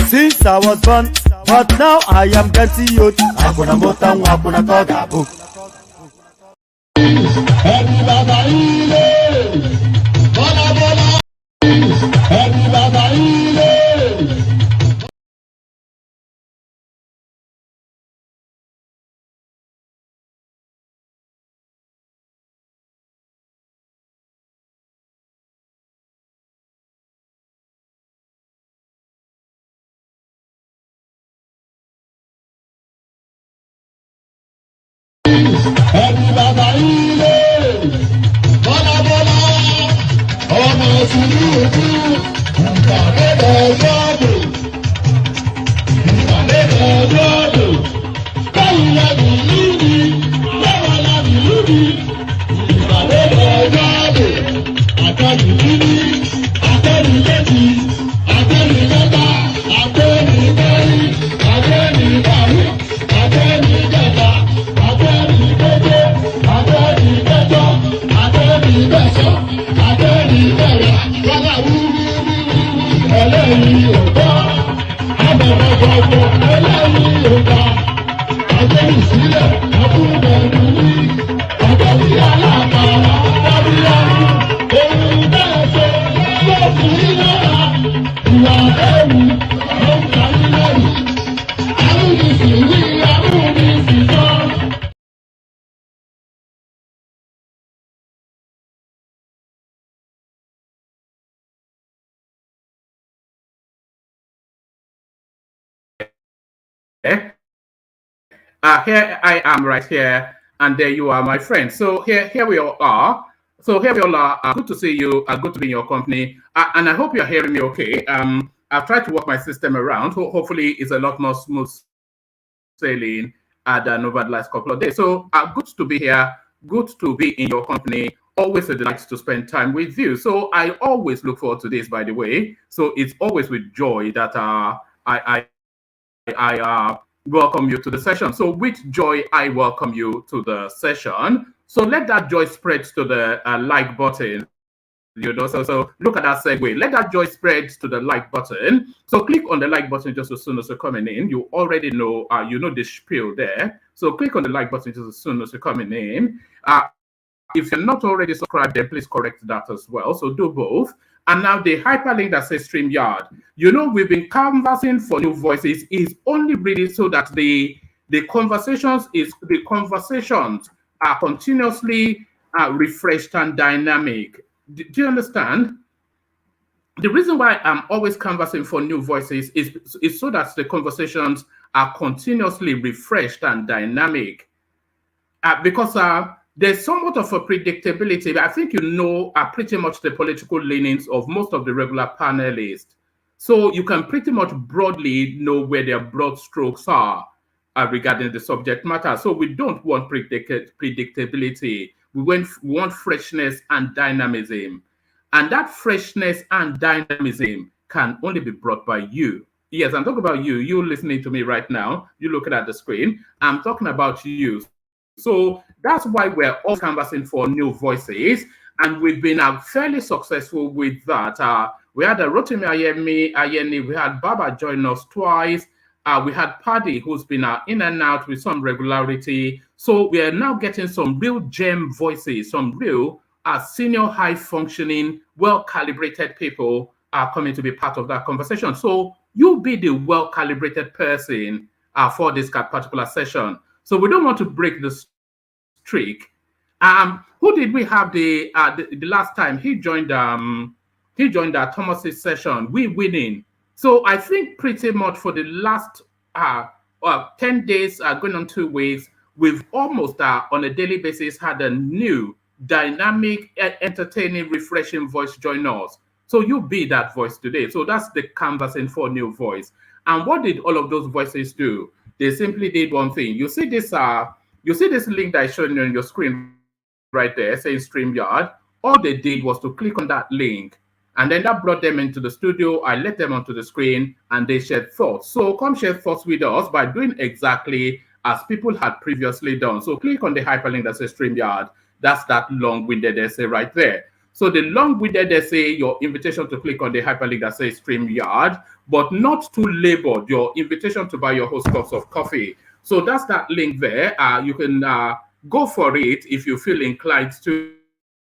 Since I was born, but now I am getting youth. Hakuna mota, hakuna toga book. Here I am right here, and there you are, my friend. So here we all are. So here we all are. Good to see you. Good to be in your company. And I hope you're hearing me okay. I've tried to work my system around. Hopefully, it's a lot more smooth sailing than over the last couple of days. So good to be here. Good to be in your company. Always a delight to spend time with you. So I always look forward to this, by the way. So it's always with joy that I welcome you to the session. So with joy, I welcome you to the session. So let that joy spread to the like button. So look at that segue. Let that joy spread to the like button. So click on the like button just as soon as you're coming in. You already know, you know the spiel there. So click on the like button just as soon as you're coming in. If you're not already subscribed, then please correct that as well. So do both. And now the hyperlink that says StreamYard. We've been canvassing for new voices is only really so that the conversations are continuously refreshed and dynamic. Do you understand? The reason why I'm always canvassing for new voices is so that the conversations are continuously refreshed and dynamic. Because there's somewhat of a predictability. I think you know pretty much the political leanings of most of the regular panelists. So you can pretty much broadly know where their broad strokes are regarding the subject matter. So we don't want predictability. We want freshness and dynamism. And that freshness and dynamism can only be brought by you. Yes, I'm talking about you. You listening to me right now. You looking at the screen. I'm talking about you. So that's why we're all canvassing for new voices. And we've been fairly successful with that. We had Rotimi Ayeni, we had Baba join us twice. We had Paddy, who's been in and out with some regularity. So we are now getting some real gem voices, some real senior, high functioning, well calibrated people are coming to be part of that conversation. So you'll be the well calibrated person for this particular session. So we don't want to break the streak. Who did we have the last time? He joined Thomas's session. We winning. So I think pretty much for the last 10 days, going on 2 weeks, we've almost on a daily basis had a new dynamic, entertaining, refreshing voice join us. So you be that voice today. So that's the canvassing for new voice. And what did all of those voices do? They simply did one thing. You see this link that is showing on your screen right there, saying StreamYard. All they did was to click on that link, and then that brought them into the studio. I let them onto the screen, and they shared thoughts. So come share thoughts with us by doing exactly as people had previously done. So click on the hyperlink that says StreamYard. That's that long-winded essay right there. So the long-winded essay, your invitation to click on the hyperlink that says StreamYard, but not too labored, your invitation to buy your host cups of coffee. So that's that link there. You can go for it if you feel inclined to.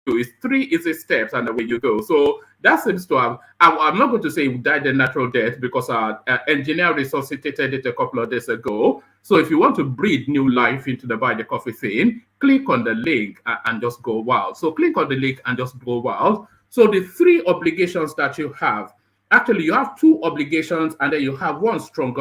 It's 3 easy steps and away you go. So that seems to have, I'm not going to say it died a natural death because our engineer resuscitated it a couple of days ago. So if you want to breathe new life into the buy the coffee thing, click on the link and just go wild. So click on the link and just go wild. So the 3 obligations that you have, actually you have 2 obligations, and then you have one strong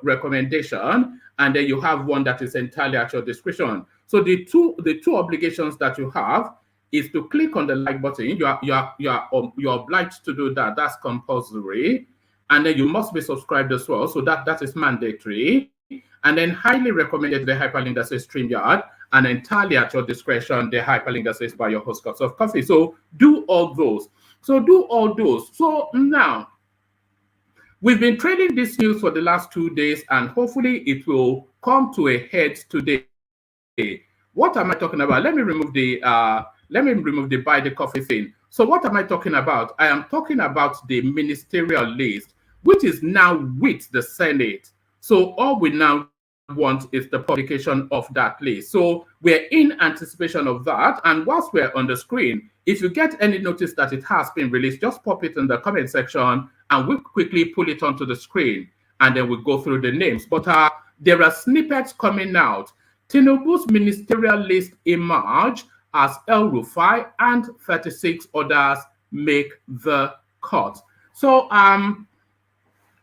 recommendation, and then you have one that is entirely at your discretion. So the two obligations that you have is to click on the like button. You're obliged to do that. That's compulsory. And then you must be subscribed as well. So that is mandatory. And then highly recommended the hyperlink that says StreamYard, and entirely at your discretion, the hyperlink that says buy your host cups of coffee. So do all those. So now we've been trading this news for the last 2 days, and hopefully it will come to a head today. What am I talking about? Let me remove the buy the coffee thing. So what am I talking about? I am talking about the ministerial list, which is now with the Senate. So all we now want is the publication of that list. So we're in anticipation of that. And whilst we're on the screen, if you get any notice that it has been released, just pop it in the comment section and we'll quickly pull it onto the screen, and then we'll go through the names. But there are snippets coming out. Tinubu'S ministerial list emerge as El-Rufai and 36 others make the cut. So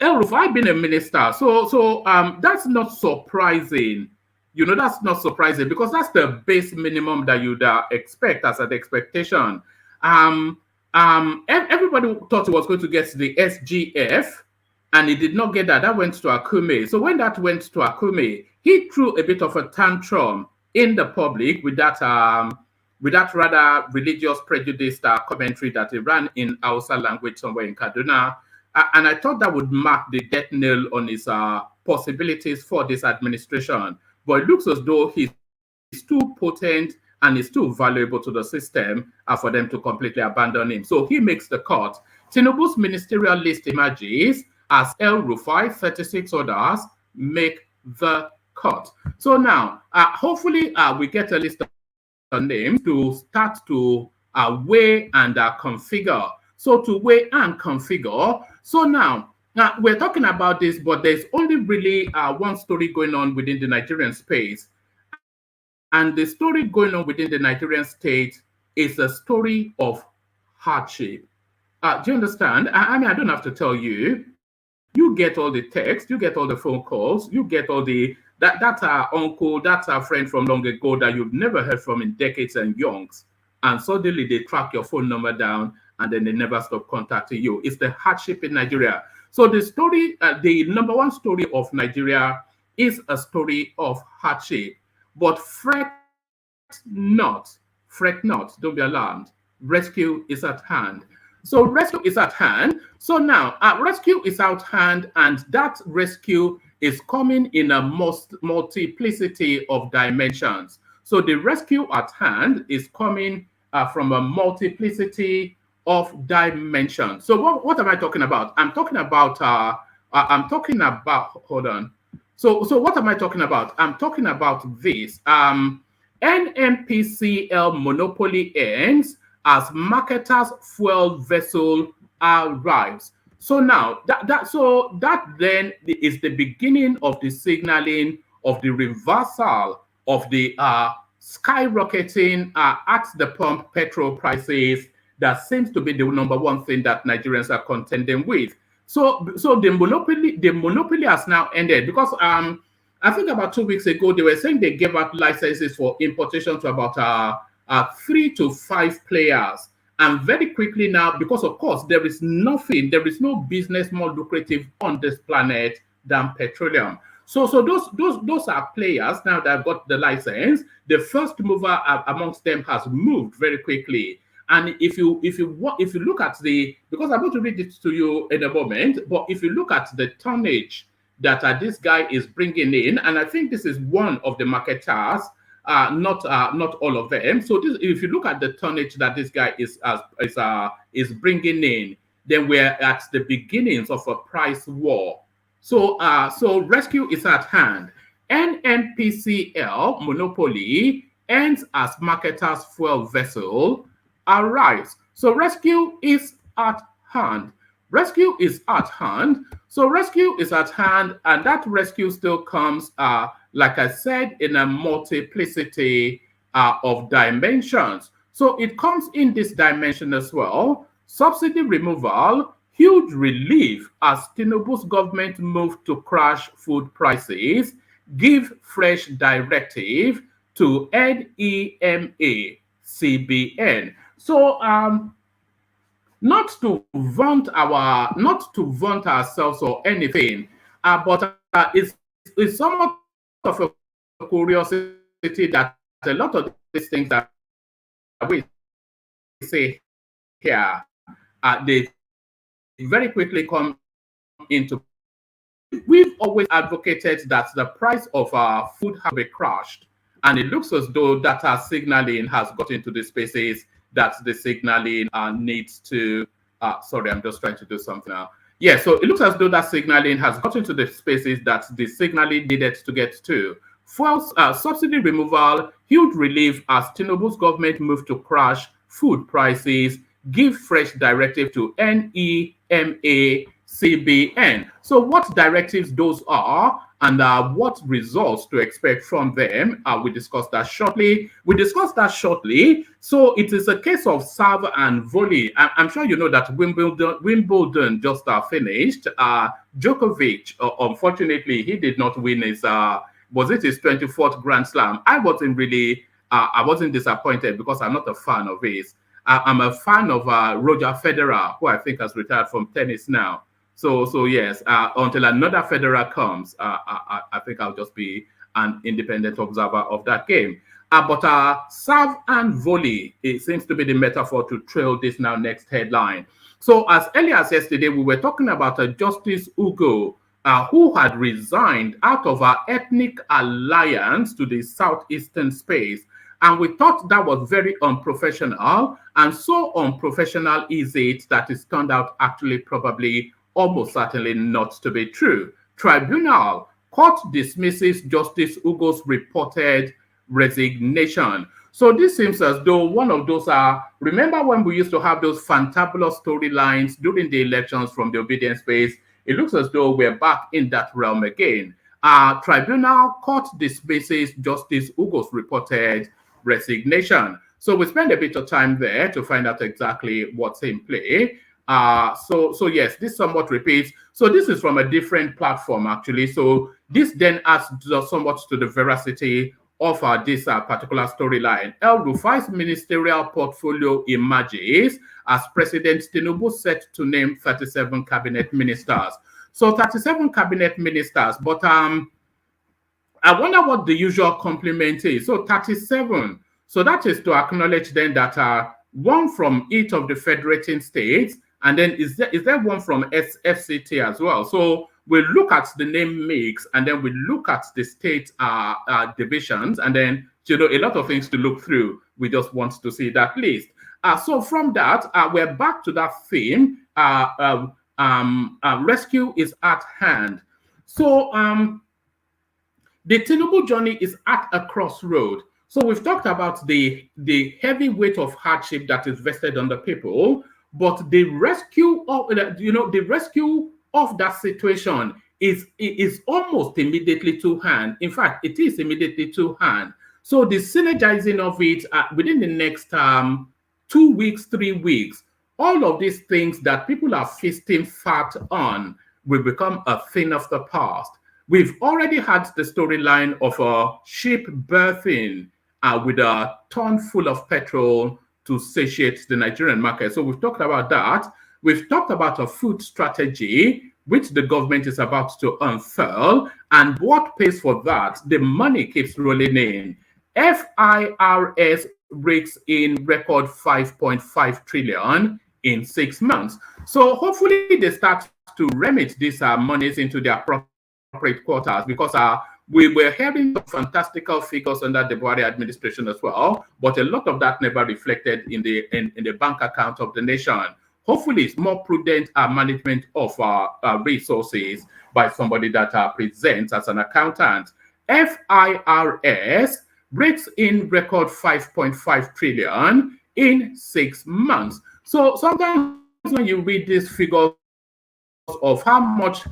El-Rufai being a minister, so that's not surprising. You know, that's not surprising because that's the base minimum that you'd expect as an expectation. Everybody thought he was going to get the SGF, and he did not get that. That went to Akume. So when that went to Akume, he threw a bit of a tantrum in the public with that rather religious prejudiced commentary that he ran in Hausa language somewhere in Kaduna. And I thought that would mark the death nail on his possibilities for this administration. But it looks as though he's too potent and is too valuable to the system for them to completely abandon him. So he makes the cut. Tinubu's ministerial list emerges as El-Rufai, 36 others make the cut. So now, hopefully we get a list of names to start to weigh and configure. So to weigh and configure. So now we're talking about this, but there's only really one story going on within the Nigerian space. And the story going on within the Nigerian state is a story of hardship. Do you understand? I mean, I don't have to tell you. You get all the text, you get all the phone calls, you get all the that's our uncle, that's our friend from long ago that you've never heard from in decades and yonks. And suddenly they track your phone number down and then they never stop contacting you. It's the hardship in Nigeria. So the story, the number one story of Nigeria is a story of hardship. But fret not, don't be alarmed. Rescue is at hand. So rescue is at hand. So now rescue is at hand, and that rescue is coming in a multiplicity of dimensions. So the rescue at hand is coming from a multiplicity of dimensions. So what am I talking about? I'm talking about hold on. So what am I talking about? I'm talking about this. NNPCL monopoly ends as marketers' fuel vessel arrives. So now that then is the beginning of the signaling of the reversal of the skyrocketing at the pump petrol prices. That seems to be the number one thing that Nigerians are contending with. So the monopoly has now ended because I think about 2 weeks ago they were saying they gave out licenses for importation to about 3 to 5 players, and very quickly now, because of course there is no business more lucrative on this planet than petroleum. So those are players now that have got the license. The first mover amongst them has moved very quickly. And if you look at because I'm going to read it to you in a moment, but if you look at the tonnage that this guy is bringing in, and I think this is one of the marketers, not all of them. So if you look at the tonnage that this guy is bringing in, then we're at the beginnings of a price war. So rescue is at hand. NNPCL monopoly ends as marketers' fuel vessel arrives. So rescue is at hand. Rescue is at hand. So rescue is at hand, and that rescue still comes, like I said, in a multiplicity of dimensions. So it comes in this dimension as well. Subsidy removal, huge relief as Tinubu's government moved to crash food prices, give fresh directive to NEMA CBN. So not to vaunt ourselves or anything, but it's somewhat of a curiosity that a lot of these things that we say here, they very quickly come into. We've always advocated that the price of food has been crushed, and it looks as though data signaling has got into the spaces that the signaling needs to. Sorry, I'm just trying to do something now. Yeah, so it looks as though that signaling has got into the spaces that the signaling needed to get to. Fuel subsidy removal, huge relief as Tinubu's government moved to crash food prices, give fresh directive to NEMA CBN. So what directives those are? and what results to expect from them. We discussed that shortly. So it is a case of serve and volley. I'm sure you know that Wimbledon just finished. Djokovic, unfortunately, he did not win his, was it his 24th Grand Slam? I wasn't disappointed because I'm not a fan of his. I'm a fan of Roger Federer, who I think has retired from tennis now. So yes, until another Federer comes, I think I'll just be an independent observer of that game. But serve and volley, it seems to be the metaphor to trail this now next headline. So as earlier as yesterday, we were talking about Justice Ugo, who had resigned out of our ethnic alliance to the southeastern space. And we thought that was very unprofessional. And so unprofessional is it that it's turned out actually probably almost certainly not to be true. Tribunal, court dismisses Justice Ugo's reported resignation. So this seems as though one of those remember when we used to have those fantabulous storylines during the elections from the obedience space? It looks as though we're back in that realm again. Tribunal court dismisses Justice Ugo's reported resignation. So we spend a bit of time there to find out exactly what's in play. So yes, this somewhat repeats. So this is from a different platform, actually. So this then adds somewhat to the veracity of this particular storyline. El-Rufai's ministerial portfolio emerges as President Tinubu set to name 37 cabinet ministers. So 37 cabinet ministers, but I wonder what the usual complement is. So 37. So that is to acknowledge then that one from each of the federating states, and then is there one from FCT as well? So we look at the name mix, and then we look at the state divisions, and then a lot of things to look through. We just want to see that list. So from that, we're back to that theme. Rescue is at hand. So the Tinubu journey is at a crossroad. So we've talked about the heavy weight of hardship that is vested on the people, but the rescue of the rescue of that situation is almost immediately to hand. In fact, it is immediately to hand. So the synergizing of it within the next 2 weeks, 3 weeks, all of these things that people are feasting fat on will become a thing of the past. We've already had the storyline of a ship berthing with a ton full of petrol to satiate the Nigerian market. So we've talked about that. We've talked about a food strategy, which the government is about to unfurl. And what pays for that? The money keeps rolling in. FIRS breaks in record 5.5 trillion in 6 months. So hopefully they start to remit these monies into their appropriate quarters, because we were having fantastical figures under the Buhari administration as well, but a lot of that never reflected in the bank account of the nation. Hopefully, it's more prudent management of resources by somebody that presents as an accountant. FIRS breaks in record 5.5 trillion in 6 months. So sometimes when you read these figures of how much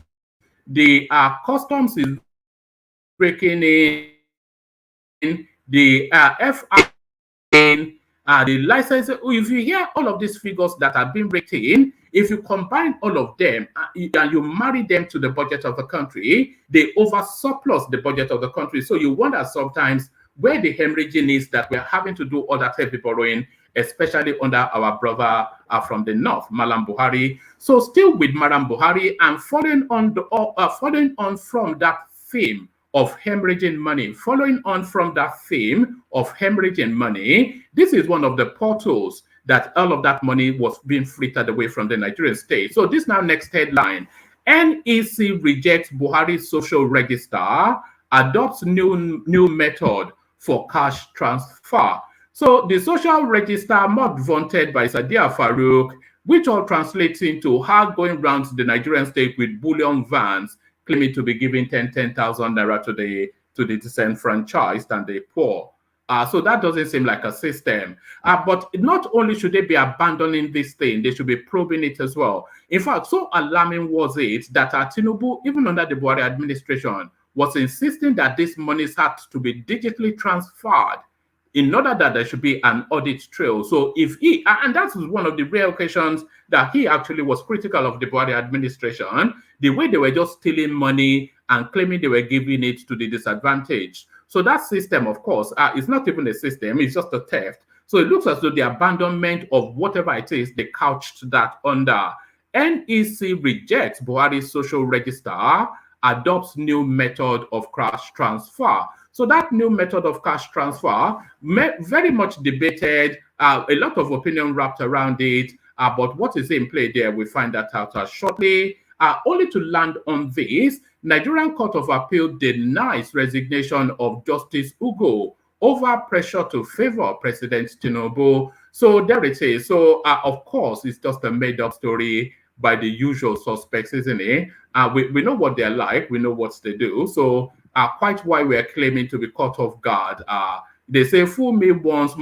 the customs is breaking in, the FIRS in, the license, if you hear all of these figures that have been raked in, if you combine all of them and you marry them to the budget of the country, they over surplus the budget of the country. So you wonder sometimes where the hemorrhaging is that we're having to do all that heavy borrowing, especially under our brother from the north, Malam Buhari. So still with Malam Buhari, and following on from that theme of hemorrhaging money, this is one of the portals that all of that money was being frittered away from the Nigerian state. So this now next headline: NEC rejects Buhari's social register, adopts new method for cash transfer. So the social register, more vaunted by Sadiya Farouk, which all translates into her going around the Nigerian state with bullion vans, claiming to be giving 10,000 naira to the disenfranchised and the poor. So that doesn't seem like a system. But not only should they be abandoning this thing, they should be probing it as well. In fact, so alarming was it that Tinubu, even under the Buhari administration, was insisting that these monies had to be digitally transferred in order that there should be an audit trail. So if he, and that was one of the rare occasions that he actually was critical of the Buhari administration, the way they were just stealing money and claiming they were giving it to the disadvantaged. So that system, of course, is not even a system, it's just a theft. So it looks as though the abandonment of whatever it is, they couched that under. NEC rejects Buhari's social register, adopts new method of cash transfer. So that new method of cash transfer, very much debated, a lot of opinion wrapped around it, but what is in play there, we find that out shortly. Only to land on this, Nigerian Court of Appeal denies resignation of Justice Ugo over pressure to favor President Tinubu. So there it is. So of course, it's just a made-up story by the usual suspects, isn't it? We know what they're like, we know what they do. So quite why we're claiming to be caught off guard. They say, fool me once,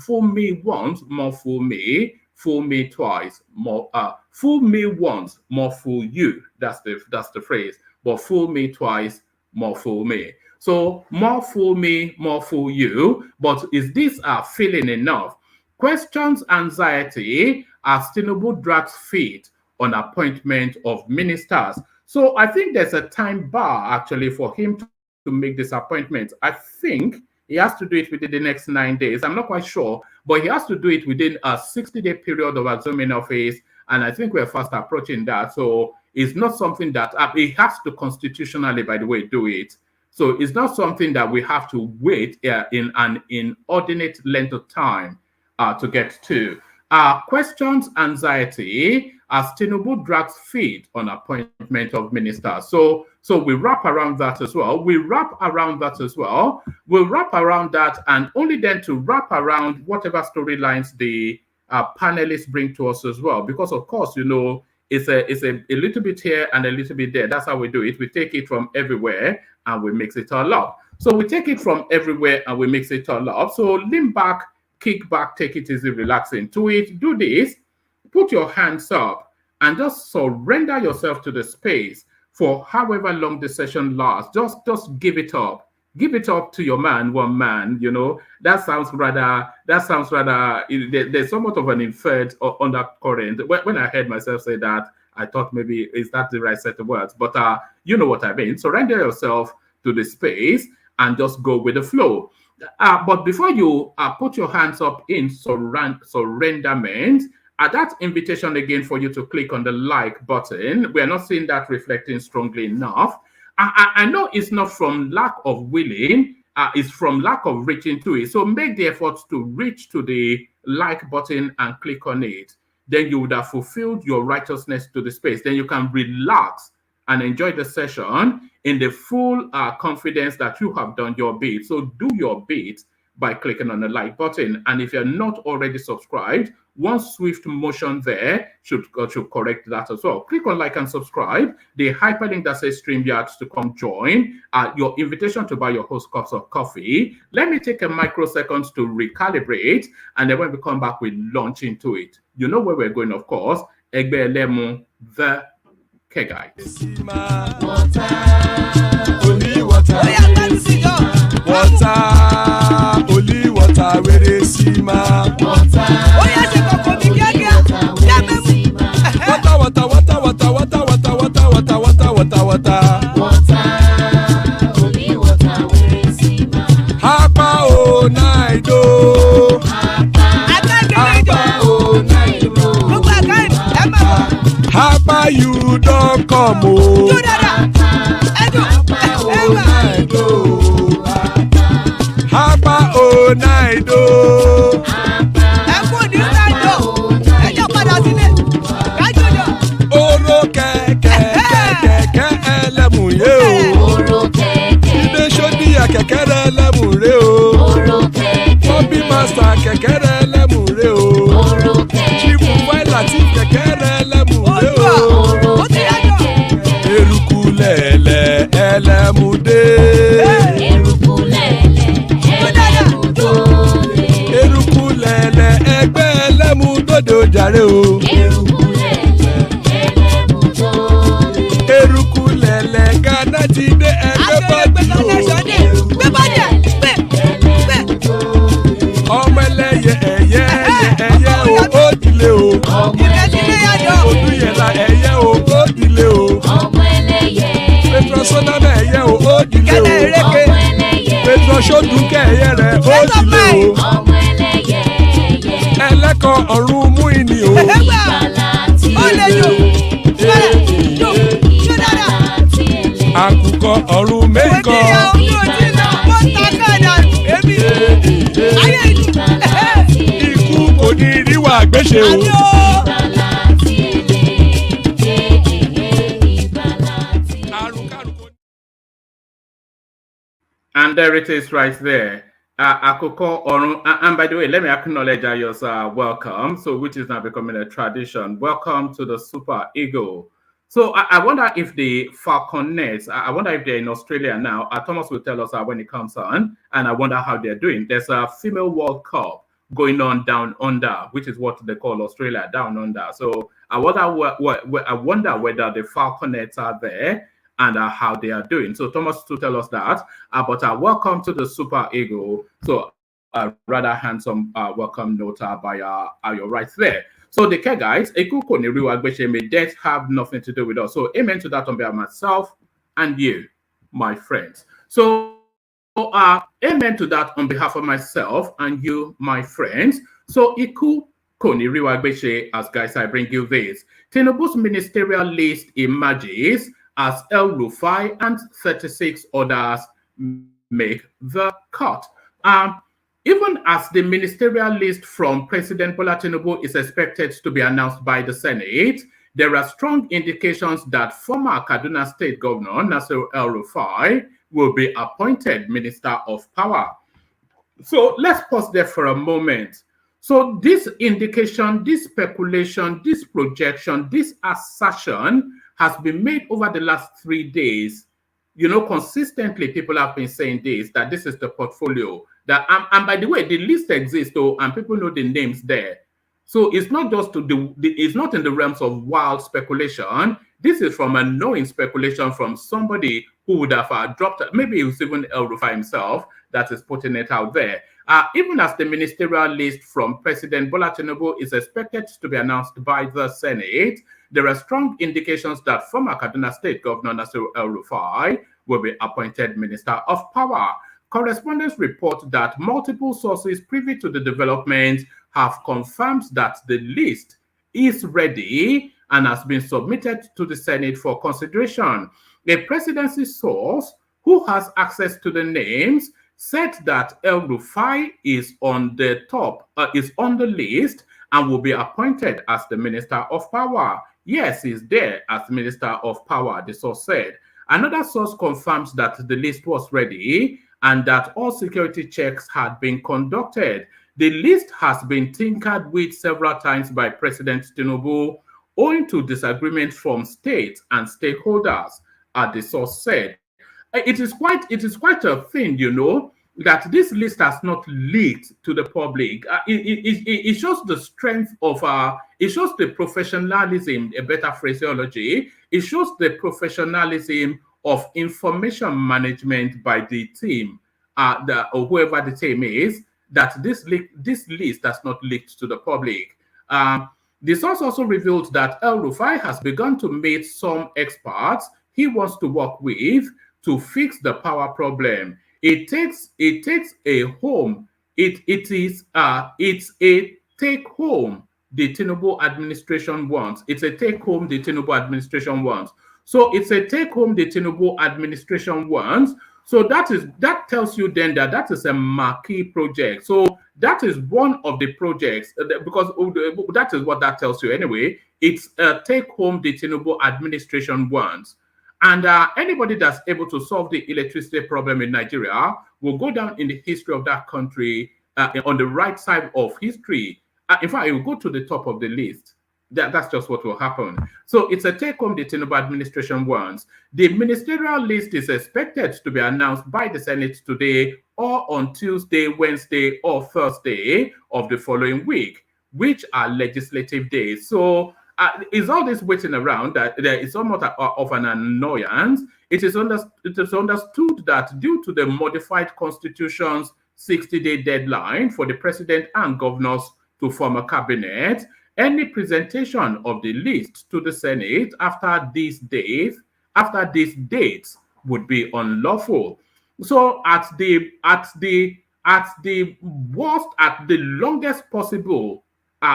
fool me once, more fool me. Fool me twice, more fool me once, more fool you. That's the phrase. But fool me twice, more fool me. So more fool me, more fool you. But is this feeling enough? Questions anxiety as Tinubu drags feet on appointment of ministers. So I think there's a time bar actually for him to make this appointment. I think he has to do it within the next 9 days. I'm not quite sure, but he has to do it within a 60-day period of assuming office. And I think we're fast approaching that. So it's not something that he has to constitutionally, by the way, do it. So it's not something that we have to wait in an inordinate length of time to get to. Questions anxiety as Tinubu drags feet on appointment of ministers. So we wrap around that as well. We'll wrap around that, and only then to wrap around whatever storylines the panelists bring to us as well. Because of course, you know, it's a little bit here and a little bit there. That's how we do it. We take it from everywhere and we mix it all up. So we take it from everywhere and we mix it all up. So lean back, kick back, take it easy, relax into it. Do this, put your hands up and just surrender yourself to the space for however long the session lasts. Just give it up. Give it up to your man, one man, you know. That sounds rather, there's somewhat of an inferred undercurrent. When I heard myself say that, I thought maybe, is that the right set of words? But you know what I mean. Surrender yourself to the space and just go with the flow. But before you put your hands up in surrenderment, that invitation again for you to click on the like button. We are not seeing that reflecting strongly enough. I know it's not from lack of willing, it's from lack of reaching to it. So make the effort to reach to the like button and click on it. Then you would have fulfilled your righteousness to the space. Then you can relax and enjoy the session in the full confidence that you have done your bit. So do your bit by clicking on the like button. And if you're not already subscribed, one swift motion there should correct that as well. Click on like and subscribe. The hyperlink that says StreamYard to come join. Your invitation to buy your host cups of coffee. Let me take a microsecond to recalibrate, and then when we come back, we launch into it. You know where we're going, of course. Egbe Elemu, the Kegite. Only water, where they see my water. Oh yes, water. Only water, where they see my Hapa oh naido. Hapa you don't come oh. Hapa oh naido. Oro keke elemu ye o. Ide shodi ya keke elemu re o. Bobby master keke elemu re o. Chifu Palliative keke elemu re o. Eruku lele elemu de. Eruku lele egbe elemu dodo jare o. Eruku lele Ghana ti de egbe ọ̀run mú ìní o. Àkùkọ ọ̀run méjìkọ. Ikú kò ní ríwà gbéṣe o. And there it is right there. Akoko Orun. And by the way, let me acknowledge Ayo's welcome, so which is now becoming a tradition. Welcome to the Super Eagle. So I wonder if the Falconets, I wonder if they're in Australia now. Thomas will tell us when it comes on, and I wonder how they're doing. There's a female World Cup going on down under, which is what they call Australia, down under. So I wonder whether the Falconets are there and how they are doing. So Thomas to tell us that. But welcome to the Super Eagle. So rather handsome welcome note by Ayo right there. So the care guys, may death have nothing to do with us. So amen to that on behalf of myself and you, my friends. So amen to that on behalf of myself and you, my friends. So Iku Koni Riwagbeche, as guys, I bring you this. Tinubu'S ministerial list emerges as El-Rufai and 36 others make the cut. Even as the ministerial list from President Bola Tinubu is expected to be announced by the Senate, there are strong indications that former Kaduna State Governor Nasir El-Rufai will be appointed Minister of Power. So let's pause there for a moment. So this indication, this speculation, this projection, this assertion has been made over the last 3 days. You know, consistently people have been saying this, that this is the portfolio. That and by the way, the list exists, though, and people know the names there. So it's not just it's not in the realms of wild speculation. This is from a knowing speculation from somebody who would have dropped it. Maybe it was even El-Rufai himself that is putting it out there. Even as the ministerial list from President Bola Tinubu is expected to be announced by the Senate, there are strong indications that former Kaduna State Governor Nasir El-Rufai will be appointed Minister of Power. Correspondents report that multiple sources privy to the development have confirmed that the list is ready and has been submitted to the Senate for consideration. A presidency source who has access to the names said that El-Rufai is on the list and will be appointed as the Minister of Power. Yes, he's there as Minister of Power, the source said. Another source confirms that the list was ready and that all security checks had been conducted. The list has been tinkered with several times by President Tinubu, owing to disagreement from states and stakeholders, as the source said. It is quite a thing, you know, that this list has not leaked to the public. It shows the strength of it shows the professionalism, a better phraseology. It shows the professionalism of information management by the team, or whoever the team is, that this list has not leaked to the public. The source also revealed that El-Rufai has begun to meet some experts he wants to work with to fix the power problem. It's a take home the Tinubu administration wants. It's a take home the Tinubu administration wants. So it's a take home the Tinubu administration wants. So that tells you then that is a marquee project. So that is one of the projects, because that is what that tells you anyway. It's a take home the Tinubu administration wants. And anybody that's able to solve the electricity problem in Nigeria will go down in the history of that country on the right side of history. In fact, it will go to the top of the list. That's just what will happen. So it's a take-home the Tinubu administration wants. The ministerial list is expected to be announced by the Senate today or on Tuesday, Wednesday, or Thursday of the following week, which are legislative days. So is all this waiting around that there is somewhat of an annoyance? It is understood that due to the modified constitution's 60-day deadline for the president and governors to form a cabinet, any presentation of the list to the Senate after these dates would be unlawful. So at the longest possible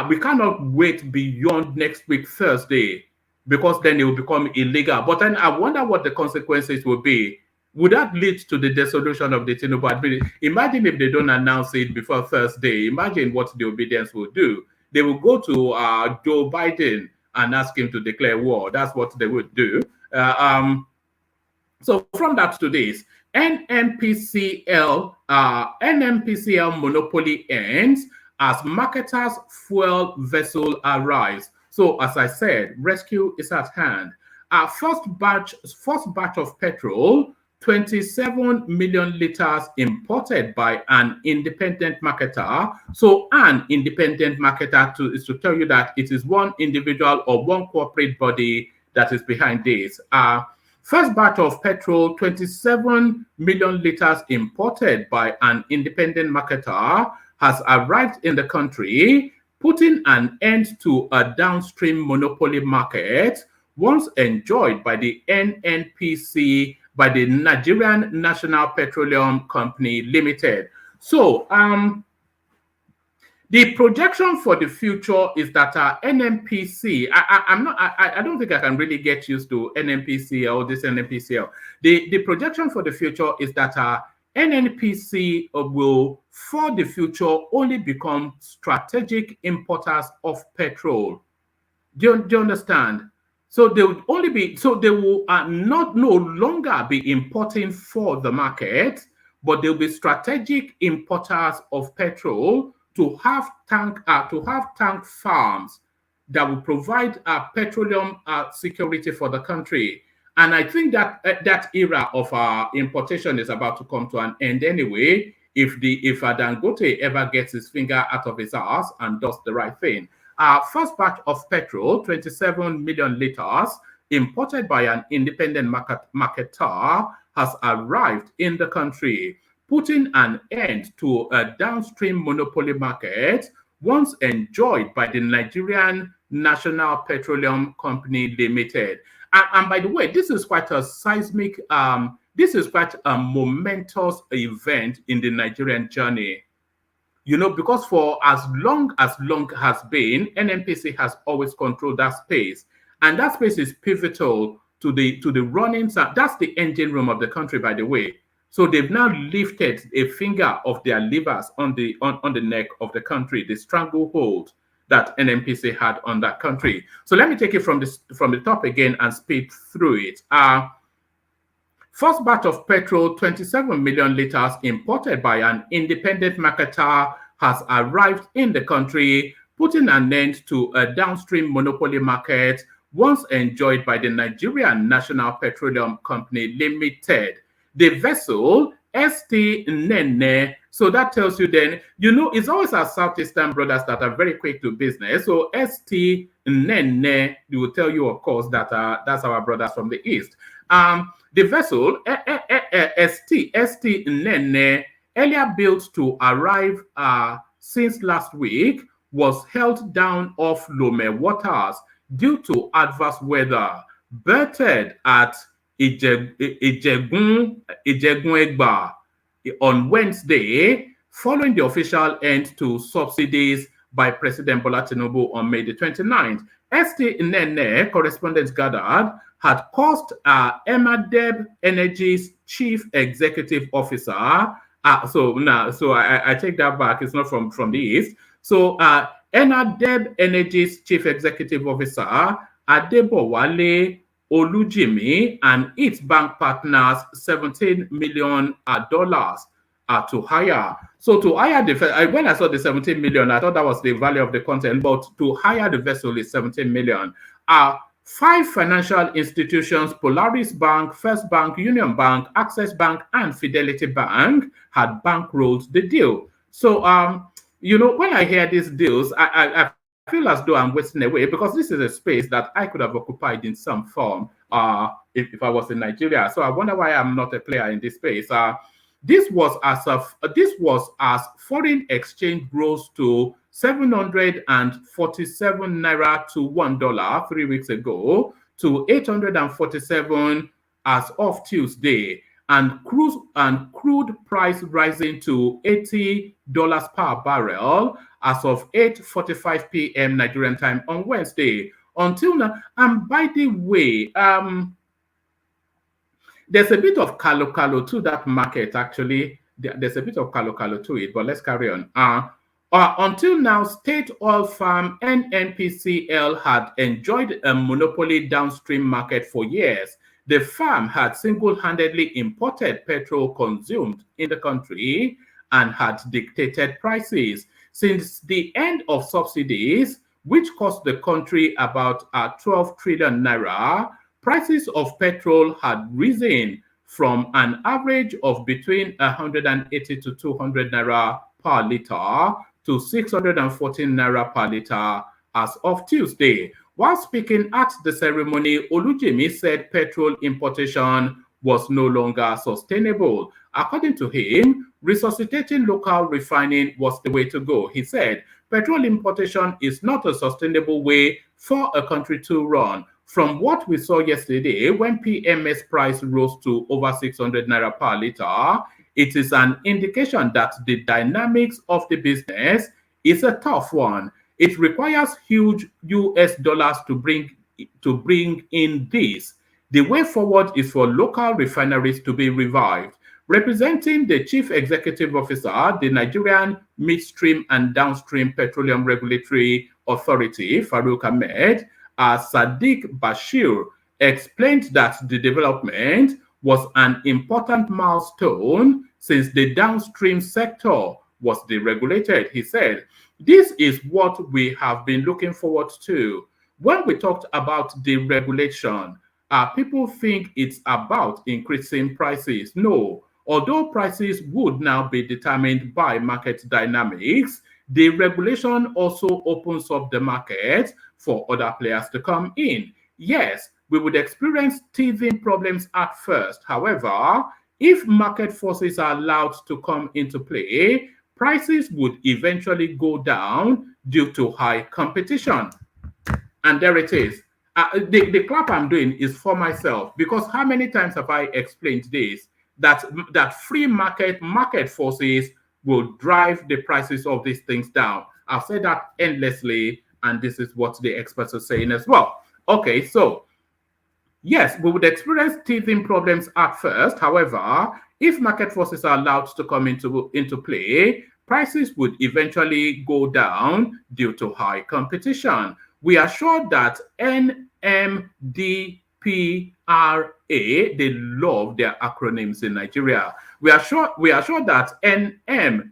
we cannot wait beyond next week, Thursday, because then it will become illegal. But then I wonder what the consequences will be. Would that lead to the dissolution of the Tinubu administration? Imagine if they don't announce it before Thursday. Imagine what the obedience will do. They will go to Joe Biden and ask him to declare war. That's what they would do. So from that to this, NNPCL monopoly ends as marketers' fuel vessel arrives. So as I said, rescue is at hand. Our first batch of petrol, 27 million liters imported by an independent marketer. So an independent marketer is to tell you that it is one individual or one corporate body that is behind this. First batch of petrol, 27 million liters imported by an independent marketer, has arrived in the country, putting an end to a downstream monopoly market once enjoyed by the NNPC, by the Nigerian National Petroleum Company Limited. So, the projection for the future is that NNPC, I don't think I can really get used to NNPC or this NNPCL. The projection for the future is that NNPC will, for the future, only become strategic importers of petrol. Do you understand? So they would only be, so they will no longer be importing for the market, but they'll be strategic importers of petrol to have tank farms that will provide petroleum security for the country. And I think that that era of importation is about to come to an end anyway, if Dangote ever gets his finger out of his ass and does the right thing. First batch of petrol, 27 million liters, imported by an independent marketer, has arrived in the country, putting an end to a downstream monopoly market once enjoyed by the Nigerian National Petroleum Company Limited. And by the way, this is quite a seismic, this is quite a momentous event in the Nigerian journey. You know, because for as long has been, NNPC has always controlled that space. And that space is pivotal to the runnings. That's the engine room of the country, by the way. So they've now lifted a finger of their levers on the neck of the country, the stranglehold that NNPC had on that country. So let me take it from the top again and speed through it. First batch of petrol, 27 million liters, imported by an independent marketer, has arrived in the country, putting an end to a downstream monopoly market once enjoyed by the Nigerian National Petroleum Company Limited. The vessel, ST Nene, so that tells you then, you know, it's always our Southeastern brothers that are very quick to business. So ST Nene, they will tell you, of course, that that's our brothers from the East. The vessel, ST Nene, earlier built to arrive since last week, was held down off Lome waters due to adverse weather, berthed at Ijegun Egba on Wednesday, following the official end to subsidies by President Bola Tinubu on May the 29th. ST Nene, correspondents gathered, had cost Emadeb Energy's chief executive officer. So I take that back. It's not from the East. So Emadeb Energy's chief executive officer, Adebowale Olujimi, and its bank partners $17 million to hire. So to hire the when I saw the 17 million, I thought that was the value of the content, but to hire the vessel is 17 million. 5 financial institutions, Polaris Bank, First Bank, Union Bank, Access Bank, and Fidelity Bank, had bankrolled the deal. So, you know, when I hear these deals, I feel as though I'm wasting away, because this is a space that I could have occupied in some form if I was in Nigeria. So I wonder why I'm not a player in this space. This was as foreign exchange rose to 747 naira to $1 3 weeks ago, to 847 as of Tuesday. and crude price rising to $80 per barrel as of 8:45 p.m. Nigerian time on Wednesday. Until now, and by the way, there's a bit of calo to that market, actually. There's a bit of calo to it, but let's carry on. Until now, state oil firm NNPCL had enjoyed a monopoly downstream market for years. The firm had single-handedly imported petrol consumed in the country and had dictated prices. Since the end of subsidies, which cost the country about 12 trillion naira, prices of petrol had risen from an average of between 180 to 200 naira per liter to 614 naira per liter as of Tuesday. While speaking at the ceremony, Olujimi said petrol importation was no longer sustainable. According to him, resuscitating local refining was the way to go. He said, petrol importation is not a sustainable way for a country to run. From what we saw yesterday, when PMS price rose to over 600 naira per liter, it is an indication that the dynamics of the business is a tough one. It requires huge US dollars to bring in this. The way forward is for local refineries to be revived. Representing the Chief Executive Officer, the Nigerian Midstream and Downstream Petroleum Regulatory Authority, Farouk Ahmed, Sadiq Bashir, explained that the development was an important milestone since the downstream sector was deregulated. He said, this is what we have been looking forward to. When we talked about deregulation, people think it's about increasing prices. No, although prices would now be determined by market dynamics, the regulation also opens up the market for other players to come in. Yes, we would experience teething problems at first. However, if market forces are allowed to come into play, prices would eventually go down due to high competition. And there it is. The clap I'm doing is for myself, because how many times have I explained this? That free market forces will drive the prices of these things down. I've said that endlessly, and this is what the experts are saying as well. Okay, so yes, we would experience teething problems at first. However, if market forces are allowed to come into play, prices would eventually go down due to high competition. We are sure that NMDPRA, they love their acronyms in Nigeria. We are sure that NMDPRA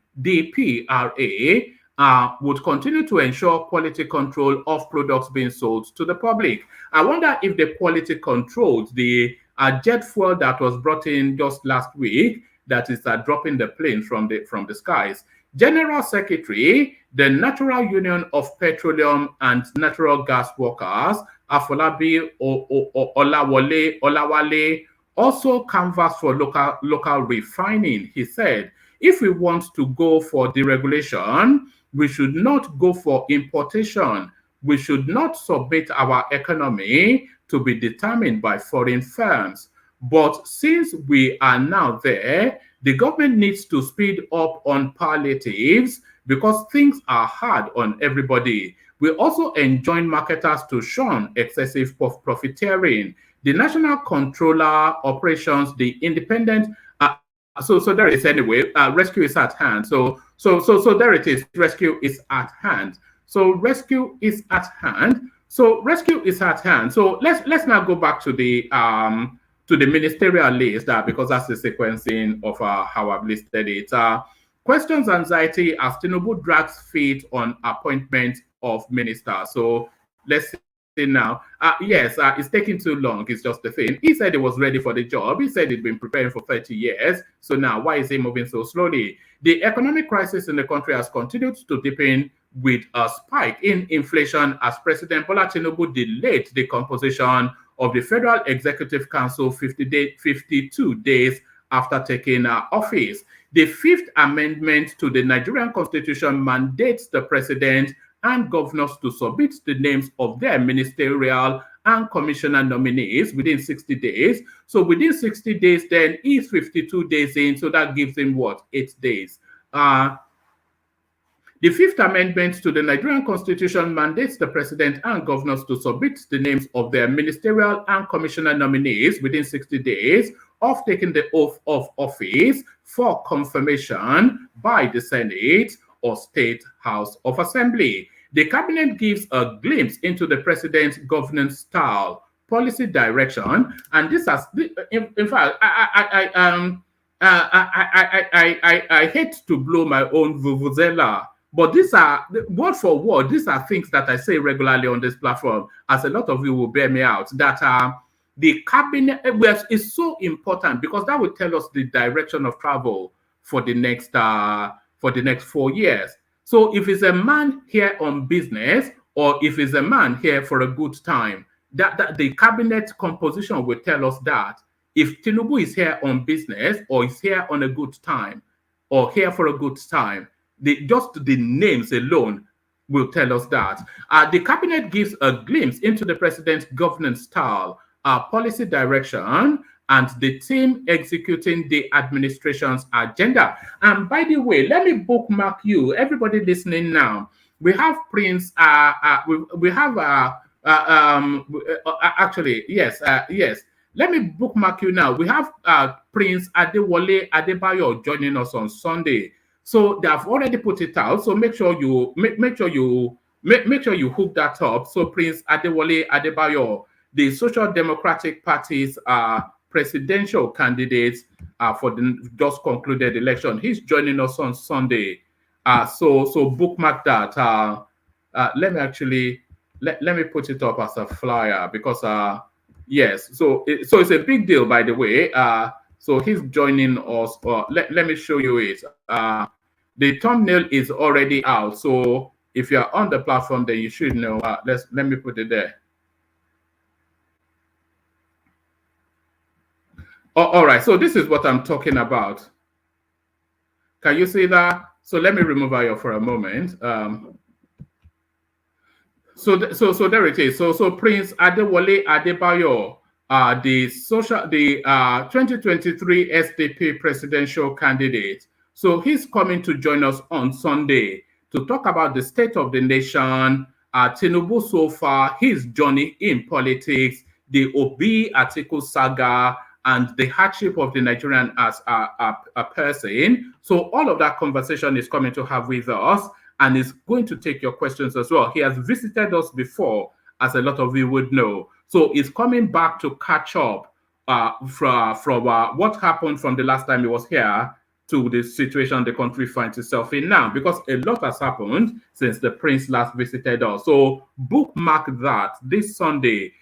would continue to ensure quality control of products being sold to the public. I wonder if the quality controlled the jet fuel that was brought in just last week, that is dropping the plane from the skies. General Secretary, the Natural Union of Petroleum and Natural Gas Workers, Afolabi Olawale, also canvassed for local refining. He said, if we want to go for deregulation, we should not go for importation. We should not submit our economy to be determined by foreign firms. But since we are now there, the government needs to speed up on palliatives because things are hard on everybody. We also enjoin marketers to shun excessive profiteering. The National Controller Operations, the independent, so there is anyway, rescue is at hand. So there it is, rescue is at hand. So rescue is at hand. So let's now go back to the ministerial list, because that's the sequencing of how I've listed it. Questions anxiety as Tinubu drags feet on appointment of ministers. So let's see now. Yes, it's taking too long. It's just the thing. He said he was ready for the job. He said he'd been preparing for 30 years. So now, why is he moving so slowly? The economic crisis in the country has continued to deepen with a spike in inflation as President Bola Tinubu delayed the composition of the Federal Executive Council 52 days after taking office. The Fifth Amendment to the Nigerian Constitution mandates the president and governors to submit the names of their ministerial and commissioner nominees within 60 days. So within 60 days, then he's 52 days in, so that gives him what? 8 days. The Fifth Amendment to the Nigerian Constitution mandates the president and governors to submit the names of their ministerial and commissioner nominees within 60 days of taking the oath of office for confirmation by the Senate or State House of Assembly. The cabinet gives a glimpse into the president's governance style, policy direction, and this has, in fact, I hate to blow my own vuvuzela, but these are, word for word, these are things that I say regularly on this platform, as a lot of you will bear me out, that the cabinet is so important because that will tell us the direction of travel for the next 4 years. So if it's a man here on business, or if it's a man here for a good time, that the cabinet composition will tell us that. If Tinubu is here on business, or is here on a good time, or here for a good time, just the names alone will tell us that. The cabinet gives a glimpse into the president's governance style, policy direction, and the team executing the administration's agenda. And by the way, let me bookmark you, everybody listening now. We have Prince, actually, yes. Let me bookmark you now. We have Prince Adewale Adebayo joining us on Sunday. So they have already put it out. So make sure you hook that up. So Prince Adewale Adebayo, the Social Democratic Party's presidential candidates for the just concluded election. He's joining us on Sunday. So bookmark that. Let me actually let me put it up as a flyer because yes. So it's a big deal, by the way. So he's joining us. Let me show you it. The thumbnail is already out. So if you're on the platform, then you should know. Let me put it there. All right, so this is what I'm talking about. Can you see that? So let me remove Ayo for a moment. So there it is. So Prince Adewale Adebayo, the 2023 SDP presidential candidate. So he's coming to join us on Sunday to talk about the state of the nation, Tinubu so far, his journey in politics, the Obi Atiku saga, and the hardship of the Nigerian as a person. So all of that conversation is coming to have with us, and is going to take your questions as well. He has visited us before, as a lot of you would know. So he's coming back to catch up from what happened from the last time he was here to the situation the country finds itself in now, because a lot has happened since the prince last visited us. So bookmark that this Sunday.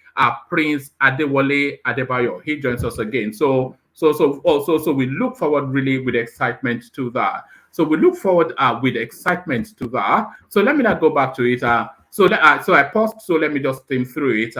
Prince Adewale Adebayo, he joins us again. So we look forward really with excitement to that. So we look forward with excitement to that. So let me now go back to it. So I paused. So let me just think through it.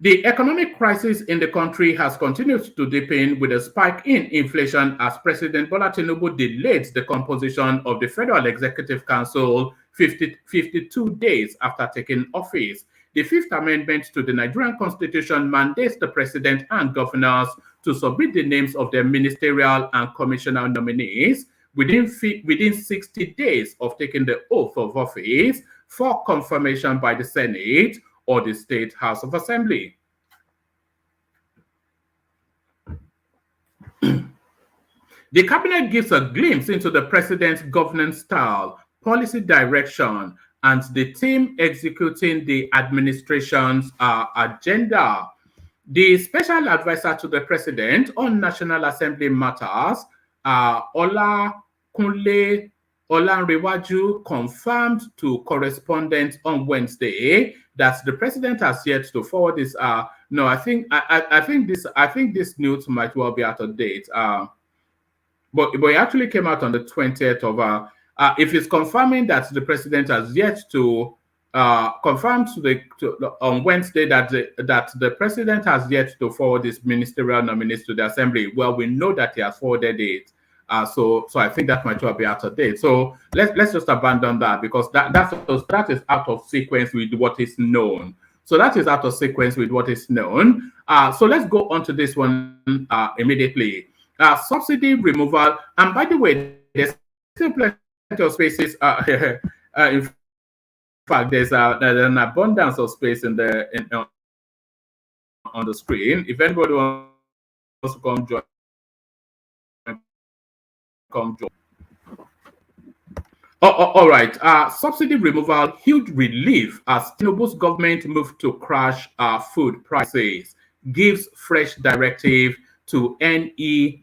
The economic crisis in the country has continued to deepen with a spike in inflation as President Bola Tinubu delayed the composition of the Federal Executive Council 52 days after taking office. The Fifth Amendment to the Nigerian Constitution mandates the president and governors to submit the names of their ministerial and commissioner nominees within 60 days of taking the oath of office for confirmation by the Senate or the State House of Assembly. The cabinet gives a glimpse into the president's governance style, policy direction, and the team executing the administration's agenda. The special advisor to the president on National Assembly matters, Olakunle Olanrewaju, confirmed to correspondents on Wednesday that the president has yet to forward this. No, I think this news might well be out of date. But it actually came out on the 20th of. If it's confirming that the president has yet to confirm on Wednesday that the president has yet to forward his ministerial nominees to the assembly, well, we know that he has forwarded it. So I think that might well be out of date. So let's just abandon that, because that is out of sequence with what is known. So that is out of sequence with what is known. So let's go on to this one immediately. Subsidy removal. And by the way, there's still plenty of spaces. In fact, there's an abundance of space on the screen. If anybody wants to come join, come join. All right. Subsidy removal, huge relief as Tinubu's government moved to crash food prices, gives fresh directive to NEMA-CBN.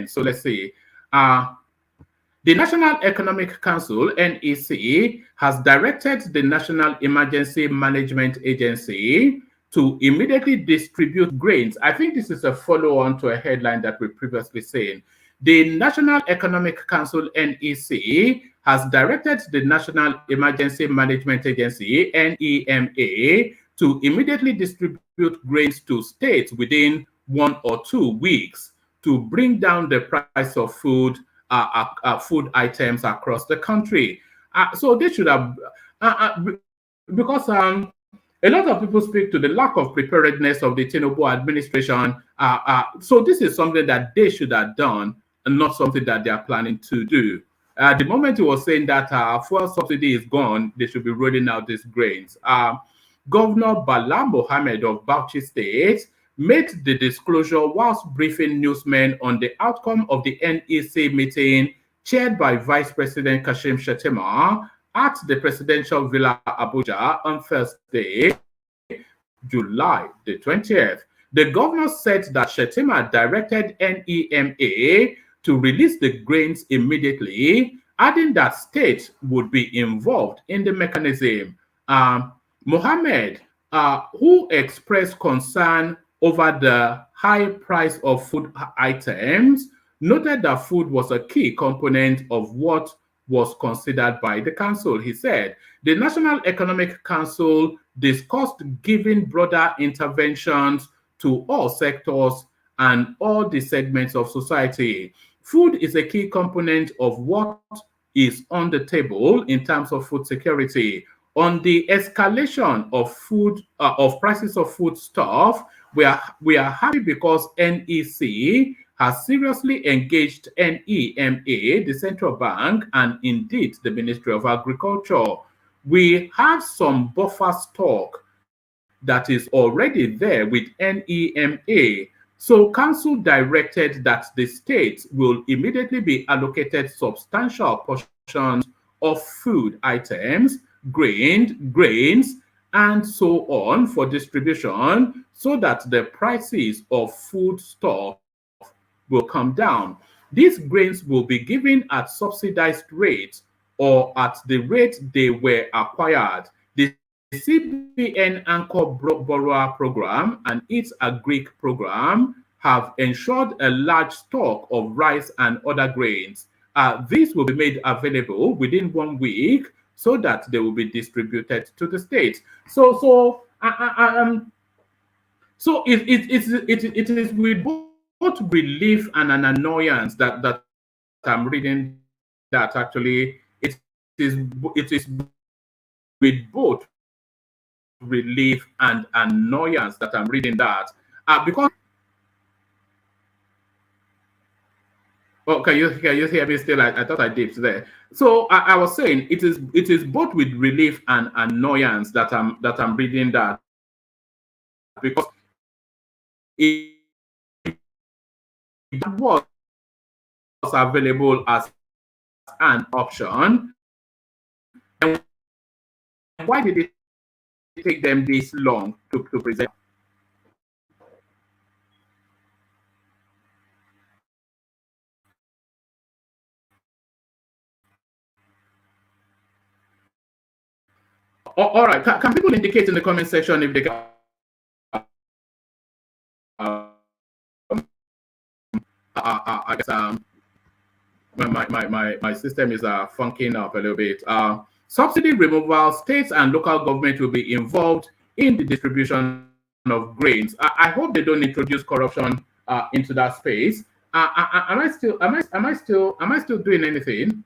So let's see. The National Economic Council, NEC, has directed the National Emergency Management Agency to immediately distribute grains. I think this is a follow-on to a headline that we previously seen. The National Economic Council, NEC, has directed the National Emergency Management Agency, NEMA, to immediately distribute grains to states within 1 or 2 weeks to bring down the price of food items across the country. So they should have, because a lot of people speak to the lack of preparedness of the Tinubu administration. So this is something that they should have done, and not something that they are planning to do. The moment he was saying that fuel subsidy is gone, they should be rolling out these grains. Governor Bala Mohammed of Bauchi State made the disclosure whilst briefing newsmen on the outcome of the NEC meeting chaired by Vice President Kashim Shettima at the Presidential Villa Abuja on Thursday, July the 20th. The governor said that Shettima directed NEMA to release the grains immediately, adding that states would be involved in the mechanism. Mohammed, who expressed concern over the high price of food items, noted that food was a key component of what was considered by the council. He said, the National Economic Council discussed giving broader interventions to all sectors and all the segments of society. Food is a key component of what is on the table in terms of food security. On the escalation of food, of prices of foodstuff, we are happy because NEC has seriously engaged NEMA, the central bank, and indeed the Ministry of Agriculture. We have some buffer stock that is already there with NEMA. So council directed that the states will immediately be allocated substantial portions of food items, grains, and so on for distribution, so that the prices of foodstuff will come down. These grains will be given at subsidized rates or at the rate they were acquired. The CBN Anchor Borrower Program and its Agric program have ensured a large stock of rice and other grains. These will be made available within 1 week so that they will be distributed to the states. So it is with both relief and an annoyance that I'm reading that actually it is with both relief and annoyance that I'm reading that because. Oh, can you hear me still? I thought I dipped there. So I was saying it is both with relief and annoyance that I'm reading that, because it was available as an option. And why did it take them this long to present? All right. Can people indicate in the comment section if they can? I guess my system is funking up a little bit. Subsidy removal, states and local government will be involved in the distribution of grains. I hope they don't introduce corruption into that space. am I still doing anything?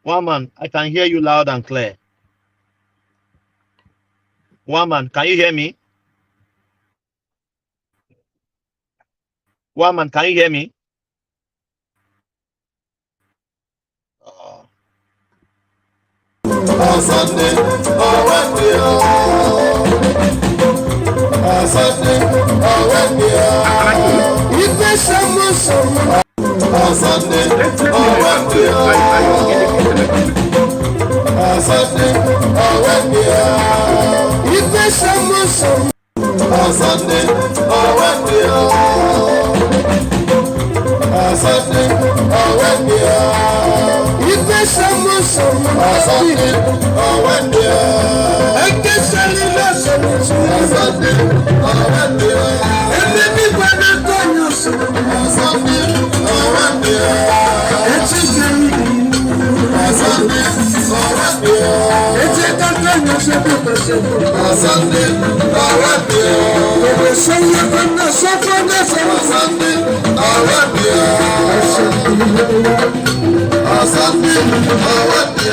Woman, I can hear you loud and clear. Woman, can you hear me? Woman, can you hear me? Sunday, Wednesday, Sunday, Wednesday. If there's someone, Sunday, Wednesday, Sunday, Wednesday. If there's someone, Sunday, Wednesday, Sunday, Wednesday. If there's someone, Sunday, Wednesday. I can sell it, Sunday, Wednesday. And then if I don't go, Sunday, Wednesday. It's a journey, Sunday, Wednesday. It's a country, Sunday, Wednesday. It's a Sunday, Wednesday.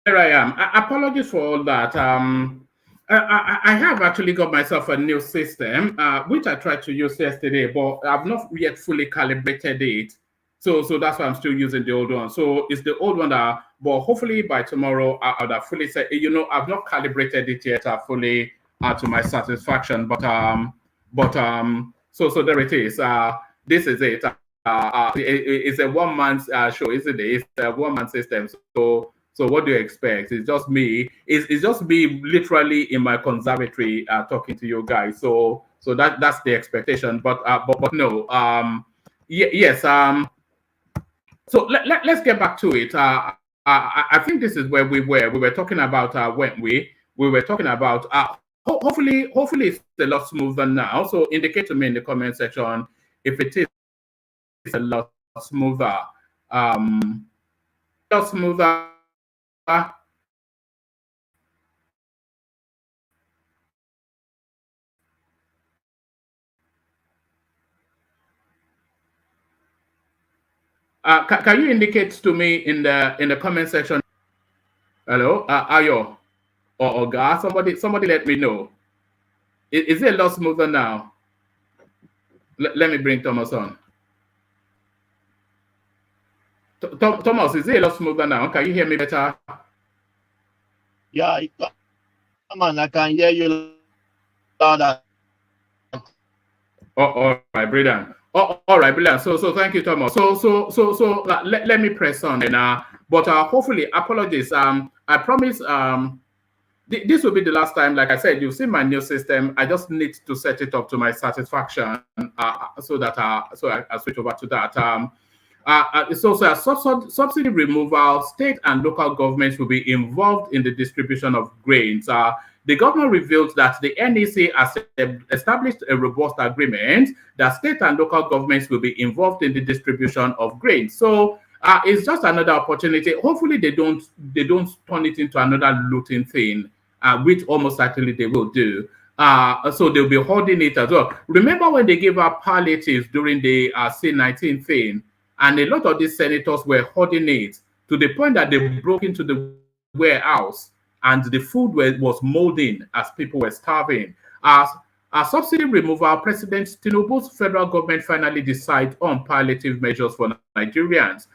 There I am. Apologies for all that. I have actually got myself a new system, which I tried to use yesterday, but I've not yet fully calibrated it. So that's why I'm still using the old one. So it's the old one that, but hopefully by tomorrow I'll have fully said, I've not calibrated it yet fully to my satisfaction. But so there it is. This is it. It's a one-man show, isn't it? It's a one-man system. So what do you expect? It's just me. It's just me literally in my conservatory talking to you guys. So that's the expectation. But no. Yes. So let's get back to it. I think this is where we were. We were talking about when we were talking about. Hopefully it's a lot smoother now. So indicate to me in the comment section if it is a lot smoother. Lot smoother. Can you indicate to me in the comment section? Hello, Ayo or Oga? Somebody let me know. Is it a lot smoother now? Let me bring Thomas on. Thomas, is it a lot smoother now? Can you hear me better? Yeah, come on, I can hear you louder. Oh, all right, brilliant. Oh, all right, brilliant. So thank you, Thomas. So let me press on and but hopefully, apologies. I promise this will be the last time. Like I said, you've seen my new system. I just need to set it up to my satisfaction, so that I switch over to that. It's also a subsidy removal. State and local governments will be involved in the distribution of grains. The government revealed that the NEC has established a robust agreement that state and local governments will be involved in the distribution of grains. So it's just another opportunity. Hopefully, they don't turn it into another looting thing, which almost certainly they will do. So they'll be holding it as well. Remember when they gave out palliatives during the C-19 thing, and a lot of these senators were holding it to the point that they broke into the warehouse and the food was molding as people were starving. As a subsidy removal, President Tinubu's federal government finally decided on palliative measures for Nigerians.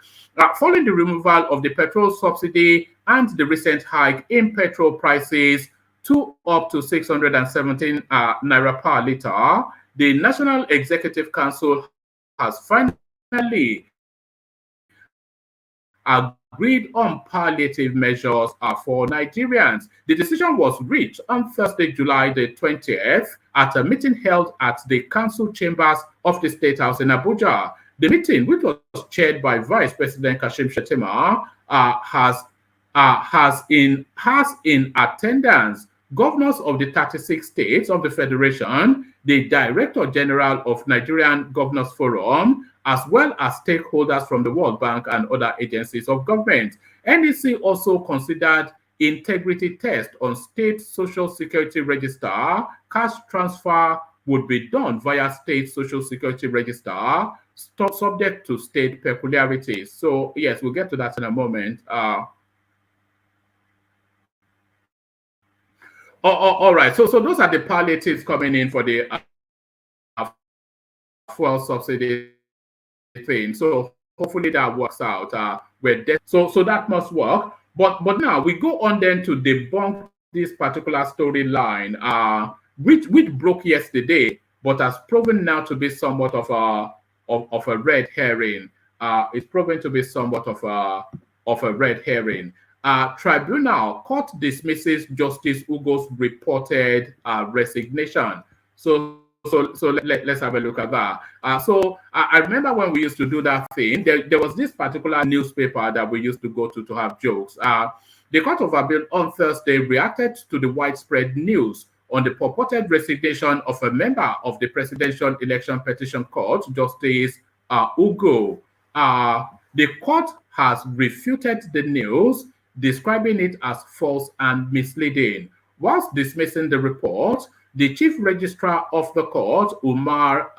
Following the removal of the petrol subsidy and the recent hike in petrol prices to up to 617 naira per liter, the National Executive Council has finally agreed on palliative measures for Nigerians. The decision was reached on Thursday, July the 20th, at a meeting held at the council chambers of the State House in Abuja. The meeting, which was chaired by Vice President Kashim Shettima, has in attendance governors of the 36 states of the Federation, the Director General of Nigerian Governors Forum, as well as stakeholders from the World Bank and other agencies of government. NEC also considered integrity test on state social security register. Cash transfer would be done via state social security register, subject to state peculiarities. So yes, we'll get to that in a moment. All right. So those are the palliatives coming in for the fuel subsidy thing. So hopefully that works out. So that must work. But now we go on then to debunk this particular storyline, which broke yesterday, but has proven now to be somewhat of a red herring. It's proven to be somewhat of a red herring. Tribunal court dismisses Justice Ugo's reported resignation. So let's have a look at that. I remember when we used to do that thing, there was this particular newspaper that we used to go to have jokes. The Court of Appeal on Thursday reacted to the widespread news on the purported resignation of a member of the Presidential Election Petition Court, Justice Ugo. The court has refuted the news, describing it as false and misleading. Whilst dismissing the report, the Chief Registrar of the court, Umar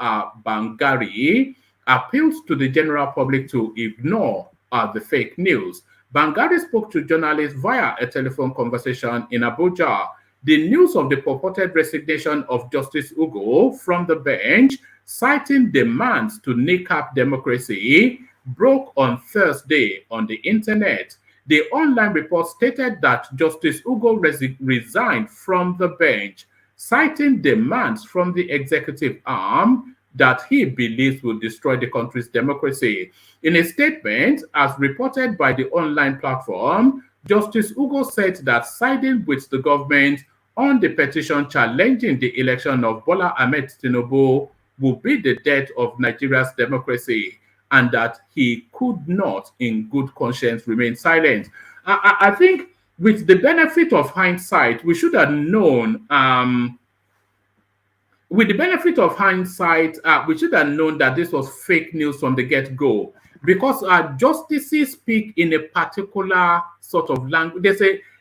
Bangari, appealed to the general public to ignore the fake news. Bangari spoke to journalists via a telephone conversation in Abuja. The news of the purported resignation of Justice Ugo from the bench, citing demands to kneecap democracy, broke on Thursday on the internet. The online report stated that Justice Ugo resigned from the bench, citing demands from the executive arm that he believes will destroy the country's democracy. In a statement, as reported by the online platform, Justice Ugo said that siding with the government on the petition challenging the election of Bola Ahmed Tinubu will be the death of Nigeria's democracy, and that he could not, in good conscience, remain silent. I think with the benefit of hindsight, we should have known, we should have known that this was fake news from the get-go, because justices speak in a particular sort of language.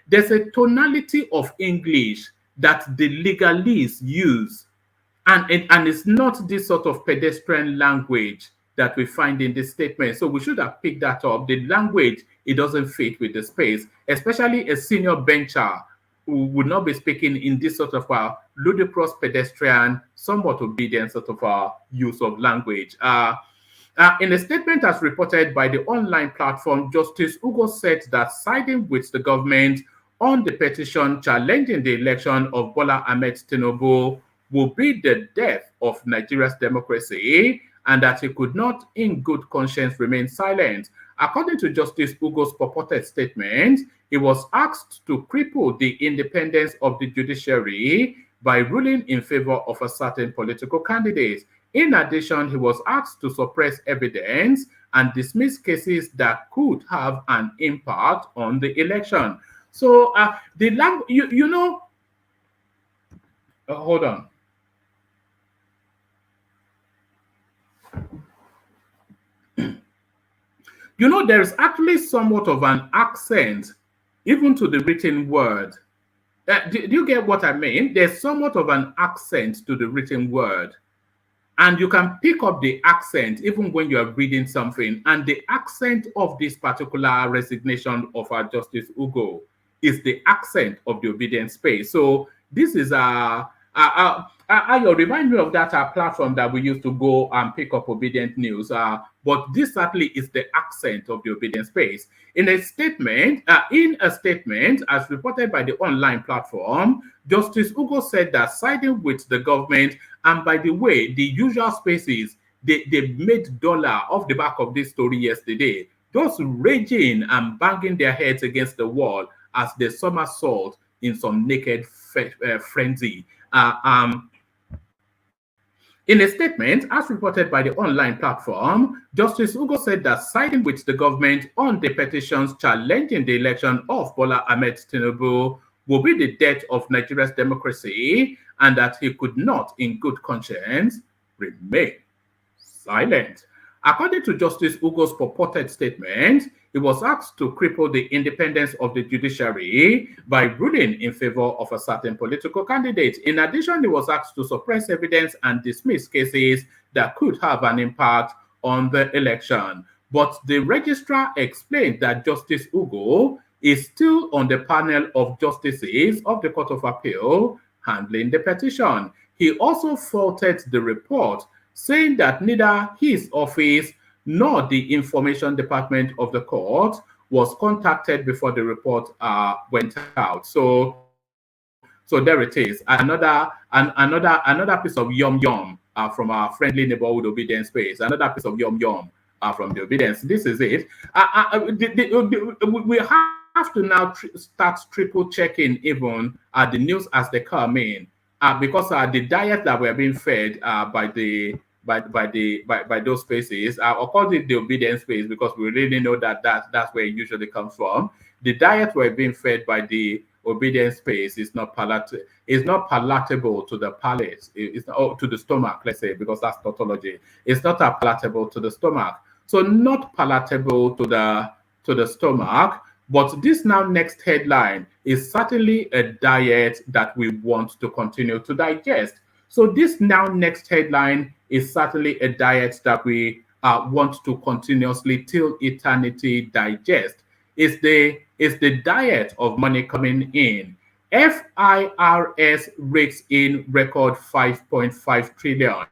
There's a tonality of English that the legalists use, and it's not this sort of pedestrian language that we find in this statement. So we should have picked that up. The language, it doesn't fit with the space, especially a senior bencher who would not be speaking in this sort of ludicrous, pedestrian, somewhat obedient sort of use of language. In a statement as reported by the online platform, Justice Ugo said that siding with the government on the petition challenging the election of Bola Ahmed Tinubu will be the death of Nigeria's democracy, and that he could not in good conscience remain silent. According to Justice Ugo's purported statement, he was asked to cripple the independence of the judiciary by ruling in favor of a certain political candidate. In addition, he was asked to suppress evidence and dismiss cases that could have an impact on the election. So the language, hold on. There's actually somewhat of an accent, even to the written word. Do you get what I mean? There's somewhat of an accent to the written word. And you can pick up the accent even when you are reading something. And the accent of this particular resignation of our Justice Ugo is the accent of the obedient space. So this is you remind me of that platform that we used to go and pick up obedient news. But this certainly is the accent of the obedient space. In a statement as reported by the online platform, Justice Ugo said that siding with the government, and by the way, the usual spaces, they made dollar off the back of this story yesterday, those raging and banging their heads against the wall as they somersault in some naked frenzy. In a statement, as reported by the online platform, Justice Ugo said that siding with the government on the petitions challenging the election of Bola Ahmed Tinubu will be the death of Nigeria's democracy, and that he could not, in good conscience, remain silent. According to Justice Ugo's purported statement, he was asked to cripple the independence of the judiciary by ruling in favor of a certain political candidate. In addition, he was asked to suppress evidence and dismiss cases that could have an impact on the election. But the registrar explained that Justice Ugo is still on the panel of justices of the Court of Appeal handling the petition. He also faulted the report, saying that neither his office nor the information department of the court was contacted before the report went out. So there it is, another piece of yum from our friendly neighborhood obedience space. Another piece of yum from the obedience. This is it. We have to now start triple checking even the news as they come in, because the diet that we're being fed by those spaces, I'll call it the obedience space because we really know that's where it usually comes from. The diet we're being fed by the obedience space is not palatable to the palate. It's not, to the stomach, let's say, because that's tautology. It's not palatable to the stomach. So not palatable to the stomach. But this now next headline is certainly a diet that we want to continue to digest. So this now next headline is certainly a diet that we want to continuously till eternity digest. It's the diet of money coming in. FIRS rakes in record 5.5 trillion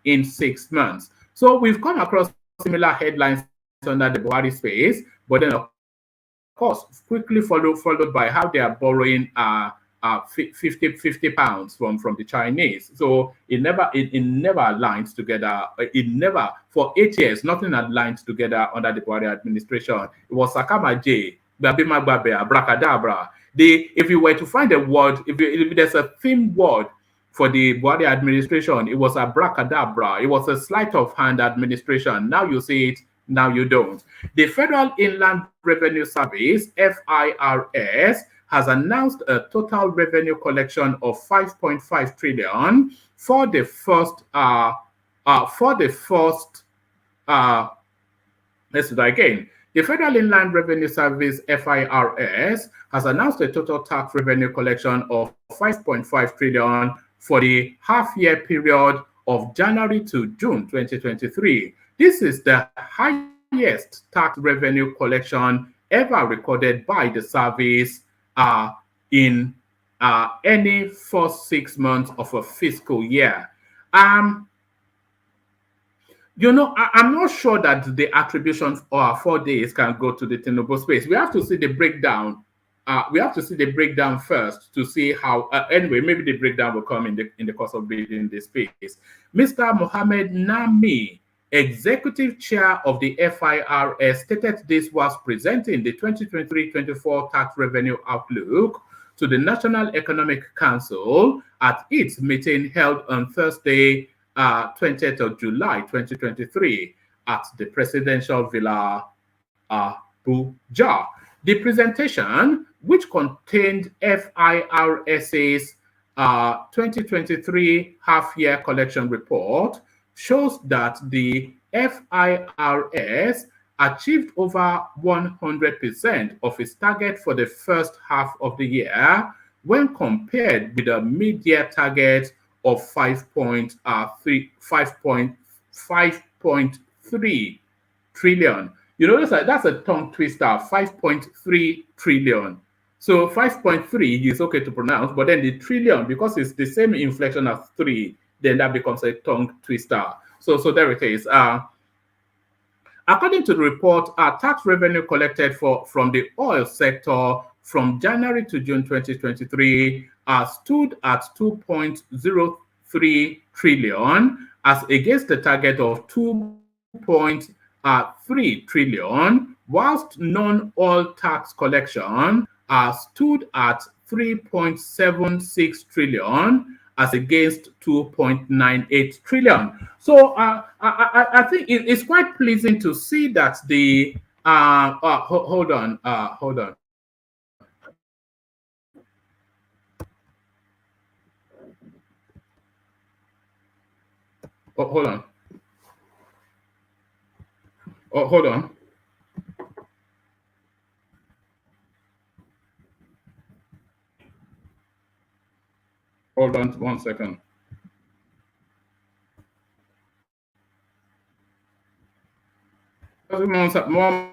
in 6 months. So we've come across similar headlines under the Buhari space, but then of course quickly followed by how they are borrowing 50 pounds from the Chinese. So it never aligns together. It never, for 8 years, nothing aligns together under the Buhari administration. It was Sakama J, Babima Babe, Abracadabra. If you were to find a word, if there's a theme word for the Buhari administration, it was abracadabra. It was a sleight of hand administration. Now you see it, now you don't. The Federal Inland Revenue Service, FIRS, has announced a total revenue collection of 5.5 trillion for the first let's do that again. The Federal Inland Revenue Service, FIRS, has announced a total tax revenue collection of 5.5 trillion for the half-year period of January to June 2023. This is the highest tax revenue collection ever recorded by the service in any first 6 months of a fiscal year. I'm not sure that the attribution for 4 days can go to the Tinubu space. We have to see the breakdown. We have to see the breakdown first to see how. Anyway, maybe the breakdown will come in the course of building the space. Mr. Mohammed Nami, Executive Chair of the FIRS, stated this was presenting the 2023-24 tax revenue outlook to the National Economic Council at its meeting held on Thursday, 20th of July, 2023, at the Presidential Villa, Abuja. The presentation, which contained FIRS's 2023 half-year collection report, shows that the FIRS achieved over 100% of its target for the first half of the year when compared with a mid-year target of 5.3 trillion. You know, that's a tongue twister, 5.3 trillion. So 5.3 is okay to pronounce, but then the trillion, because it's the same inflection as 3, then that becomes a tongue twister. So there it is. According to the report, tax revenue collected from the oil sector from January to June 2023 stood at 2.03 trillion as against the target of 2.3 trillion, whilst non-oil tax collection stood at 3.76 trillion as against 2.98 trillion. So I think it's quite pleasing to see that the hold on. Hold on. Hold on. Hold on 1 second. Just 1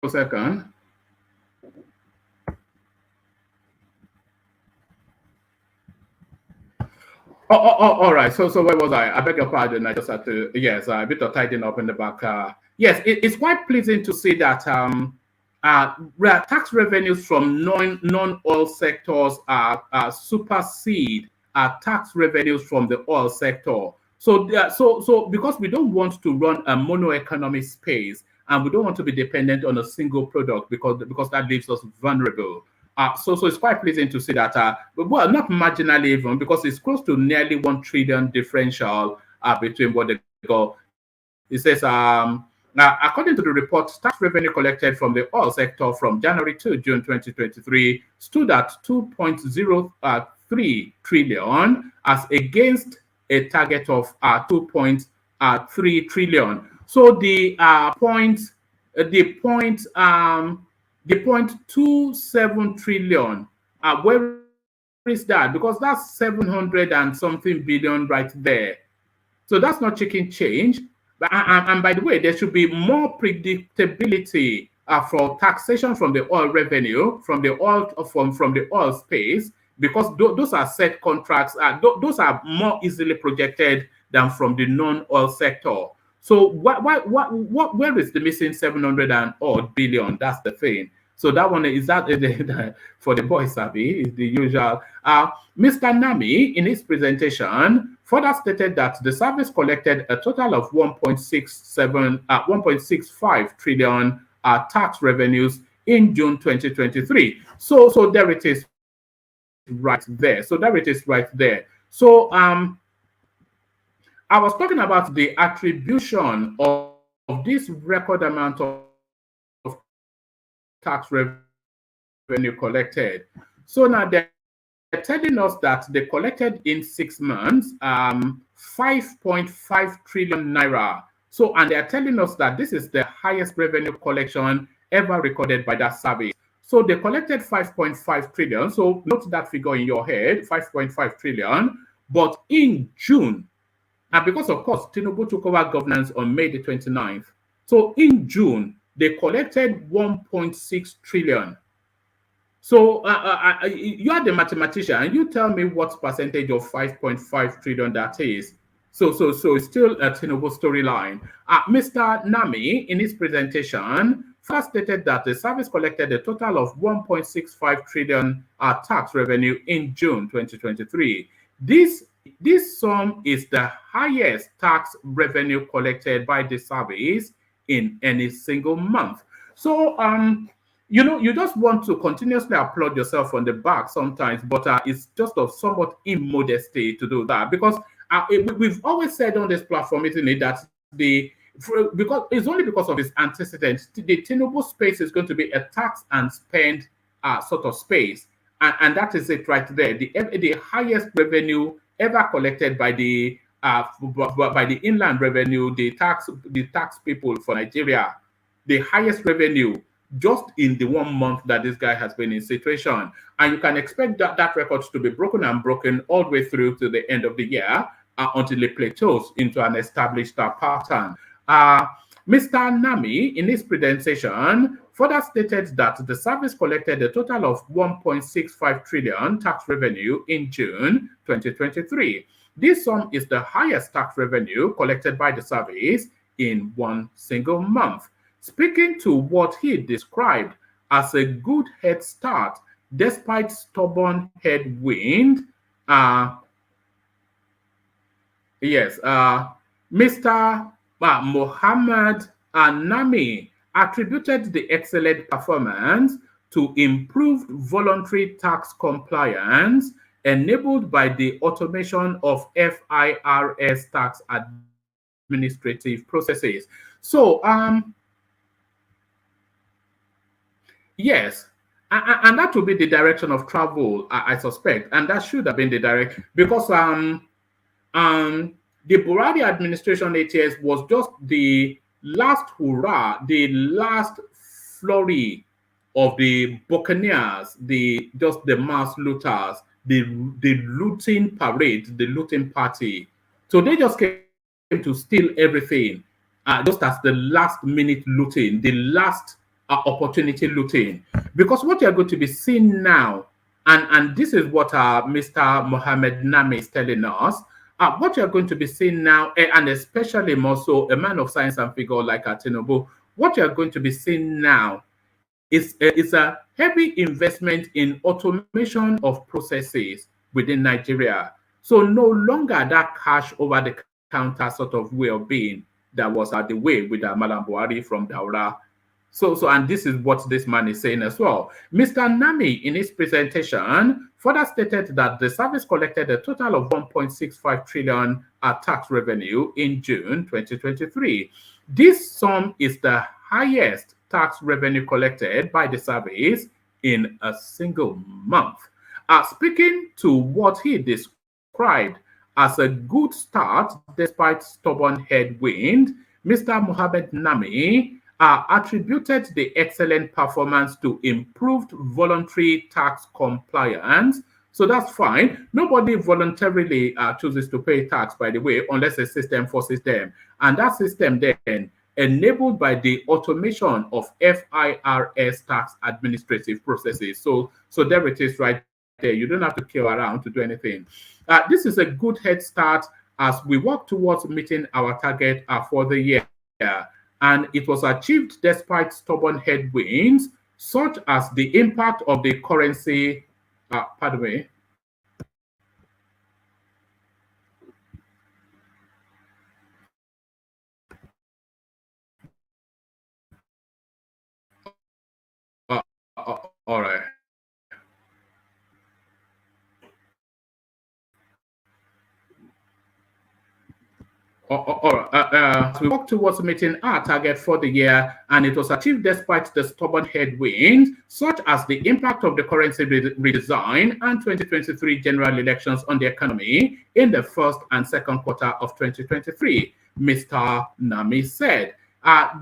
microsecond. All right. So where was I? I beg your pardon. I just had to, yes, a bit of tidying up in the back. Yes, it's quite pleasing to see that tax revenues from non-oil sectors supersede tax revenues from the oil sector. So because we don't want to run a mono-economy space, and we don't want to be dependent on a single product because that leaves us vulnerable. So it's quite pleasing to see that, well, not marginally even, because it's close to nearly 1 trillion differential between what they go. It says, according to the report, tax revenue collected from the oil sector from January to June 2023 stood at 2.03 trillion as against a target of 2.3 trillion. So the 0.27 trillion, where is that? Because that's 700 and something billion right there. So that's not chicken change. And by the way, there should be more predictability for taxation from the oil revenue, from the oil space, because those are set contracts. Those are more easily projected than from the non-oil sector. So where is the missing 700 and odd billion? That's the thing. So that one is that for the boys, Sabi, is the usual. Mr. Nami, in his presentation, further stated that the service collected a total of 1.65 trillion tax revenues in June 2023. So there it is, right there. So there it is, right there. So I was talking about the attribution of this record amount of tax revenue collected. So now they're telling us that they collected in 6 months 5.5 trillion naira. So, and they're telling us that this is the highest revenue collection ever recorded by that service. So they collected 5.5 trillion. So note that figure in your head, 5.5 trillion. But in June, And because, of course, Tinubu took over governance on May the 29th. So in June, they collected 1.6 trillion. So you are the mathematician, and you tell me what percentage of 5.5 trillion that is. So it's still a Tinubu storyline. Mr. Nami, in his presentation, first stated that the service collected a total of 1.65 trillion tax revenue in June 2023. This sum is the highest tax revenue collected by the service in any single month. So you just want to continuously applaud yourself on the back sometimes, but it's just of somewhat immodesty to do that, because we've always said on this platform, isn't it, that because it's only because of its antecedents, the Tinubu space is going to be a tax and spend sort of space, and that is it right there. The highest revenue ever collected by the inland revenue, the tax people for Nigeria, the highest revenue just in the 1 month that this guy has been in situation. And you can expect that record to be broken all the way through to the end of the year until it plateaus into an established pattern. Mr. Nami, in his presentation, further stated that the service collected a total of 1.65 trillion tax revenue in June 2023. This sum is the highest tax revenue collected by the service in one single month, speaking to what he described as a good head start despite stubborn headwind. Mr. Mohammed Nami attributed the excellent performance to improved voluntary tax compliance enabled by the automation of FIRS tax administrative processes. So, yes, and that will be the direction of travel, I suspect, and that should have been the direction, because the Buhari administration ATS was just the last hurrah, the last flurry of the buccaneers, the mass looters, the looting parade, the looting party. So they just came to steal everything, just as the last minute looting, the last opportunity looting. Because what you're going to be seeing now, and this is what Mr. Mohammed Nami is telling us, what you're going to be seeing now, and especially more so a man of science and figure like Tinubu, what you're going to be seeing now is a heavy investment in automation of processes within Nigeria. So no longer that cash over the counter sort of way of being that was the way with Malam Buhari from Daura. So, and this is what this man is saying as well. Mr. Nami, in his presentation, further stated that the service collected a total of 1.65 trillion tax revenue in June 2023. This sum is the highest tax revenue collected by the service in a single month. Speaking to what he described as a good start despite stubborn headwind, Mr. Mohammed Nami attributed the excellent performance to improved voluntary tax compliance. So that's fine. Nobody voluntarily chooses to pay tax, by the way, unless a system forces them. And that system then enabled by the automation of FIRS tax administrative processes. So there it is right there. You don't have to kill around to do anything. This is a good head start as we work towards meeting our target for the year. And it was achieved despite stubborn headwinds, such as the impact of the currency. Pardon me. All right. We worked towards meeting our target for the year, and it was achieved despite the stubborn headwinds, such as the impact of the currency redesign and 2023 general elections on the economy in the first and second quarter of 2023, Mr. Nami said.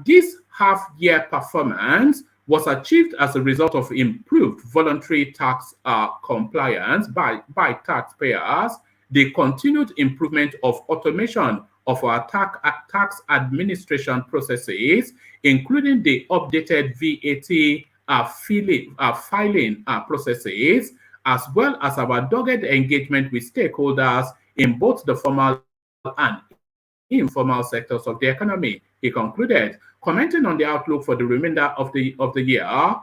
This half-year performance was achieved as a result of improved voluntary tax compliance by taxpayers, the continued improvement of automation of our tax administration processes, including the updated VAT filing processes, as well as our dogged engagement with stakeholders in both the formal and informal sectors of the economy. He concluded, commenting on the outlook for the remainder of the year,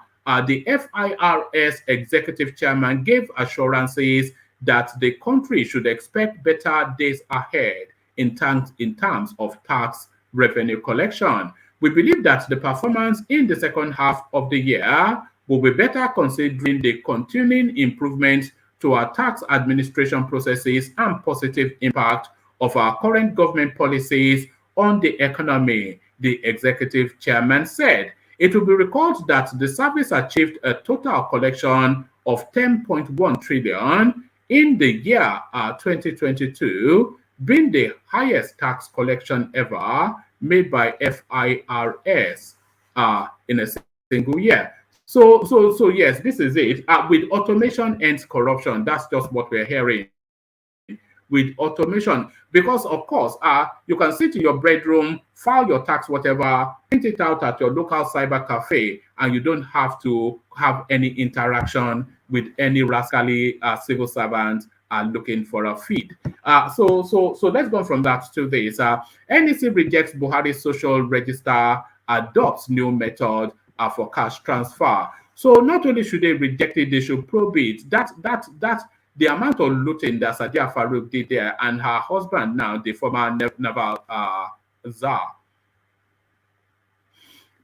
the FIRS executive chairman gave assurances that the country should expect better days ahead in terms of tax revenue collection. We believe that the performance in the second half of the year will be better considering the continuing improvements to our tax administration processes and positive impact of our current government policies on the economy, the executive chairman said. It will be recalled that the service achieved a total collection of 10.1 trillion in the year 2022, being the highest tax collection ever made by FIRS in a single year. So yes, this is it. With automation ends corruption. That's just what we're hearing. With automation, because of course, you can sit in your bedroom, file your tax, whatever, print it out at your local cyber cafe, and you don't have to have any interaction with any rascally civil servant looking for a feed. So let's go from that to this. NEC rejects Buhari's social register, adopts new method for cash transfer. So not only should they reject it, they should probe it. That the amount of looting that Sadiya Farouk did there, and her husband now, the former naval czar.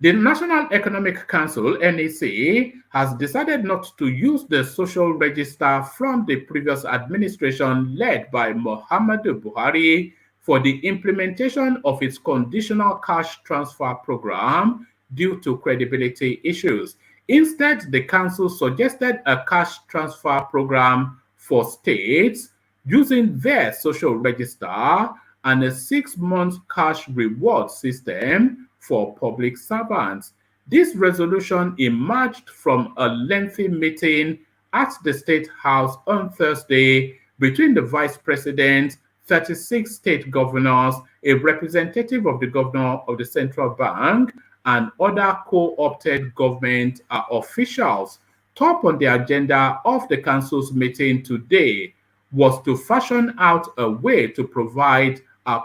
The National Economic Council, NEC, has decided not to use the social register from the previous administration led by Muhammadu Buhari for the implementation of its conditional cash transfer program due to credibility issues. Instead, the council suggested a cash transfer program for states using their social register and a 6-month cash reward system for public servants. This resolution emerged from a lengthy meeting at the State House on Thursday between the Vice President, 36 state governors, a representative of the governor of the central bank, and other co-opted government officials. Top on the agenda of the council's meeting today was to fashion out a way to provide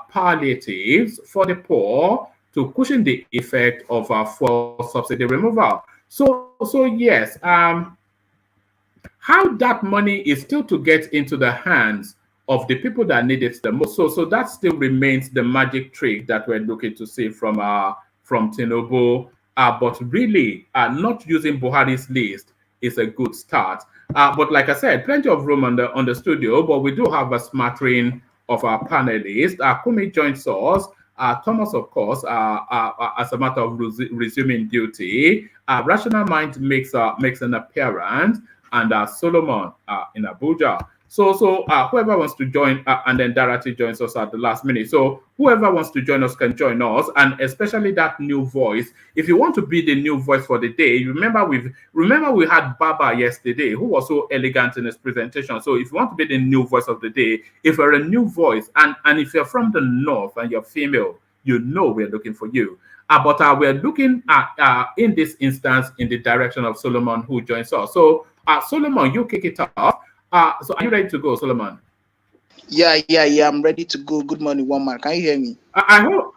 palliatives for the poor to cushion the effect of fuel subsidy removal. So yes, how that money is still to get into the hands of the people that need it the most. So that still remains the magic trick that we're looking to see from Tinubu. But really, not using Buhari's list is a good start. But like I said, plenty of room on the studio, but we do have a smattering of our panelists. Kumi joins us. Thomas, of course, as a matter of resuming duty. Rational Mind makes an appearance, and Solomon in Abuja. So whoever wants to join, and then Darati joins us at the last minute. So whoever wants to join us can join us, and especially that new voice. If you want to be the new voice for the day, remember we had Baba yesterday, who was so elegant in his presentation. So if you want to be the new voice of the day, if you're a new voice, and if you're from the north and you're female, you know we're looking for you. But we're looking at in this instance in the direction of Solomon, who joins us. So Solomon, you kick it off. So are you ready to go, Solomon? Yeah, I'm ready to go. Good morning, one man. Can you hear me? I hope.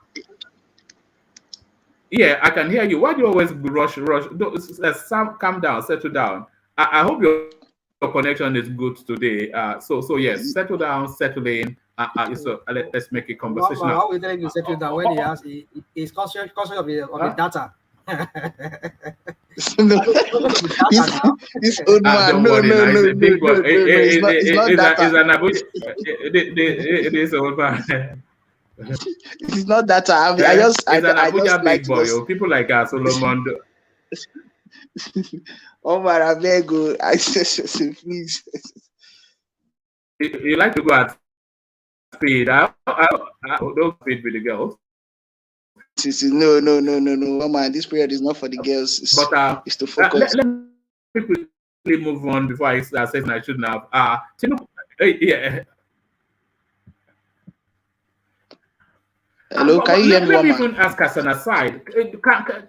Yeah, I can hear you. Why do you always rush? Calm down, settle down. I hope your connection is good today. So yes, settle down, settle in. So let's make a conversation. How we telling you settle down when he's conscious of the data? This old man, no, it's not data. It is old man. It's not data. I just like boy. People like Solomon. Oh man, I'm very good. I just please. You like to go at speed. I don't speed with the girls. No, oh man, this period is not for the girls. It's to focus. Let me quickly move on before I say I shouldn't have. Yeah. Hello, can you hear me, let me woman? even ask as an aside.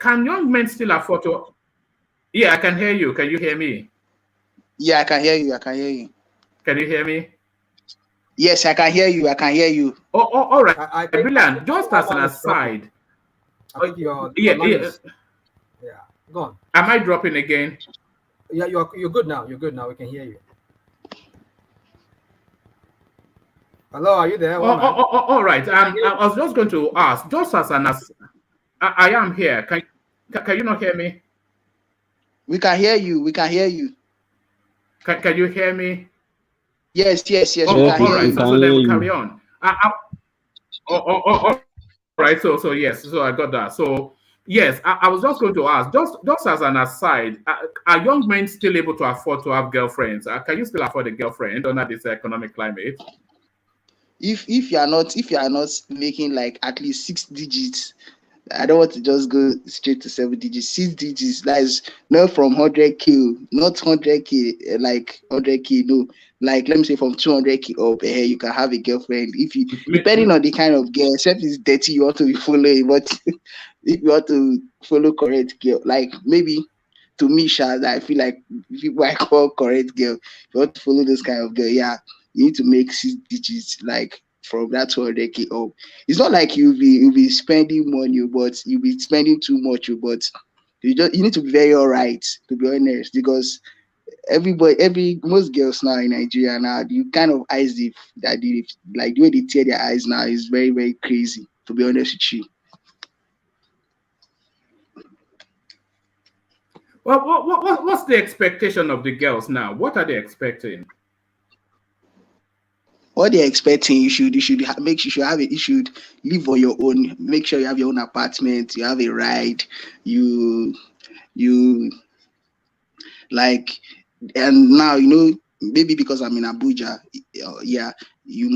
Can young men still afford to? Yeah, I can hear you. Can you hear me? Yeah, I can hear you. I can hear you. Can you hear me? Yes, I can hear you. I can hear you. Oh, all right. I think Brilliant. Just as an aside. I think your Yeah. yeah. Go on. Am I dropping again? Yeah, you're good now. You're good now. We can hear you. Hello, are you there? All right. I was just going to ask, just as an I am here. Can you not hear me? We can hear you. We can hear you. Can you hear me? Yes. We can all hear right. you. So then we carry on. All right. So yes. So I got that. So yes, I was just going to ask, just as an aside, are young men still able to afford to have girlfriends? Can you still afford a girlfriend under this economic climate? If you are not making like at least 6 digits, I don't want to just go straight to 7 digits. 6 digits, that is not from 100k, not 100k, like 100k. No, like let me say from 200k up. You can have a girlfriend if you, depending on the kind of girl. Except it's dirty, you want to be following. But if you want to follow correct girl, like maybe to me, Shaz, I feel like people I call correct girl. If you want to follow this kind of girl, yeah, you need to make 6 digits, like from that 200k up. It's not like you'll be spending money, but you'll be spending too much. But you need to be very alright, to be honest, because most girls now in Nigeria now, you kind of eyes like the way they tear their eyes now is very, very crazy, to be honest with you. Well, what's the expectation of the girls now? What are they expecting? What they're expecting, you should live on your own. Make sure you have your own apartment, you have a ride, you like, and now maybe because I'm in Abuja, yeah, you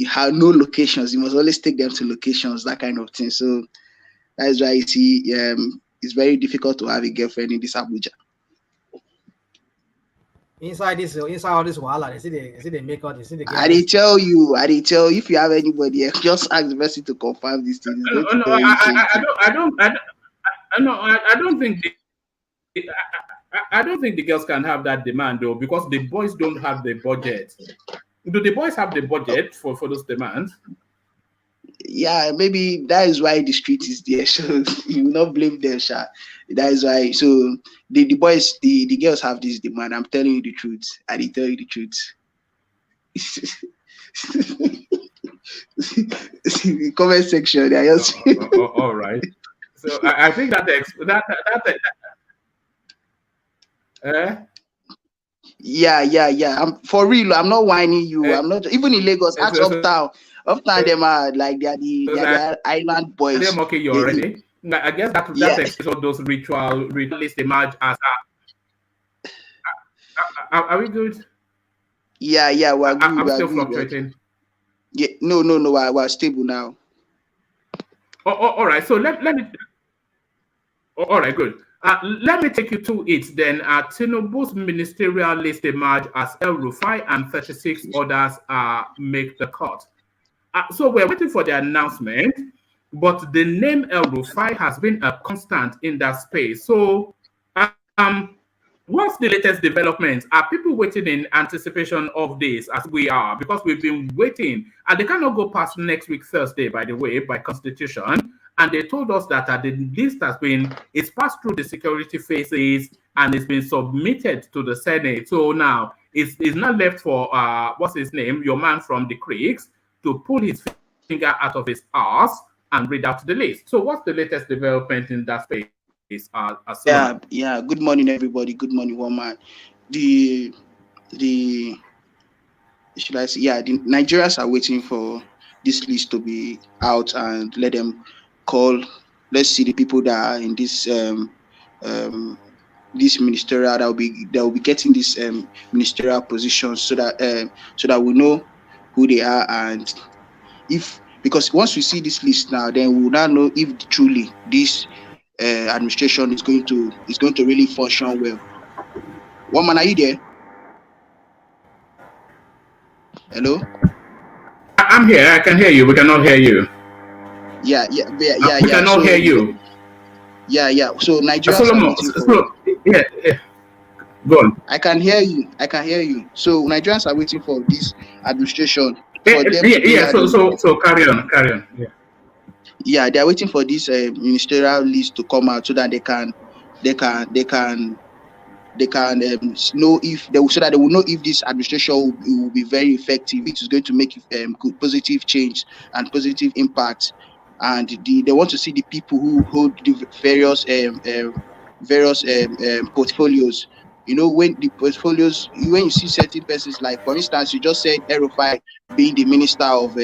have no locations. You must always take them to locations, that kind of thing. So that's why you see, it's very difficult to have a girlfriend in this Abuja. Inside all this wahala, they see they make out. They see the girls. I didn't tell you. If you have anybody, just ask the person to confirm this thing. I don't think the girls can have that demand though, because the boys don't have the budget. Do the boys have the budget for those demands? Yeah, maybe that is why the street is there. So you will not blame them, Sha. That is why. So the boys, the girls have this demand. I'm telling you the truth. I did tell you the truth. Comment section. I just all right. So I think that yeah. I'm for real. I'm not whining you. I'm not. Even in Lagos, ask Uptown. Uptown, them are like they're the island boys. They're mocking you already. I guess that explains all those ritualist emerge as. Are we good? Yeah. We're good. I'm still fluctuating. Yeah, no. We're stable now. All right. So let me. All right, good. Let me take you to it then. Tinubu's ministerial list emerged as El-Rufai and 36 others make the cut. So we're waiting for the announcement, but the name El-Rufai has been a constant in that space. So what's the latest development? Are people waiting in anticipation of this as we are? Because we've been waiting, and they cannot go past next week, Thursday, by the way, by constitution. And they told us that the list it's passed through the security phases and it's been submitted to the Senate. So now it's not left for, what's his name, your man from the creeks, to pull his finger out of his ass and read out the list. So what's the latest development in that space? Yeah. Good morning, everybody. Good morning, woman. The Nigerians are waiting for this list to be out and let them call. Let's see the people that are in this this ministerial that will be getting this ministerial position, so that we know who they are, and because once we see this list now, then we will now know if truly this administration is going to really function well. Woman, are you there? Hello? I'm here. I can hear you. We cannot hear you. We cannot So, hear you. So Nigerians are Solomon, waiting for. yeah. Go on. I can hear you. So Nigerians are waiting for this administration for them to bring out So carry on. Yeah. they are waiting for this ministerial list to come out so that they can know if they will, so that they will know if this administration will be very effective. It is going to make good positive change and positive impact, and they want to see the people who hold the various portfolios. You know, when the portfolios, when you see certain persons, like for instance, you just said El-Rufai being the minister of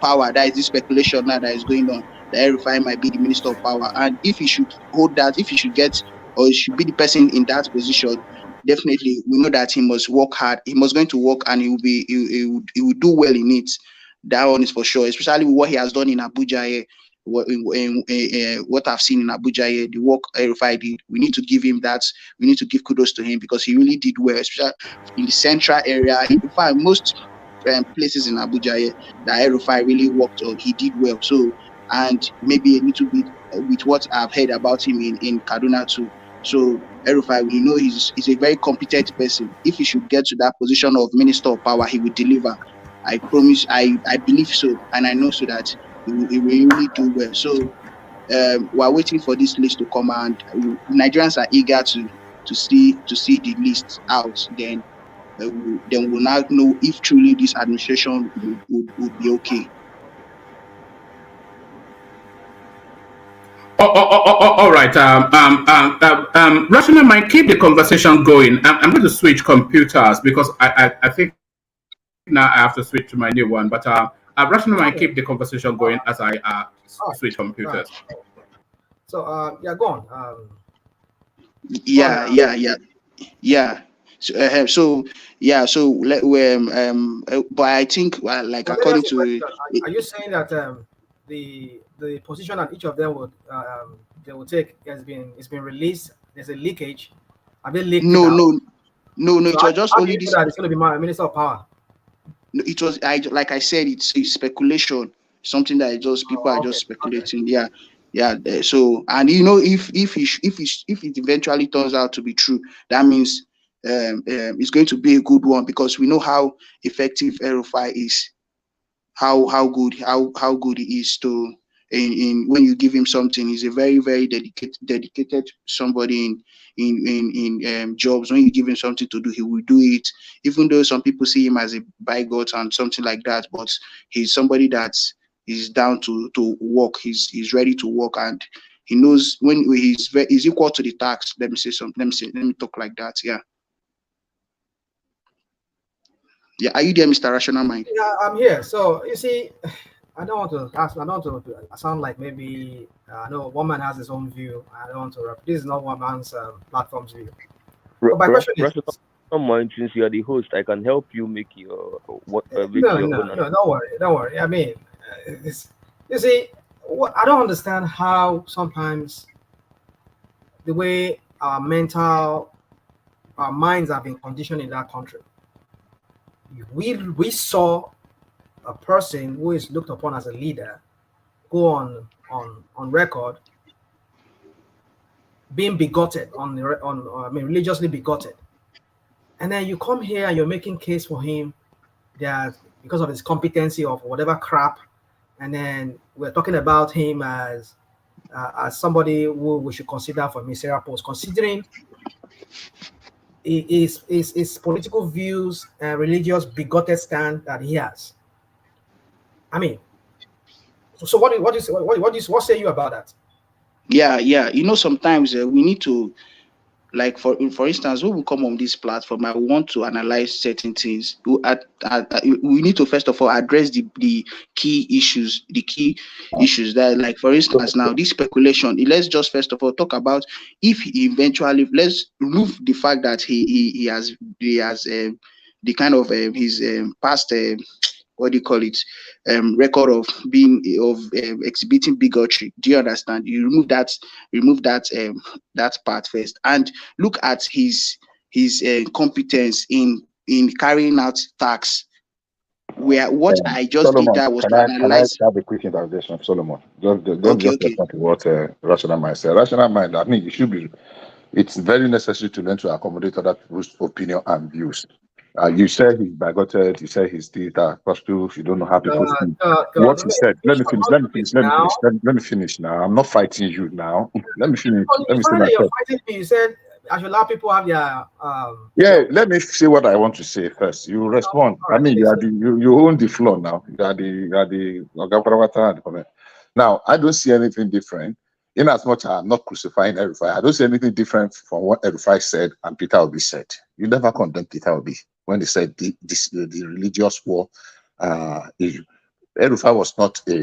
power. That is this speculation now that is going on. That El-Rufai might be the minister of power, and if he should hold that, if he should get, or he should be the person in that position, definitely we know that he must work hard. He must going to work, and he will do well in it. That one is for sure. Especially with what he has done in Abuja here. What I've seen in Abuja here, the work El-Rufai did, we need to give him that. We need to give kudos to him because he really did well, especially in the central area. In fact, most places in Abuja here that El-Rufai really worked on, he did well. So, and maybe a little bit with what I've heard about him in Kaduna too. So El-Rufai, we know he's a very competent person. If he should get to that position of minister of power, he will deliver. I promise. I believe so, and I know so that he will really do well. So we are waiting for this list to come, and Nigerians are eager to see the list out. Then we'll now know if truly this administration would be okay. All right. Rational might keep the conversation going. I'm going to switch computers because I think now I have to switch to my new one. But Rational might keep the conversation going as I switch computers. So go on. But I think like according to, are you saying that the position that each of them would they will take it's been released? There's a leakage. Have they leaked? No. So it was just only this. That it's going to be my minister of power. It was like I said, it's speculation. Something that just people are just speculating. Okay. So, and you know, if it eventually turns out to be true, that means it's going to be a good one because we know how effective El-Rufai is, how good he is to in when you give him something. He's a very, very dedicated somebody in jobs. When you give him something to do, he will do it, even though some people see him as a bigot and something like that. But he's somebody that is down to work. He's ready to work, and he knows when he's equal to the task. Let me talk like that. Are you there, Mr. Rational Mind? Yeah, I'm here. So you see, I don't want to sound like maybe I know one man has his own view. I don't want to. This is not one man's platform's view. But my question is, don't mind, since you are the host, I can help you make your no, don't worry. I mean, you see, I don't understand how sometimes the way our minds have been conditioned in that country. We saw a person who is looked upon as a leader go on record being bigoted religiously bigoted, and then you come here and you're making case for him that because of his competency of whatever crap, and then we're talking about him as somebody who we should consider for ministerial post, considering his political views and religious bigoted stand that he has. I mean, so what say you about that? Yeah. You know, sometimes we need to, like for instance, when we come on this platform, I want to analyze certain things. We need to first of all address the key issues. That, like for instance, now this speculation. Let's just first of all talk about if he eventually, let's remove the fact that he has the kind of his past what do you call it, record of exhibiting bigotry. Do you understand? You remove that part first, and look at his competence in carrying out tasks. where what I just Solomon, did that was can to I analyze. have a quick intervention, Solomon? Don't Okay, just okay. respond to what rational mind said. Rational mind, I mean, it should be. It's very necessary to learn to accommodate other people's opinion and views. You say he's bigoted. You say he's data. You don't know how people think. What he said. Let me finish. Let me finish now. I'm not fighting you now. Let me finish. Let me say my you're fighting me. You said I should allow people have their yeah, let me say what I want to say first. You respond. Right, I mean, you own the floor now. You are the now. I don't see anything different. In as much as I'm not crucifying El-Rufai, I don't see anything different from what El-Rufai said and Peter Obi said. You never condemn Peter Obi when they said the religious war issue. El-Rufai was not a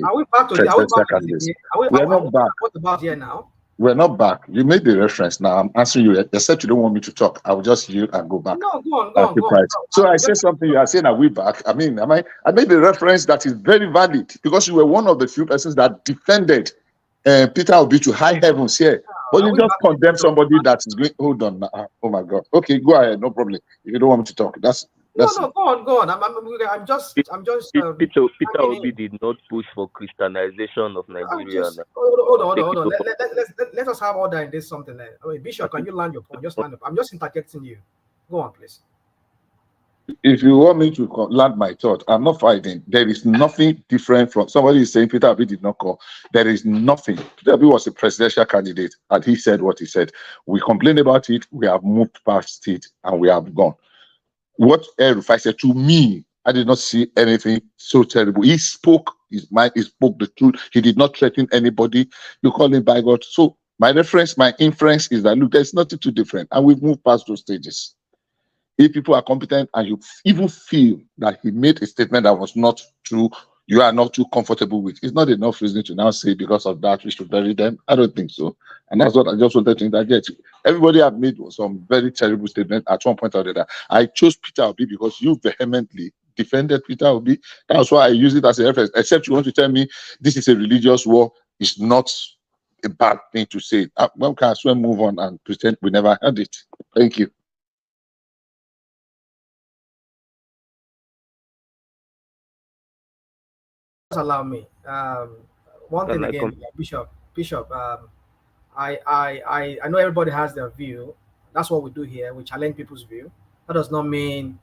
presidential candidate. We're not back. What about here now? We're not back. You made the reference. Now I'm answering you. Except you don't want me to talk, I will just yield and go back. No, go on. So I said something. You are saying, "Are we back?" I mean, I made the reference that is very valid because you were one of the few persons that defended Peter Obi to high heavens here. But you just condemn somebody that is going. Hold on. Oh my God. Okay, go ahead. No problem. If you don't want me to talk, that's no. Go on. I'm just. Peter Obi did not push for Christianization of Nigeria. Hold on. Let us have order in this something. I mean, Bishop, can you land your point? Just land up. I'm just interjecting you. Go on, please. If you want me to land my thought, I'm not fighting. There is nothing different from somebody is saying Peter Obi did not call. There is nothing. Peter Obi was a presidential candidate, and he said what he said. We complained about it. We have moved past it, and we have gone. What El-Rufai said to me, I did not see anything so terrible. He spoke his mind. He spoke the truth. He did not threaten anybody. You call him by God. So my inference is that look, there's nothing too different, and we've moved past those stages. If people are competent and you even feel that he made a statement that was not true, you are not too comfortable with, it's not enough reason to now say because of that we should bury them. I don't think so. And that's what I just wanted to interject. Everybody have made some very terrible statements at one point or the other. I chose Peter Obi because you vehemently defended Peter Obi. That's why I use it as a reference. Except you want to tell me this is a religious war. It's not a bad thing to say. Well, can I as well move on and pretend we never had it? Thank you. Allow me. One thing again, Bishop. I know everybody has their view. That's what we do here. We challenge people's view. That does not mean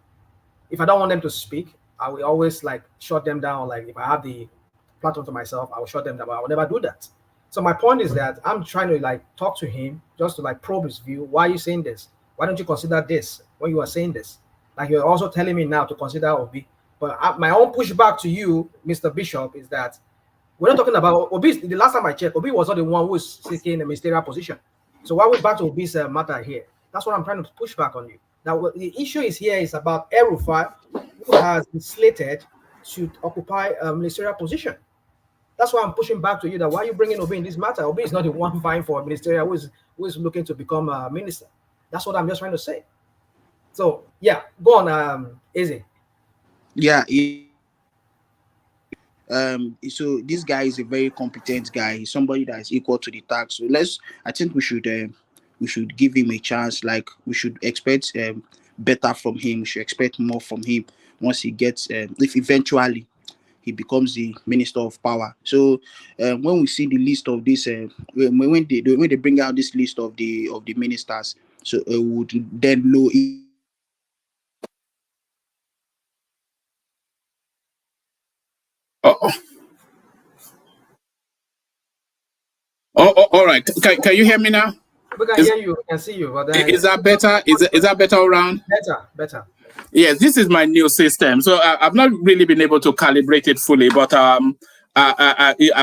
if I don't want them to speak, I will always like shut them down. Like if I have the platform to myself, I will shut them down. But I will never do that. So my point is that I'm trying to like talk to him just to like probe his view. Why are you saying this? Why don't you consider this when you are saying this? Like you're also telling me now to consider Obi. But my own pushback to you, Mr. Bishop, is that we're not talking about Obi. The last time I checked, Obi was not the one who was seeking a ministerial position. So why are we back to Obi's matter here? That's what I'm trying to push back on you. Now, the issue is here is about El-Rufai, who has been slated to occupy a ministerial position. That's why I'm pushing back to you that why are you bringing Obi in this matter? Obi is not the one vying for a ministerial who is looking to become a minister. That's what I'm just trying to say. So, yeah, go on, Izzy. Yeah. So this guy is a very competent guy. He's somebody that is equal to the task. So I think we should give him a chance. Like we should expect better from him. We should expect more from him once he gets if eventually he becomes the minister of power. So when we see the list of this, when they bring out this list of the ministers, so we would then know. All right. Can you hear me now? We can hear you. We can see you. But is that better? Is that better around? Better. Yes, this is my new system. So I've not really been able to calibrate it fully, but I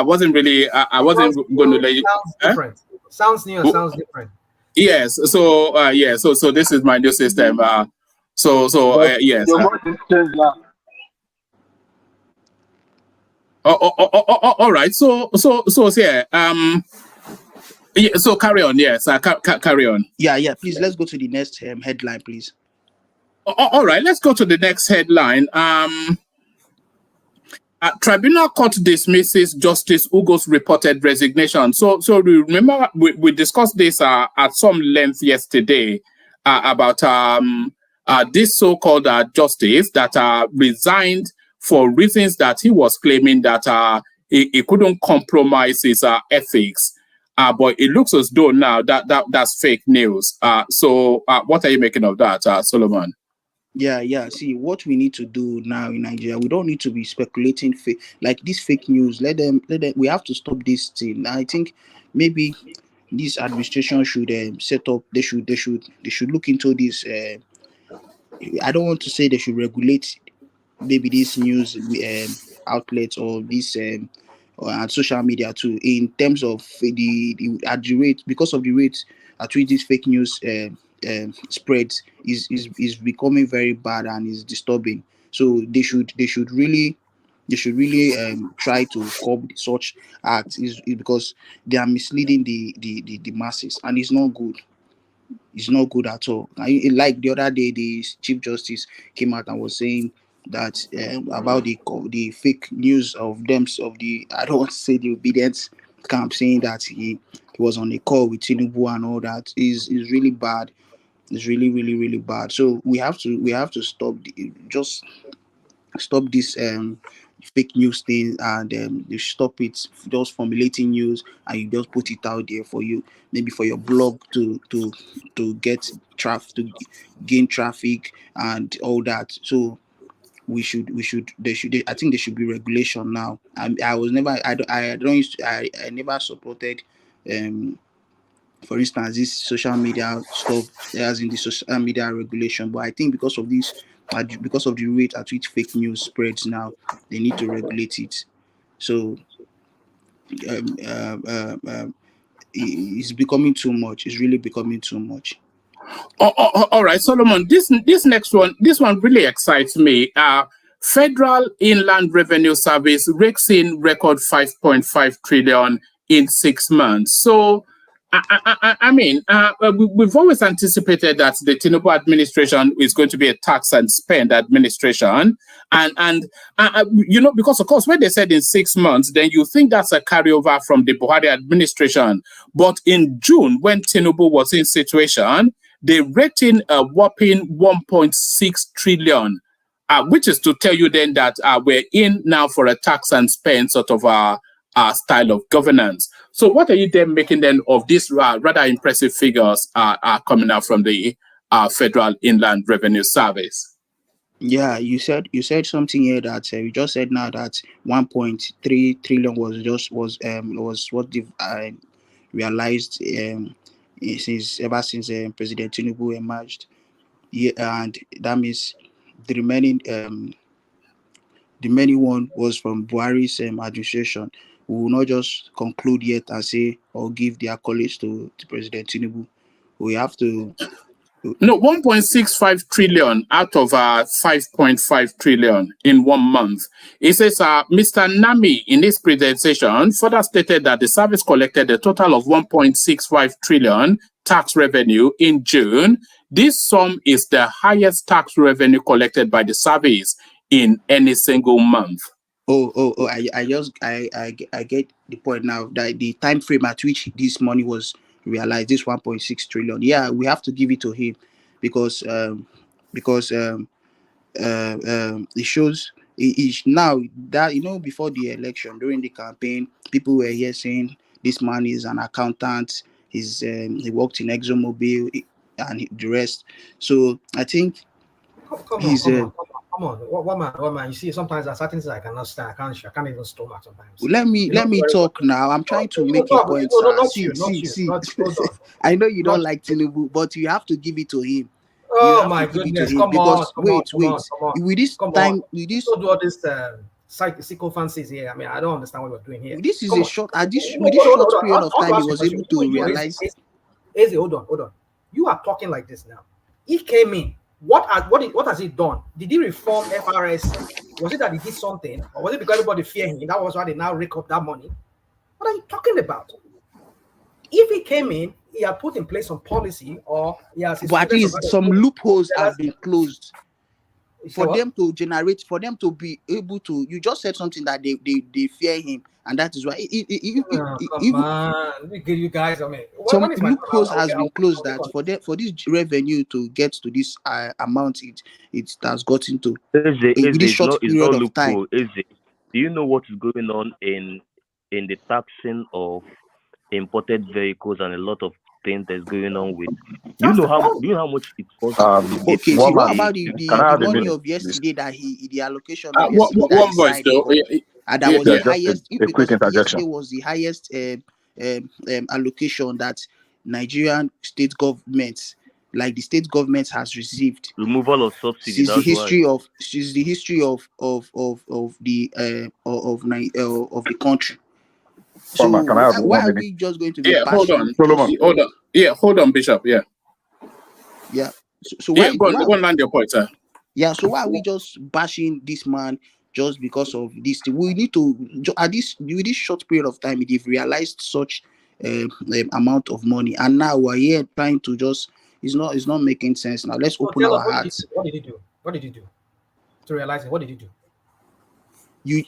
wasn't really. I wasn't going to let you. Sounds different. Sounds new. Sounds different. Yes. So So this is my new system. Yes. All right. So yeah. Yeah, so carry on. Yes. Carry on. Yeah. Please, let's go to the next headline, please. All right. Let's go to the next headline. Tribunal court dismisses Justice Ugo's reported resignation. So remember we discussed this at some length yesterday about this so-called justice that resigned for reasons that he was claiming that he couldn't compromise his ethics. But it looks as though now that's fake news. So what are you making of that, Solomon? Yeah. See, what we need to do now in Nigeria, we don't need to be speculating like this fake news. Let them. We have to stop this thing. I think maybe this administration should set up. They should look into this. I don't want to say they should regulate maybe this news outlets or this or social media too, in terms of at the rate, because of the rate at which this fake news spreads is becoming very bad and is disturbing. So they should really try to curb such acts, is because they are misleading the masses, and it's not good. It's not good at all. Like the other day, the Chief Justice came out and was saying that about the fake news of the, I don't want to say the obedience camp, saying that he was on a call with Tinubu and all that is really bad. It's really, really, really bad. So we have to stop this fake news thing, and you stop it just formulating news and you just put it out there for you, maybe for your blog to get traffic, to gain traffic and all that. So I think there should be regulation now. I never supported for instance this social media stuff, as in the social media regulation, but I think because of the rate at which fake news spreads now, they need to regulate it. So it's becoming too much. It's really becoming too much. All right, Solomon, this next one, this one really excites me. Federal Inland Revenue Service rakes in record 5.5 trillion in 6 months. So I mean, we've always anticipated that the Tinubu administration is going to be a tax and spend administration, and because of course when they said in 6 months, then you think that's a carryover from the Buhari administration. But in June, when Tinubu was in situation, they raked in a whopping 1.6 trillion, which is to tell you then that we're in now for a tax and spend sort of style of governance. So what are you then making then of these rather impressive figures coming out from the Federal Inland Revenue Service? Yeah, you said something here that you just said now that 1.3 trillion was what they've realized ever since President Tinubu emerged. Yeah, and that means the remaining one was from Buhari's administration. We will not just conclude yet and say or give the accolades to President Tinubu. We have to. No, 1.65 trillion out of 5.5 trillion in 1 month. It says Mr. Nami in his presentation further stated that the service collected a total of 1.65 trillion tax revenue in June. This sum is the highest tax revenue collected by the service in any single month. I get the point now, that the time frame at which this money was realized, this 1.6 trillion. Yeah, we have to give it to him because it shows now that, before the election, during the campaign, people were here saying this man is an accountant, he worked in ExxonMobil and the rest. So I think Come on, what man? You see, sometimes there are certain things I cannot stand. I can't even stomach sometimes. Let me talk now. I'm trying to make a point. See. I know you don't like Tinubu, but you have to give it to him. Oh my goodness! Come on. With this don't do all this sycophancies here. I mean, I don't understand what we're doing here. This is short period of time he was able to realize. Hold on. You are talking like this now. He came in. What has he done? Did he reform FRS? Was it that he did something, or was it because everybody feared him? That was why they now rake up that money. What are you talking about? If he came in, he had put in place some policy, or he has. But at least some loopholes have been closed. for them to generate, for them to be able to, you just said something that they fear him, and that is why you guys, I mean, some when is my loopholes has been closed that for this revenue to get to this amount it has gotten to within this short period of time. Do you know what is going on in the taxing of imported vehicles and a lot of things that's going on with? Do you know how much it costs? Okay, so what about the money of yesterday that the allocation of yesterday that he signed for, and that was the highest, because yesterday was the highest allocation that Nigerian state governments, like the state government, has received removal of subsidy since the history of the country. So why are we just going to be bashing? Hold on, Bishop. Yeah. So why go on, land your point, sir. Yeah. So why are we just bashing this man just because of this thing? We need to, at this short period of time, they've realized such amount of money, and now we're here trying to just, it's not making sense. Now let's open our hearts. What did you do to realize it? What did you do? You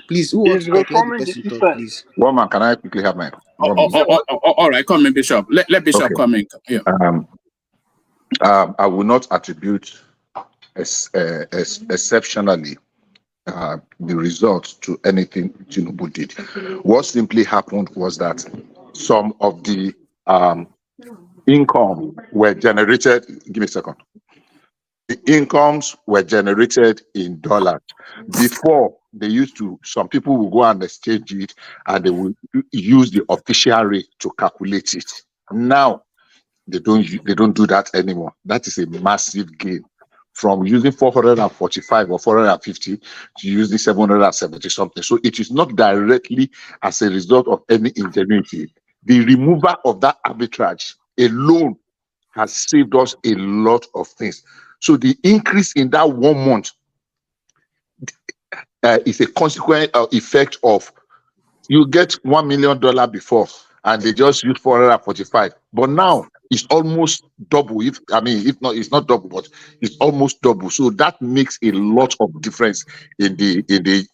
please, who wants to let the person talk, please? One man, can I quickly have my all right, come in, Bishop. Let Bishop come in. Yeah. I will not attribute exceptionally the result to anything Tinubu did. What simply happened was that some of the income were generated. Give me a second. The incomes were generated in dollars. Before, they used to, some people will go and exchange it and they will use the official rate to calculate it. Now, they don't do that anymore. That is a massive gain. From using 445 or 450 to using 770 something. So it is not directly as a result of any ingenuity. The removal of that arbitrage alone has saved us a lot of things. So the increase in that 1 month is a consequent effect of, you get $1 million before and they just use 445, but now it's almost double. If not, it's not double, but it's almost double. So that makes a lot of difference in the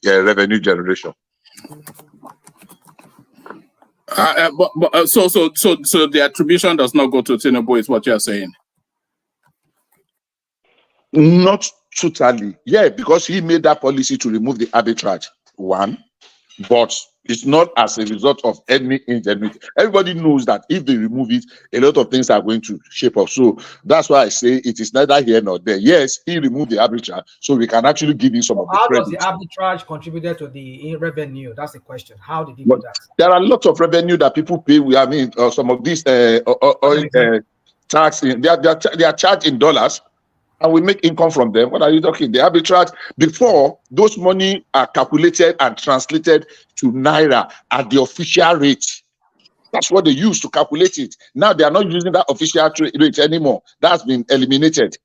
revenue generation. So the attribution does not go to Tinubu, is what you're saying? Not totally. Yeah, because he made that policy to remove the arbitrage. One, but it's not as a result of any ingenuity. Everybody knows that if they remove it, a lot of things are going to shape up. So that's why I say it is neither here nor there. Yes, he removed the arbitrage, so we can actually give him some of the credit. How does the arbitrage contribute to the revenue? That's the question. How did he do that? There are lots of revenue that people pay. Some of these tax, they are charged in dollars, and we make income from them. What are you talking? The arbitrage, before, those money are calculated and translated to Naira at the official rate. That's what they use to calculate it. Now they are not using that official rate anymore. That's been eliminated.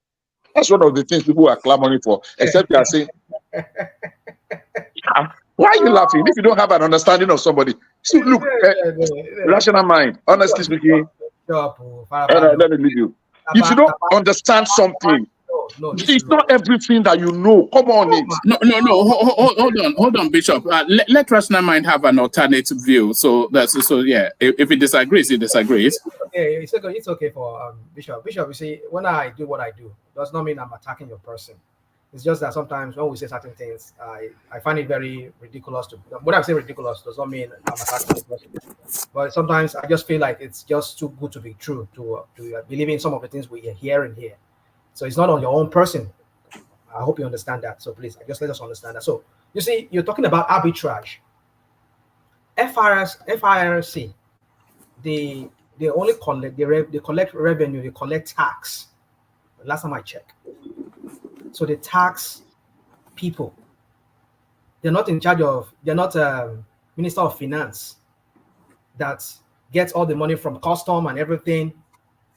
That's one of the things people are clamoring for, except they are saying, why are you laughing? If you don't have an understanding of somebody, see, look, rational mind, honestly speaking, let me leave you. If you don't understand something, it's not everything that you know. Come on, hold on, Bishop. Let rational mind have an alternative view. Yeah. If it disagrees, it disagrees. Okay, it's okay for Bishop. Bishop, you see, when I do what I do, does not mean I'm attacking your person. It's just that sometimes when we say certain things, I find it very ridiculous to. When I say ridiculous, does not mean I'm attacking the person. But sometimes I just feel like it's just too good to be true to believe in some of the things we are hearing here. So it's not on your own person. I hope you understand that. So please, just let us understand that. So you see, you're talking about arbitrage. FIRC, they only collect they collect revenue, they collect tax. Last time I checked. So they tax people. They're not in charge of, they're not Minister of Finance that gets all the money from custom and everything.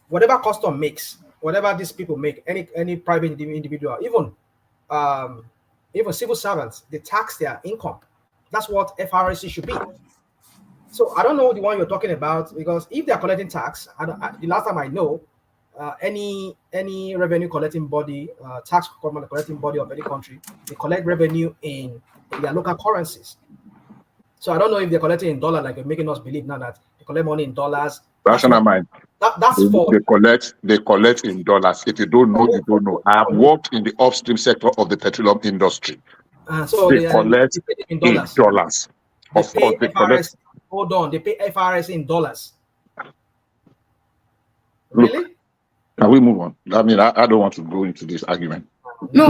Whatever custom makes, whatever these people make, any private individual, even civil servants, they tax their income. That's what FRSC should be. So I don't know the one you're talking about, because if they're collecting tax, the last time I know, any revenue collecting body, tax collecting body of any country, they collect revenue in their local currencies. So I don't know if they're collecting in dollars, like you're making us believe now that they collect money in dollars. Rational mind. That's for they collect in dollars. If you don't know, you don't know. I have worked in the upstream sector of the petroleum industry. So they collect they in dollars. Of course, they collect. Hold on, they pay FRS in dollars. Really? Look, can we move on? I mean, I don't want to go into this argument. No.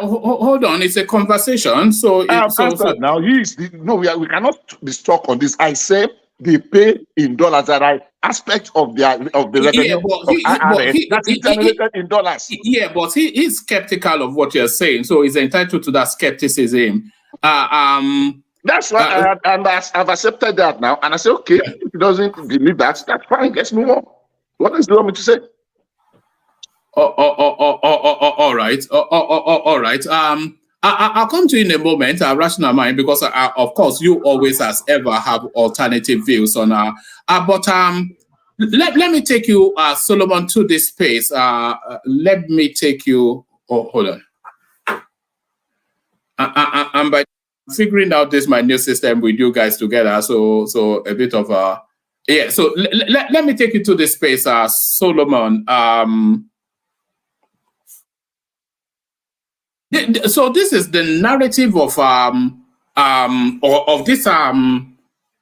Hold on. It's a conversation. So now we cannot be stuck on this. I say they pay in dollars. That are aspect of the revenue that is generated in dollars. Yeah, but he's skeptical of what you're saying, so he's entitled to that skepticism. That's why I've accepted that now, and I say, okay, if he doesn't believe that, that's fine. Let's move on. What else do you want me to say? All right. All right. I'll come to you in a moment, Rational Mind, because of course you always, as ever, have alternative views on but let me take you, Solomon, to this space. Let me take you. Oh, hold on. I'm by figuring out this my new system with you guys together. So a bit of yeah. So let me take you to this space, Solomon. So this is the narrative of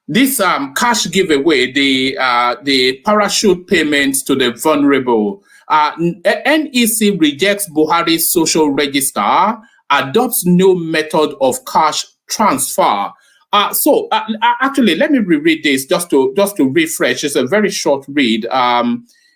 this cash giveaway, the parachute payments to the vulnerable. NEC rejects Buhari's social register, adopts new method of cash transfer. Actually, let me reread this just to refresh. It's a very short read.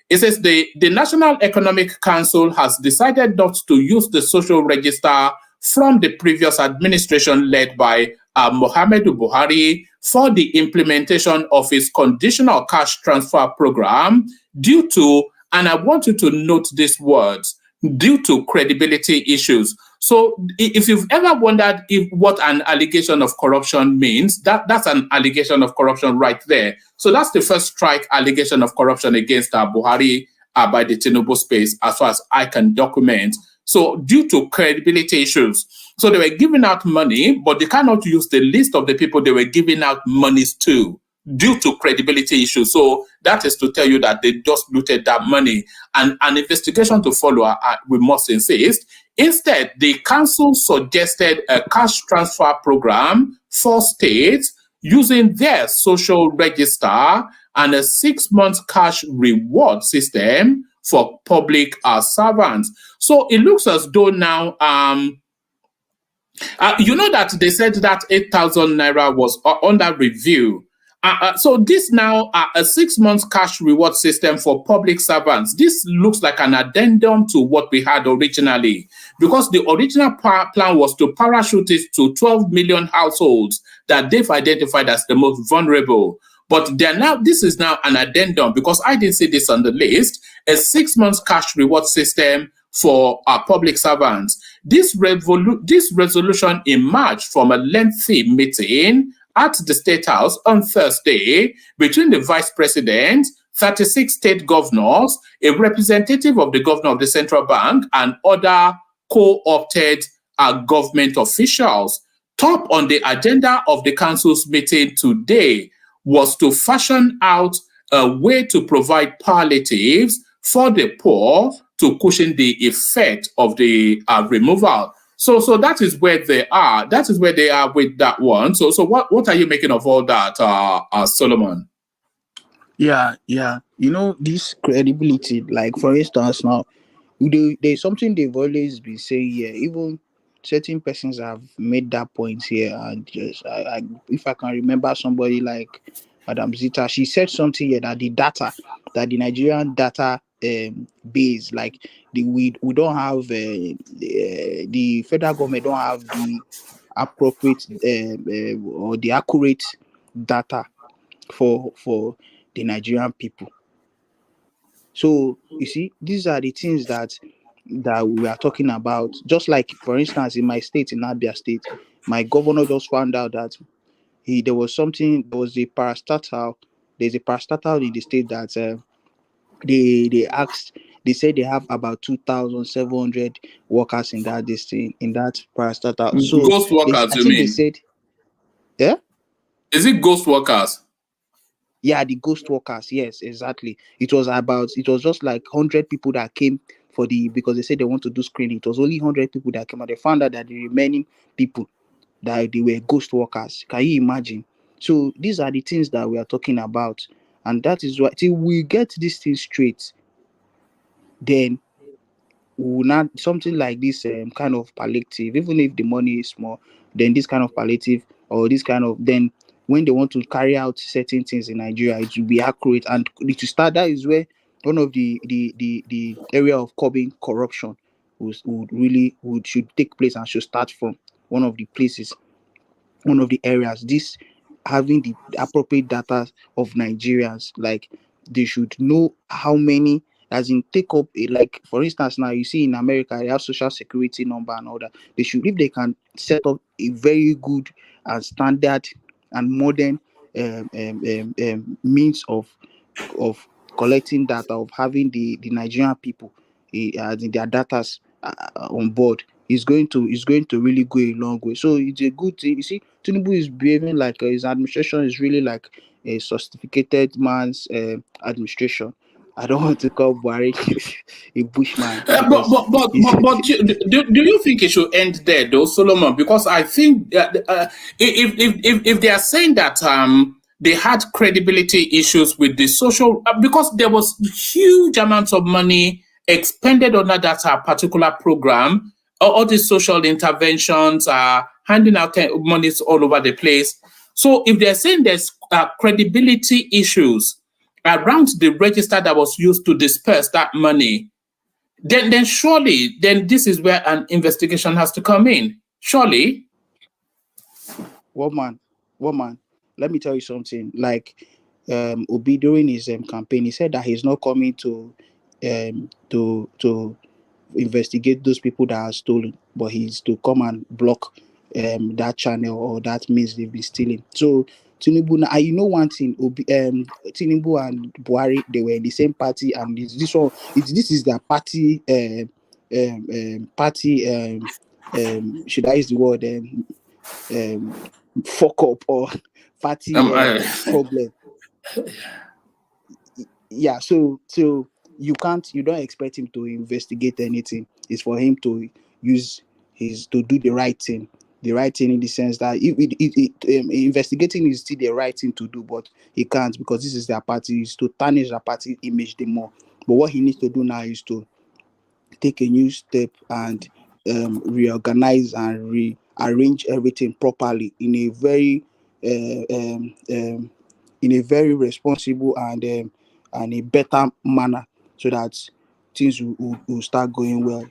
It says the National Economic Council has decided not to use the social register from the previous administration led by Muhammadu Buhari for the implementation of its conditional cash transfer program due to, and I want you to note these words, due to credibility issues. So if you've ever wondered what an allegation of corruption means, that's an allegation of corruption right there. So that's the first strike allegation of corruption against Buhari by the Tinubu space, as far as I can document. So due to credibility issues, so they were giving out money, but they cannot use the list of the people they were giving out monies to due to credibility issues. So that is to tell you that they just looted that money, and an investigation to follow, we must insist. Instead, the council suggested a cash transfer program for states using their social register and a 6-month cash reward system for public servants. So it looks as though now, you know that they said that 8,000 naira was under review. So this now, a 6-month cash reward system for public servants. This looks like an addendum to what we had originally, because the original plan was to parachute it to 12 million households that they've identified as the most vulnerable. But this is now an addendum, because I didn't see this on the list, a 6-month cash reward system for our public servants. This resolution emerged from a lengthy meeting at the State House on Thursday between the Vice President, 36 state governors, a representative of the governor of the central bank, and other co-opted government officials. Top on the agenda of the council's meeting today was to fashion out a way to provide palliatives for the poor to cushion the effect of the removal. So that is where they are. That is where they are with that one. So what are you making of all that, Solomon? Yeah. You know, this credibility, like for instance, now there's something they've always been saying here. Even certain persons have made that point here, and just if I can remember somebody like Madam Zita, she said something here that the Nigerian data base, like we don't have the federal government don't have the appropriate or the accurate data for the Nigerian people. So you see, these are the things that we are talking about. Just like, for instance, in my state, in Abia State, my governor just found out that there's a parastatal in the state that they asked, they said they have about 2,700 workers in that in that parastatal. So Ghost workers, I you think they mean? said, yeah. Is it ghost workers? Yeah, the ghost workers. Yes, exactly. It was just like 100 people that came for because they said they want to do screening. It was only 100 people that came, and they found out that the remaining people, that they were ghost workers. Can you imagine? So these are the things that we are talking about, and that is why till we get this thing straight, then we will not something like this kind of palliative, even if the money is small, then this kind of palliative, or this kind of, then when they want to carry out certain things in Nigeria, it will be accurate, and to start, that is where one of the area of curbing corruption should take place, and should start from one of the places, one of the areas. This, having the appropriate data of Nigerians, like they should know how many, as in take up a, like for instance, now you see in America they have social security number and all that. They should, if they can set up a very good and standard and modern means of collecting data, of having the Nigerian people as in their data on board, is going to really go a long way. So it's a good thing. You see, Tinubu is behaving like his administration is really like a sophisticated man's administration. I don't want to call Buhari a bushman, But because but but he's but, but do you think it should end there, though, Solomon? Because I think that, if they are saying that they had credibility issues with the social, because there was huge amounts of money expended under that particular program, all these social interventions, handing out monies all over the place. So if they're saying there's credibility issues around the register that was used to disperse that money, then surely, then this is where an investigation has to come in. Surely. woman, let me tell you something. Like Obi, during his campaign, he said that he's not coming to investigate those people that are stolen, but he's to come and block that channel or that means they've been stealing. So Tinubu, now you know one thing, Tinubu and Buhari, they were in the same party, and this is their party party should I use the word fuck up, or party problem. Yeah, so you don't expect him to investigate anything. It's for him to use to do the right thing, in the sense that investigating is still the right thing to do, but he can't, because this is their party. Is to tarnish their party image the more. But what he needs to do now is to take a new step and reorganize and rearrange everything properly in a very responsible and a better manner, so that things will start going well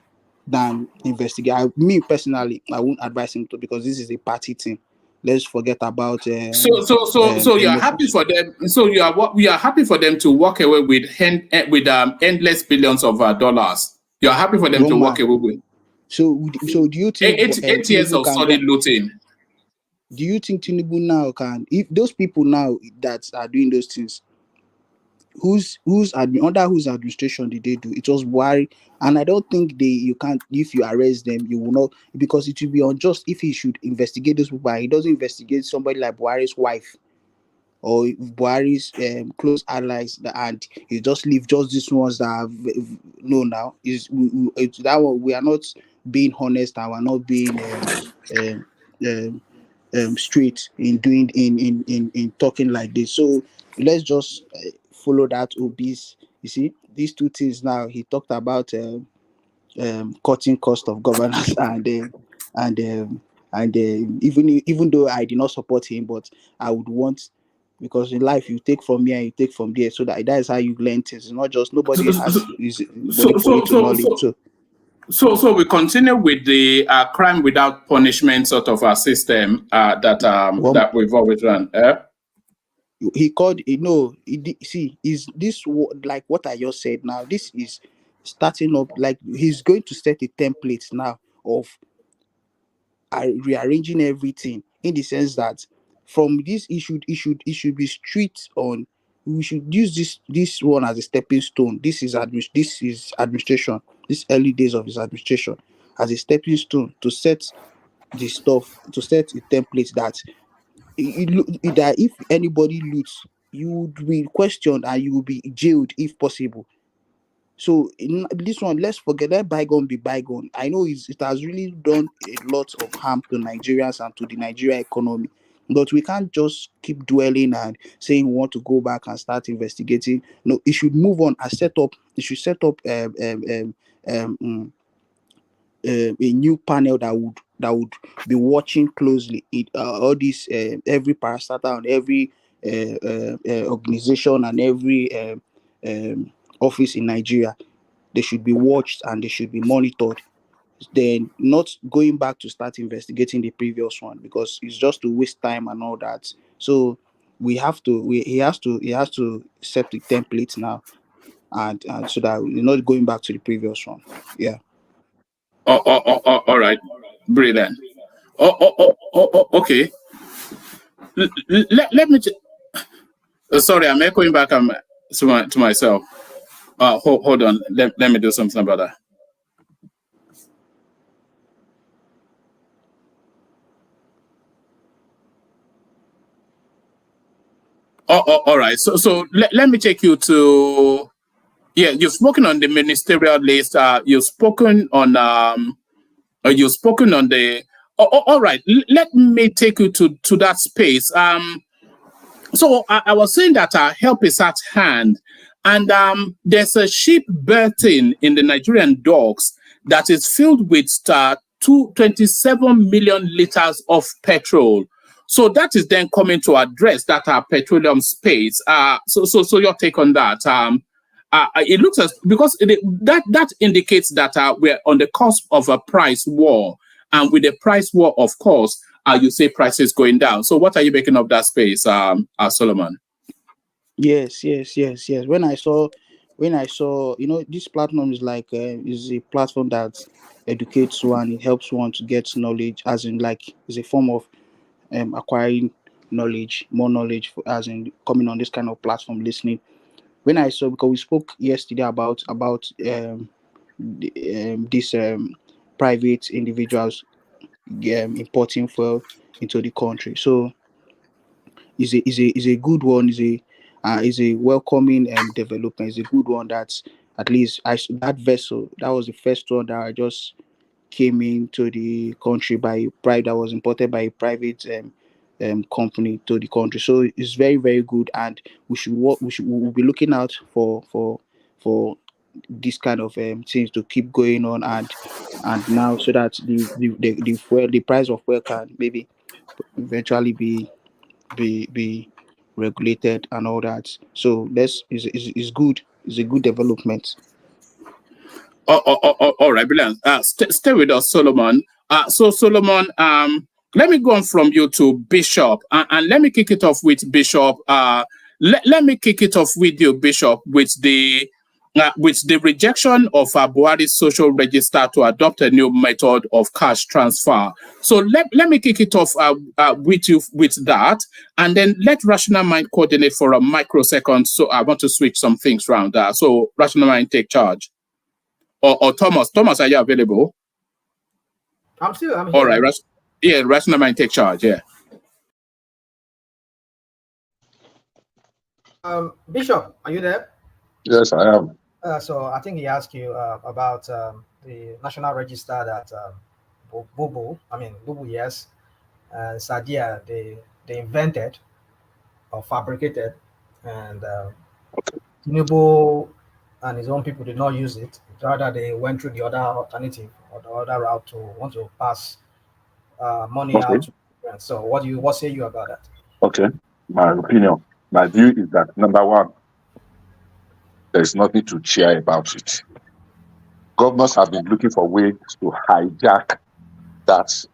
than investigate. Me personally, I won't advise him to, because this is a party thing. Let's forget about So you're happy emotions. for them. So we are happy for them to walk away with endless billions of dollars. You're happy for them to walk Roma. away with So do you think 8 years Tinubu of can go? solid looting. Do you think Tinubu now can, if those people now that are doing those things, under whose administration did they do? It was Buhari, and I don't think you can't, if you arrest them, you will not, because it will be unjust if he should investigate those people, and he doesn't investigate somebody like Buhari's wife or Buhari's close allies, and he just leave just these ones that have no now. It's that one, we are not being honest, and we're not being um, um, straight in doing in talking like this. So let's just follow that obese. You see, these two things now. He talked about cutting cost of governance and even though I did not support him, but I would want, because in life you take from here and you take from there, so that is how you learn things. It's not just nobody has is So money for you so to so knowledge. so so we continue with the crime without punishment sort of system that we've always run. He called see, is this like what I just said now? This is starting up, like he's going to set a template now of rearranging everything, in the sense that from this it should be strict on we should use this one as a stepping stone. This is administration, this early days of his administration, as a stepping stone to set the stuff, to set a template that that if anybody loots, you would be questioned and you will be jailed if possible. So in this one, let's forget, let bygone be bygone. I know it has really done a lot of harm to Nigerians and to the Nigeria economy, but we can't just keep dwelling and saying we want to go back and start investigating. No, it should move on and set up. It should set up a new panel that would be watching closely all this every parastatal and every organization and every office in Nigeria. They should be watched and they should be monitored. Then not going back to start investigating the previous one, because it's just to waste time and all that. So he has to set the template now, and so that we're not going back to the previous one. Yeah. All right, brilliant. Okay. Let me. Sorry, I'm echoing back to myself. Hold on. Let me do something about that. All right. So let me take you to. Yeah, you've spoken on the ministerial list. You've spoken on the. All right. Let me take you to that space. So I was saying that help is at hand, and there's a ship berthing in the Nigerian docks that is filled with 27 million liters of petrol. So that is then coming to address that petroleum space. So your take on that? It looks as, because that indicates that we're on the cusp of a price war, and with the price war, of course, you say prices going down. So what are you making of that space, Solomon? Yes. When I saw, this platform is like is a platform that educates one. It helps one to get knowledge, as in like it's a form of acquiring knowledge, more knowledge, as in coming on this kind of platform, listening. When I saw, because we spoke yesterday about these private individuals importing fuel into the country. So is a good one. Is a welcoming development. Is a good one. That's at least that vessel, that was the first one that I just came into the country that was imported by a private company to the country. So it's very, very good, and we'll be looking out for this kind of things to keep going on, and now, so that the price of fuel can maybe eventually be regulated and all that. So this is good. It's a good development. All right, brilliant. Stay with us, Solomon. So Solomon, let me go on from you to Bishop, and let me kick it off with Bishop. Let me kick it off with you, Bishop, with the rejection of Buhari's social register to adopt a new method of cash transfer. So let me kick it off with you with that, and then let Rational Mind coordinate for a microsecond. So I want to switch some things around. So Rational Mind, take charge. Or Thomas, are you available? I'm here. All right, Rational Mind, take charge. Yeah. Bishop, are you there? Yes, I am. So I think he asked you about the national register that Bubu, yes, and Sadia, they invented or fabricated, and Tinubu and his own people did not use it. Rather, they went through the other alternative or the other route to want to pass money out to friends. So what say you about that? Okay, my opinion, my view is that, number one, there's nothing to cheer about it. Governors have been looking for ways to hijack that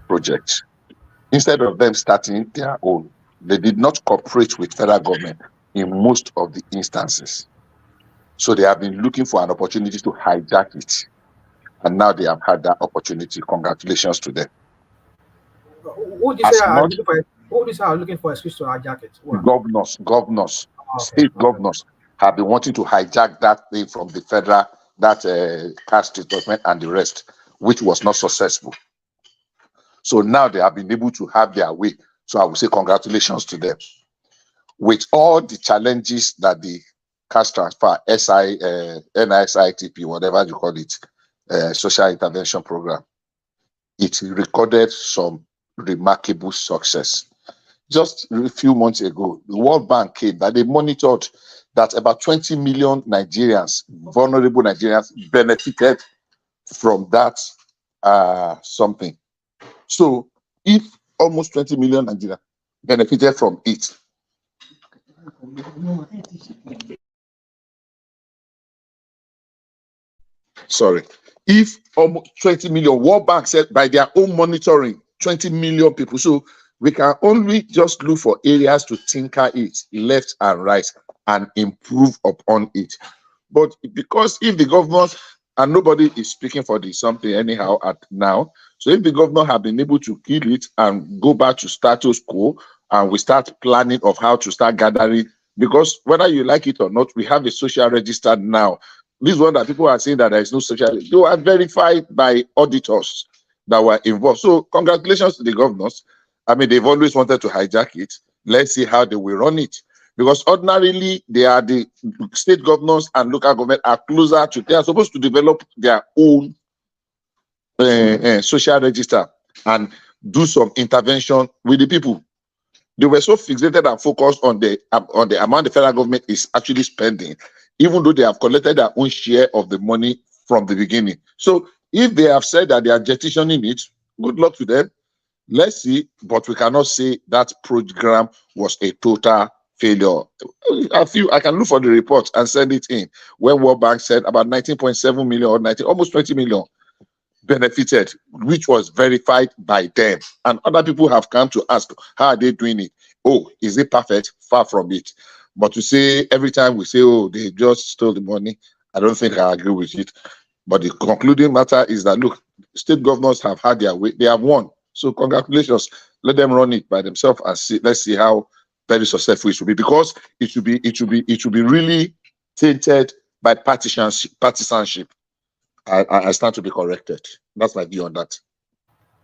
project. Instead of them starting their own, they did not cooperate with federal government in most of the instances. So they have been looking for an opportunity to hijack it. And now they have had that opportunity. Congratulations to them. Who would you say are looking for excuse to hijack it? Governors. state governors have been wanting to hijack that thing from the federal, that caste treatment and the rest, which was not successful. So now they have been able to have their way. So I would say congratulations to them. With all the challenges that the caste transfer, NISITP, whatever you call it, social intervention program, it recorded some remarkable success. Just a few months ago, the World Bank came that they monitored that about 20 million Nigerians, vulnerable Nigerians, benefited from that something. So if almost 20 million Nigerians benefited from it, if almost 20 million, World Bank said by their own monitoring, 20 million people. So we can only just look for areas to tinker it left and right and improve upon it. But because if the governors, and nobody is speaking for the something anyhow at now, so if the governor have been able to kill it and go back to status quo, and we start planning of how to start gathering, because whether you like it or not, we have a social register now. This one that people are saying that there is no social, they are verified by auditors that were involved. So congratulations to the governors. I mean, they've always wanted to hijack it. Let's see how they will run it. Because ordinarily, they are the state governors and local government are closer to, they are supposed to develop their own social register and do some intervention with the people. They were so fixated and focused on the amount the federal government is actually spending, even though they have collected their own share of the money from the beginning. So if they have said that they are jettisoning it, good luck to them. Let's see, but we cannot say that program was a total failure. I can look for the report and send it in. When World Bank said about 19.7 million or 19, almost 20 million benefited, which was verified by them. And other people have come to ask, how are they doing it? Oh, is it perfect? Far from it. But to say every time we say, oh, they just stole the money, I don't think I agree with it. But the concluding matter is that, look, state governors have had their way. They have won. So congratulations. Let them run it by themselves and see. Let's see how very successful it should be, because it should be really tainted by partisanship. I stand to be corrected. That's my view on that.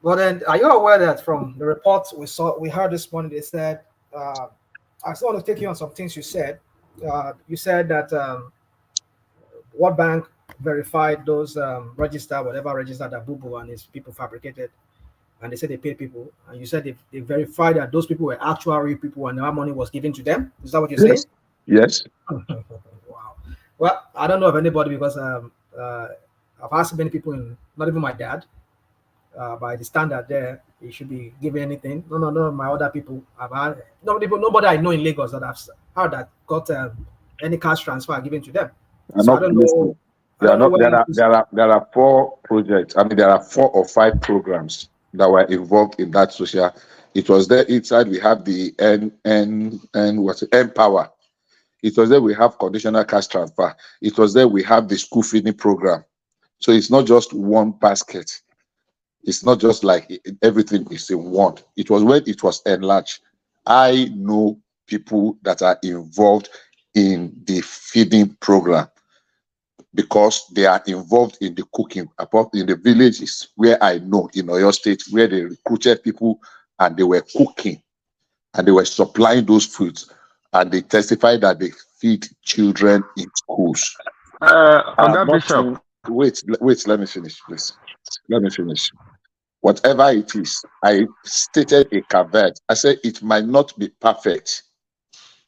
But then, are you aware that from the reports we heard this morning, they said, I still want to take you on some things you said. You said that World Bank verified those whatever register that Bubu and his people fabricated, and they said they paid people. And you said they verified that those people were actual real people and their money was given to them. Is that what you're saying? Yes. Wow. Well, I don't know of anybody, because I've asked many people, not even my dad, by the standard there, he should be given anything. No, my other people, I've had nobody I know in Lagos that I've heard that got any cash transfer given to them. So I don't know. There are 4 projects. I mean, there are 4 or 5 programs that were involved in that social. It was there inside. We have the Empower. It was there. We have conditional cash transfer. It was there. We have the school feeding program. So it's not just one basket. It's not just like everything is in one. It was when it was enlarged. I know people that are involved in the feeding program because they are involved in the cooking in the villages where I know in Oyo State, where they recruited people and they were cooking and they were supplying those foods, and they testified that they feed children in schools. Bishop. Wait, let me finish, please. Let me finish. Whatever it is, I stated a caveat. I said it might not be perfect,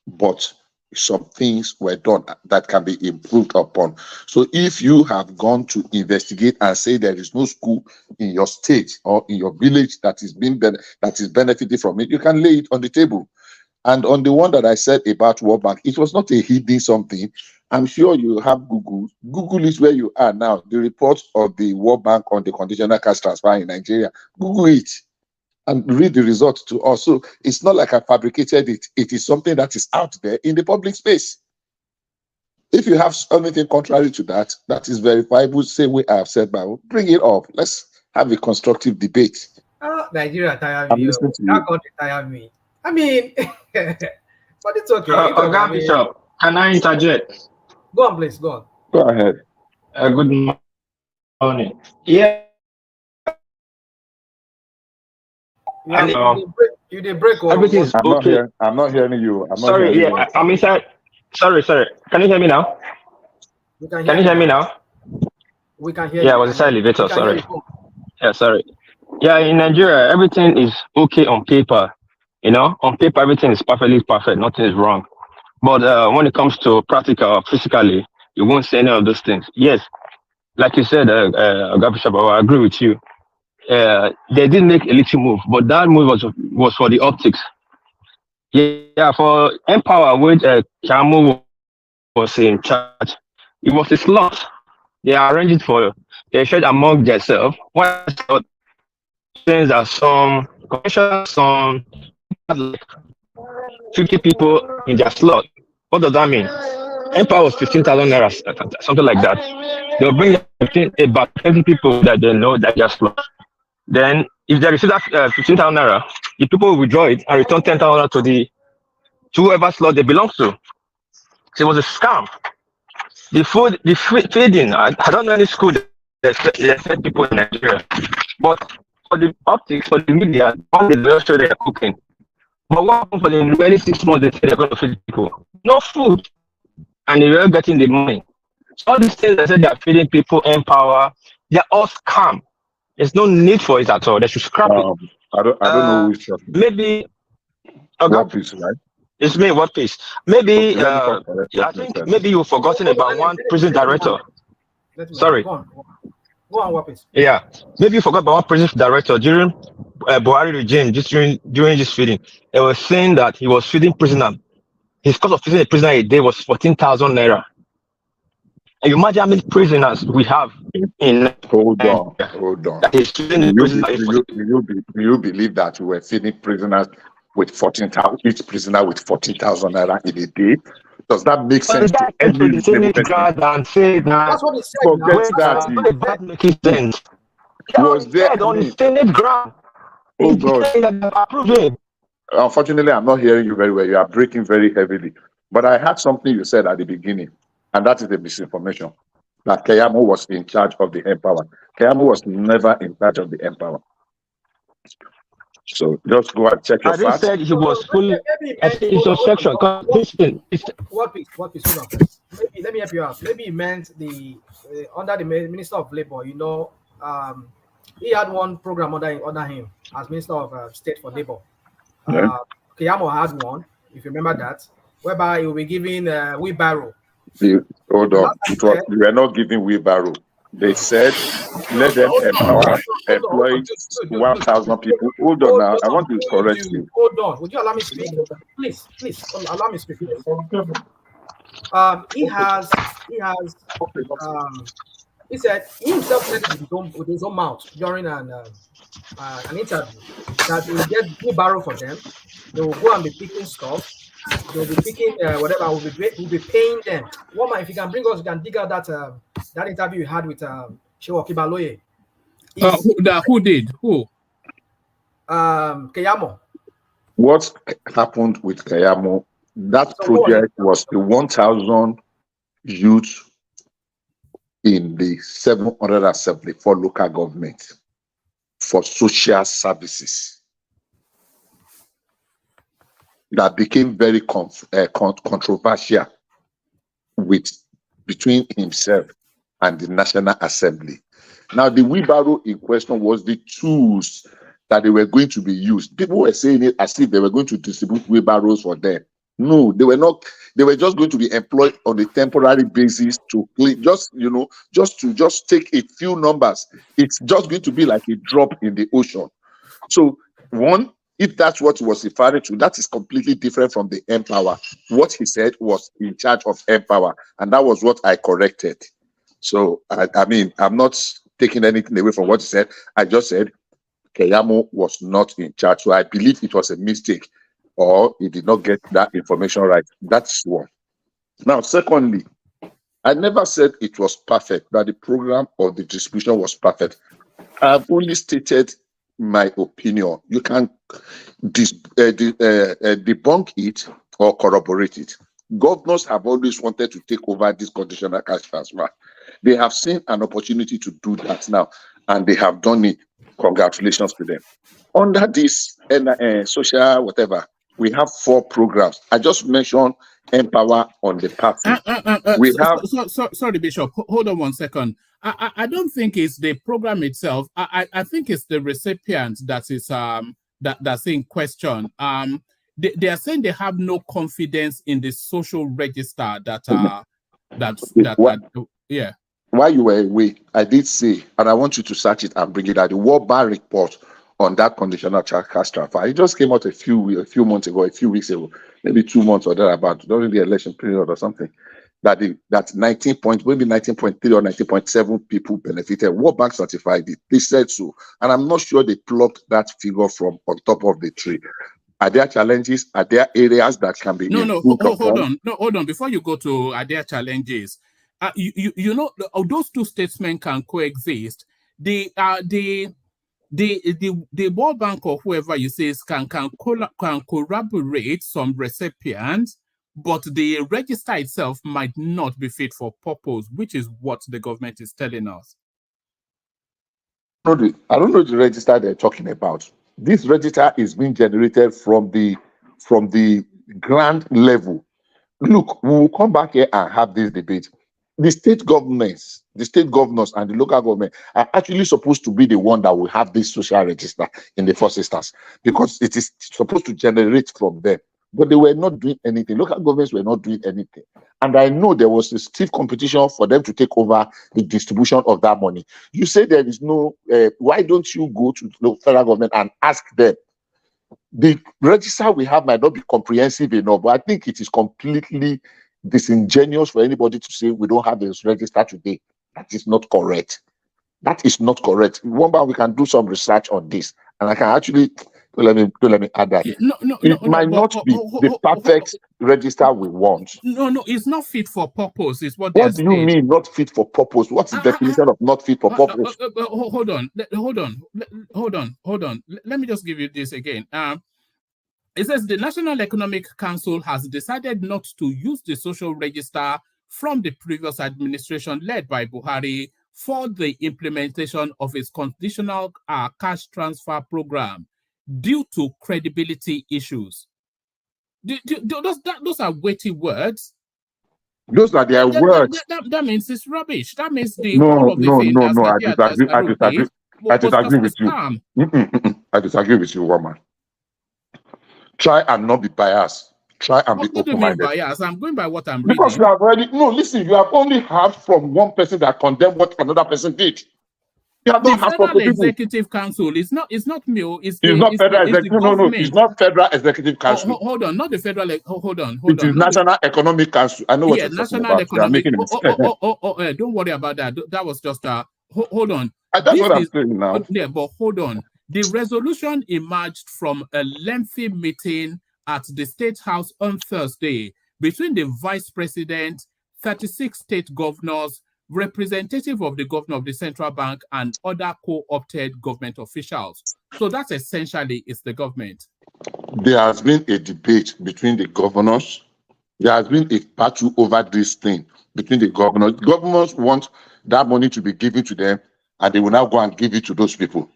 but some things were done that can be improved upon. So if you have gone to investigate and say there is no school in your state or in your village that is benefiting from it, you can lay it on the table. And on the one that I said about World Bank, it was not a hidden something. I'm sure you have Google. Google is where you are now. The report of the World Bank on the conditional cash transfer in Nigeria. Google it and read the results to us. So it's not like I fabricated it. It is something that is out there in the public space. If you have anything contrary to that, that is verifiable, same way I have said, but bring it up. Let's have a constructive debate. Nigeria tire me. That country tire me. I mean, But it's okay. Oga Bishop, can I interject? Go on, please. Go on. Go ahead. Good morning. Yeah. You did break. Everything's okay. I'm not hearing you. Sorry, yeah, I'm inside. Sorry. Can you hear me now? Can you hear me now? We can hear you. Yeah, I was inside elevator. Sorry. Yeah, sorry. Yeah, in Nigeria, everything is okay on paper. You know, on paper, everything is perfectly perfect. Nothing is wrong. But when it comes to practical, physically, you won't see any of those things. Yes, like you said, Bishop, I agree with you. They did make a little move, but that move was for the optics. Yeah, for Empower, which Chamu was in charge, it was a slot. They arranged it for, they shared among themselves. One things that some commercial, some like 50 people in their slot. What does that mean? Empower was 15,000 naira, something like that. They'll bring about 20 people that they know that they are slot. Then, if they receive that 15,000 naira, the people will withdraw it and return 10,000 to whoever slot they belong to. So it was a scam. The feeding, I don't know any school that fed people in Nigeria. But for the optics, for the media, they will show they're cooking. But what happened for the really 6 months, they say they're going to feed people? No food. And they were getting the money. So all these things that say they're feeding people Empower, they're all scam. There's no need for it at all. They should scrap it. I don't know which one. Maybe what piece, right? It's me, what piece? Maybe I think maybe you've forgotten about one prison director. Sorry. Go on, what piece? Yeah. Maybe you forgot about one prison director during Buhari regime, just during this feeding. They were saying that he was feeding prisoners. His cost of feeding a prisoner a day was 14,000 naira. And you imagine how many prisoners we have in. Hold on. Do you believe that we were feeding prisoners with 14,000, each prisoner with 14,000 naira in a day? Does that make sense to any reasonable person? That's what he said. Forget that. Making sense. Was there on the Senate ground? Oh God. Unfortunately, I'm not hearing you very well. You are breaking very heavily. But I had something you said at the beginning, and that is the misinformation. That Keyamo was in charge of the Empower. Keyamo was never in charge of the Empower. So just go and check your facts. I said he was fully in section. What piece? Hold on. Maybe let me help you out. Maybe he meant the under the Minister of Labor. You know, he had one program under him as Minister of State for Labor. Keyamo had one, if you remember that, whereby he will be giving wheelbarrow. Hold on. We were not giving wheelbarrow. They said, let them employ 1,000 people. Hold on now. I want to correct you. Hold on. Would you allow me to speak? Please, allow me to speak. He said he himself said with his own mouth during an interview that he will get wheelbarrow for them. They will go and be picking stuff. They'll be picking whatever. We'll be paying them. Woman, if you can bring us, you can dig out that interview you had with Shewa Kibaloye. Who did? Who? Keyamo. What happened with Keyamo? That project was the 1,000 youth in the 774 local government for social services. That became very controversial between himself and the National Assembly. Now, the wheelbarrow in question was the tools that they were going to be used. People were saying it as if they were going to distribute wheelbarrows for them. No, they were not. They were just going to be employed on a temporary basis to clean, just take a few numbers. It's just going to be like a drop in the ocean. So, one, if that's what he was referring to, that is completely different from the Empower. What he said was in charge of Empower, and that was what I corrected. So, I mean, I'm not taking anything away from what he said. I just said Keyamo was not in charge. So I believe it was a mistake, or he did not get that information right. That's one. Now, secondly, I never said it was perfect, that the program or the distribution was perfect. I've only stated my opinion. You can debunk it or corroborate it. Governors have always wanted to take over this conditional cash transfer. They have seen an opportunity to do that now, and they have done it. Congratulations to them. Under this social whatever, we have 4 programs. I just mentioned Empower on the Pathway. We have. Sorry, Bishop. Hold on 1 second. I don't think it's the program itself. I think it's the recipient that is that's in question. They are saying they have no confidence in the social register yeah. While you were away, I did say, and I want you to search it and bring it out, the World Bank report on that conditional cash transfer. It just came out a few months ago, a few weeks ago, maybe 2 months or thereabout, during the election period or something, that 19.3 or 19.7 people benefited. World Bank certified it. They said so. And I'm not sure they plucked that figure from on top of the tree. Are there challenges? Are there areas that can be improved upon? Hold on. No, hold on. Before you go to are there challenges, you know, those two statements can coexist. The World Bank or whoever you say can corroborate some recipients, but the register itself might not be fit for purpose, which is what the government is telling us. I don't know the register they're talking about. This register is being generated from the grand level. Look, we will come back here and have this debate. The state governments, the state governors and the local government are actually supposed to be the one that will have this social register in the first instance, because it is supposed to generate from them. But they were not doing anything. Local governments were not doing anything. And I know there was a stiff competition for them to take over the distribution of that money. You say there is no, why don't you go to the federal government and ask them? The register we have might not be comprehensive enough, but I think it is completely disingenuous for anybody to say we don't have this register today. That is not correct. That is not correct. One by we can do some research on this, and I can actually let me add that. It might not be the perfect register we want. No, it's not fit for purpose. Is what do you mean not fit for purpose? What's the definition of not fit for purpose? Hold on. Let me just give you this again. It says the National Economic Council has decided not to use the social register from the previous administration led by Buhari for the implementation of its conditional cash transfer program due to credibility issues. Those are weighty words. Those are their words. That means it's rubbish. That means the whole of the thing. I disagree with you. I disagree with you, woman. Try and not be biased. Try and be open-minded. Biased? I'm going by what I'm because reading. You have already listen. You have only heard from one person that condemned what another person did. You have the not heard from the Executive Council. It's not me. It's not federal executive. No, it's not federal executive council. Hold on, not the federal. Hold on. It is National Economic Council. I know what you're talking about. Economic. Don't worry about that. That was just hold on. That's what I'm saying now. Yeah, but hold on. The resolution emerged from a lengthy meeting at the State House on Thursday between the Vice President, 36 state governors, representative of the governor of the central bank, and other co-opted government officials. So that's essentially it's the government. There has been a debate between the governors. There has been a battle over this thing between the governors. Governors want that money to be given to them, and they will now go and give it to those people.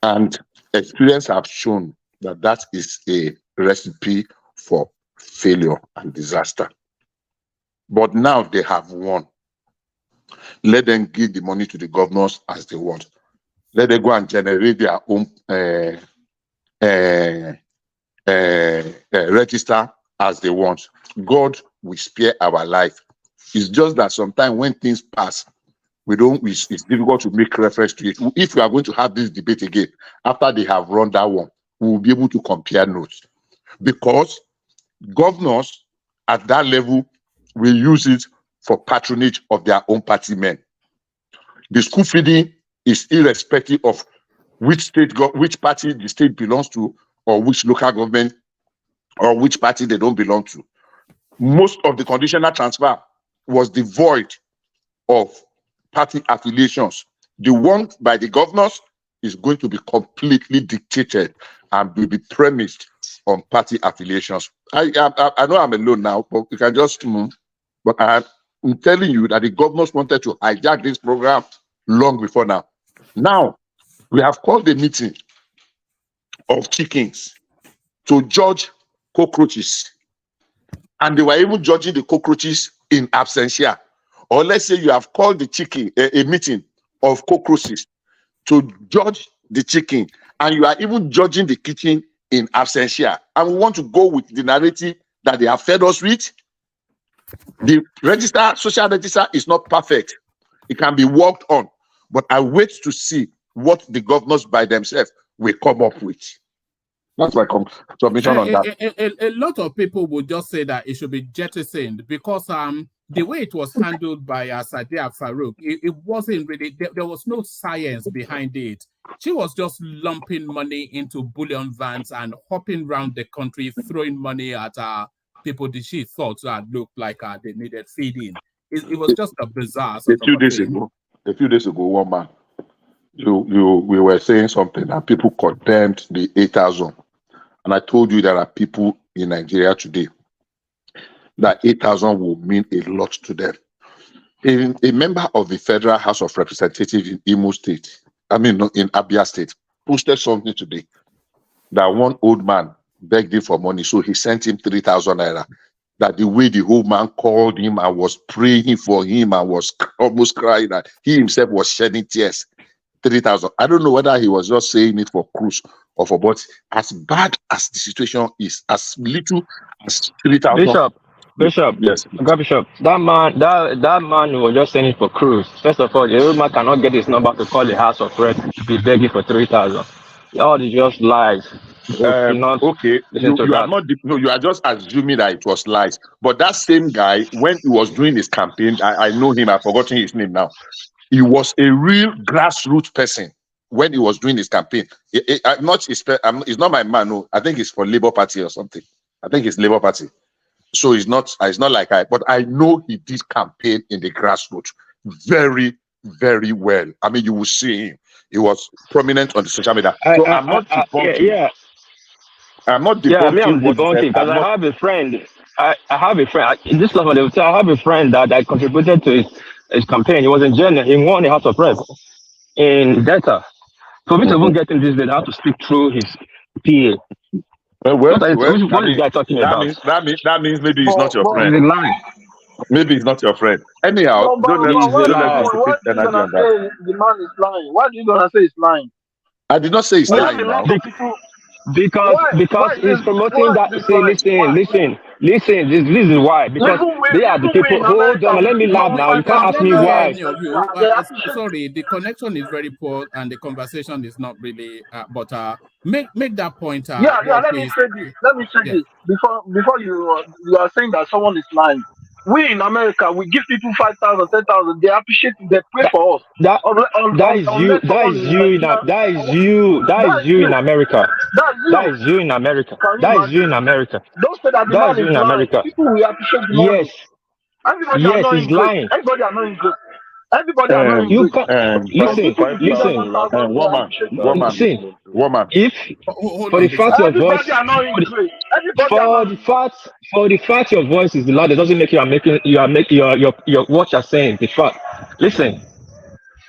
And experience have shown that that is a recipe for failure and disaster. But now they have won. Let them give the money to the governors as they want. Let them go and generate their own register as they want. God will spare our life. It's just that sometimes when things pass, it's difficult to make reference to it. If we are going to have this debate again, after they have run that one, we will be able to compare notes. Because governors at that level will use it for patronage of their own party men. The school feeding is irrespective of which party the state belongs to, or which local government, or which party they don't belong to. Most of the conditional transfer was devoid of party affiliations. The one by the governors is going to be completely dictated and will be premised on party affiliations. I know I'm alone now, but you can just move. But I'm telling you that the governors wanted to hijack this program long before now. Now, we have called a meeting of chickens to judge cockroaches. And they were even judging the cockroaches in absentia. Or let's say you have called the chicken, a meeting of cockroaches to judge the chicken, and you are even judging the kitchen in absentia. And we want to go with the narrative that they have fed us with. The social register is not perfect. It can be worked on. But I wait to see what the governors by themselves will come up with. That's my submission on that. A lot of people would just say that it should be jettisoned because the way it was handled by Sadiq Farouk, it wasn't really, there was no science behind it. She was just lumping money into bullion vans and hopping around the country, throwing money at people that she thought that looked like they needed feeding. It was just a bizarre sort a few days ago, one man, we were saying something and people condemned the 8,000. And I told you there are people in Nigeria today that 8,000 will mean a lot to them. A member of the Federal House of Representatives in Imo State, in Abia State, posted something today that one old man begged him for money, so he sent him 3,000 naira. That the way the old man called him and was praying for him and was almost crying, that he himself was shedding tears. 3,000. I don't know whether he was just saying it for cruise or for, but as bad as the situation is, as little as 3,000. Bishop, yes, Bishop. That man was just saying it for cruise. First of all, the old man cannot get his number to call the House of Rep to be begging for 3,000. All is just lies. Okay, you are just assuming that it was lies. But that same guy, when he was doing his campaign, I know him. I've forgotten his name now. He was a real grassroots person when he was doing his campaign. He's not my man. No, I think it's for Labour Party or something. I think it's Labour Party. So it's not like but I know he did campaign in the grassroots very, very well. I mean, you will see him. He was prominent on the social media. So I'm not debunking. I'm not debunking. I'm debunking because I have a friend. I have a friend. In this level, they will say I have a friend that contributed to his campaign. He was in jail. He won the House of Rep in Delta. For me to even get in this, they have to speak through his PA. What is guy talking about? That means maybe he's not your friend. Maybe he's not your friend. Anyhow, don't let me the man is lying. Why are you gonna say he's lying? I did not say he's lying. Because he's promoting that. Listen. This is why. Because they are the people. Hold on, let me laugh now. You can't ask me why. Sorry, the connection is very poor and the conversation is not really. But make that point. Let me say this. Before you are saying that someone is lying. We in America, we give people 5,000, 10,000. They appreciate it. They pray for us. That is you in America. That is you in America. Don't say that the man is lying. People will appreciate the money. Yes, he's lying. Everybody are not good. Everybody are not you can woman. If for the fact your voice, for the fact your voice is loud, it doesn't make you are making your what you're saying. The fact. Listen,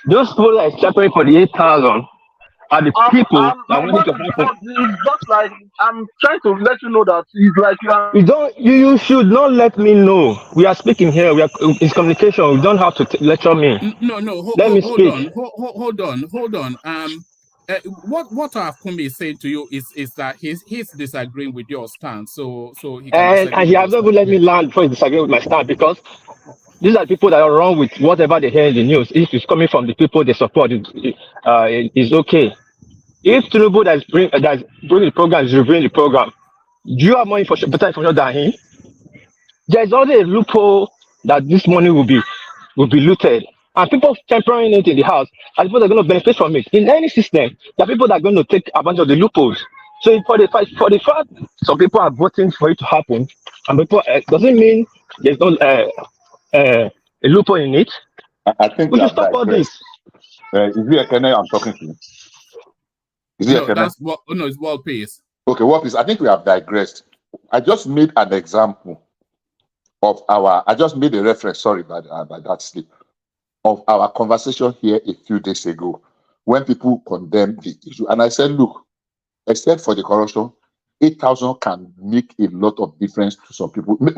those people that are separated for the 8,000 are the people that want to happen. It's just like I'm trying to let you know that it's like you are. You should not let me know. We are speaking here. It's communication. We don't have to lecture me. No. Hold on. What Akumi is saying to you is that he's disagreeing with your stance. So he can and he has not even let me land before he disagrees with my stance because these are people that are wrong with whatever they hear in the news. If it's coming from the people they support, it's okay. If Tinubu that's bringing the program is reviewing the program, do you have more information, better information than him? There's already a loophole that this money will be looted, and people tempering it in the house are people that are going to benefit from it. In any system, there are people that are going to take advantage of the loopholes. So for the fact some people are voting for it to happen, and people doesn't mean there's no a loophole in it. I think we should stop all this. Is it Ekene I'm talking to? It's World Peace. Okay, Okay, what is? I think we have digressed. I just made an example of I just made a reference, sorry, by that slip, of our conversation here a few days ago when people condemned the issue. And I said, look, except for the corruption, 8,000 can make a lot of difference to some people. Let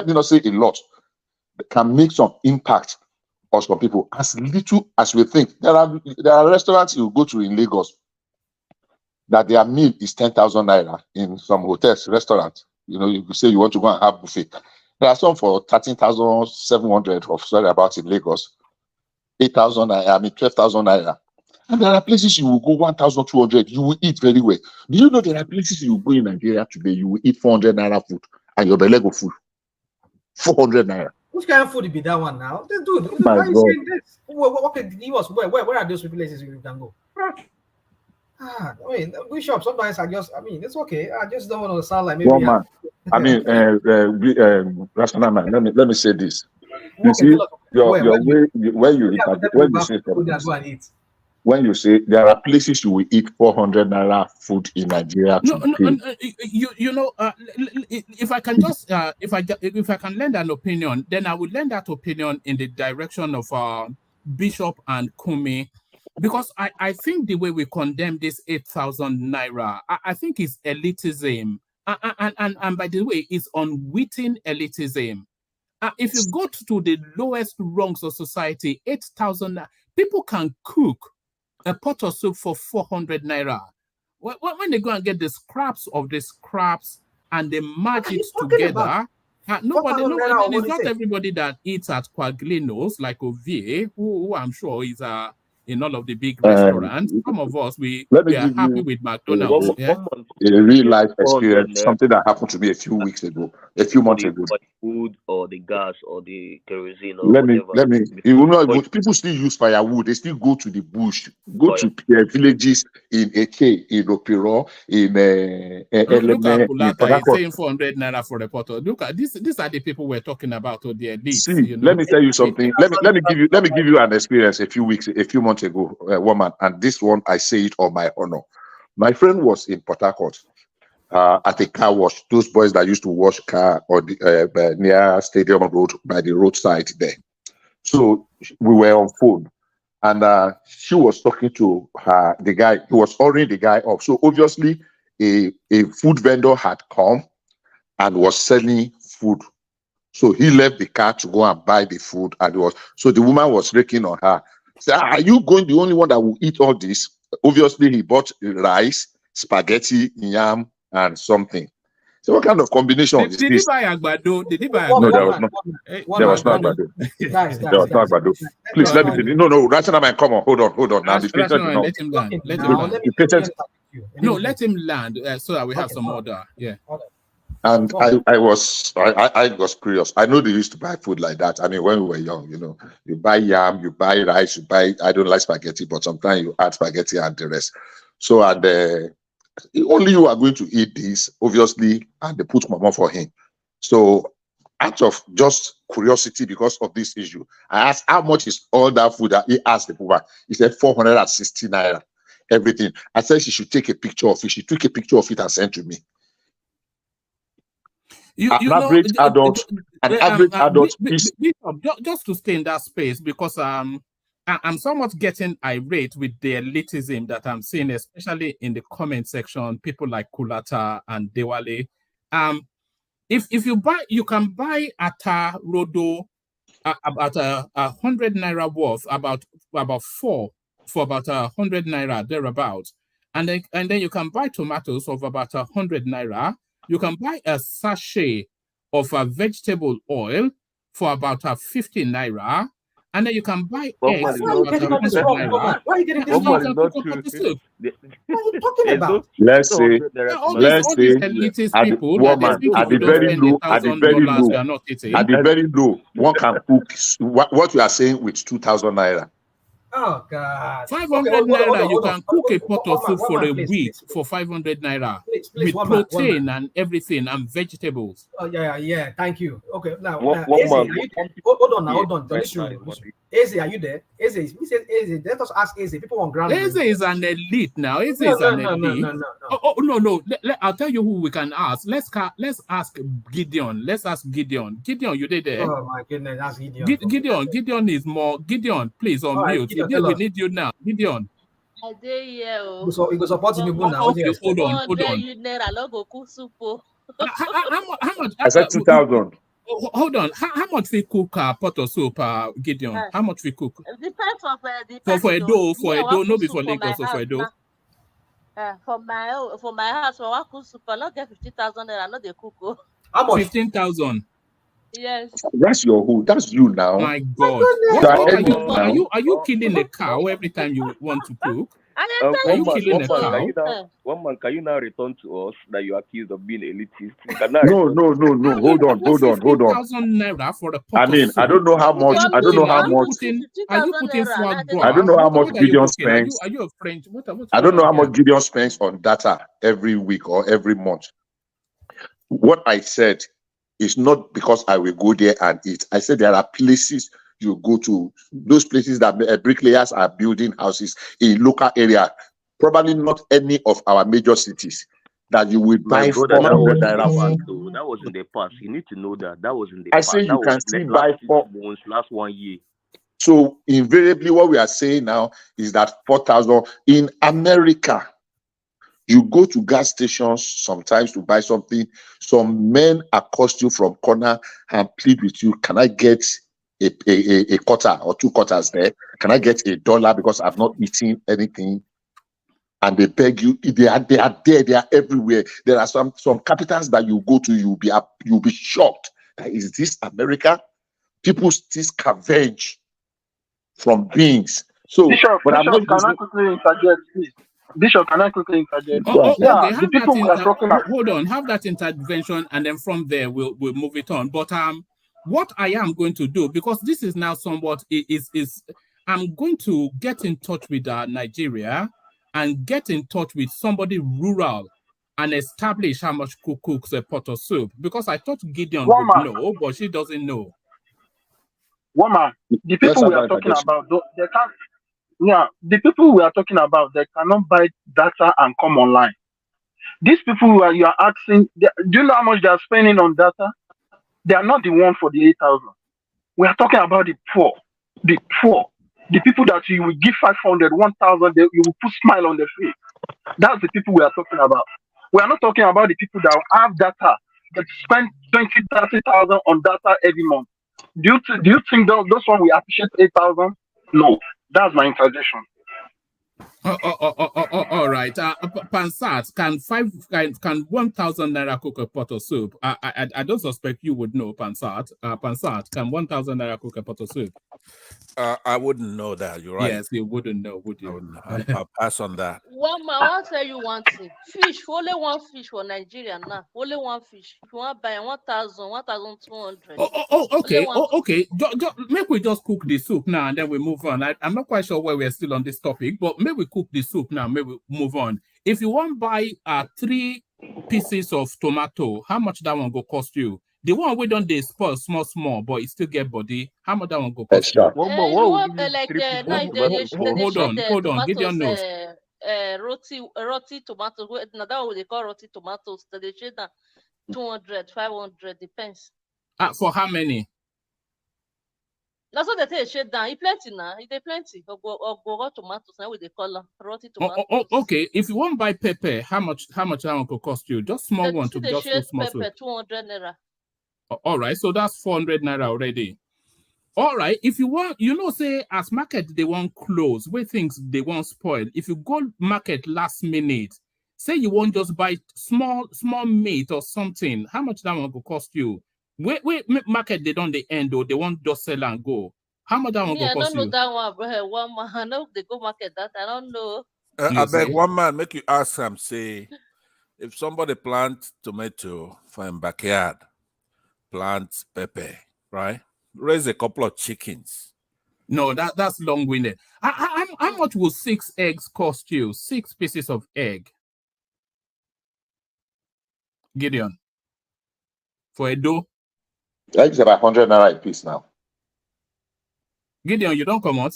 me not say a lot. It can make some impact on some people. As little as we think. There are restaurants you go to in Lagos that their meal is 10,000 naira in some hotels, restaurants. You know, you could say you want to go and have buffet. There are some for 13,700 of sorry about in Lagos, 8,000 naira, I mean 12,000 naira. And there are places you will go 1,200, you will eat very well. Do you know there are places you will go in Nigeria today, you will eat 400 naira food and your belly go full. 400 naira. Which kind of food would be that one now? Dude, My why are you God. saying this? Okay, give us where are those places you can go? I mean, Bishop, sometimes it's okay. I just don't want to sound like maybe. One man. I mean, Rational man, let me say this. You see, when you say there are places you will eat 400 naira food in Nigeria. If I can just if I can lend an opinion, then I would lend that opinion in the direction of Bishop and Kumi, because I think the way we condemn this 8,000 naira, I think it's elitism, and by the way, it's unwitting elitism. If you go to the lowest rungs of society, 8,000 people can cook a pot of soup for 400 naira. When they go and get the scraps of the scraps and they match it together, it's not everybody that eats at Quaglinos like Ovie, who I'm sure is in all of the big restaurants. Some of us, we are happy with McDonald's. A real life experience, something that happened to me a few months ago. For the food or the gas or the kerosene or let me. You know, people still use firewood. They still go to the bush, go to villages in AK, in Opiro, in Look at Kulata, he's saying 400 naira for a pot. Look at this. These are the people we're talking about, or the elites. See, let me tell you something. Let me give you an experience a few months ago, woman, and this one I say it on my honor. My friend was in Port Harcourt at a car wash. Those boys that used to wash car on the, near Stadium Road by the roadside there. So we were on phone, and she was talking to the guy. He was ordering the guy up. So obviously, a food vendor had come and was selling food. So he left the car to go and buy the food, and so the woman was raking on her. Say, are you going the only one that will eat all this? Obviously, he bought rice, spaghetti, yam, and something. So what kind of combination is did this? He buy agbado? Did he buy No, agbado? there was not agbado. There was not agbado. Please let me finish. No, Rational man, come on, hold on. Now the patient is not. Let him land. Let him land so that we have some order. Yeah. And I was curious. I know they used to buy food like that. I mean, when we were young, you know, you buy yam, you buy rice, I don't like spaghetti, but sometimes you add spaghetti and the rest. So only you are going to eat this, obviously, and they put mama for him. So out of just curiosity because of this issue, I asked how much is all that food that he asked the woman. He said 460 naira, everything. I said she should take a picture of it. She took a picture of it and sent to me. Average adult just to stay in that space, because I'm somewhat getting irate with the elitism that I'm seeing, especially in the comment section. People like Kulata and Dewale. If you buy, you can buy Ata Rodo about 100 naira worth, about 4 for about 100 naira thereabouts, and then you can buy tomatoes of about 100 naira. You can buy a sachet of vegetable oil for about 50 naira, and then you can buy eggs for about 100 naira. Why are you getting this What from? are you talking about? Let's say elitist people at the very low, one can cook what you are saying with 2,000 naira. Oh God. 500 Okay, naira, you hold on. can cook a pot of soup for a Please, week please. for 500 naira Please, with one man. protein and everything and vegetables. Oh yeah. Thank you. Okay, now, One Eze, man, are you there? one people Hold on now, here hold on. right Listen, now in listen. Madrid. Eze, are you there? Eze, we said Eze. Let us ask Eze. People on ground. Eze is an elite now. Eze No, is an no. elite. Oh no. I'll tell you who we can ask. Let's ask Gideon. Let's ask Gideon. Gideon, you did there? Oh my goodness, that's Gideon. Gideon is more. Gideon, please unmute. Gideon, We need you now. Gideon. I dey here. So you go support Tinubu now. Okay, hold on. 400 naira no go cook soup. How much? I said 2,000. Hold on. How much we cook pot of soup, Gideon? How much we cook? Depends on the For a dough, no be for my Lagos, or for a dough. For my house, for one cook soup, I not get 50,000 naira. No dey cook. How much? 15,000. Yes. That's your who? That's you now. My God. Are you killing a cow every time you want to cook? Are you killing a cow? One man, can you now return to us that you are accused of being elitist? No. Hold on. 15,000 naira for a pot of soup. I don't know how much. Are you putting foie gras? I don't know how much Gideon spends. Are you a French? I don't know how much Gideon spends on data every week or every month. What I said is not because I will go there and eat. I said there are places you go to, those places that bricklayers are building houses in local area, probably not any of our major cities, that you will buy 400 naira. That was in the past. You need to know that was in the I past. say you can still buy last 1 year. So invariably, what we are saying now is that 4,000 in America. You go to gas stations sometimes to buy something. Some men accost you from corner and plead with you. Can I get a quarter or 2 quarters there? Can I get $1 because I've not eaten anything? And they beg you. They are there. They are everywhere. There are some capitals that you go to. You'll be shocked. Is this America? People still scavenge from beings. So, Bishop, but I'm not. can I quickly interject, please? Bishop, can I quickly interject? Okay. The people we are talking about. Hold on, have that intervention, and then from there we'll move it on. But what I am going to do, because this is now somewhat is I'm going to get in touch with Nigeria and get in touch with somebody rural and establish how much cooks a pot of soup, because I thought Gideon would know, but she doesn't know. Woman, the people we are talking about, they can't. Yeah, the people we are talking about, they cannot buy data and come online. These people who you are asking, do you know how much they are spending on data? They are not the one for the 8,000. We are talking about the poor, the people that you will give 500, 1,000, you will put smile on their face. That's the people we are talking about. We are not talking about the people that have data that spend 20, 30,000 on data every month. Do you think those one will appreciate 8,000? No. That's my interjection. All right. Pansat, can 1,000 naira cook a pot of soup? I don't suspect you would know, Pansat. Pansat, can 1,000 naira cook a pot of soup? I wouldn't know that. You're right. Yes, you wouldn't know, would you? I'll pass on that. One man, I want to tell you one thing. Fish, only one fish for Nigeria now. Only one fish. If you want to buy 1,000, 1,200. Okay. Maybe we just cook the soup now and then we move on. I'm not quite sure why we're still on this topic, but maybe we cook the soup now. Maybe we move on. If you want to buy 3 pieces of tomato, how much that one go cost you? The one we don't spoil small, but it still get body. How much that one go cost you? Hold on. Give your nose. Roti tomatoes. Now that what they call roti tomatoes. They shade that 200, 500 depends. For how many? That's what they say. Shade down. It plenty now. It plenty. Or tomatoes. Now what they call them roti tomatoes. Okay. If you want to buy pepper, how much that one could cost you? Just small one to just cook small pepper, 200 naira. All right, so that's 400 naira already. All right, if you want, say as market they want close, where things they want spoil. If you go market last minute, say you want just buy small meat or something, how much that one will cost you? Where market they don't end or they want just sell and go. How much that one will cost you? I don't know that one, bro. One man, I know they go market that. I don't know. I beg one man make you ask him, say, if somebody plant tomato for him backyard, plant pepper, right? Raise a couple of chickens. No, that's long-winded. How much will 6 eggs cost you? 6 pieces of egg. Gideon. For a dough? Eggs about 100 naira a piece now. Gideon, you don't come out.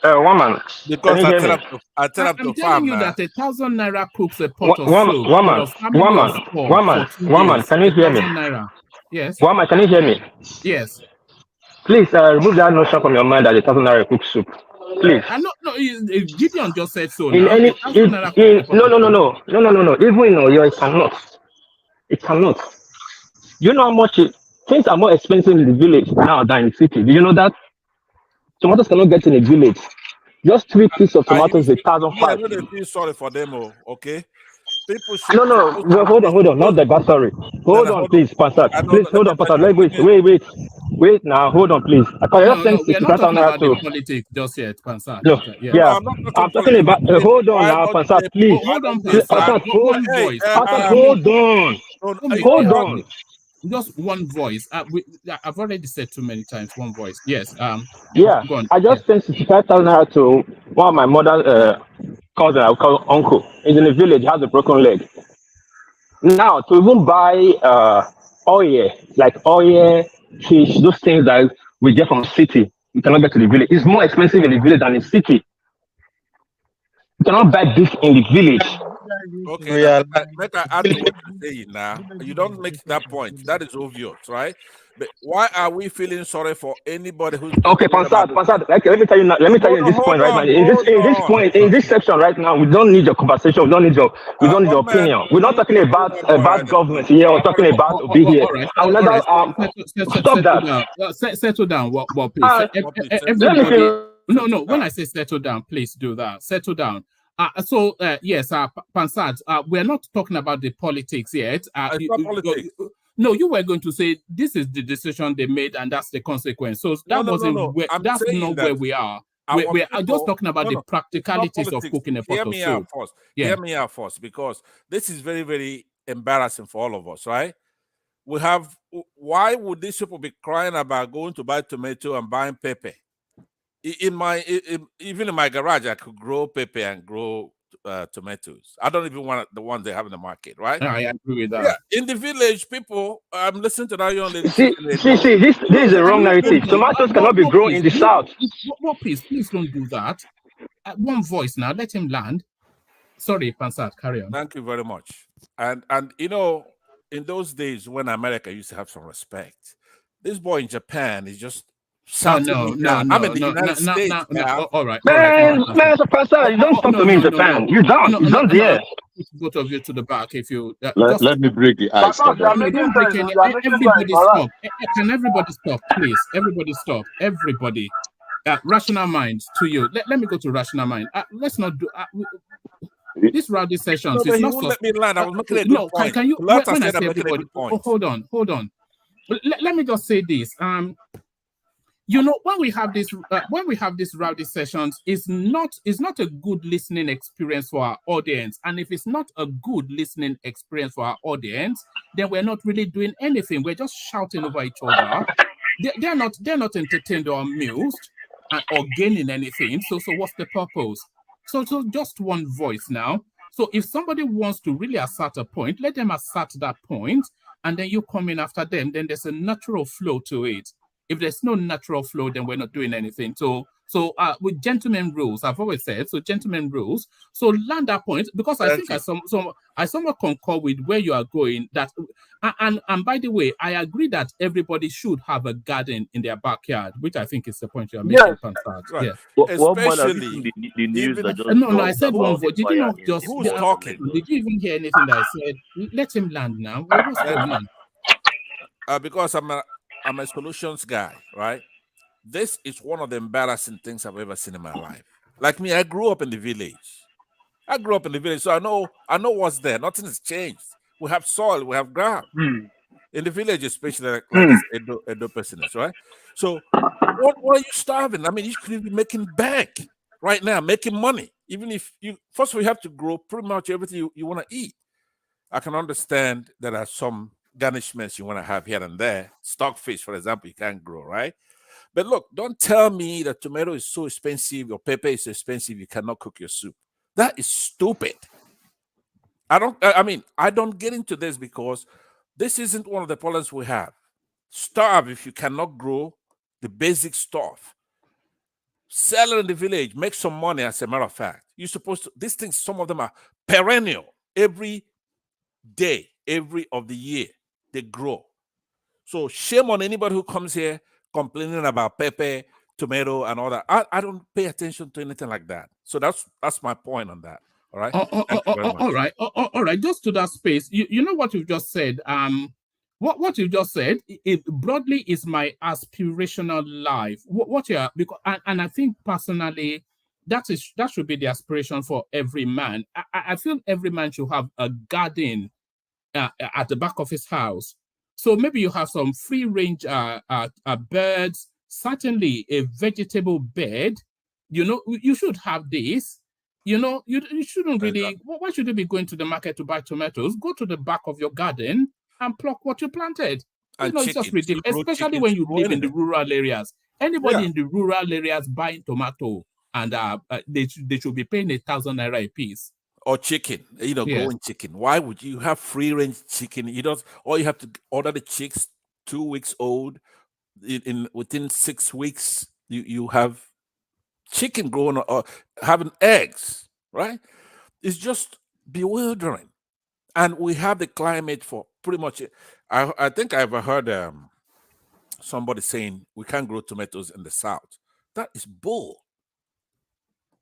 Woman, because can you hear me? I tell them to I'm farm telling you now. that 1,000 naira cooks a pot of Woman, soup. woman, For a family woman, of 4 woman, for 2 woman, days. can you hear me? 1,000 naira. Yes. Woman, can you hear me? Yes. Please remove that notion from your mind that 1,000 naira cook soup. Please. No, Gideon just said so. In Now, any, 1,000 naira no. Even in Oyo, it cannot. It cannot. You know how much things are more expensive in the village now than in the city. Do you know that? Tomatoes cannot get in a village. Just 3 pieces of tomatoes is 1,500. I know they feel sorry for them, okay? People should. No. Well, hold on. Not the bad story. Hold on, please, Pastor. Please hold on, Pastor. Wait. Now, hold on, please. I just No, we are not talking about the to. politics just yet, Pansat. No, Yeah. I'm talking about. Hold on now, Pastor. Please. Hold on, Pastor. One voice. Hold on. Hold on. Just one voice. I've already said too many times. One voice. Yes. Yeah. Go on. I just sent 65,000 naira to one of my mother's cousin. I call uncle. He's in the village. He has a broken leg. Now to even buy oil, like oil, fish, those things that we get from city, we cannot get to the village. It's more expensive in the village than in city. You cannot buy beef in the village. Okay, make I add to what you're saying now. You don't make that point. That is obvious, right? But why are we feeling sorry for anybody who's okay, Pansat? Okay, let me tell you now. Let me tell you in this point right now. In this section right now, we don't need your conversation. We don't need your opinion. We're not talking about government here or talking about Obi here. Stop that. Settle down. Well, please. Everybody. No. When I say settle down, please do that. Settle down. Yes, Pansat, we're not talking about the politics yet. Politics. No, you were going to say this is the decision they made and that's the consequence. So that that's not where we are. We're just talking about the practicalities of cooking a pot of soup. Hear me out first, because this is very, very embarrassing for all of us, right? Why would these people be crying about going to buy tomato and buying pepper? Even in my garage, I could grow pepper and grow tomatoes. I don't even want the ones they have in the market, right? I agree with that. Yeah, in the village, people. I'm listening to that young lady. See, this is a wrong narrative. Tomatoes cannot be grown in the south. Please don't do that. One voice now. Let him land. Sorry, Pansat, carry on. Thank you very much. And in those days when America used to have some respect, this boy in Japan is just. No. I'm in the United States now. All right. Man, Pastor, you don't talk to me in Japan. You don't dare. Both of you to the back. If you let me break the ice. Don't break any. Everybody stop. Can everybody stop, please? Everybody stop. Everybody. Rational minds to you. Let me go to rational mind. Let's not do. This rowdy sessions is not. Let me land. I was making a good point. Can you? When I say everybody, hold on. Let me just say this. You know, when we have these rowdy sessions, it's not a good listening experience for our audience. And if it's not a good listening experience for our audience, then we're not really doing anything. We're just shouting over each other. They're not entertained or amused or gaining anything. So what's the purpose? So just one voice now. So if somebody wants to really assert a point, let them assert that point, and then you come in after them. Then there's a natural flow to it. If there's no natural flow, then we're not doing anything. So with gentlemen rules, I've always said, so gentlemen rules. So land that point, because I think I somewhat concur with where you are going. That and by the way, I agree that everybody should have a garden in their backyard, which I think is the point you are making. Right. Yeah. Especially the news that just no, I said one voice. Did you not just who's talking? Did you even hear anything that I said? Let him land now. What's going on? Because I'm a solutions guy, right? This is one of the embarrassing things I've ever seen in my life. Like me, I grew up in the village. So I know what's there. Nothing has changed. We have soil, we have ground. In the village, especially like Edo person is, right? So what are you starving? I mean, you could be making bank right now, making money. Even if you have to grow pretty much everything you want to eat. I can understand there are some garnishments you want to have here and there. Stockfish, for example, you can't grow, right? But look, don't tell me that tomato is so expensive or pepper is so expensive you cannot cook your soup. That is stupid. I don't get into this because this isn't one of the problems we have. Starve if you cannot grow the basic stuff. Sell it in the village, make some money. As a matter of fact, you're supposed to. These things, some of them are perennial. Every day, every of the year, they grow. So shame on anybody who comes here complaining about pepper, tomato, and all that. I don't pay attention to anything like that. So that's my point on that. All right. All right. Just to that space, you know what you've just said. What you just said, it broadly is my aspirational life. What you are, because and I think personally that should be the aspiration for every man. I feel every man should have a garden at the back of his house. So maybe you have some free range birds, certainly a vegetable bed. You know, you should have this. You know, you shouldn't really. Why should you be going to the market to buy tomatoes? Go to the back of your garden and pluck what you planted. And it's just ridiculous, especially when you live in the rural areas. Anybody in the rural areas buying tomato, and they should be paying 1,000 naira a piece. Or chicken, growing chicken. Why would you have free range chicken? You don't. Or you have to order the chicks 2 weeks old. Within 6 weeks, you have chicken growing or having eggs, right? It's just bewildering. And we have the climate for pretty much it. I think I've heard somebody saying we can't grow tomatoes in the South. That is bull.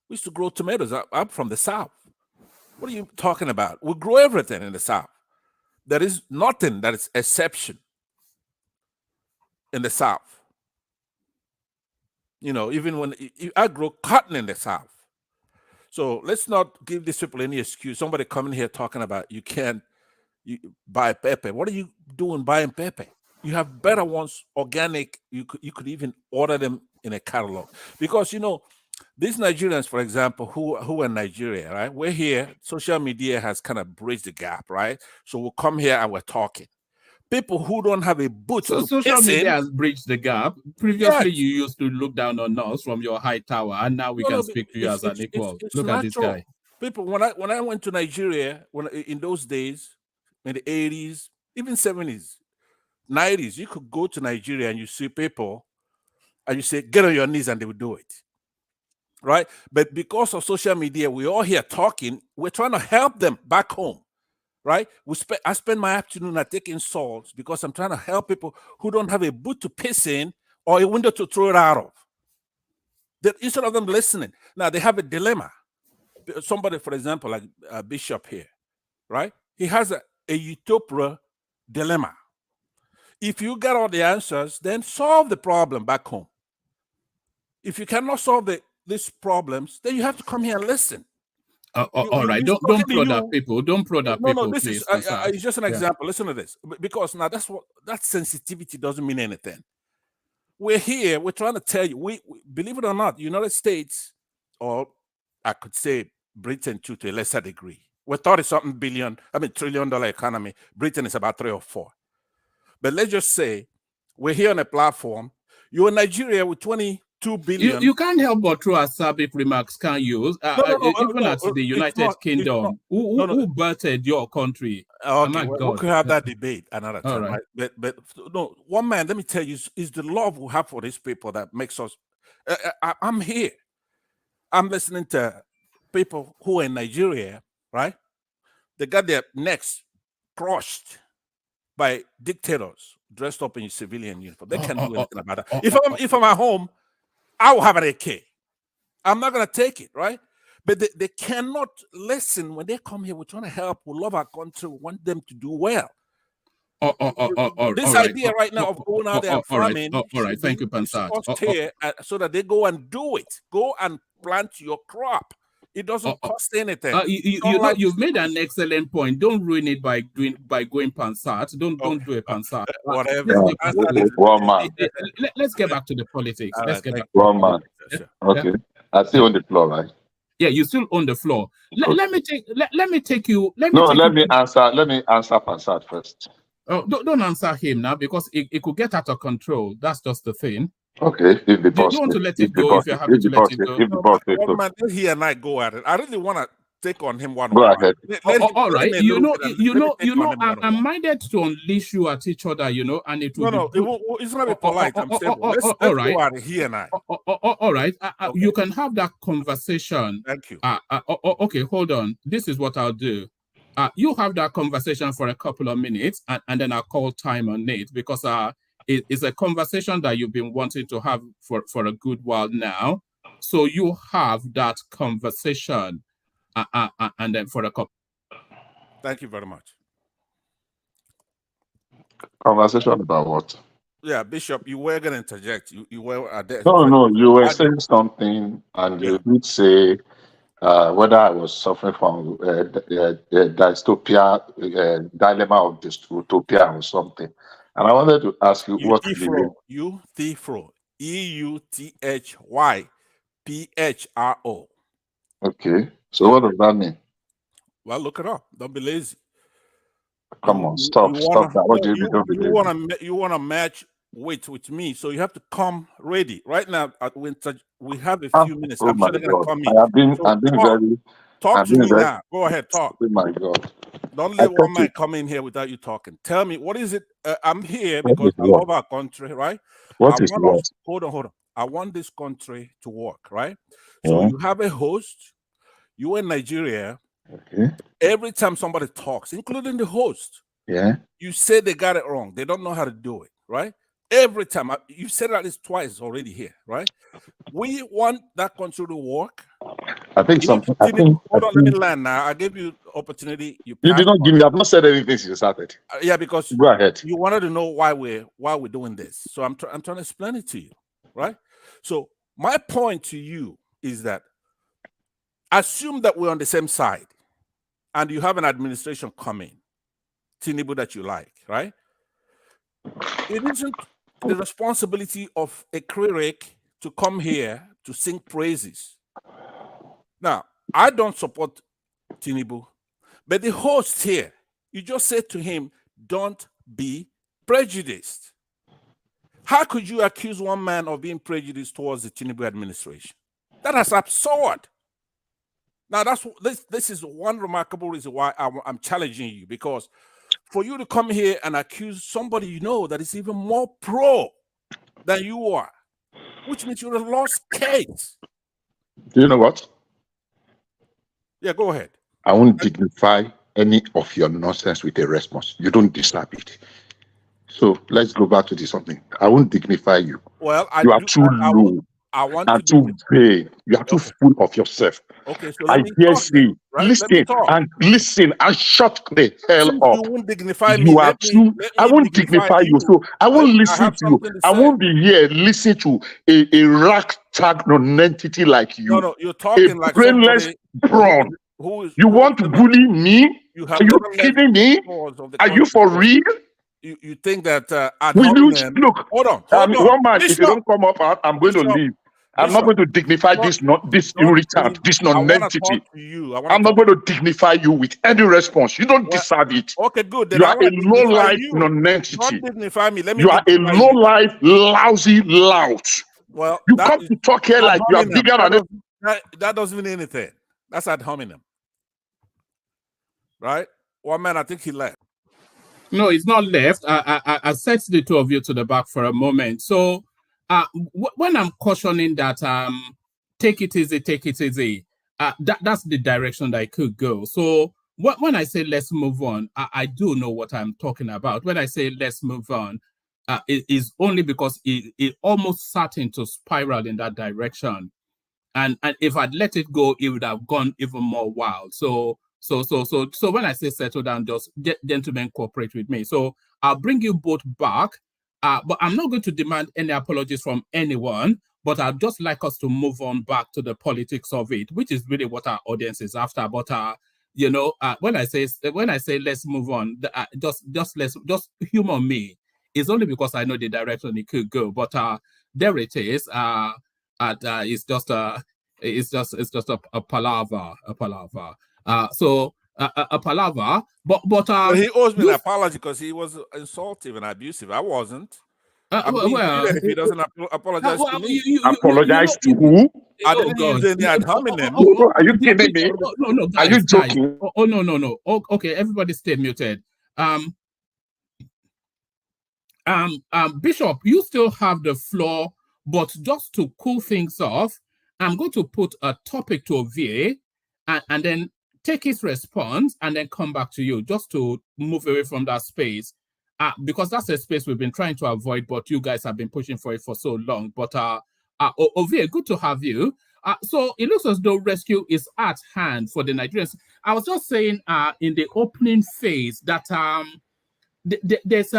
We used to grow tomatoes. I'm from the South. What are you talking about? We grow everything in the South. There is nothing that is exception in the South. Even when I grow cotton in the South. So let's not give these people any excuse. Somebody coming here talking about you can't buy pepper. What are you doing buying pepper? You have better ones, organic. You could even order them in a catalog. Because these Nigerians, for example, who are in Nigeria, right? We're here. Social media has kind of bridged the gap, right? So we'll come here and we're talking. People who don't have a boot. So social media has bridged the gap. Previously, you used to look down on us from your high tower, and now we can speak to you as an equal. Look at this guy. People, when I went to Nigeria, in those days, in the 80s, even 70s, 90s, you could go to Nigeria and you see people, and you say, "Get on your knees," and they will do it. Right? But because of social media, we're all here talking. We're trying to help them back home. Right? I spend my afternoon at taking salts because I'm trying to help people who don't have a boot to piss in or a window to throw it out of. Instead of them listening. Now, they have a dilemma. Somebody, for example, like Bishop here, right? He has a utopia dilemma. If you get all the answers, then solve the problem back home. If you cannot solve these problems, then you have to come here and listen. All right, don't prod at people. Don't prod at people. No, this please, is just an example. Listen to this, because now that sensitivity doesn't mean anything. We're here. We're trying to tell you. We believe it or not, United States, or I could say Britain too, to a lesser degree. We're 30-something trillion-dollar economy. Britain is about 3 or 4. But let's just say we're here on a platform. You're in Nigeria with 22 billion. You can't help but throw acerbic remarks, can you? Even at the United Kingdom, who birthed your country? Okay, we could have that debate another time. Right? But no, one man, let me tell you, is the love we have for these people that makes us. I'm here. I'm listening to people who are in Nigeria, right? They got their necks crushed by dictators dressed up in civilian uniform. They can't do anything about that. If I'm at home, I will have an AK. I'm not going to take it, right? But they cannot listen when they come here. We're trying to help. We love our country. We want them to do well. This idea right now of going out there and farming. All right. Thank you, Pansat. So that they go and do it. Go and plant your crop. It doesn't cost anything. You've made an excellent point. Don't ruin it by going Pansat. Don't do a Pansat. Whatever. Let's get back to the politics. Let's get back. One man. Okay. I still on the floor, right? Yeah, you still on the floor. Let me take you. Let me answer Pansat first. Oh, don't answer him now because it could get out of control. That's just the thing. Okay, if the Do you boss, want to let if it the go boss, if you're happy if to the let boss, it go? if the boss, One man, let he and I go at it. I really want to take on him one go on one. ahead. All Let right. him a little bit and let me take on him one on I'm one. minded to unleash you at each other, and it will be No, good. it's gonna be polite. I'm stable. Let's All right. go at it, he and I. All right. Okay. You can have that conversation. Thank you. Okay, hold on. This is what I'll do. You have that conversation for a couple of minutes, and then I'll call time on it, because it's a conversation that you've been wanting to have for a good while now. So you have that conversation, and then for a couple. Thank you very much. Conversation about what? Yeah, Bishop, you were going to interject. You were there. No, you were saying something, and you did say whether I was suffering from dystopia, dilemma of dystopia or something. And I wanted to ask you what Euthyphro. EUTHYPHRO. Okay. So what does that mean? Well, look it up. Don't be lazy. Come on, stop that. What do you mean? Don't be lazy? You wanna match weight with me, so you have to come ready. Right now, we have a few minutes. I'm sure they're gonna come in. Talk to me now. Go ahead, talk. Oh my God. Don't let one man come in here without you talking. Tell me, what is it? I'm here because I love our country, right? What is what? Hold on. I want this country to work, right? So you have a host. You in Nigeria. Okay. Every time somebody talks, including the host, you say they got it wrong. They don't know how to do it, right? Every time. You said that at least twice already here, right? We want that country to work. I think something. Hold on, let me land now. I gave you opportunity. You did not give me. I've not said anything since you started. Yeah, because go ahead. You wanted to know why we're doing this. So I'm trying to explain it to you, right? So my point to you is that assume that we're on the same side, and you have an administration coming, Tinubu that you like, right? It isn't the responsibility of a critic to come here to sing praises. Now, I don't support Tinubu, but the host here, you just said to him, don't be prejudiced. How could you accuse one man of being prejudiced towards the Tinubu administration? That is absurd. Now, this is one remarkable reason why I'm challenging you, because for you to come here and accuse somebody you know that is even more pro than you are, which means you're a lost case. Do you know what? Yeah, go ahead. I won't dignify any of your nonsense with a response. You don't deserve it. So let's go back to this something. I won't dignify you. Well, you are too low. I want and too vain. You are too full of yourself. Okay, so I dare say, listen and shut the hell up. You won't dignify me. I won't dignify you. So I won't listen to you. I won't be here listening to a ragtag non-entity like you. No, you're talking like brainless prawn. You want to bully me? Are you kidding me? Are you for real? You think that look? Hold on. One man, if you don't come up, I'm going to leave. I'm not going to dignify this irritant, this non-entity. I'm not going to dignify you with any response. You don't deserve it. Okay, good. You are a low-life non-entity. Don't dignify me. Let me. You are a low-life, lousy lout. Well, you come to talk here like you are bigger than that doesn't mean anything. That's ad hominem, right? One man, I think he left. No, it's not left. I set the two of you to the back for a moment. So when I'm cautioning that take it easy, that's the direction that I could go. So when I say let's move on, I do know what I'm talking about. When I say let's move on, it is only because it almost starting to spiral in that direction. And if I'd let it go, it would have gone even more wild. So when I say settle down, just gentlemen cooperate with me. So I'll bring you both back, but I'm not going to demand any apologies from anyone, but I'd just like us to move on back to the politics of it, which is really what our audience is after. But when I say let's move on, just humor me. It's only because I know the direction it could go. But there it is. It's just a palaver, a palaver. A palaver, but he owes me an apology because he was insultive and abusive. I wasn't. If he doesn't apologize to me. Apologize to who? I didn't use any ad hominem. Are you kidding me? No, guys, are you joking? Guys. No. Okay, everybody stay muted. Bishop, you still have the floor, but just to cool things off, I'm going to put a topic to Ovie and then take his response and then come back to you just to move away from that space. Because that's a space we've been trying to avoid, but you guys have been pushing for it for so long. But Ovie, good to have you. So it looks as though rescue is at hand for the Nigerians. I was just saying in the opening phase that there's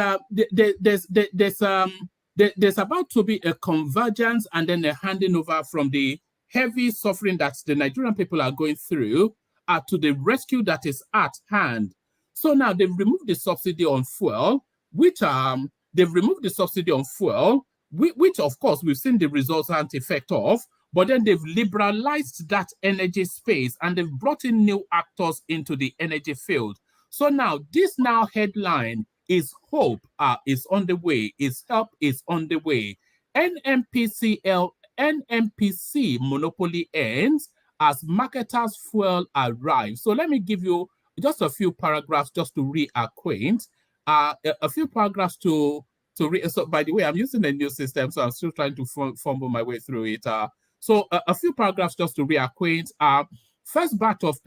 about to be a convergence and then a handing over from the heavy suffering that the Nigerian people are going through to the rescue that is at hand. So now they've removed the subsidy on fuel, which which of course we've seen the resultant effect of, but then they've liberalized that energy space and they've brought in new actors into the energy field. So now this headline is hope is on the way, is help is on the way. NNPC monopoly ends as marketers' fuel arrive. So let me give you just a few paragraphs just to reacquaint. A few paragraphs to read. So by the way, I'm using a new system, so I'm still trying to fumble my way through it. So a few paragraphs just to reacquaint. First batch of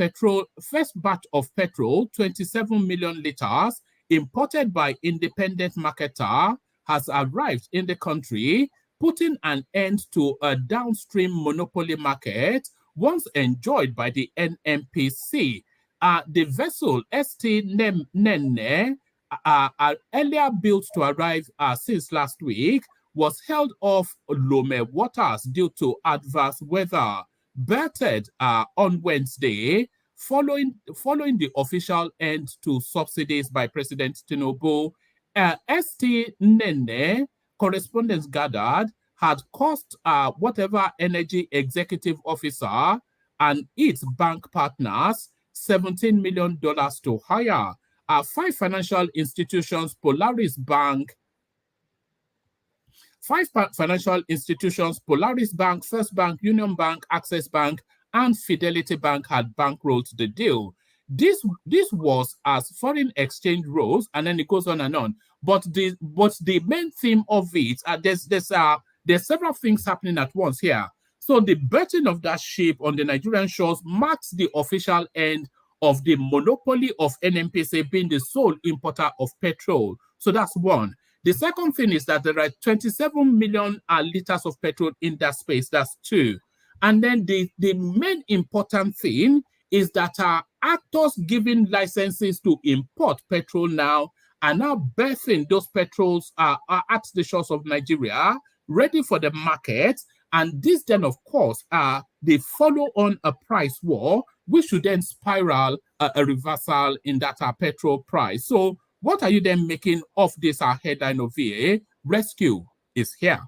petrol, 27 million liters, imported by independent marketer, has arrived in the country, putting an end to a downstream monopoly market once enjoyed by the NNPC. The vessel ST Nene, earlier built to arrive since last week, was held off Lome waters due to adverse weather. Berthed on Wednesday, following the official end to subsidies by President Tinubu. ST Nene, correspondents gathered, had cost whatever energy executive officer and its bank partners $17 million to hire. 5 financial institutions, Polaris Bank, First Bank, Union Bank, Access Bank, and Fidelity Bank had bankrolled the deal. This was as foreign exchange rose, and then it goes on and on. But the main theme of it, there's several things happening at once here. So the berthing of that ship on the Nigerian shores marks the official end of the monopoly of NNPC being the sole importer of petrol. So that's one. The second thing is that there are 27 million liters of petrol in that space. That's 2. And then the main important thing is that actors giving licenses to import petrol now are now berthing those petrols at the shores of Nigeria, ready for the market. And this then, of course, they follow on a price war, which should then spiral a reversal in that petrol price. So what are you then making of this headline of VA? Rescue is here.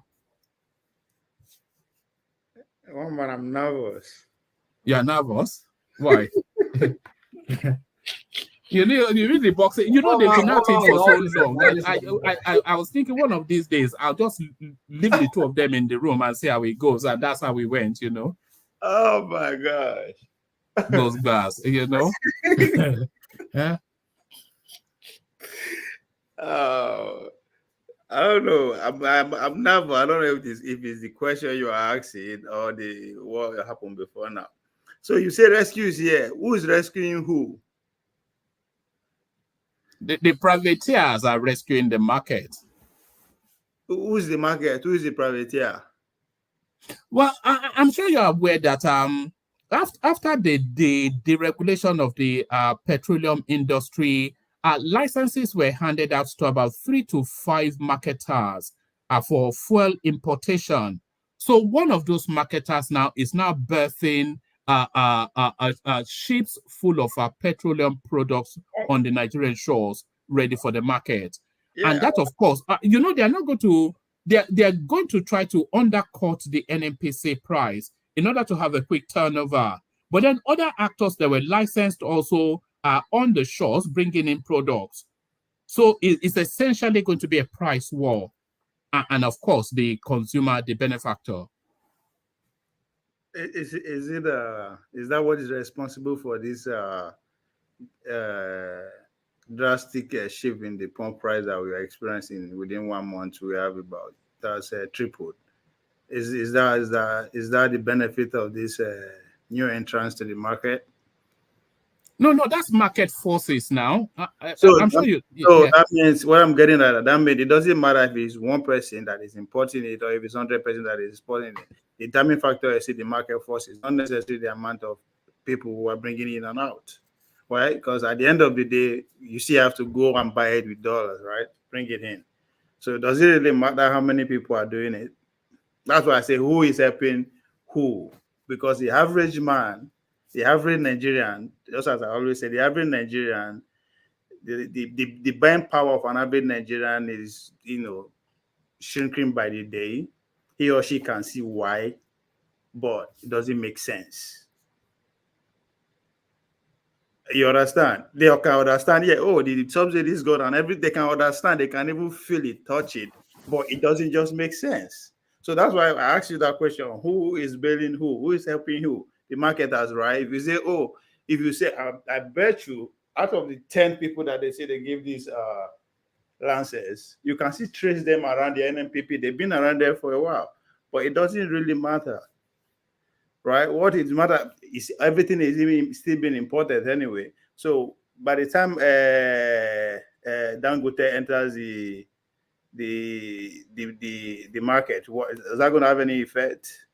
Oh man, I'm nervous. You're nervous? Why? You read the box. You know they've been at it for so long. I was thinking one of these days I'll just leave the two of them in the room and see how it goes, and that's how we went. You know. Oh my gosh. Those guys, you know. Yeah. I don't know. I'm nervous. I don't know if it's the question you are asking or what happened before now. So you say rescue is here. Who is rescuing who? The privateers are rescuing the market. Who is the market? Who is the privateer? Well, I'm sure you're aware that after the deregulation of the petroleum industry, licenses were handed out to about 3 to 5 marketers for fuel importation. So one of those marketers now is now berthing ships full of petroleum products on the Nigerian shores, ready for the market. Yeah. And that, of course, you know, they're not going to. They're going to try to undercut the NNPC price in order to have a quick turnover. But then other actors that were licensed also are on the shores bringing in products. So it's essentially going to be a price war. and of course the consumer, the benefactor. Is that what is responsible for this drastic shift in the pump price that we are experiencing within 1 month? We have about that's tripled. Is that the benefit of this new entrance to the market? No, that's market forces now. So I'm sure you. That means what I'm getting at. That means it doesn't matter if it's one person that is importing it or if it's 100% that is exporting it. The determining factor is the market forces, not necessarily the amount of people who are bringing in and out, right? Because at the end of the day, you still have to go and buy it with dollars, right? Bring it in. So does it really matter how many people are doing it? That's why I say who is helping who, because the average man, the average Nigerian, just as I always say, the average Nigerian, the buying power of an average Nigerian is, shrinking by the day. He or she can see why, but it doesn't make sense. You understand? They can understand, the subsidy is good and everything. They can understand, they can even feel it, touch it, but it doesn't just make sense. So that's why I asked you that question: who is bailing who is helping who? The market has, right? If you say, I bet you, out of the 10 people that they say they give these lances, you can still trace them around the NNPP. They've been around there for a while, but it doesn't really matter, right? What it matters is everything is even still being imported anyway. So by the time Dangote enters the market, is that going to have any effect?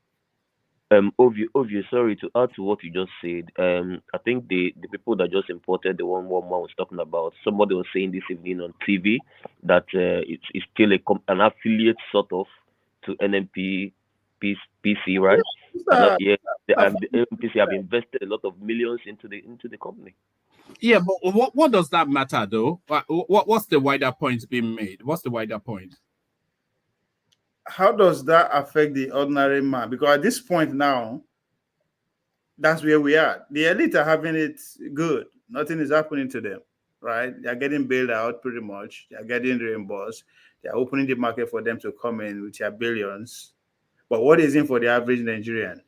Obvious. Sorry to add to what you just said. I think the people that just imported the one was talking about. Somebody was saying this evening on TV that it's still an affiliate sort of to NNP PC, right? The NNPC have invested a lot of millions into the company. Yeah, but what does that matter though? What's the wider point being made? What's the wider point? How does that affect the ordinary man? Because at this point now, that's where we are. The elite are having it good. Nothing is happening to them, right? They're getting bailed out pretty much. They're getting reimbursed. They're opening the market for them to come in with their billions. But what is in for the average Nigerian,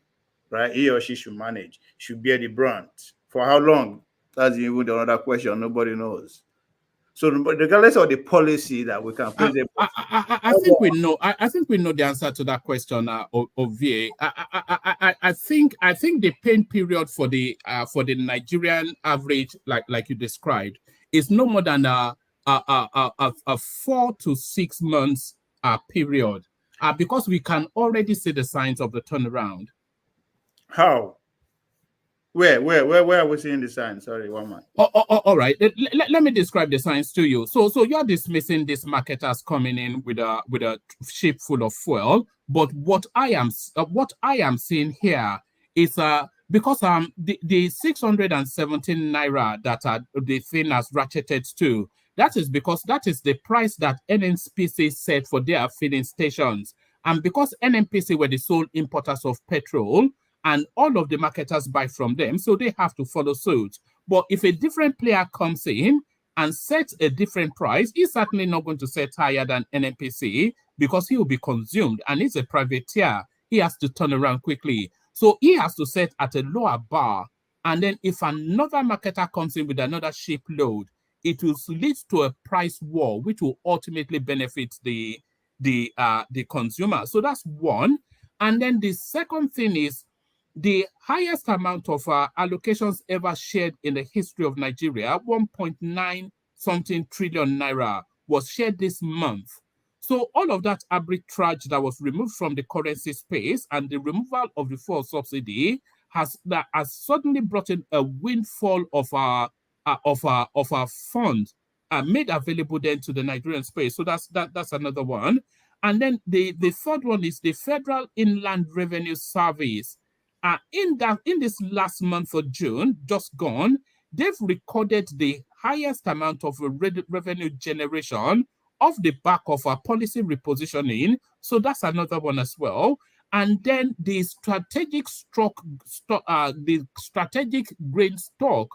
right? He or she should manage, should bear the brunt. For how long? That's even another question. Nobody knows. So regardless of the policy that we can present, I think we know. I think we know the answer to that question, Ovie. I think the pain period for the Nigerian average, like you described, is no more than a 4 to 6 months period, because we can already see the signs of the turnaround. How? Where are we seeing the signs? Sorry, one man. All right. Let me describe the signs to you. So you're dismissing this marketers coming in with a ship full of fuel. But what I am seeing here is because the 617 naira that the thing has ratcheted to, that is because that is the price that NNPC set for their filling stations, and because NNPC were the sole importers of petrol, and all of the marketers buy from them, so they have to follow suit. But if a different player comes in and sets a different price, he's certainly not going to set higher than NNPC because he will be consumed, and he's a privateer. He has to turn around quickly. So he has to set at a lower bar. And then if another marketer comes in with another shipload, it will lead to a price war, which will ultimately benefit the consumer. So that's one. And then the second thing is, the highest amount of allocations ever shared in the history of Nigeria, 1.9 something trillion naira, was shared this month. So all of that arbitrage that was removed from the currency space and the removal of the fuel subsidy has suddenly brought in a windfall of our funds made available then to the Nigerian space. So that's another one. And then the third one is the Federal Inland Revenue Service. In this last month of June, just gone, they've recorded the highest amount of revenue generation off the back of our policy repositioning. So that's another one as well. And then the strategic grain stock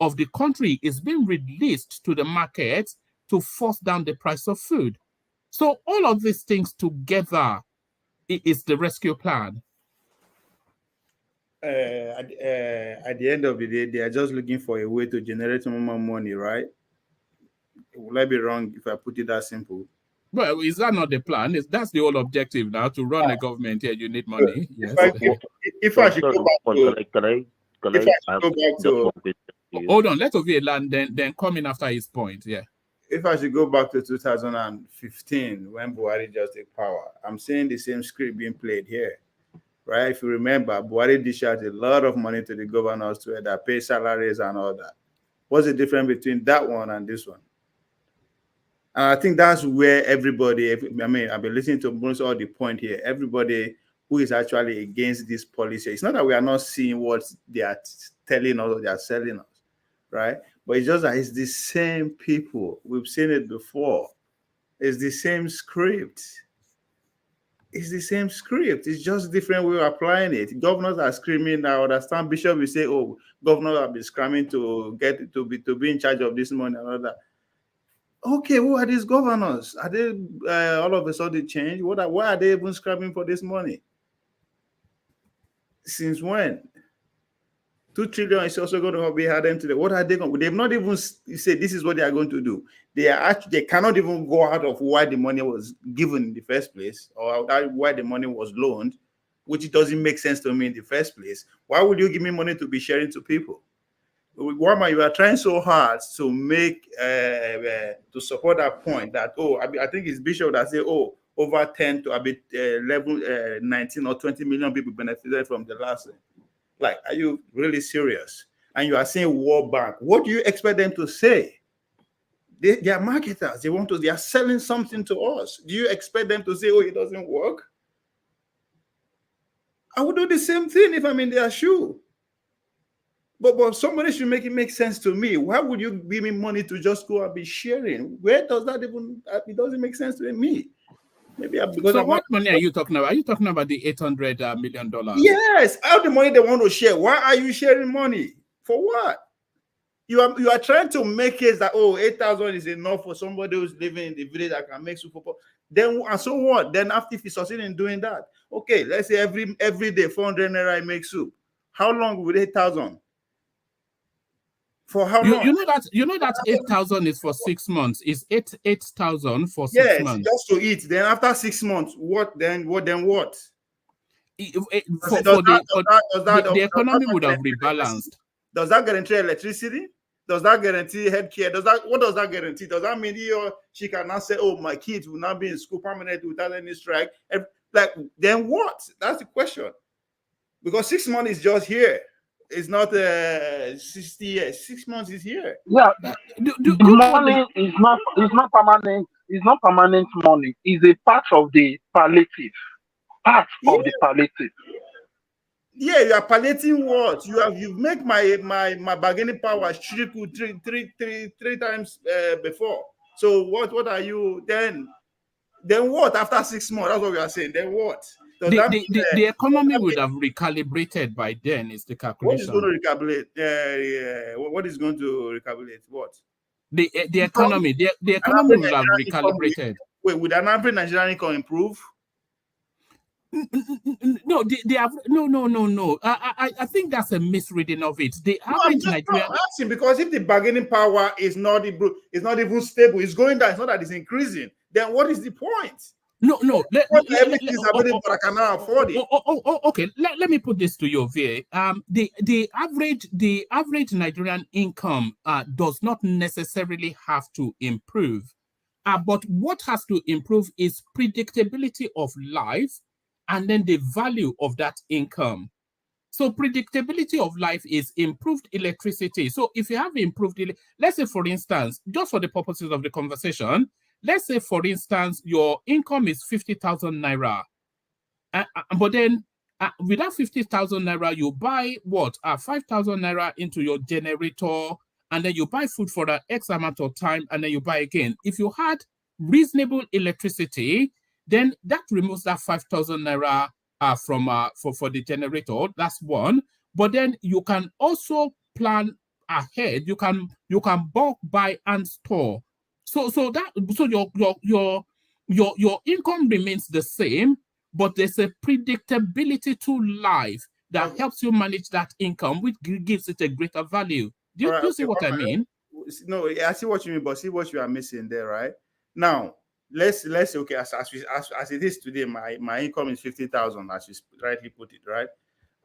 of the country is being released to the market to force down the price of food. So all of these things together is the rescue plan. At the end of the day, they are just looking for a way to generate more money, right? Will I be wrong if I put it that simple? Well, is that not the plan? That's the whole objective now, to run a government here. You need money. Yes. If I should go back to, can I ask just one question to you? Hold on, let Ovie land, then come in after his point. Yeah. If I should go back to 2015, when Buhari just took power, I'm seeing the same script being played here, right? If you remember, Buhari dished out a lot of money to the governors to pay salaries and all that. What's the difference between that one and this one? And I think that's where everybody, I mean, I've been listening to most all the point here. Everybody who is actually against this policy, it's not that we are not seeing what they are telling us or they are selling us, right? But it's just that it's the same people. We've seen it before. It's the same script. It's the same script. It's just different way of applying it. Governors are screaming. I understand Bishop will say, "Oh, governors have been screaming to get to be in charge of this money and all that." Okay, who are these governors? Are they all of a sudden change? Why are they even scrapping for this money? Since when? 2 trillion is also going to be added to the. What are they going? They've not even said this is what they are going to do. They cannot even go out of why the money was given in the first place, or why the money was loaned, which doesn't make sense to me in the first place. Why would you give me money to be sharing to people? Wama, you are trying so hard to make to support that point that I think it's Bishop that say over 10 to a bit 19 or 20 million people benefited from the last thing. Like, are you really serious? And you are saying World Bank. What do you expect them to say? They are marketers. They are selling something to us. Do you expect them to say, "Oh, it doesn't work"? I would do the same thing if I'm in their shoe. But somebody should make it make sense to me. Why would you give me money to just go and be sharing? Where does that even? It doesn't make sense to me. Maybe because so what money are you talking about? Are you talking about the $800 million? Yes, all the money they want to share. Why are you sharing money? For what? You are trying to make it that 8,000 is enough for somebody who's living in the village that can make soup. Then and so what? Then after if you succeed in doing that, okay, let's say every day 400 naira I make soup. How long will 8,000? For how long? You know that 8,000 is for 6 months. Is 8,000 for 6 months? Yes, just to eat. Then after 6 months, what? The economy would have rebalanced. Does that guarantee electricity? Does that guarantee healthcare? What does that guarantee? Does that mean she can now say, "Oh, my kids will not be in school permanently without any strike"? Then what? That's the question. Because 6 months is just here. It's not 60 years. 6 months is here. Yeah, the money is not permanent. It's not permanent money. It's a part of the palliative. Of the palliative. Yeah, you are palliating what? You've made my bargaining power three times before. So what are you then? Then what after 6 months? That's what we are saying. Then what? The economy would have recalibrated by then, is the calculation. What is going to recalibrate? What is going to recalibrate? What? The economy. The economy will have recalibrated. Wait, would an average Nigerian income improve? No, no. I think that's a misreading of it. The average Nigerian asking because if the bargaining power is not even stable, it's going down. It's not that it's increasing. Then what is the point? No. Everything is available, but I cannot afford it. Okay. Let me put this to you, V. The average Nigerian income does not necessarily have to improve. But what has to improve is predictability of life and then the value of that income. So predictability of life is improved electricity. So if you have improved, let's say, for instance, just for the purposes of the conversation, let's say, for instance, your income is 50,000 naira. But then with that 50,000 naira, you buy what? 5,000 naira into your generator, and then you buy food for the X amount of time, and then you buy again. If you had reasonable electricity, then that removes that 5,000 naira for the generator. That's one. But then you can also plan ahead. You can bulk buy and store. So your income remains the same, but there's a predictability to life that helps you manage that income, which gives it a greater value. Do you see what I mean? No, I see what you mean, but see what you are missing there, right? Now, let's say, okay, as it is today, my income is 50,000, as you rightly put it, right?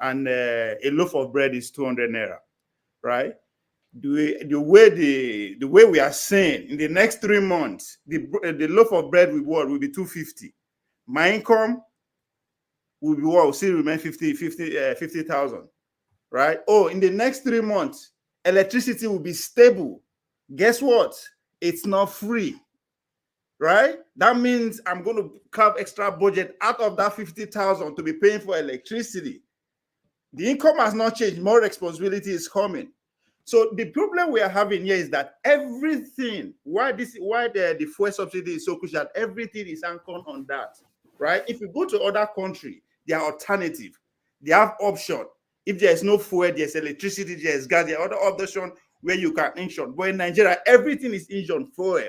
And a loaf of bread is 200 naira, right? The way we are saying in the next 3 months, the loaf of bread will be 250. My income will be what will still remain 50,000, right? Oh, in the next 3 months, electricity will be stable. Guess what? It's not free, right? That means I'm going to carve extra budget out of that 50,000 to be paying for electricity. The income has not changed. More responsibility is coming. So the problem we are having here is that everything, why the fuel subsidy is so crucial, everything is anchored on that, right? If you go to other countries, they are alternative. They have option. If there is no fuel, there's electricity, there's gas, there are other options where you can insure. But in Nigeria, everything is insured fuel.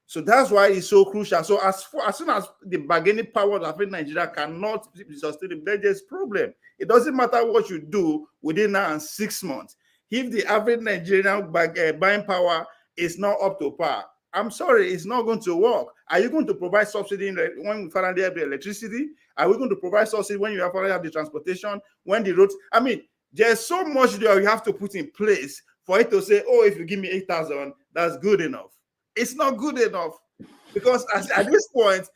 So that's why it's so crucial. So as soon as the bargaining power of Nigeria cannot be sustainable, there's a problem. It doesn't matter what you do within now and 6 months. If the average Nigerian buying power is not up to par, I'm sorry, it's not going to work. Are you going to provide subsidy when we finally have the electricity? Are we going to provide subsidy when you finally have the transportation, when the roads? I mean, there's so much there you have to put in place for it to say, oh, if you give me 8,000, that's good enough. It's not good enough, because at this point,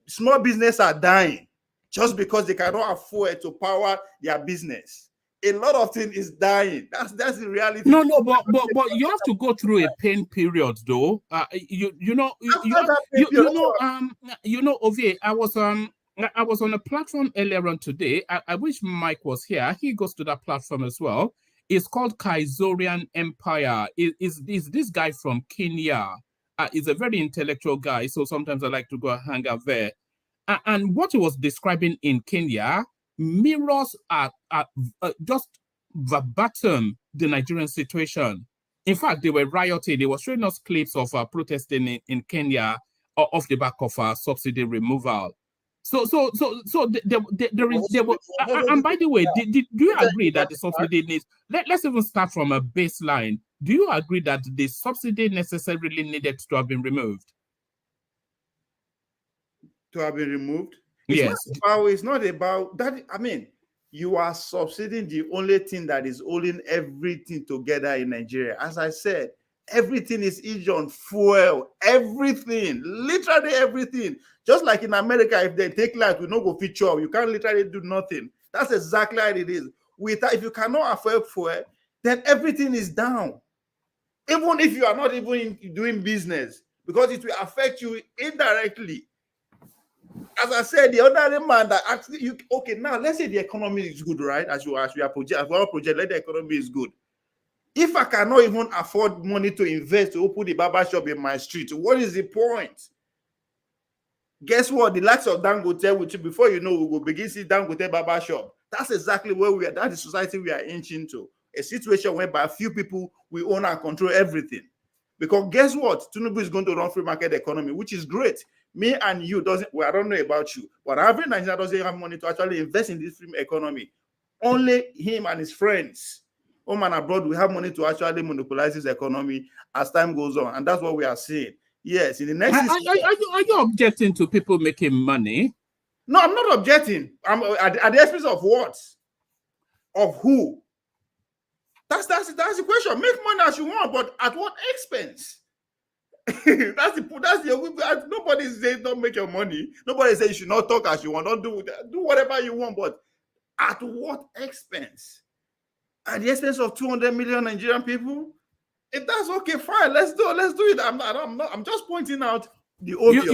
small business are dying just because they cannot afford to power their business. A lot of things is dying. That's the reality. No, but you have to go through a pain period, though. Ovie, I was on a platform earlier on today. I wish Mike was here. He goes to that platform as well. It's called Kaisorian Empire. Is this guy from Kenya? He's a very intellectual guy, so sometimes I like to go and hang out there. And what he was describing in Kenya mirrors just verbatim the Nigerian situation. In fact, they were rioting. They were showing us clips of protesting in Kenya off the back of subsidy removal. So there is. And by the way, do you agree that the subsidy needs? Let's even start from a baseline. Do you agree that the subsidy necessarily needed to have been removed? To have been removed? Yes. It's not about that. I mean, you are subsidizing the only thing that is holding everything together in Nigeria. As I said, everything is each on fuel, everything, literally everything. Just like in America, if they take light, we no go feature, you can't literally do nothing. That's exactly how it is. If you cannot afford fuel, then everything is down. Even if you are not even doing business, because it will affect you indirectly. As I said, the other man that actually you okay now, let's say the economy is good, right? As we are project, let the economy is good. If I cannot even afford money to invest to open the barber shop in my street, what is the point? Guess what? The likes of Dangote, which before you know, we will begin to see Dangote barber shop. That's exactly where we are. That's the society we are inching to. A situation whereby a few people will own and control everything. Because guess what? Tinubu is going to run free market economy, which is great. Me and you I don't know about you, but every Nigerian doesn't have money to actually invest in this free economy. Only him and his friends, home and abroad, will have money to actually monopolize this economy as time goes on. And that's what we are seeing. Yes, in the next... Are you objecting to people making money? No, I'm not objecting. I'm at the expense of what? Of who? That's the question. Make money as you want, but at what expense? Nobody says don't make your money. Nobody says you should not talk as you want. Don't do whatever you want, but at what expense? At the expense of 200 million Nigerian people? If that's okay, fine. Let's do it. I'm just pointing out the obvious.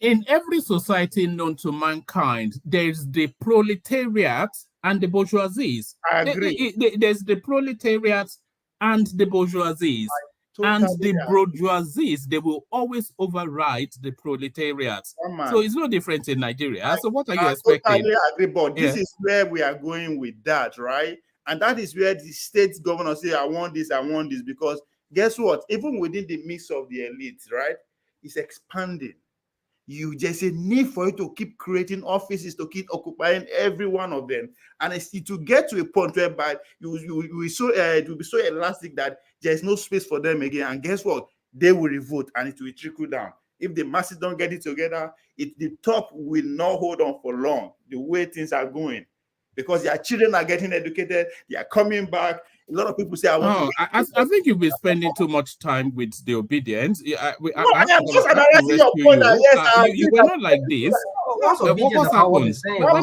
In every society known to mankind, there's the proletariat and the bourgeoisie. I agree. There's the proletariat and the bourgeoisie. And the bourgeoisie, they will always override the proletariat. So it's no different in Nigeria. So what are you expecting? I totally agree, but this is where we are going with that, right? And that is where the state governors say, I want this, because guess what? Even within the mix of the elites, right? is expanding. There's a need for you to keep creating offices, to keep occupying every one of them, and it will get to a point whereby it will be so elastic that there's no space for them again. And guess what? They will revolt, and it will trickle down. If the masses don't get it together, the top will not hold on for long. The way things are going, because their children are getting educated, they are coming back. A lot of people say, I think you've been spending too much time with the obedience. I'm just analyzing your point. You were not like this. What's happened? When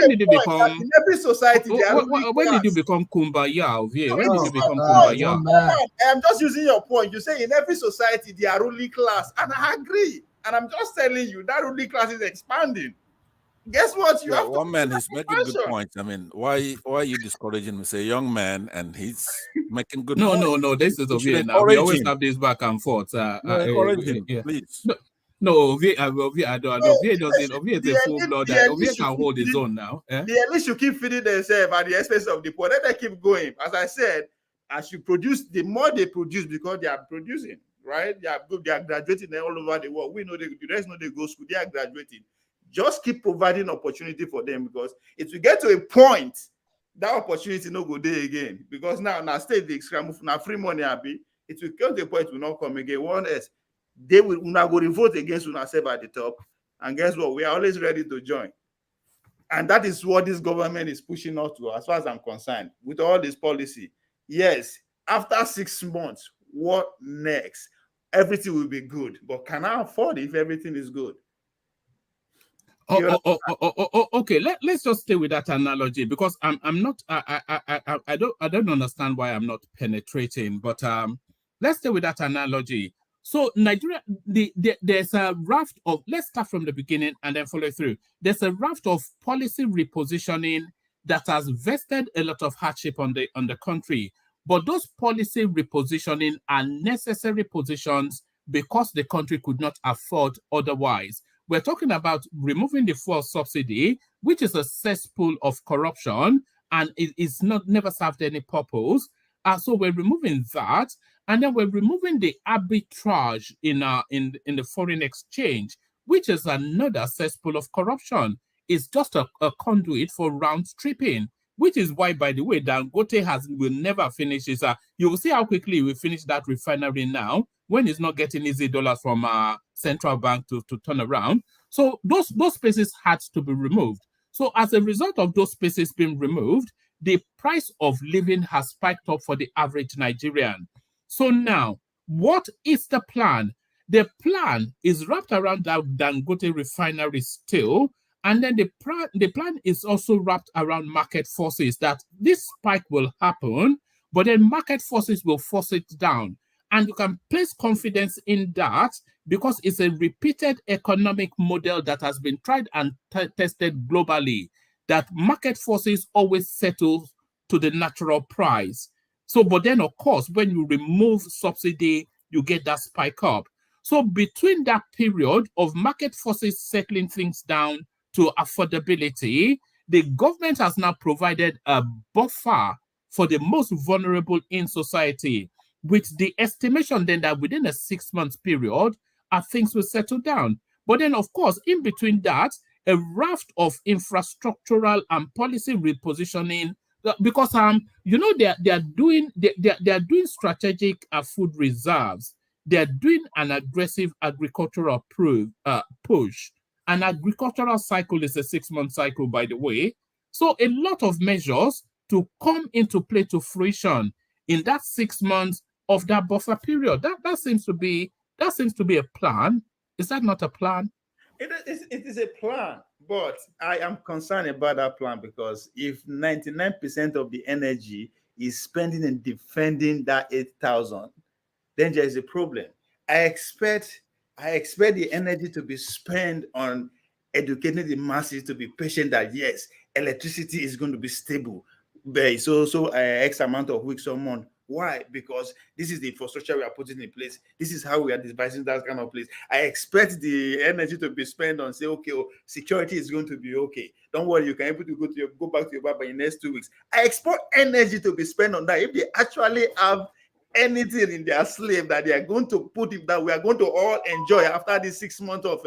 did you become? In every society, when did you become kumbaya? When did you become kumbaya? I'm just using your point. You say in every society, they are ruling class, and I agree. And I'm just telling you that ruling class is expanding. Guess what? You have one man is making good points. I mean, why are you discouraging him? He's a young man and he's making good points. No. This is Ovie now. We always have this back and forth. Encourage him, please. No, Ovie, I don't. Ovie doesn't. Ovie is a full-blooded. Ovie can hold his own now. The elite should keep feeding themselves at the expense of the poor. Let them keep going. As I said, as you produce, the more they produce because they are producing, right? They are graduating all over the world. We know the rest know they go school. They are graduating. Just keep providing opportunity for them, because it will get to a point that opportunity no go there again. Because now state the scramble now free money happy. It will come to a point will not come again. One is they will now go revolt against ourselves at the top. And guess what? We are always ready to join. And that is what this government is pushing us to, as far as I'm concerned, with all this policy. Yes, after 6 months, what next? Everything will be good. But can I afford it if everything is good? Okay. Let's just stay with that analogy, because I'm not. I don't understand why I'm not penetrating. But let's stay with that analogy. So Nigeria, there's a raft of. Let's start from the beginning and then follow through. There's a raft of policy repositioning that has vested a lot of hardship on the country. But those policy repositioning are necessary positions because the country could not afford otherwise. We're talking about removing the fuel subsidy, which is a cesspool of corruption, and it is never served any purpose. So we're removing that, and then we're removing the arbitrage in the foreign exchange, which is another cesspool of corruption. It's just a conduit for round tripping, which is why, by the way, Dangote will never finish his. You will see how quickly we finish that refinery now, when it's not getting easy dollars from central bank to turn around. So those spaces had to be removed. So as a result of those spaces being removed, the price of living has spiked up for the average Nigerian. So now, what is the plan? The plan is wrapped around that Dangote refinery still, and then the plan is also wrapped around market forces, that this spike will happen, but then market forces will force it down. And you can place confidence in that because it's a repeated economic model that has been tried and tested globally, that market forces always settle to the natural price. So, but then, of course, when you remove subsidy, you get that spike up. So between that period of market forces settling things down to affordability, the government has now provided a buffer for the most vulnerable in society, with the estimation then that within a 6 month period, things will settle down. But then, of course, in between that, a raft of infrastructural and policy repositioning, because they are doing strategic food reserves. They are doing an aggressive agricultural push. An agricultural cycle is a 6 month cycle, by the way. So a lot of measures to come into play to fruition in that 6 months of that buffer period. That seems to be a plan. Is that not a plan? It is a plan, but I am concerned about that plan, because if 99% of the energy is spending in defending that 8,000, then there is a problem. I expect the energy to be spent on educating the masses to be patient that yes, electricity is going to be stable. There is also X amount of weeks or month. Why? Because this is the infrastructure we are putting in place. This is how we are devising that kind of place. I expect the energy to be spent on, say, okay, security is going to be okay. Don't worry, you can able to go back to your barber in the next 2 weeks. I expect energy to be spent on that. If they actually have anything in their slave that they are going to put it that we are going to all enjoy after this 6 months of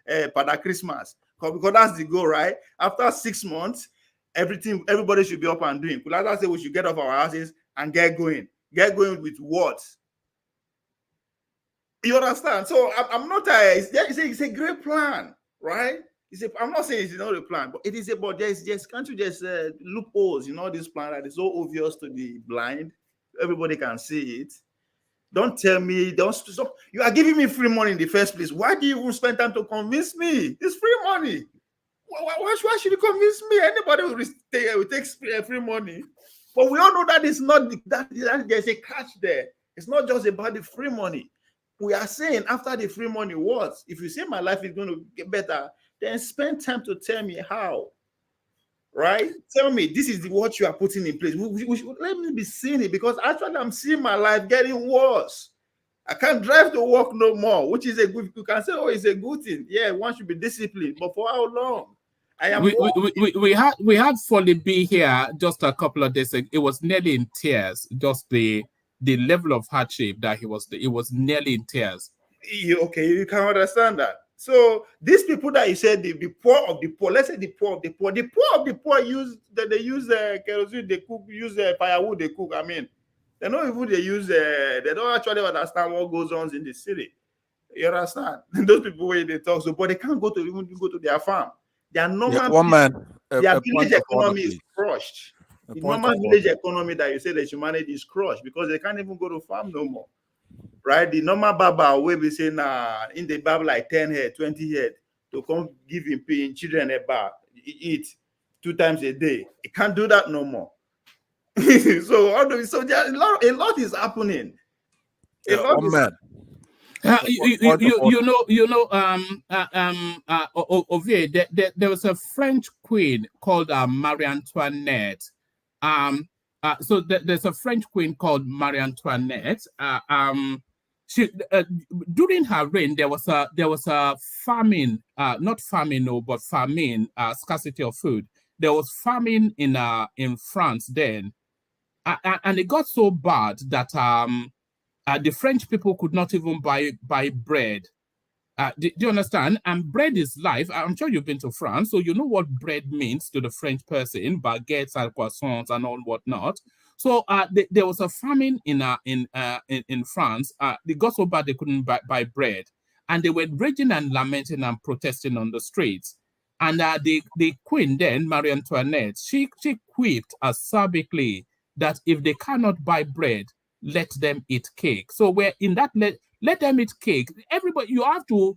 Pada Christmas. Because that's the goal, right? After 6 months, everybody should be up and doing. Kulata say we should get off our houses and get going. Get going with what? You understand? So I'm not it's a great plan, right? I'm not saying it's not a plan, but it is about can't you just loopholes, this plan that is so obvious to the blind. Everybody can see it. Don't tell me, you are giving me free money in the first place. Why do you even spend time to convince me? It's free money. Why should you convince me? Anybody will take free money. But we all know that it's not that there's a catch there. It's not just about the free money. We are saying after the free money, what? If you say my life is going to get better, then spend time to tell me how. Right? Tell me this is what you are putting in place. Let me be seeing it, because actually I'm seeing my life getting worse. I can't drive to work no more, which is a good. You can say, oh, it's a good thing. Yeah, one should be disciplined, but for how long? We had Folly B here just a couple of days ago. It was nearly in tears. Just the level of hardship that it was nearly in tears. Okay, you can understand that. So these people that you said the poor of the poor, let's say the poor of the poor use kerosene, they cook, use firewood, they cook. I mean, they don't even they don't actually understand what goes on in the city. You understand? Those people where they talk so, but they can't go to their farm. Their normal their village economy is crushed. The normal village economy that you say they should manage is crushed because they can't even go to farm no more. Right? The normal Baba will be saying in the Bible like 10 head, 20 head to come give him children a bath, eat 2 times a day. He can't do that no more. So there a lot is happening. Ovie, there was a French queen called Marie Antoinette. So there's a French queen called Marie Antoinette. She during her reign there was a famine, not famine, but famine, scarcity of food. There was famine in France then, and it got so bad that the French people could not even buy bread. Do you understand? And bread is life. I'm sure you've been to France, so you know what bread means to the French person: baguettes and croissants and all whatnot. So there was a famine in France. It got so bad they couldn't buy bread, and they were raging and lamenting and protesting on the streets. And the queen then, Marie Antoinette, she quipped acerbically that if they cannot buy bread, let them eat cake. So we're in that let them eat cake. Everybody, you have to.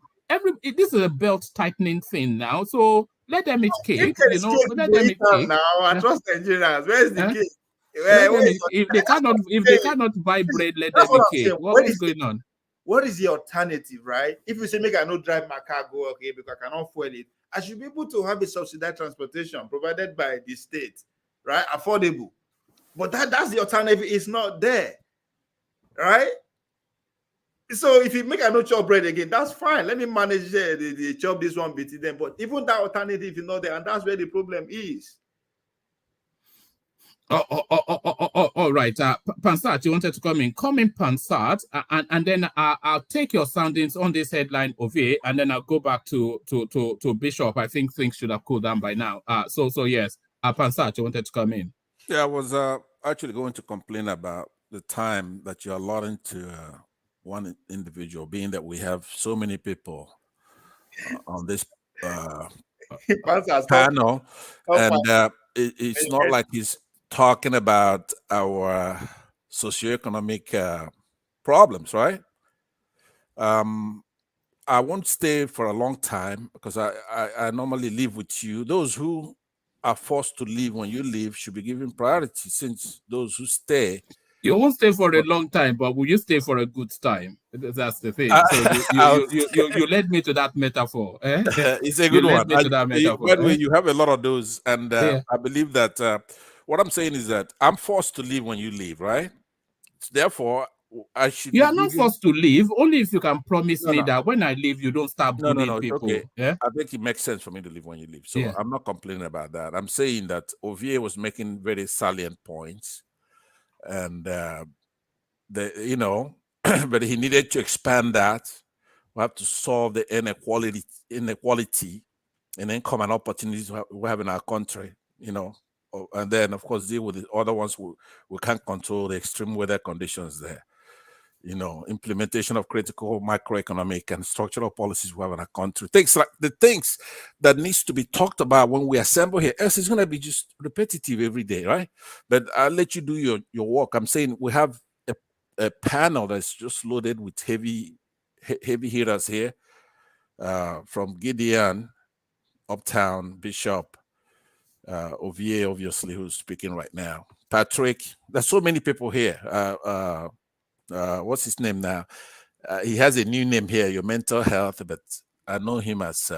This is a belt tightening thing now. So let them eat cake. Let them eat cake. Now I trust Nigerians. Where's the cake? If they cannot buy bread, let them eat cake. What is going on? What is the alternative, right? If you say make I not drive my car go okay because I cannot fuel it, I should be able to have a subsidized transportation provided by the state, right? Affordable. But that's the alternative. It's not there, right? So if you make a no chop bread again, that's fine. Let me manage the chop this one bit then. But even that alternative is not there, and that's where the problem is. All right. Pansat, you wanted to come in. Come in, Pansat, and then I'll take your soundings on this headline of it, and then I'll go back to Bishop. I think things should have cooled down by now. So yes, Pansat, you wanted to come in. Yeah, I was actually going to complain about the time that you're allotting to one individual, being that we have so many people on this panel, and it's not like he's talking about our socioeconomic problems, right? I won't stay for a long time because I normally live with you. Those who are forced to leave when you leave should be given priority, since those who stay. You won't stay for a long time, but will you stay for a good time? That's the thing. So you led me to that metaphor. Eh? It's a good one. By the way, you have a lot of those, and I believe that what I'm saying is that I'm forced to leave when you leave, right? Therefore, I should. You are not forced to leave, only if you can promise me that when I leave, you don't start bullying people. Okay. Yeah? I think it makes sense for me to leave when you leave. So I'm not complaining about that. I'm saying that Ovie was making very salient points. And but he needed to expand that. We have to solve the inequality and income and opportunities we have in our country, and then of course deal with the other ones we can't control, the extreme weather conditions there. Implementation of critical macroeconomic and structural policies we have in our country. Things like the things that needs to be talked about when we assemble here. Else it's going to be just repetitive every day, right? But I'll let you do your work. I'm saying we have a panel that's just loaded with heavy hitters here, from Gideon, Uptown, Bishop, Ovier, obviously, who's speaking right now. Patrick, there's so many people here. What's his name now? He has a new name here, Your Mental Health, but I know him as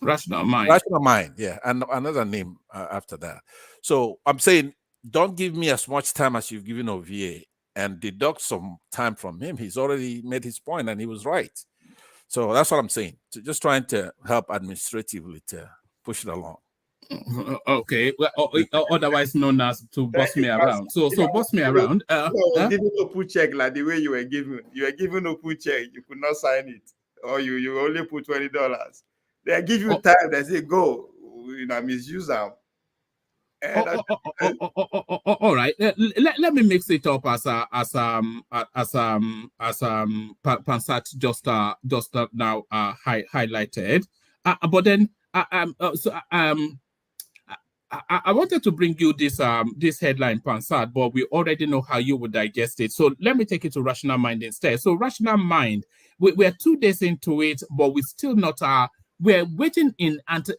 Rational Mind. Rational Mind, yeah, and another name after that. So I'm saying, don't give me as much time as you've given OVA and deduct some time from him. He's already made his point and he was right. So that's what I'm saying. Just trying to help administratively to push it along. Okay, well, otherwise known as to boss me around. So boss me around. Giving open check like the way you were given open check, you could not sign it, or you only put $20. They give you time. They say go, misuse them. All right. Let me mix it up as Pansat just now highlighted. But then I wanted to bring you this headline, Pansat, but we already know how you would digest it. So let me take it to Rational Mind instead. So Rational Mind, we're 2 days into it, but we still not we're waiting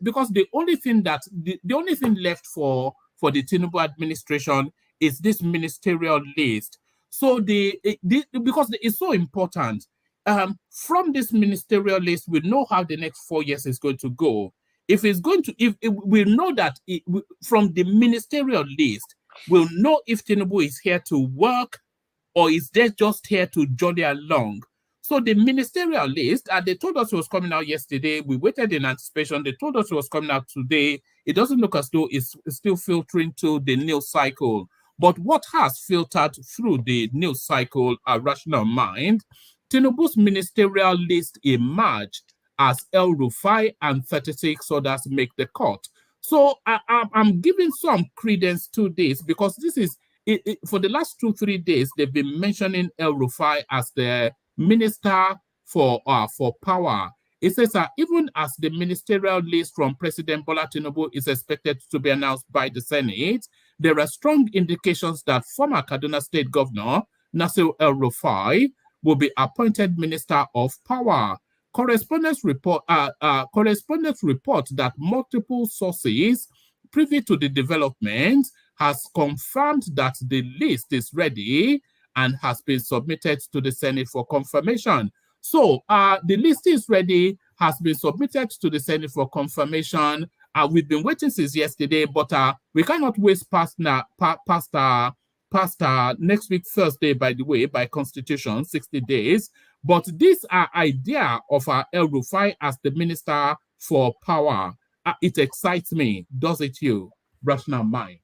because the only thing left for the Tinubu administration is this ministerial list. So because it's so important. From this ministerial list, we know how the next 4 years is going to go. If we know that from the ministerial list, we'll know if Tinubu is here to work or is they just here to jolly along. So the ministerial list, they told us it was coming out yesterday. We waited in anticipation. They told us it was coming out today. It doesn't look as though it's still filtering to the news cycle. But what has filtered through the news cycle, Rational Mind, Tinubu's ministerial list emerged as El-Rufai and 36 others make the cut. So I'm giving some credence to this because this is, for the last 2-3 days, they've been mentioning El-Rufai as the minister for power. It says even as the ministerial list from President Bola Tinubu is expected to be announced by the Senate, there are strong indications that former Kaduna State Governor Nasir El-Rufai will be appointed Minister of Power. Correspondents report that multiple sources privy to the development has confirmed that the list is ready and has been submitted to the Senate for confirmation. So the list is ready, has been submitted to the Senate for confirmation. We've been waiting since yesterday, but we cannot waste past next week Thursday, by the way, by Constitution, 60 days. But this idea of El-Rufai as the Minister for Power, it excites me. Does it you, Rational Mind?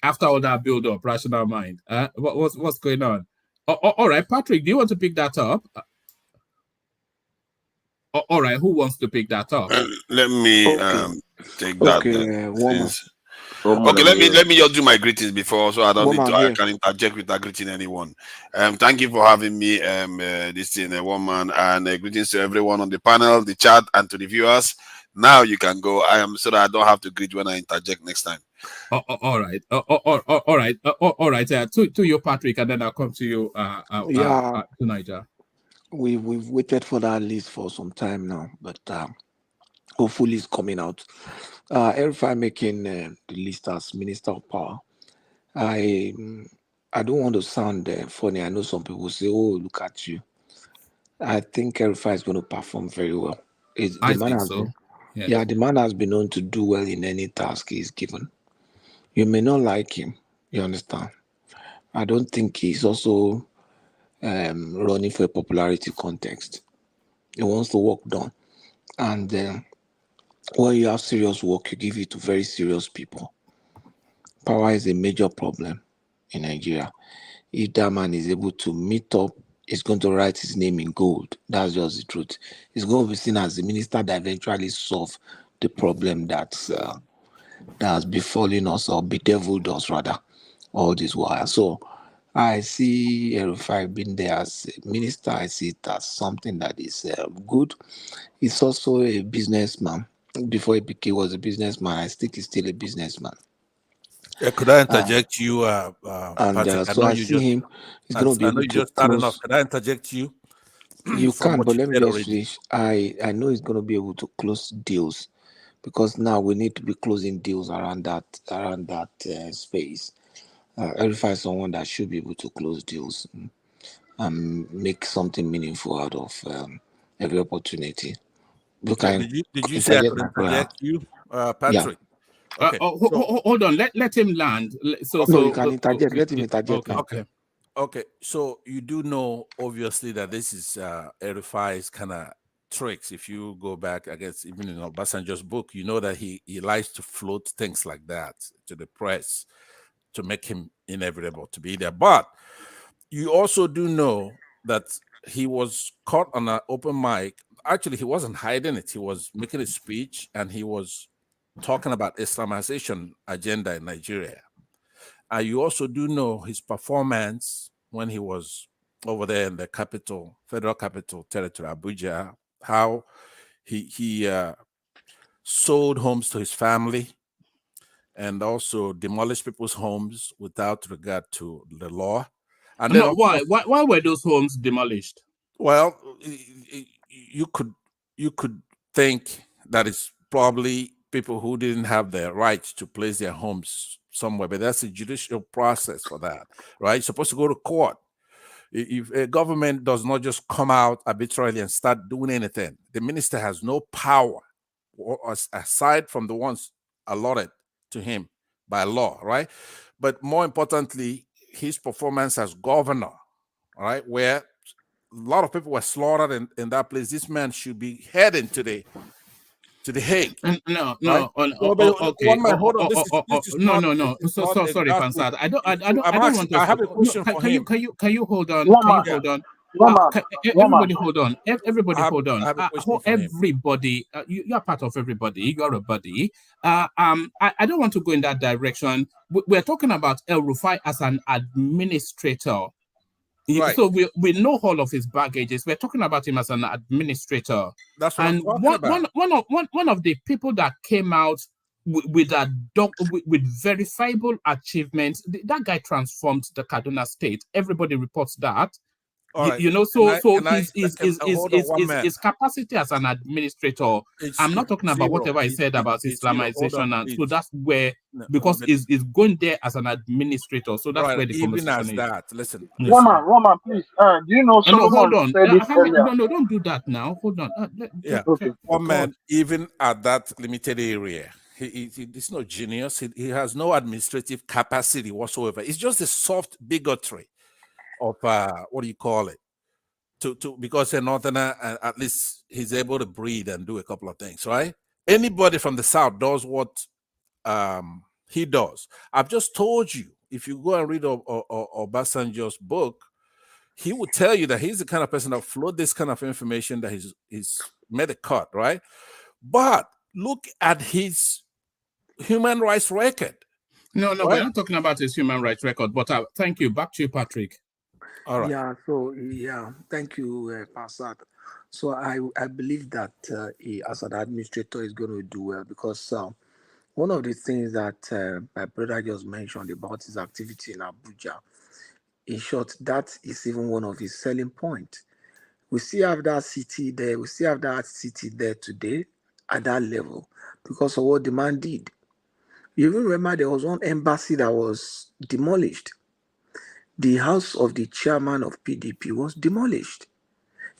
After all that build-up, Rational Mind, what's going on? All right, Patrick, do you want to pick that up? All right, who wants to pick that up? Let me take that. Okay, let me just do my greetings before, so I don't need to. I can interject without greeting anyone. Thank you for having me. This is a woman, and greetings to everyone on the panel, the chat, and to the viewers. Now you can go. So that I don't have to greet when I interject next time. All right. All right. To you, Patrick, and then I'll come to you. To Niger. We've waited for that list for some time now, but hopefully it's coming out. El-Rufai making the list as Minister of Power. I don't want to sound funny. I know some people say, "Oh, look at you." I think El-Rufai is going to perform very well. The man has been known to do well in any task he's given. You may not like him, you understand. I don't think he's also running for a popularity contest. He wants the work done. And when you have serious work, you give it to very serious people. Power is a major problem in Nigeria. If that man is able to meet up, he's going to write his name in gold. That's just the truth. He's going to be seen as the minister that eventually solved the problem that has befallen us, or bedeviled us rather, all this while. So I see El-Rufai being there as a minister. I see it as something that is good. He's also a businessman. Before he was a businessman, I think he's still a businessman. Yeah, could I interject you, Patrick? So I see him. He's going to be able to close. Could I interject you? You can, but let me just finish. I know he's going to be able to close deals, because now we need to be closing deals around that space. El-Rufai is someone that should be able to close deals and make something meaningful out of every opportunity. Did you say I could interject you, Patrick? Yeah. Okay. Hold on. Let him land. So you can interject. Let him interject. Okay. So you do know, obviously, that this is El-Rufai's kind of tricks. If you go back, I guess, even in Obasanjo's book, you know that he likes to float things like that to the press to make him inevitable to be there. But you also do know that he was caught on an open mic. Actually, he wasn't hiding it. He was making a speech, and he was talking about Islamization agenda in Nigeria. You also do know his performance when he was over there in the capital, Federal Capital Territory, Abuja, how he sold homes to his family and also demolished people's homes without regard to the law. And no, why were those homes demolished? Well, you could think that it's probably people who didn't have the right to place their homes somewhere, but that's a judicial process for that, right? You're supposed to go to court. If a government does not just come out arbitrarily and start doing anything, the minister has no power aside from the ones allotted to him by law, right? But more importantly, his performance as governor, right, where a lot of people were slaughtered in that place. This man should be heading to the Hague. No. Right? Okay. One man, hold on. This is no. Sorry, Fansad. I don't want to. I have a question for him. Can you hold on? Everybody hold on. Everybody hold on. Everybody, you are part of everybody. You are a buddy. I don't want to go in that direction. We're talking about El-Rufai as an administrator. Right. So we know all of his baggages. We're talking about him as an administrator. That's what I'm talking about. One of the people that came out with verifiable achievements, that guy transformed the Kaduna state. Everybody reports that. Right. You know, his capacity as an administrator. I'm not talking about whatever he said about Islamization, and so that's where because he's going there as an administrator. So that's where the conversation is. That, listen. Woman, please. Do you know? Hold on. No, don't do that now. Hold on. One man, even at that limited area, he's not genius. He has no administrative capacity whatsoever. It's just a soft bigotry of what do you call it? To because a northerner, at least he's able to breathe and do a couple of things, right? Anybody from the south does what he does. I've just told you, if you go and read Obasanjo's book, he would tell you that he's the kind of person that float this kind of information, that he's made a cut, right? But look at his human rights record. No, right? We're not talking about his human rights record, but thank you. Back to you, Patrick. All right. Thank you, Passat. So I believe that he, as an administrator, is going to do well, because one of the things that my brother just mentioned about his activity in Abuja, in short, that is even one of his selling points. We still have that city there. We still have that city there today at that level because of what the man did. You even remember there was one embassy that was demolished. The house of the chairman of PDP was demolished.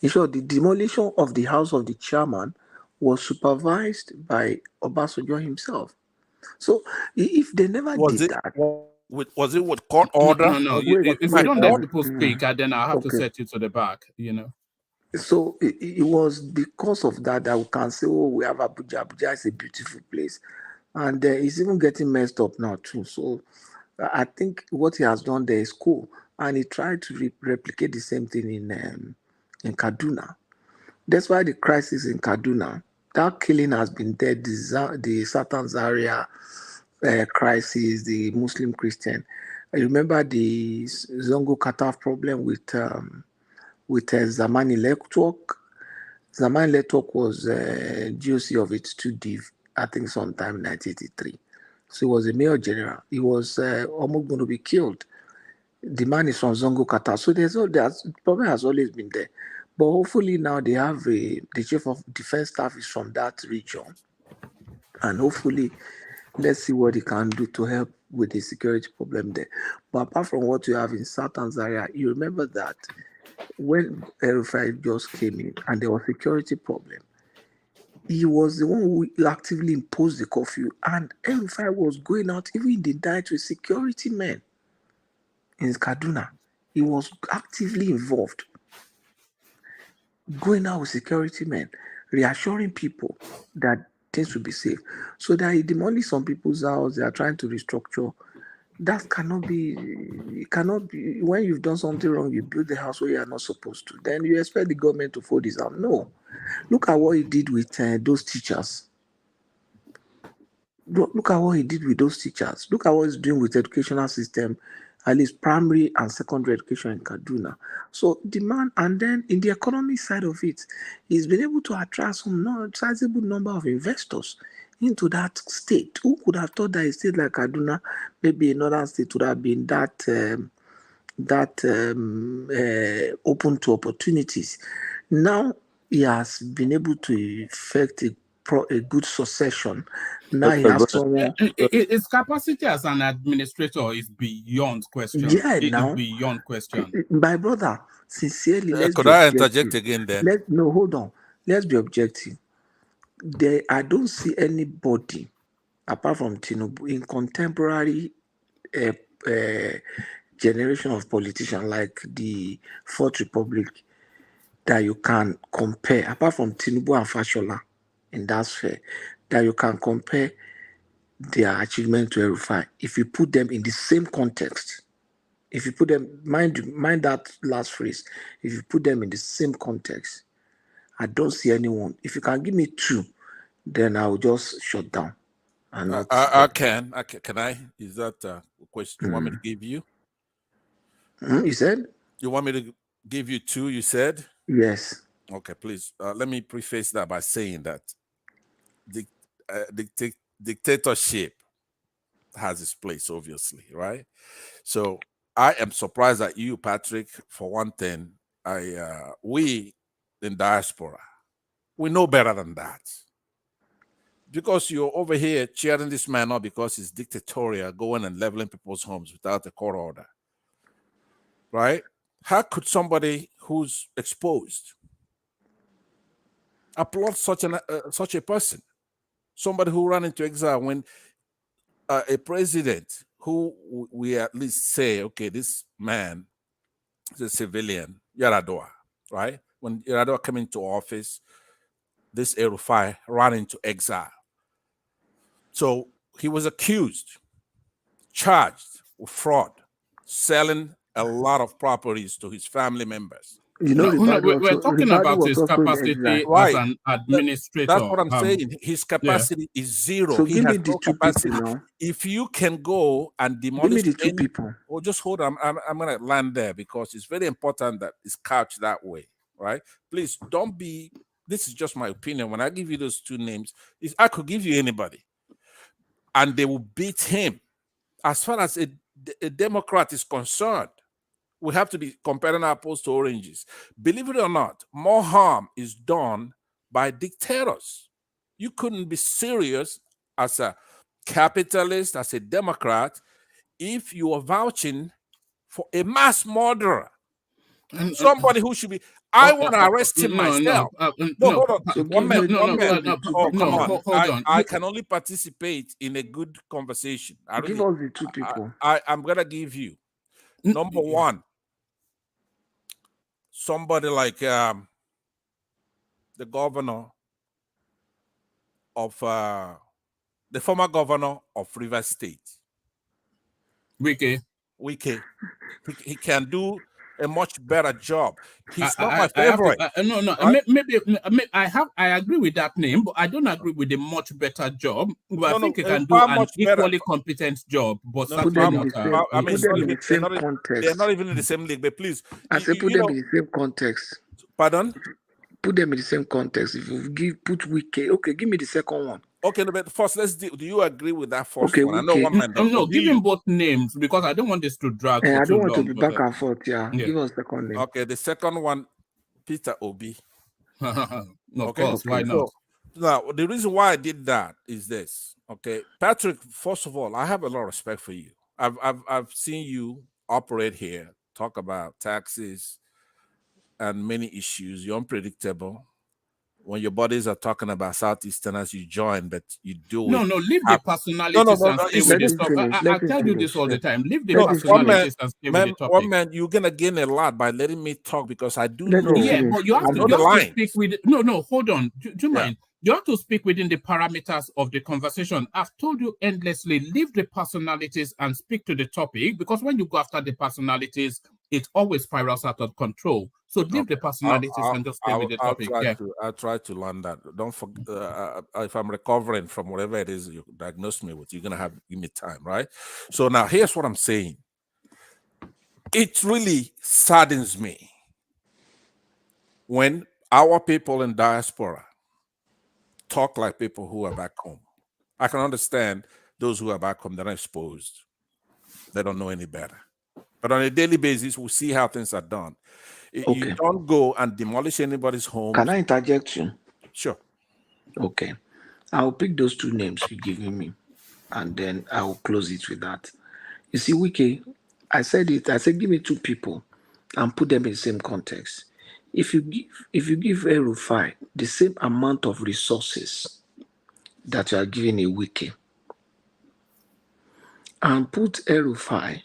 In short, the demolition of the house of the chairman was supervised by Obasanjo himself. So if they never did that... Was it with court order? No. If you don't let people speak, then I'll have to set you to the back, you know. So it was because of that we can say, oh, we have Abuja. Abuja is a beautiful place. and he's even getting messed up now too. So I think what he has done there is cool, and he tried to replicate the same thing in Kaduna. That's why the crisis in Kaduna, that killing has been there. The Satan Zaria crisis, the Muslim Christian. I remember the Zongo Kataf problem with Zamani Network. Zamani Network was GOC of its 2 div, I think sometime in 1983. So he was a major general. He was almost going to be killed. The man is from Zongo Qatar. So the problem has always been there. But hopefully now they have the chief of defense staff is from that region. And hopefully, let's see what he can do to help with the security problem there. But apart from what you have in South Tanzania, you remember that when El-Rufai just came in and there was security problem, he was the one who actively imposed the curfew, and El-Rufai was going out even in the night with security men in Kaduna. He was actively involved, going out with security men, reassuring people that things will be safe. So that he demolished some people's house, they are trying to restructure. That cannot be, it cannot be. When you've done something wrong, you build the house where you are not supposed to. Then you expect the government to fold his arm. No. Look at what he did with those teachers. Look at what he did with those teachers. Look at what he's doing with the educational system, at least primary and secondary education in Kaduna. So the man, and then in the economic side of it, he's been able to attract some sizable number of investors into that state. Who could have thought that a state like Kaduna, maybe another state would have been open to opportunities? Now he has been able to effect a good succession. Now he has someone. His capacity as an administrator is beyond question. Yeah, It now is beyond question. my brother, sincerely, let's Could be I objective. interject again then? No, hold on. Let's be objective. I don't see anybody apart from Tinubu in contemporary generation of politicians like the Fourth Republic that you can compare, apart from Tinubu and Fashola in that sphere, that you can compare their achievement to El-Rufai. If you put them in the same context, if you put them, mind that last phrase, if you put them in the same context, I don't see anyone. If you can give me two, then I'll just shut down. And not I can. Can I? Is that a question you want me to give you? You said? You want me to give you two, you said? Yes. Okay, please. Let me preface that by saying that dictatorship has its place, obviously, right? So I am surprised at you, Patrick, for one thing. We in diaspora, we know better than that. Because you're over here cheering this man up because he's dictatorial, going and leveling people's homes without a court order, right? How could somebody who's exposed applaud such a person? Somebody who ran into exile when a president who we at least say, okay, this man is a civilian, Yaradua, right? When Yaradua came into office, this El-Rufai ran into exile. So he was accused, charged with fraud, selling a lot of properties to his family members. You know, we're talking about his capacity as an administrator. That's what I'm saying. His capacity is zero. So he give has me the no two capacity. people now. If you can go and demolish, Give me the two people. Oh, just hold on. I'm going to land there because it's very important that it's couched that way, right? Please don't be. This is just my opinion. When I give you those two names, I could give you anybody, and they will beat him. As far as a Democrat is concerned, we have to be comparing apples to oranges. Believe it or not, more harm is done by dictators. You couldn't be serious as a capitalist, as a Democrat, if you are vouching for a mass murderer. Somebody who should be, I want to arrest him myself. No, hold on. So One minute. Oh, come on. Hold on. I can only participate in a good conversation. Give us the two people. I'm going to give you. Number one, somebody like the governor of the former governor of Rivers State. Wike. He can do a much better job. He's not my favorite. Right? Maybe I agree with that name, but I don't agree with a much better job. But I think he can do an equally competent job. But put them in the same context. They're not even in the same league. But please, I say put them in the same context. Pardon? Put them in the same context. If you put Wike, okay, give me the second one. Okay, but first, do you agree with that first okay, one? I know one man. No, give him both names because I don't want this to drag. I don't want to be back and forth. Yeah, give us the second name. Okay, the second one, Peter Obi. Of course, why not? So, now, the reason why I did that is this. Okay, Patrick. First of all, I have a lot of respect for you. I've seen you operate here, talk about taxes and many issues. You're unpredictable. When your buddies are talking about Southeasterners, you join, but you do it. No, leave the personalities and stay with the topic. I tell you this all the time. Leave the personalities and stay with the topic. One man, you're gonna gain a lot by letting me talk because I do know. Yeah, but you have to speak with. No, hold on. Do you mind? You have to speak within the parameters of the conversation. I've told you endlessly, leave the personalities and speak to the topic, because when you go after the personalities, it always spirals out of control. So leave the personalities and just stay with the topic. I'll try to learn that. Don't forget, if I'm recovering from whatever it is you diagnosed me with, you're going to have to give me time, right? So now here's what I'm saying. It really saddens me when our people in diaspora talk like people who are back home. I can understand those who are back home, they're not exposed. They don't know any better. But on a daily basis, we see how things are done. Okay. You don't go and demolish anybody's home. Can I interject you? Sure. Okay. I'll pick those two names you're giving me, and then I'll close it with that. You see, Wike, I said give me two people and put them in the same context. If you give El-Rufai the same amount of resources that you are giving a Wike, and put El-Rufai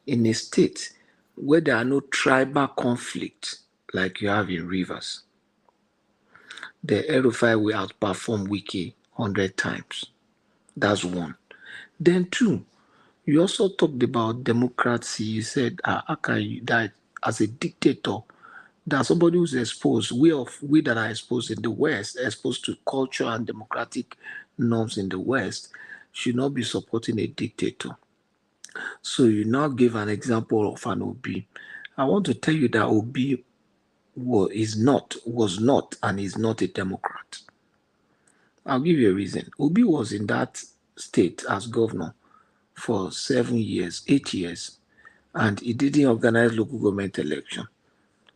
in a state where there are no tribal conflict like you have in Rivers, the El-Rufai will outperform Wike 100 times. That's one. Then two, you also talked about democracy. You said, how can you die as a dictator? That somebody who's exposed, we that are exposed in the West, exposed to culture and democratic norms in the West, should not be supporting a dictator. So you now give an example of an Obi. I want to tell you that Obi was not, and is not a Democrat. I'll give you a reason. Obi was in that state as governor for 7 years, 8 years, and he didn't organize local government election.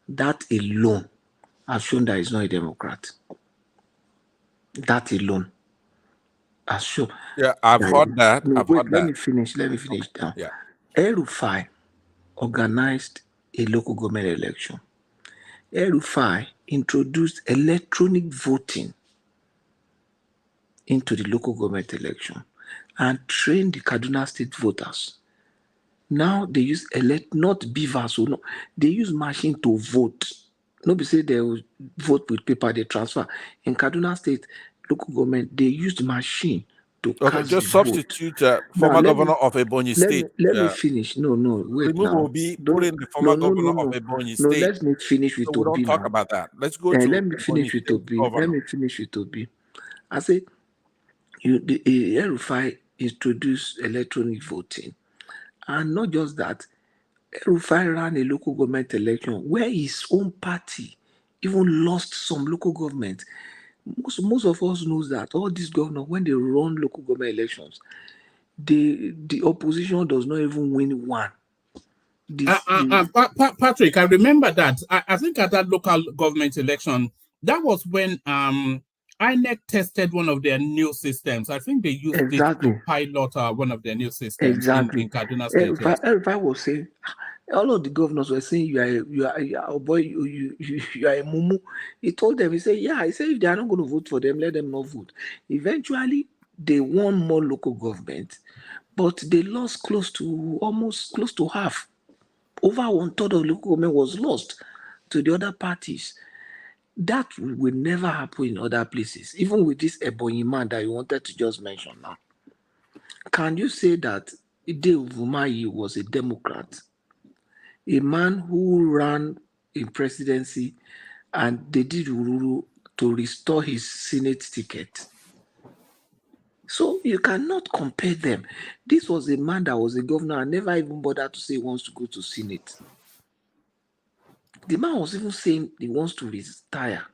That alone has shown that he's not a Democrat. That alone has shown. Yeah, I've heard that. Let me finish now. Yeah. El-Rufai organized a local government election. El-Rufai introduced electronic voting into the local government election and trained the Kaduna State voters. Now they use not beavers, they use machine to vote. Nobody say they will vote with paper, they transfer. In Kaduna State local government, they used machine to cast just substitute former governor of Ebonyi State. Let me finish. No, wait. Remove Obi, put in the former governor of Ebonyi State. No, let's not finish with Obi. We don't talk about that. Let's go to let me finish with Obi. I say the El-Rufai introduced electronic voting. And not just that, El-Rufai ran a local government election where his own party even lost some local government. Most of us knows that all these governors, when they run local government elections, the opposition does not even win one. Patrick, I remember that. I think at that local government election, that was when INEC tested one of their new systems. I think they used it to pilot one of their new systems in Kaduna State. El-Rufai was saying, all of the governors were saying, you are a mumu. He told them, he said, if they are not going to vote for them, let them not vote. Eventually, they won more local government, but they lost almost close to half. Over 1/3 of local government was lost to the other parties. That will never happen in other places, even with this Ebonyi man that you wanted to just mention now. Can you say that El-Rufai was a Democrat, a man who ran in presidency and they did Ururu to restore his Senate ticket? So you cannot compare them. This was a man that was a governor and never even bothered to say he wants to go to Senate. The man was even saying he wants to retire,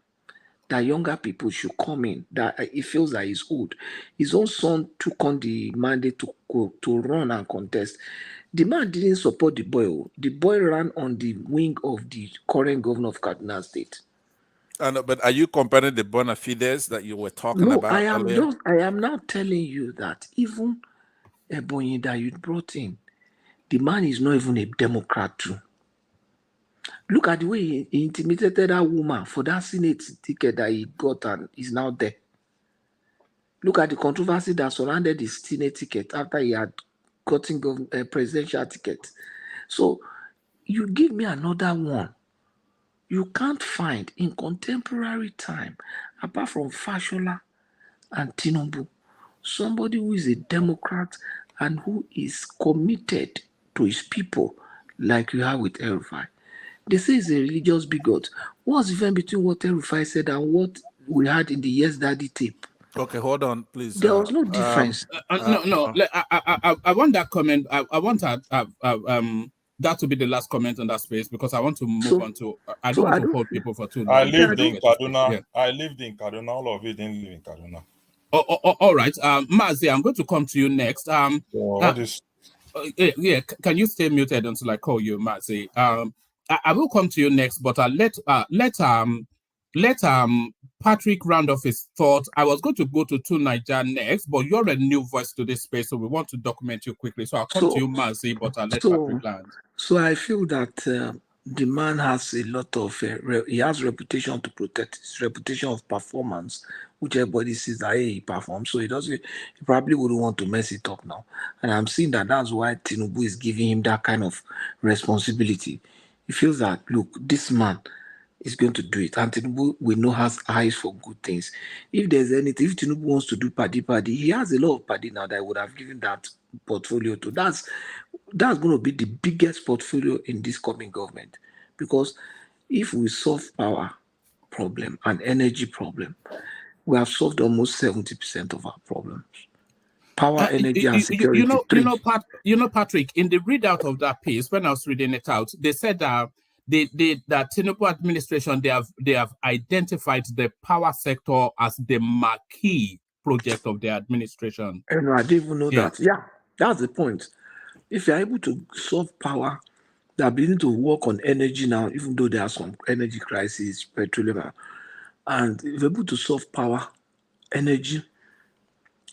that younger people should come in, that he feels that he's old. His own son took on the mandate to run and contest. The man didn't support the boy. The boy ran on the wing of the current governor of Kaduna State. But are you comparing the bona fides that you were talking about earlier? I am now telling you that even Ebonyi that you brought in, the man is not even a Democrat too. Look at the way he intimidated that woman for that Senate ticket that he got and is now there. Look at the controversy that surrounded his Senate ticket after he had gotten a presidential ticket. So you give me another one. You can't find in contemporary time, apart from Fashola and Tinubu, somebody who is a Democrat and who is committed to his people like you have with El-Rufai. They say he's a religious bigot. What's the difference between what El-Rufai said and what we had in the Yes Daddy tape? Okay, hold on, please. There was no difference. I want that comment. I want that to be the last comment on that space because I want to move on to. I don't want to hold people for too long. I lived in Kaduna. Yeah. I lived in Kaduna. All of you didn't live in Kaduna. All right, Mazi, I'm going to come to you next. Yeah, can you stay muted until I call you, Mazi? I will come to you next, but let Patrick round off his thoughts. I was going to go to Niger next, but you're a new voice to this space, so we want to document you quickly. So I'll come to you, Mazi, but I'll let Patrick land. So I feel that the man has a lot of, he has reputation to protect, his reputation of performance, which everybody sees that he performs. So he probably wouldn't want to mess it up now. And I'm seeing that that's why Tinubu is giving him that kind of responsibility. He feels that, look, this man is going to do it. And Tinubu, we know, has eyes for good things. If there's anything, if Tinubu wants to do paddy, he has a lot of paddy now that I would have given that portfolio to. That's going to be the biggest portfolio in this coming government. Because if we solve power problem and energy problem, we have solved almost 70% of our problems. Power, energy, and security. Patrick, in the readout of that piece, when I was reading it out, they said that that Tinubu administration, they have identified the power sector as the marquee project of their administration. And I didn't even know that. Yeah, that's the point. If you're able to solve power, they're beginning to work on energy now, even though there are some energy crises, petroleum, and if you're able to solve power, energy,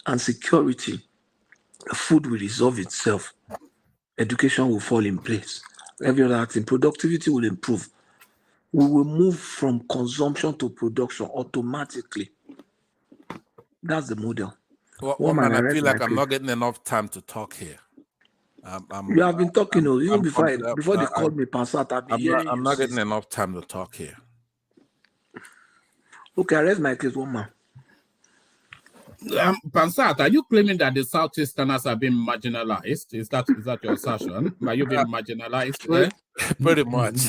and security, food will resolve itself. Education will fall in place. Every other thing, productivity will improve. We will move from consumption to production automatically. That's the model. Well, man, I feel like I'm not getting enough time to talk here. You have been talking, even before they called me Pansat. I'm not getting enough time to talk here. Okay, I raise my case, one man. Pansat, are you claiming that the Southeasterners are being marginalized? Is that your assertion? Are you being marginalized? Pretty much.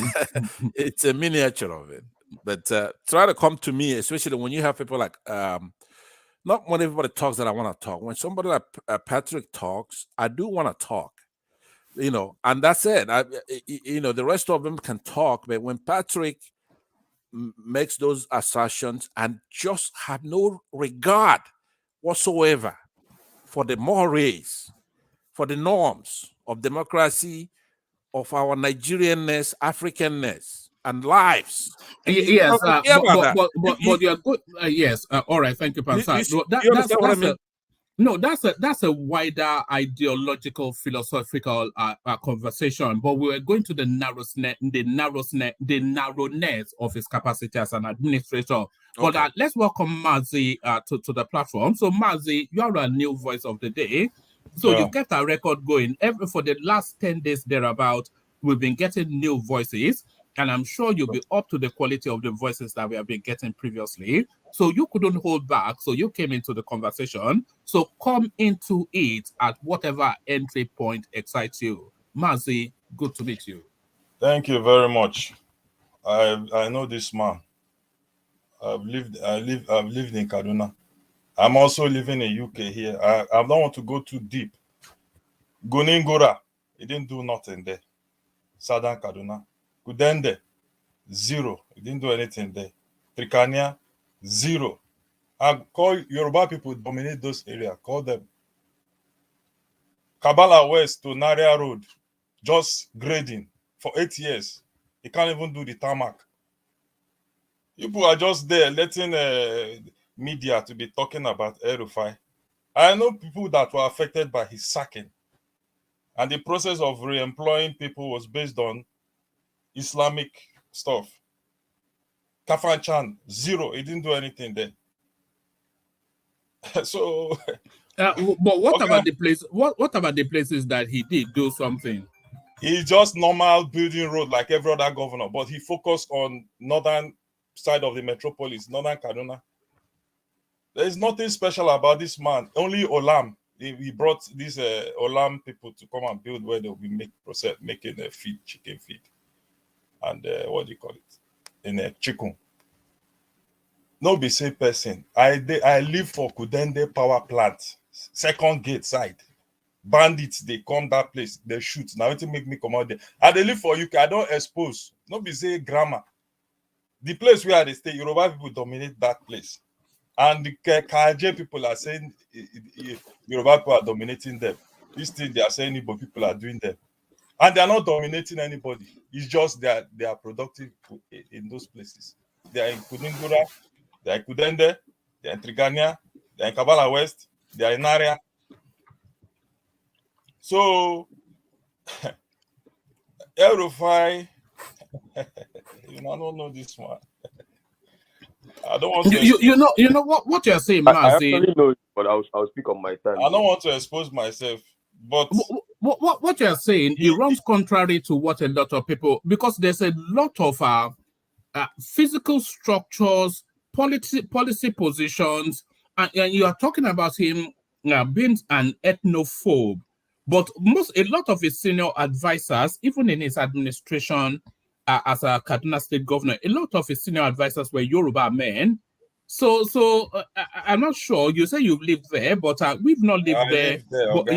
It's a miniature of it. But try to come to me, especially when you have people like, not when everybody talks that I want to talk. When somebody like Patrick talks, I do want to talk. And that's it. The rest of them can talk, but when Patrick makes those assertions and just have no regard whatsoever for the mores, for the norms of democracy, of our Nigerianness, Africanness, and lives. Yes, but you're good. Yes, all right. Thank you, Pansat. You understand what I mean? No, that's a wider ideological, philosophical conversation. But we were going to the narrowness of his capacity as an administrator. Okay. But let's welcome Mazi to the platform. So, Mazi, you are a new voice of the day. So you kept our record going. For the last 10 days thereabout, we've been getting new voices. and I'm sure you'll be up to the quality of the voices that we have been getting previously. So you couldn't hold back. So you came into the conversation. So come into it at whatever entry point excites you. Mazi, good to meet you. Thank you very much. I know this man. I've lived in Kaduna. I'm also living in UK here. I don't want to go too deep. Goningora, he didn't do nothing there. Southern Kaduna. Kudende, zero. He didn't do anything there. Trikania, zero. I call Yoruba people dominate those areas. Call them. Kabbalah West to Naria Road, just grading for 8 years. He can't even do the tarmac. People are just there letting media to be talking about El-Rufai. I know people that were affected by his sacking. And the process of re-employing people was based on Islamic stuff. Kafan Chan, zero. He didn't do anything there. So... but what about the place? What about the places that he did do something? He just normal building road like every other governor, but he focused on northern side of the metropolis, northern Kaduna. There is nothing special about this man. Only Olam. He brought these Olam people to come and build where they will be making a chicken feed, and what do you call it? In a chicken. No be same person. I live for Kudende power plant, second gate side. Bandits, they come that place, they shoot. Now it make me come out there. They live for UK. I don't expose. No be say grammar. The place where they stay, Yoruba people dominate that place. And the KJ people are saying Yoruba people are dominating them. This thing they are saying Igbo people are doing them. And they are not dominating anybody. It's just they are productive in those places. They are in Kudingura, they are in Kudende, they are in Trigania, they are in Kabbalah West, they are in Area. So, El-Rufai, I don't know this one. I don't want to. You know what you're saying, Mazi. I actually know, but I'll speak on my time. I don't want to expose myself, but what you're saying, it runs contrary to what a lot of people, because there's a lot of physical structures, policy positions, and you are talking about him being an ethnophobe. But a lot of his senior advisors, even in his administration as a Kaduna State governor, a lot of his senior advisors were Yoruba men. So I'm not sure. You say you've lived there, but we've not lived there. But,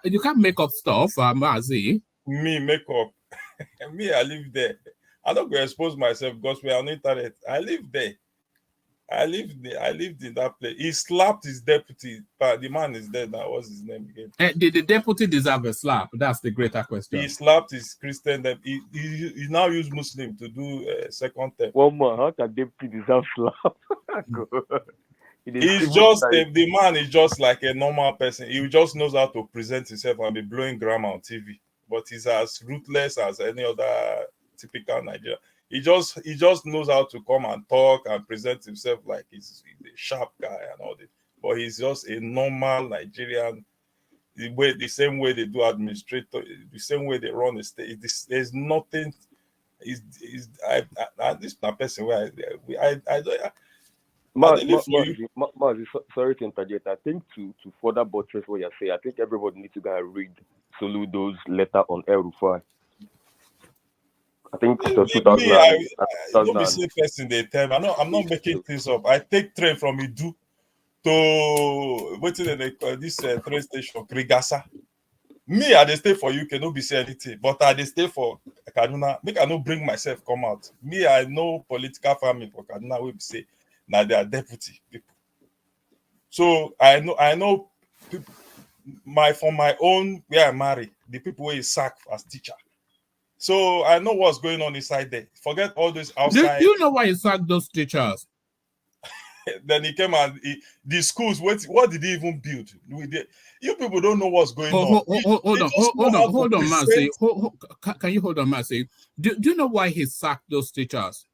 you can't make up stuff, Mazi. Me make up. Me, I live there. I'm not going to expose myself because we're on the internet. I live there. I lived in that place. He slapped his deputy, but the man is dead now. What's his name again? Did the deputy deserve a slap? That's the greater question. He slapped his Christian. He now used Muslim to do second term. One more, how can deputy deserve slap? He's just the man is just like a normal person. He just knows how to present himself and be blowing grammar on TV. But he's as ruthless as any other typical Nigerian. He just knows how to come and talk and present himself like he's a sharp guy and all this. But he's just a normal Nigerian. The same way they do administrator, the same way they run the state. There's nothing. This person where sorry to interject. I think to further buttress what you're saying, I think everybody needs to go and read Soludo's letter on El-Rufai. I think it's 2000. Don't be say person they tell me. I'm not making things up. I take train from Idu to this train station, Krigasa. Me, I dey stay for UK, no be say anything, but I dey stay for Kaduna. Make I no bring myself come out. Me, I know political family for Kaduna. We say now they are deputy people. So I know people, from my own where I marry, the people where he sack as teacher. So I know what's going on inside there. Forget all this outside. Do you know why he sacked those teachers? Then he came and the schools. What did he even build? You people don't know what's going on. Hold on, Mercy. Can you hold on, Mercy? Do you know why he sacked those teachers?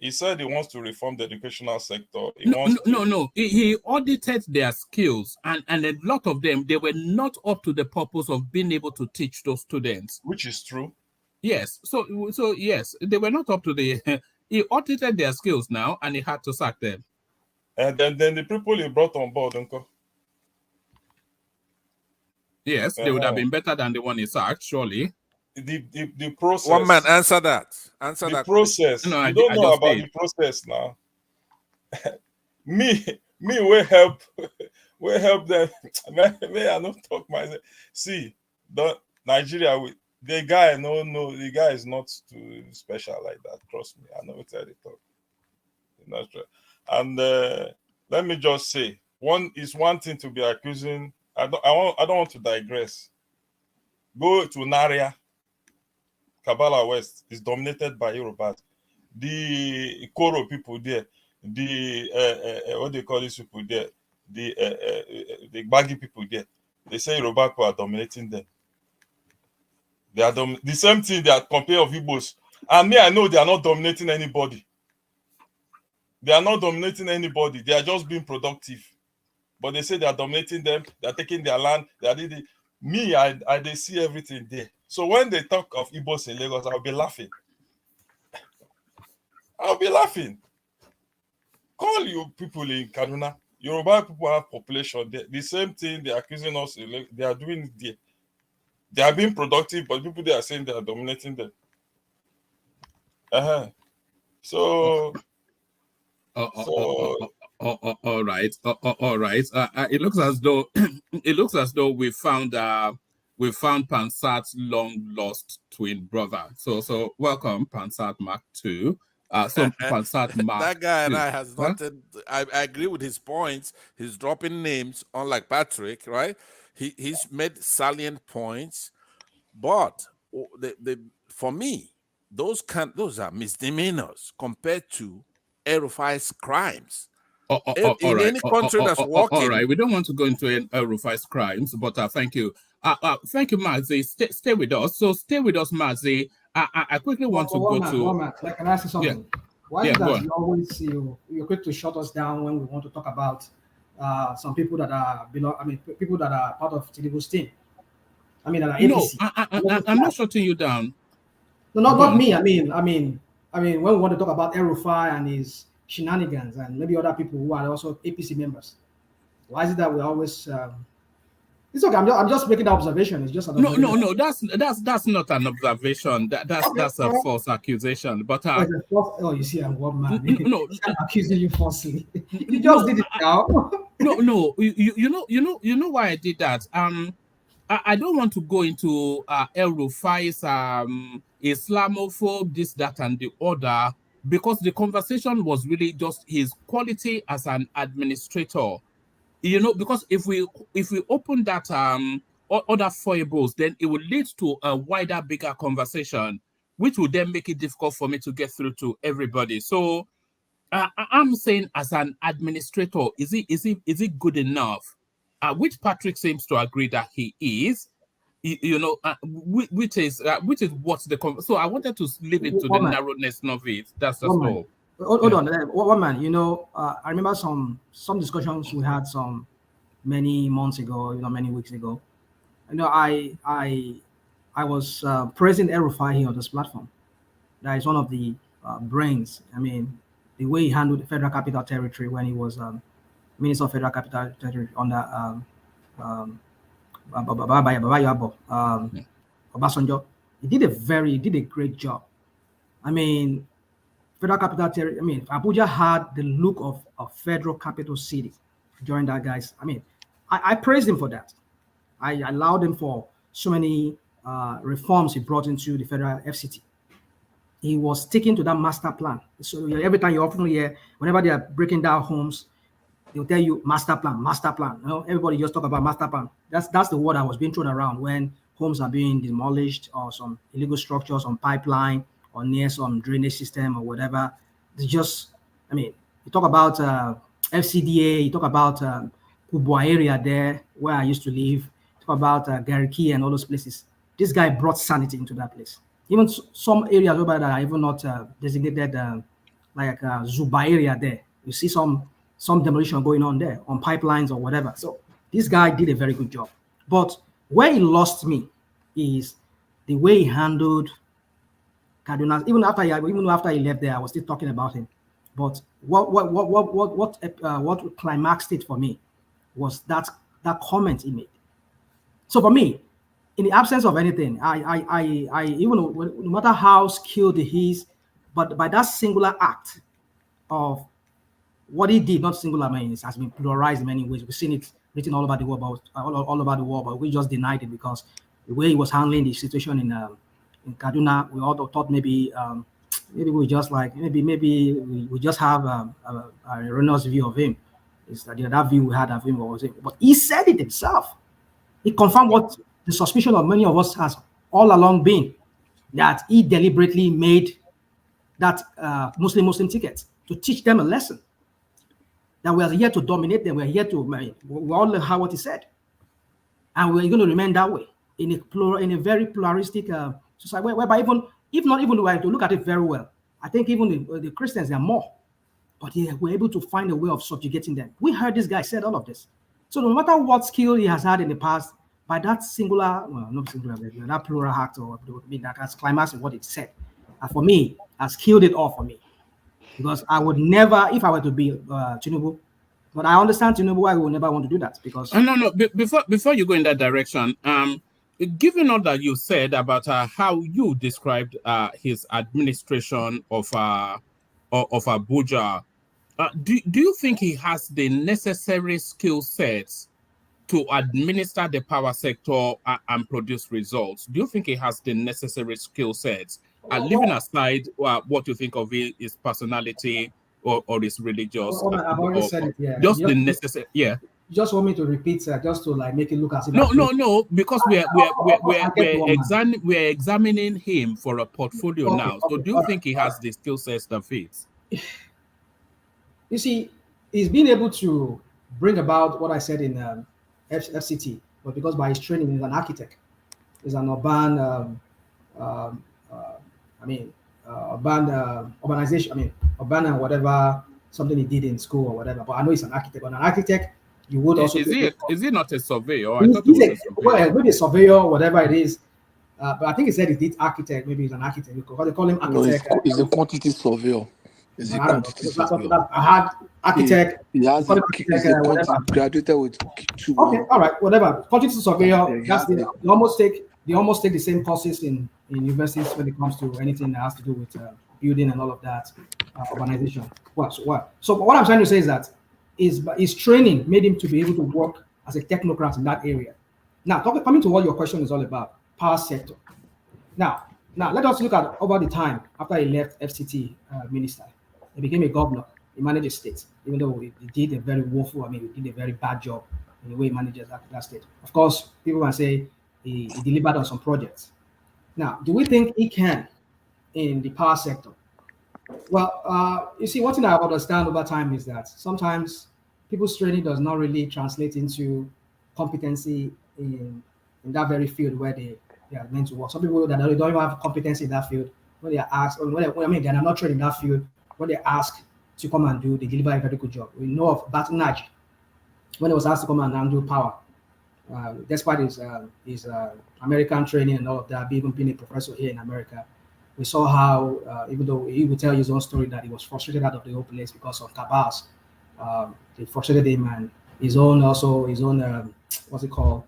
He said he wants to reform the educational sector. He audited their skills, and a lot of them, they were not up to the purpose of being able to teach those students. Which is true. Yes. So yes, they were not up to the. He audited their skills now, and he had to sack them. And then the people he brought on board, uncle. Yes, they would have been better than the one he sacked, surely. The process. One man, answer that. Answer the that. process. No, you don't know about the process now. me, we help them. May I not talk myself. See, Nigeria, the guy, the guy is not too special like that. Trust me, I know what I talk. Not true. And let me just say, one thing to be accusing. I don't want to digress. Go to Naria, Kabbalah West is dominated by Yoruba. The Koro people there, the what they call these people there, the Baggy people there, they say Yoruba people are dominating them. They are the same thing they are compared of Igbos. And me, I know they are not dominating anybody. They are not dominating anybody. They are just being productive. But they say they are dominating them. They are taking their land. They are me, they see everything there. So when they talk of Igbos in Lagos, I'll be laughing. I'll be laughing. Call you people in Kaduna. Yoruba people have population there. The same thing they are accusing us, they are doing it there. They are being productive, but people they are saying they are dominating them. So. All right. It looks as though we found Pansat's long lost twin brother. So welcome, Pansat Mark II. Pansat Mark that guy and II. I has nothing. I agree with his points. He's dropping names, unlike Patrick, right? He's made salient points, but for me, those are misdemeanors compared to El-Rufai's crimes. In any country that's working. All right, we don't want to go into El-Rufai's crimes, but thank you. Thank you, Mazi. Stay with us. So stay with us, Mazi. I quickly want to go to... One man. Can I say something? Yeah. Why is that you always you're quick to shut us down when we want to talk about some people that are people that are part of Tinubu's team? APC. I'm not shutting you down. No, not me. I mean, when we want to talk about El-Rufai and his shenanigans and maybe other people who are also APC members, why is it that we always? It's okay. I'm just making that observation. It's just an observation. No. That's not an observation. That's a false accusation. But you see, I'm one man. No, I'm accusing you falsely. You just did it now. No. You know why I did that. I don't want to go into El-Rufai's Islamophobe, this, that, and the other, because the conversation was really just his quality as an administrator. Because if we open that other foibles, then it will lead to a wider, bigger conversation, which would then make it difficult for me to get through to everybody. So I'm saying, as an administrator, is he good enough? Which Patrick seems to agree that he is. Which is what's the so I wanted to leave it to the narrowness of it. That's just all. Hold on, one man. I remember some discussions we had many months ago, many weeks ago. I was praising El-Rufai here on this platform. That is one of the brains. I mean, the way he handled the Federal Capital Territory when he was Minister of Federal Capital Territory under Obasanjo. He did a great job. I mean, Federal Capital Territory. I mean, Abuja had the look of a federal capital city during that guy's. I mean, I praised him for that. I allowed him for so many reforms he brought into the federal FCT. He was sticking to that master plan. So every time you often hear, whenever they are breaking down homes, they'll tell you master plan. Everybody just talk about master plan. That's the word that was being thrown around when homes are being demolished or some illegal structures on pipeline or near some drainage system or whatever. It's just, you talk about FCDA, you talk about Kubwa area there where I used to live, you talk about Gariki and all those places. This guy brought sanity into that place. Even some areas over that are even not designated Zuba area there. You see some demolition going on there on pipelines or whatever. So this guy did a very good job. But where he lost me is the way he handled Kaduna. Even after he left there, I was still talking about him. But what climaxed it for me was that comment he made. So for me, in the absence of anything, I even no matter how skilled he is, but by that singular act of what he did, not singular, I mean, it has been pluralized in many ways. We've seen it written all over the world, all over the world, but we just denied it because the way he was handling the situation in Kaduna, we all thought maybe we just like maybe we just have a erroneous view of him. Is that that view we had of him was it? But he said it himself. He confirmed what the suspicion of many of us has all along been, that he deliberately made that Muslim ticket to teach them a lesson. That we are here to dominate them. We are here to. We all heard what he said, and we're going to remain that way in a very pluralistic society, whereby even if not even to look at it very well, I think even the Christians are more, but we're able to find a way of subjugating them. We heard this guy said all of this. So no matter what skill he has had in the past, by that singular, well, not singular, that plural act, or that has climaxed in what it said, for me, has killed it all for me. Because I would never, if I were to be Tinubu, but I understand Tinubu, I would never want to do that because no. Before you go in that direction, given all that you said about how you described his administration of Abuja, do you think he has the necessary skill sets to administer the power sector and produce results? Do you think he has the necessary skill sets? Leaving aside what you think of his personality or his religious, I've already said it. Yeah, just the necessary. Yeah. You just want me to repeat, just to like make it look as if no, because we're examining him for a portfolio now. So do you think he has the skill sets that fits? You see, he's been able to bring about what I said in FCT, but because by his training, he's an architect, he's an urban, urbanization, urban and whatever, something he did in school or whatever. But I know he's an architect. But an architect, you would also. Is he not a surveyor? I thought he was a surveyor. Well, maybe a surveyor, whatever it is. But I think he said he did architect. Maybe he's an architect. Because they call him architect. No, he's a quantity surveyor. He's a quantity surveyor. I had architect. He has graduated with 2. Okay, all right, whatever. Quantity surveyor. That's they almost take the same courses in universities when it comes to anything that has to do with building and all of that, urbanization. So what I'm trying to say is that his training made him to be able to work as a technocrat in that area. Now, coming to what your question is all about, power sector. Now let us look at over the time after he left FCT minister. He became a governor. He managed a state, even though he did a very woeful, he did a very bad job in the way he manages that state. Of course, people might say he delivered on some projects. Now, do we think he can in the power sector? Well, you see, one thing I understand over time is that sometimes people's training does not really translate into competency in that very field where they are meant to work. Some people that don't even have competency in that field, when they are asked, or they are not trained in that field, when they ask to come and do, they deliver a very good job. We know of Batonage, when he was asked to come and do power, despite his American training and all of that, even being a professor here in America, we saw how, even though he would tell his own story that he was frustrated out of the whole place because of cabals, they frustrated him, and his own what's it called,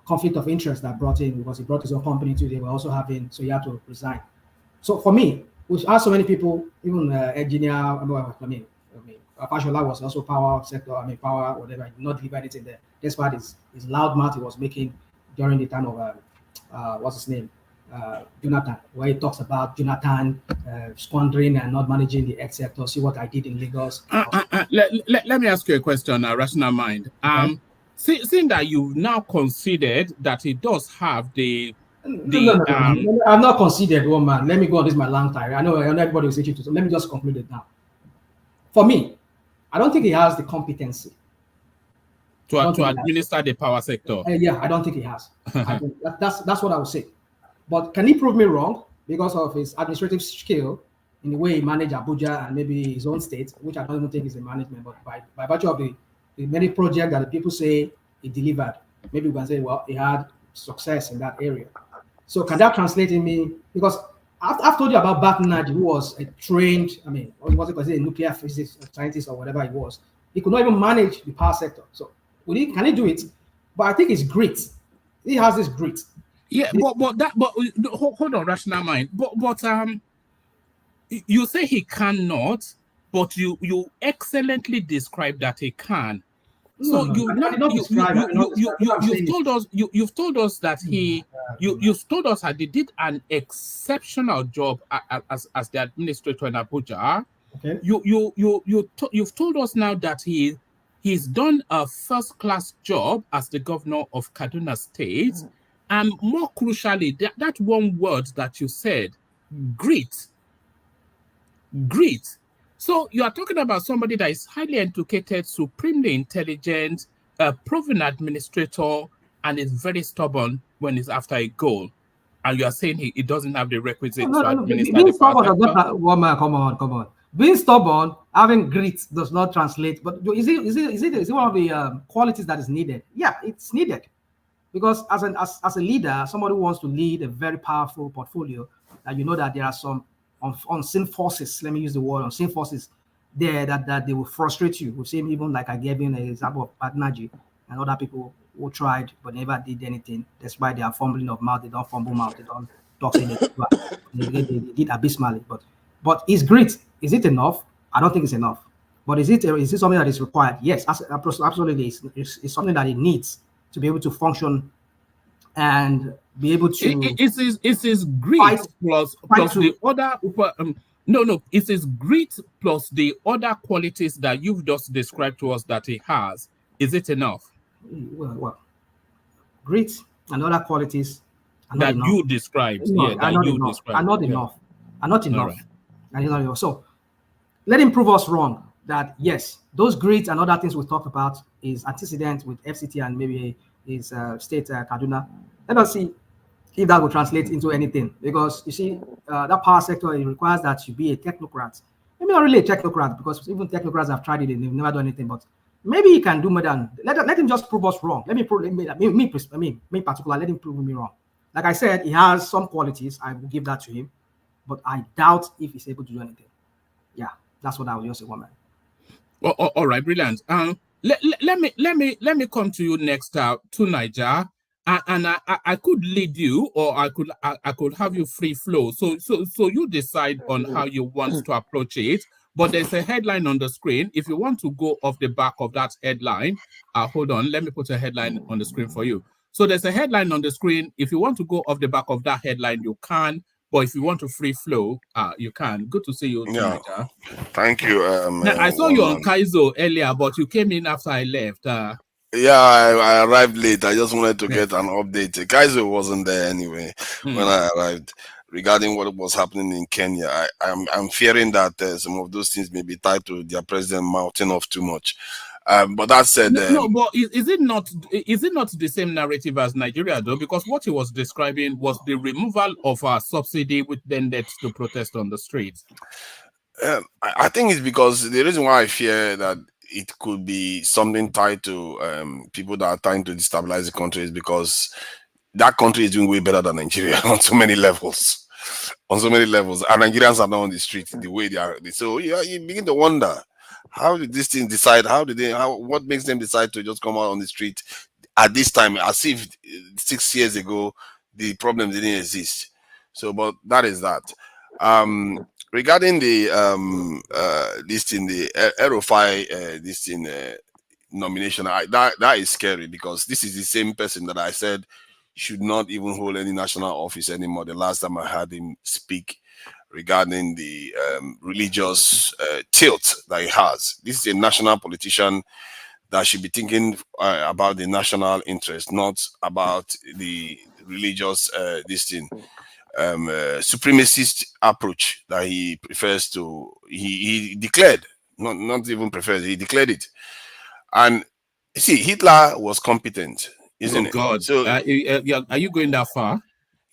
conflict of interest that brought in, because he brought his own company too. They were also having, so he had to resign. So for me, which are so many people, even engineer, Fashola was also power sector, power, whatever, he did not deliver anything there. Despite his loud mouth he was making during the time of, what's his name? Jonathan, where he talks about Jonathan squandering and not managing the X sector. See what I did in Lagos. Let me ask you a question, rational mind. Seeing that you've now considered that he does have the No. I've not considered one man. Let me go on this my long time. I know everybody will say it, so let me just conclude it now. For me, I don't think he has the competency to administer the power sector. Yeah, I don't think he has. I think that's what I would say. But can he prove me wrong because of his administrative skill in the way he managed Abuja and maybe his own state, which I don't even think is a management, but by virtue of the many projects that the people say he delivered, maybe we can say, well, he had success in that area. So can that translate in me? Because I've told you about Batnaj, who was a trained, I mean, what was it considered, a nuclear physics scientist or whatever he was. He could not even manage the power sector. So can he do it? But I think it's grit. He has this grit. Yeah, but hold on, rational mind. But you say he cannot, but you excellently describe that he can. So you've told us that you've told us that he did an exceptional job as the administrator in Abuja. Okay. You've told us now that he's done a first-class job as the governor of Kaduna State, and more crucially, that one word that you said, grit. So you are talking about somebody that is highly educated, supremely intelligent, a proven administrator, and is very stubborn when he's after a goal. And you are saying he doesn't have the requisites to administer being the power stubborn does not, woman, come on. Being stubborn, having grit does not translate. But is it one of the qualities that is needed? Yeah, it's needed. Because as a leader, somebody who wants to lead a very powerful portfolio, and you know that there are some unseen forces, let me use the word unseen forces, there that they will frustrate you. We've seen even like I gave you an example of Patnaji and other people who tried but never did anything. That's why they are fumbling of mouth, they don't fumble mouth, they don't talk saying they did abysmally. But is great. Is it enough? I don't think it's enough. But is it something that is required? Yes, absolutely. It's something that it needs to be able to function and be able to. It is grit plus the other. No, it is grit plus the other qualities that you've just described to us that he has. Is it enough? Well, grit and other qualities that you described. No, that you described. Are not enough. Are not enough. Right. So let him prove us wrong. That yes, those grits and other things we talked about is antecedent with FCT and maybe his state Kaduna. Let us see if that will translate into anything. Because you see, that power sector, it requires that you be a technocrat. Maybe not really a technocrat, because even technocrats have tried it and they've never done anything. But maybe he can do more than let him just prove us wrong. Let me prove me particular. Let him prove me wrong. Like I said, he has some qualities. I will give that to him, but I doubt if he's able to do anything. Yeah, that's what I will just say, woman. All right, brilliant. Let me come to you next to Niger, and I could lead you, or I could have you free flow. So you decide on how you want to approach it. But there's a headline on the screen. If you want to go off the back of that headline, hold on, let me put a headline on the screen for you. So there's a headline on the screen. If you want to go off the back of that headline, you can. But if you want to free flow, you can. Good to see you, Niger. Thank you. I saw you on Kaizo earlier, but you came in after I left. Yeah, I arrived late. I just wanted to get an update. Kaizo wasn't there anyway when I arrived. Regarding what was happening in Kenya, I'm fearing that some of those things may be tied to their president mouthing off too much. But that said, no, but is it not the same narrative as Nigeria though? Because what he was describing was the removal of our subsidy, which then led to protest on the streets. I think it's because the reason why I fear that it could be something tied to people that are trying to destabilize the country is because that country is doing way better than Nigeria on so many levels. And Nigerians are not on the street the way they are. So you begin to wonder, how did this thing decide? What makes them decide to just come out on the street at this time, as if 6 years ago the problem didn't exist? So, but that is that. Regarding the El-Rufai nomination, that is scary, because this is the same person that I said should not even hold any national office anymore. The last time I heard him speak regarding the religious tilt that he has. This is a national politician that should be thinking about the national interest, not about the religious supremacist approach that he prefers to. He declared, not even prefers, he declared it. And see, Hitler was competent, isn't it? God. So are you going that far?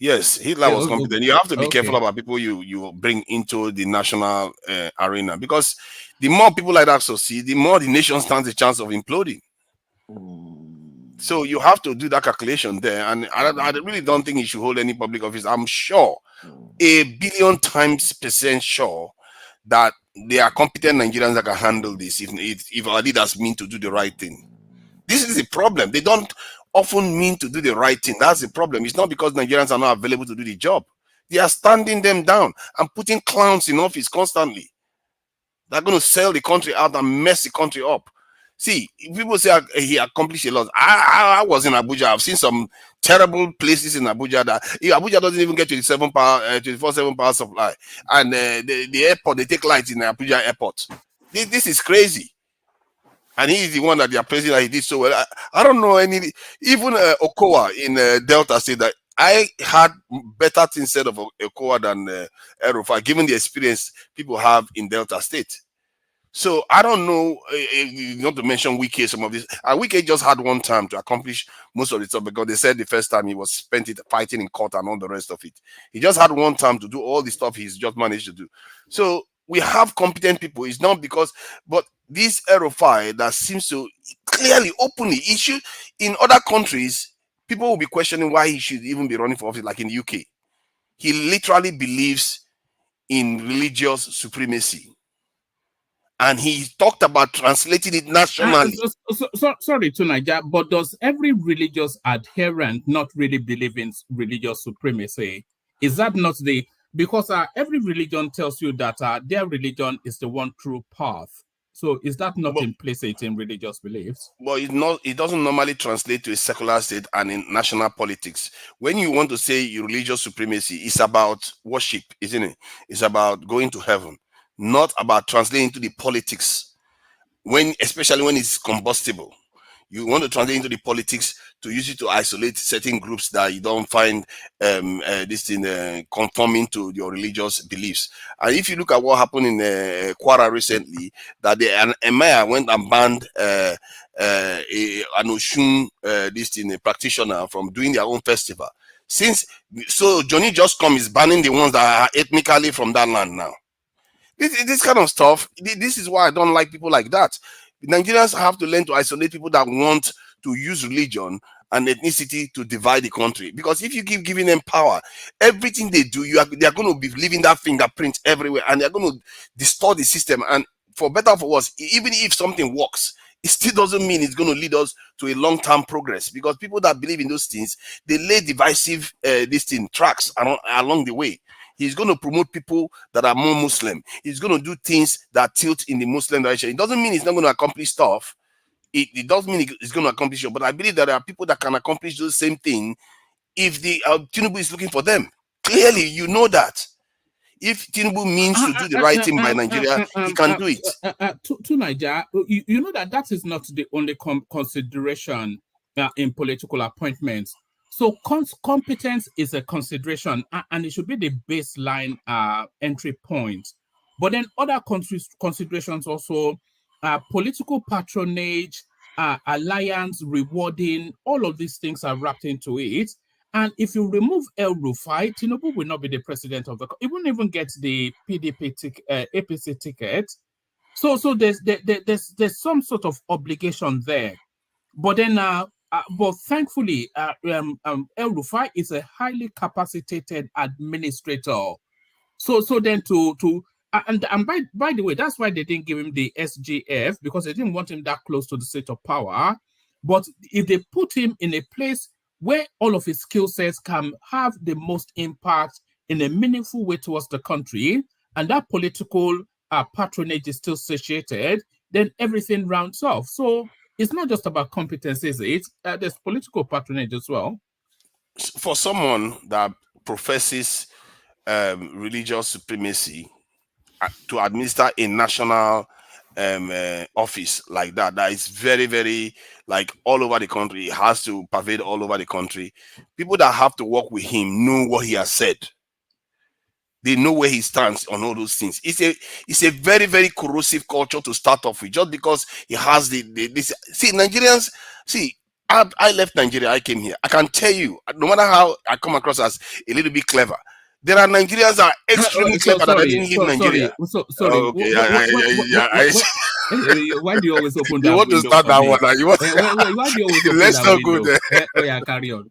Yes, Hitler was competent. You have to be careful Okay. about people you bring into the national arena, because the more people like that succeed, the more the nation stands a chance of imploding. So you have to do that calculation there, and I really don't think he should hold any public office. I'm sure, 1,000,000,000% sure, that there are competent Nigerians that can handle this if our leaders mean to do the right thing. This is the problem. They don't often mean to do the right thing. That's the problem. It's not because Nigerians are not available to do the job. They are standing them down and putting clowns in office constantly. They're going to sell the country out and mess the country up. See, people say he accomplished a lot. I was in Abuja. I've seen some terrible places in Abuja that Abuja doesn't even get 24/7 power supply. And the airport, they take lights in the Abuja airport. This is crazy. And he is the one that they are praising that he did so well. I don't know any, even Okowa in Delta said that I had better things said of Okowa than El-Rufai, given the experience people have in Delta State. So I don't know, not to mention Wike, some of this. Wike just had one time to accomplish most of the stuff, because they said the first time he was spent it fighting in court and all the rest of it. He just had one time to do all the stuff he's just managed to do. So we have competent people. It's not because, but this El-Rufai that seems to clearly, openly issue in other countries, people will be questioning why he should even be running for office, like in the UK. He literally believes in religious supremacy. And he talked about translating it nationally. Sorry to Nigeria, but does every religious adherent not really believe in religious supremacy? Is that not the, because every religion tells you that their religion is the one true path. So is that not implicit in religious beliefs? Well, it doesn't normally translate to a secular state and in national politics. When you want to say religious supremacy, it's about worship, isn't it? It's about going to heaven, not about translating to the politics. Especially when it's combustible, you want to translate into the politics to use it to isolate certain groups that you don't find this thing conforming to your religious beliefs. And if you look at what happened in Kwara recently, that the emir went and banned an Oshun this thing, a practitioner, from doing their own festival. So Johnny Just Come is banning the ones that are ethnically from that land now. This kind of stuff, this is why I don't like people like that. Nigerians have to learn to isolate people that want to use religion and ethnicity to divide the country. Because if you keep giving them power, everything they do, they are going to be leaving that fingerprint everywhere, and they're going to distort the system. And for better or for worse, even if something works, it still doesn't mean it's going to lead us to a long-term progress, because people that believe in those things, they lay divisive tracks along the way. He's going to promote people that are more Muslim. He's going to do things that tilt in the Muslim direction. It doesn't mean he's not going to accomplish stuff. It doesn't mean he's going to accomplish it. But I believe that there are people that can accomplish the same thing if the Tinubu is looking for them. Clearly, you know that. If Tinubu means to do the right thing by Nigeria, he can do it. To Nigeria, you know that is not the only consideration in political appointments. So competence is a consideration, and it should be the baseline entry point. But then other considerations also, political patronage, alliance, rewarding, all of these things are wrapped into it. And if you remove El-Rufai, Tinubu will not be the president of the country. He won't even get the PDP APC ticket. So there's some sort of obligation there. But then, but thankfully, El-Rufai is a highly capacitated administrator. So then and by the way, that's why they didn't give him the SGF, because they didn't want him that close to the seat of power. But if they put him in a place where all of his skill sets can have the most impact in a meaningful way towards the country, and that political patronage is still satiated, then everything rounds off. So it's not just about competence, is it? There's political patronage as well. For someone that professes religious supremacy to administer a national office like that is very, very, like, all over the country. It has to pervade all over the country. People that have to work with him know what he has said. They know where he stands on all those things. It's a very, very corrosive culture to start off with, just because he has this. See, Nigerians, I left Nigeria. I came here. I can tell you, no matter how I come across as a little bit clever, there are Nigerians that are extremely clever that I didn't leave Nigeria. Sorry. Okay, Why do you always open you that want window to start for that me? one? You want... Why do you always open Let's that not go window? there. Oh yeah, carry on.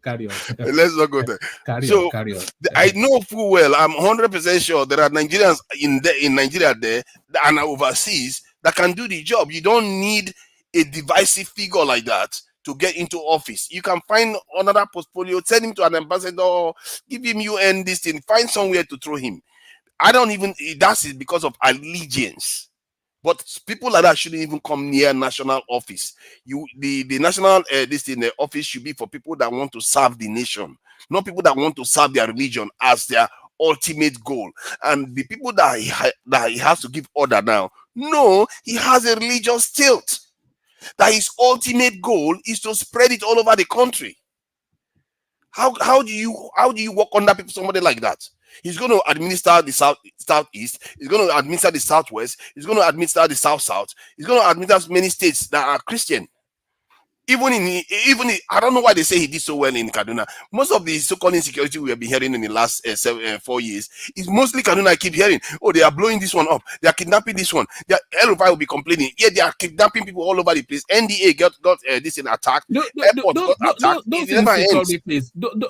Let's not go there. Carry So on. I know full well. I'm 100% sure there are Nigerians in Nigeria there and overseas that can do the job. You don't need a divisive figure like that to get into office. You can find another portfolio, send him to an ambassador, give him UN this thing, find somewhere to throw him. I don't even, that's it because of allegiance. But people like that shouldn't even come near national office. The national this thing, the office should be for people that want to serve the nation, not people that want to serve their religion as their ultimate goal. And the people that he has to give order now, no, he has a religious tilt. That his ultimate goal is to spread it all over the country. How do you work under somebody like that? He's going to administer the southeast. He's going to administer the southwest. He's going to administer the south. He's going to administer many states that are Christian. Even I don't know why they say he did so well in Kaduna. Most of the so-called insecurity we have been hearing in the last 4 years is mostly Kaduna. I keep hearing, oh, they are blowing this one up. They are kidnapping this one. El-Rufai will be complaining. Yeah, they are kidnapping people all over the place. NDA got this in attack. Airport got attacked.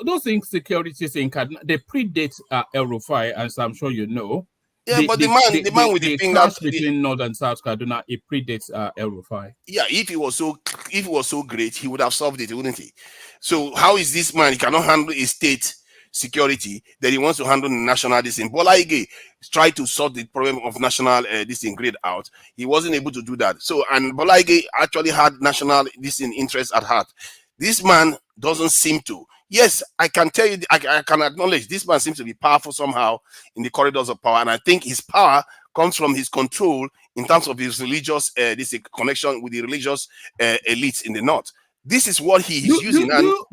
Those insecurities in Kaduna, they predate El-Rufai, as I'm sure you know. Yeah, but the man with the finger clash between North and South Kaduna, it predates El-Rufai. Yeah, if he was so great, he would have solved it, wouldn't he? So how is this man? He cannot handle a state security, then he wants to handle the national this thing. Bola Ige tried to sort the problem of national this thing grid out. He wasn't able to do that. So, and Bola Ige actually had national this thing interest at heart. This man doesn't seem to. Yes, I can tell you, I can acknowledge this man seems to be powerful somehow in the corridors of power. And I think his power comes from his control in terms of his religious, this connection with the religious elites in the north. This is what he is using. All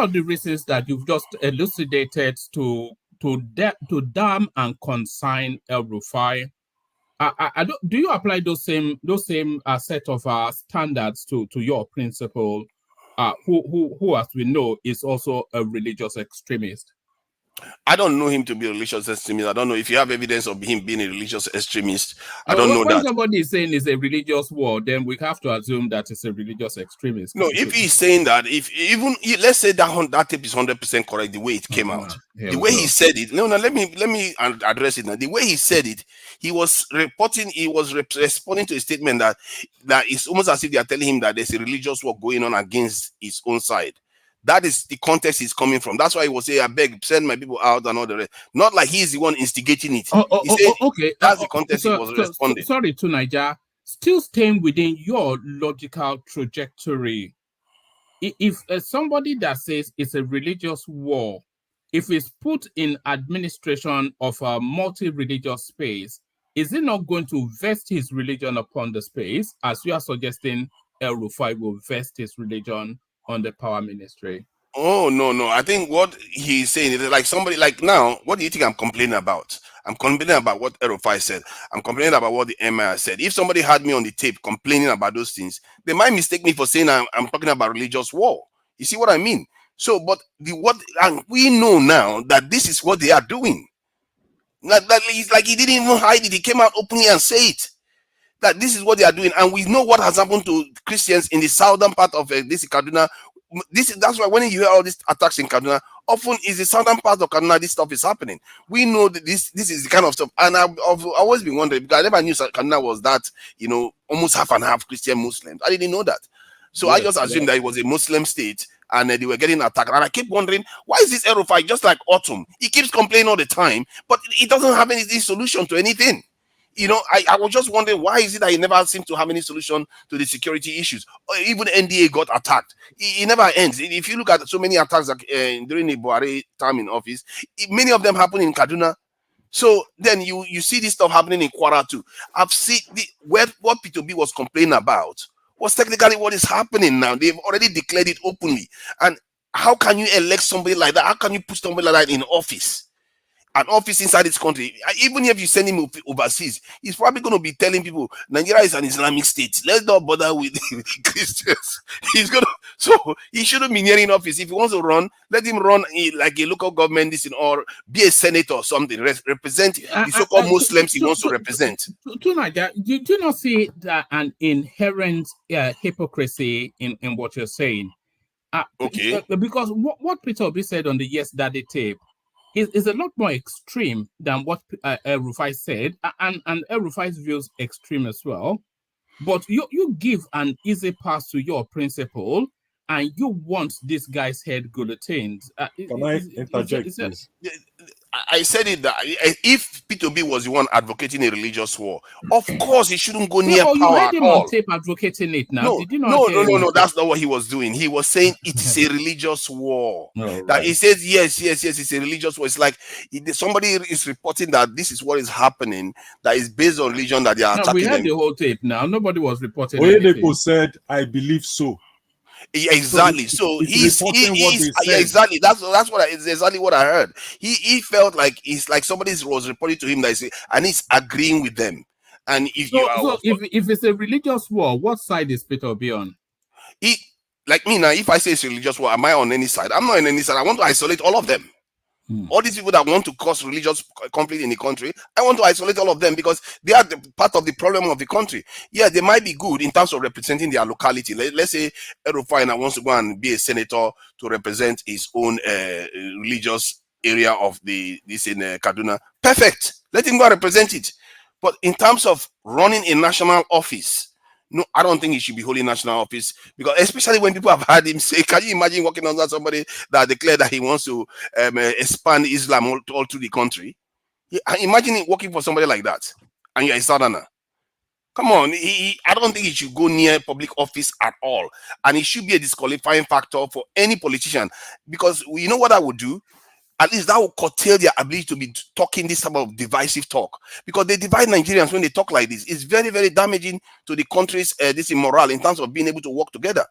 of the reasons that you've just elucidated to damn and consign El-Rufai, do you apply those same set of standards to your principal, who as we know is also a religious extremist? I don't know him to be a religious extremist. I don't know if you have evidence of him being a religious extremist. I don't know that. When somebody is saying it's a religious war, then we have to assume that it's a religious extremist. No, if he's saying that, let's say that tape is 100% correct, the way it came out, the way he said it. No, let me address it now. The way he said it, he was responding to a statement that it's almost as if they are telling him that there's a religious war going on against his own side. That is the context he's coming from. That's why he will say, I beg, send my people out and all the rest. Not like he's the one instigating it. Okay. That's the context he was responding. Sorry to Niger. Still staying within your logical trajectory. If somebody that says it's a religious war, if it's put in administration of a multi-religious space, is it not going to vest his religion upon the space, as you are suggesting El-Rufai will vest his religion on the power ministry? Oh, no. I think what he's saying is like somebody, like now, what do you think I'm complaining about? I'm complaining about what El-Rufai said. I'm complaining about what the MIR said. If somebody had me on the tape complaining about those things, they might mistake me for saying I'm talking about religious war. You see what I mean? So, but and we know now that this is what they are doing. That he's like he didn't even hide it. He came out openly and said it. That this is what they are doing, and we know what has happened to Christians in the southern part of this Kaduna. That's why when you hear all these attacks in Kaduna, often is the southern part of Kaduna this stuff is happening. We know that this is the kind of stuff, and I've always been wondering, because I never knew Kaduna was that, almost half and half Christian Muslims. I didn't know that, so I just assumed that it was a Muslim state and they were getting attacked. And I keep wondering, why is this El-Rufai just like Autumn? He keeps complaining all the time, but he doesn't have any solution to anything. I was just wondering, why is it that he never seems to have any solution to the security issues? Or even NDA got attacked. It never ends. If you look at so many attacks during the Buhari time in office, many of them happen in Kaduna. So then you see this stuff happening in Kwara too. I've seen what P2B was complaining about was technically what is happening now. They've already declared it openly. And how can you elect somebody like that? How can you put somebody like that in office? an office inside this country, even if you send him overseas, he's probably going to be telling people Nigeria is an Islamic state. Let's not bother with the Christians. He's gonna, so he shouldn't be near in office. If he wants to run, let him run like a local government, or be a senator or something. Represent the so-called Muslims he wants to represent. Naija, do you not see that an inherent hypocrisy in what you're saying? Okay. Because what Peter Obi said on the Yes Daddy tape is a lot more extreme than what El-Rufai said, and El-Rufai's views extreme as well. But you give an easy pass to your principal, and you want this guy's head guillotined. Can I interject, please? I said it that if P2B was the one advocating a religious war, of course he shouldn't go near power you heard him at all. on tape advocating it now. No, Did you not no, that's not what he was doing. He was saying it is a religious war. That he says yes, it's a religious war. It's like somebody is reporting that this is what is happening, that is based on religion, that they are attacking we had them. the whole tape now. Nobody was reporting Oyedepo said, I believe so. Yeah, exactly. So he's exactly that's exactly what I heard. He felt like it's like somebody was reporting to him that and he's agreeing with them. And if if it's a religious war, what side is Peter Obi on? Like me now, if I say it's a religious war, am I on any side? I'm not on any side. I want to isolate all of them. All these people that want to cause religious conflict in the country, I want to isolate all of them because they are part of the problem of the country. Yeah, they might be good in terms of representing their locality. Let's say El-Rufai wants to go and be a senator to represent his own religious area of this in Kaduna. Perfect. Let him go and represent it. But in terms of running a national office, no, I don't think he should be holding national office, because especially when people have heard him say, can you imagine working under somebody that declared that he wants to expand Islam all through the country? Imagine working for somebody like that, and you're a southerner. Come on, I don't think he should go near public office at all, and it should be a disqualifying factor for any politician, because you know what I would do? At least that will curtail their ability to be talking this type of divisive talk, because they divide Nigerians when they talk like this. It's very, very damaging to the country's this morale in terms of being able to work together.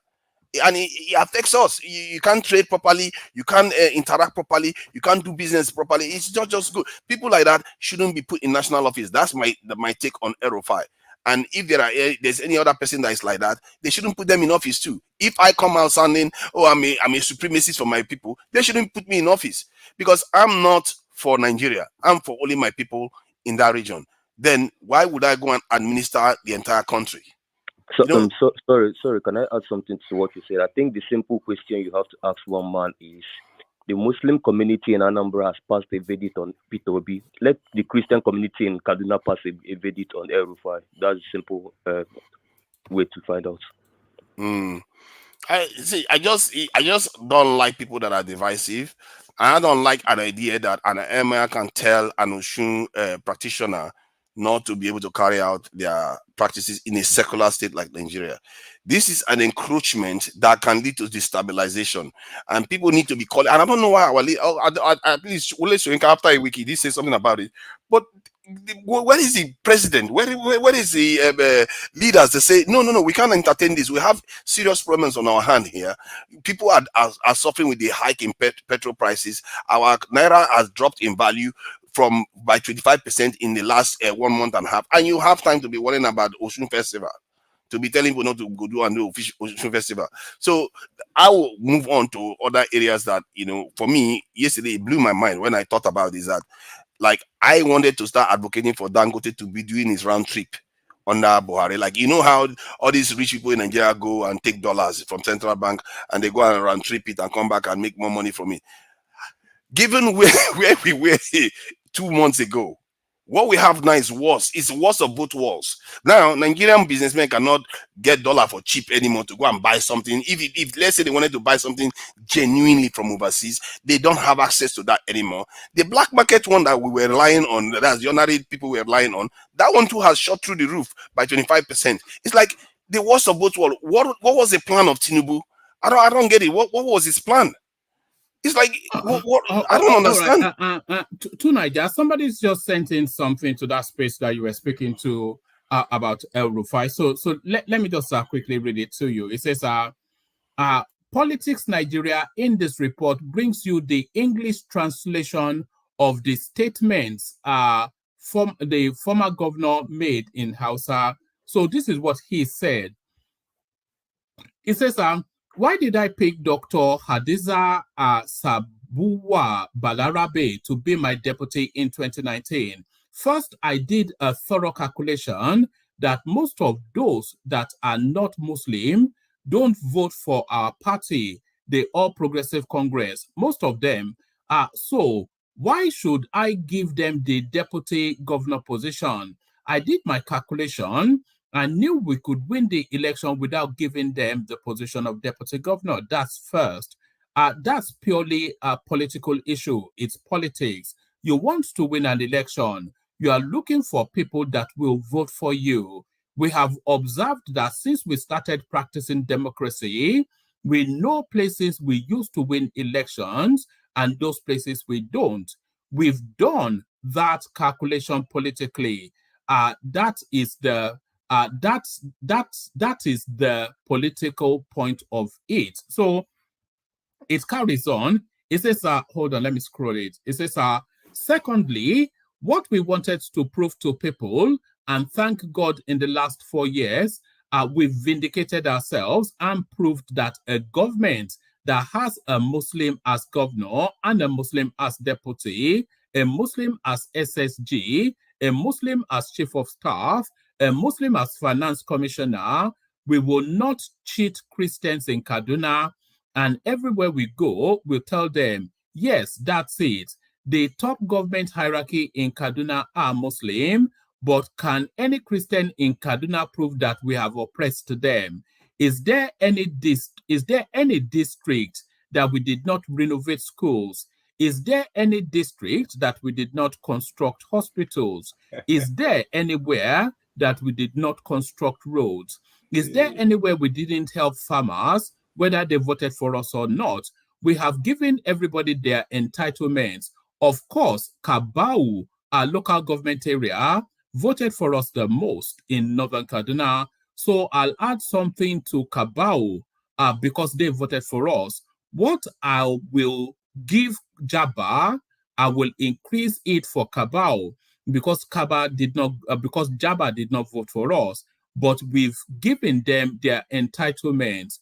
And it affects us. You can't trade properly. You can't interact properly. You can't do business properly. It's just good. People like that shouldn't be put in national office. That's my take on El-Rufai. And if there's any other person that is like that, they shouldn't put them in office too. If I come out sounding, I'm a supremacist for my people, they shouldn't put me in office, because I'm not for Nigeria. I'm for only my people in that region. Then why would I go and administer the entire country? So, sorry, can I add something to what you said? I think the simple question you have to ask one man is, the Muslim community in Anambra has passed a verdict on Peter Obi. Let the Christian community in Kaduna pass a verdict on El-Rufai. That's a simple way to find out. I just don't like people that are divisive. I don't like an idea that an emir can tell an Oshun practitioner not to be able to carry out their practices in a secular state like Nigeria. This is an encroachment that can lead to destabilization, and people need to be called. And I don't know why at least after a week he did say something about it. But where is the president? Where is the leaders to say no? We can't entertain this. We have serious problems on our hand here. People are suffering with the hike in petrol prices. Our naira has dropped in value by 25% in the last 1 month and a half, and you have time to be worrying about Osun Festival, to be telling people not to go do and do Osun Festival. So I will move on to other areas that, for me, yesterday it blew my mind when I thought about this, that like I wanted to start advocating for Dangote to be doing his round trip under Buhari. Like, how all these rich people in Nigeria go and take dollars from central bank and they go and round trip it and come back and make more money from it. Given where we were 2 months ago, what we have now is worse. It's worse of both worlds. Now, Nigerian businessmen cannot get dollar for cheap anymore to go and buy something. If let's say they wanted to buy something genuinely from overseas, they don't have access to that anymore. The black market one that we were relying on, that's the ordinary people were relying on, that one too has shot through the roof by 25%. It's like the worst of both worlds. What was the plan of Tinubu? I don't get it. What was his plan? It's like, I don't understand. Right. To Naija, somebody's just sent in something to that space that you were speaking to about El-Rufai. So let me just quickly read it to you. It says, Politics Nigeria in this report brings you the English translation of the statements from the former governor made in Hausa. So this is what he said. He says, why did I pick Dr. Hadiza Sabuwa Balarabe to be my deputy in 2019? First, I did a thorough calculation that most of those that are not Muslim don't vote for our party, the All Progressive Congress. Most of them are. So why should I give them the deputy governor position? I did my calculation. I knew we could win the election without giving them the position of deputy governor. That's first. That's purely a political issue. It's politics. You want to win an election. You are looking for people that will vote for you. We have observed that since we started practicing democracy, we know places we used to win elections and those places we don't. We've done that calculation politically. That is the political point of it. So it carries on. It says, hold on, let me scroll it. It says, secondly, what we wanted to prove to people, and thank God in the last 4 years, we've vindicated ourselves and proved that a government that has a Muslim as governor and a Muslim as deputy, a Muslim as SSG, a Muslim as chief of staff, a Muslim as finance commissioner, we will not cheat Christians in Kaduna. And everywhere we go, we'll tell them, yes, that's it. The top government hierarchy in Kaduna are Muslim, but can any Christian in Kaduna prove that we have oppressed them? Is there any district that we did not renovate schools? Is there any district that we did not construct hospitals? Is there anywhere that we did not construct roads? Is there anywhere we didn't help farmers, whether they voted for us or not? We have given everybody their entitlements. Of course, Kabau, our local government area, voted for us the most in Northern Kaduna. So I'll add something to Kabau because they voted for us. What I will give Jabba, I will increase it for Kabau because Jabba did not vote for us, but we've given them their entitlements.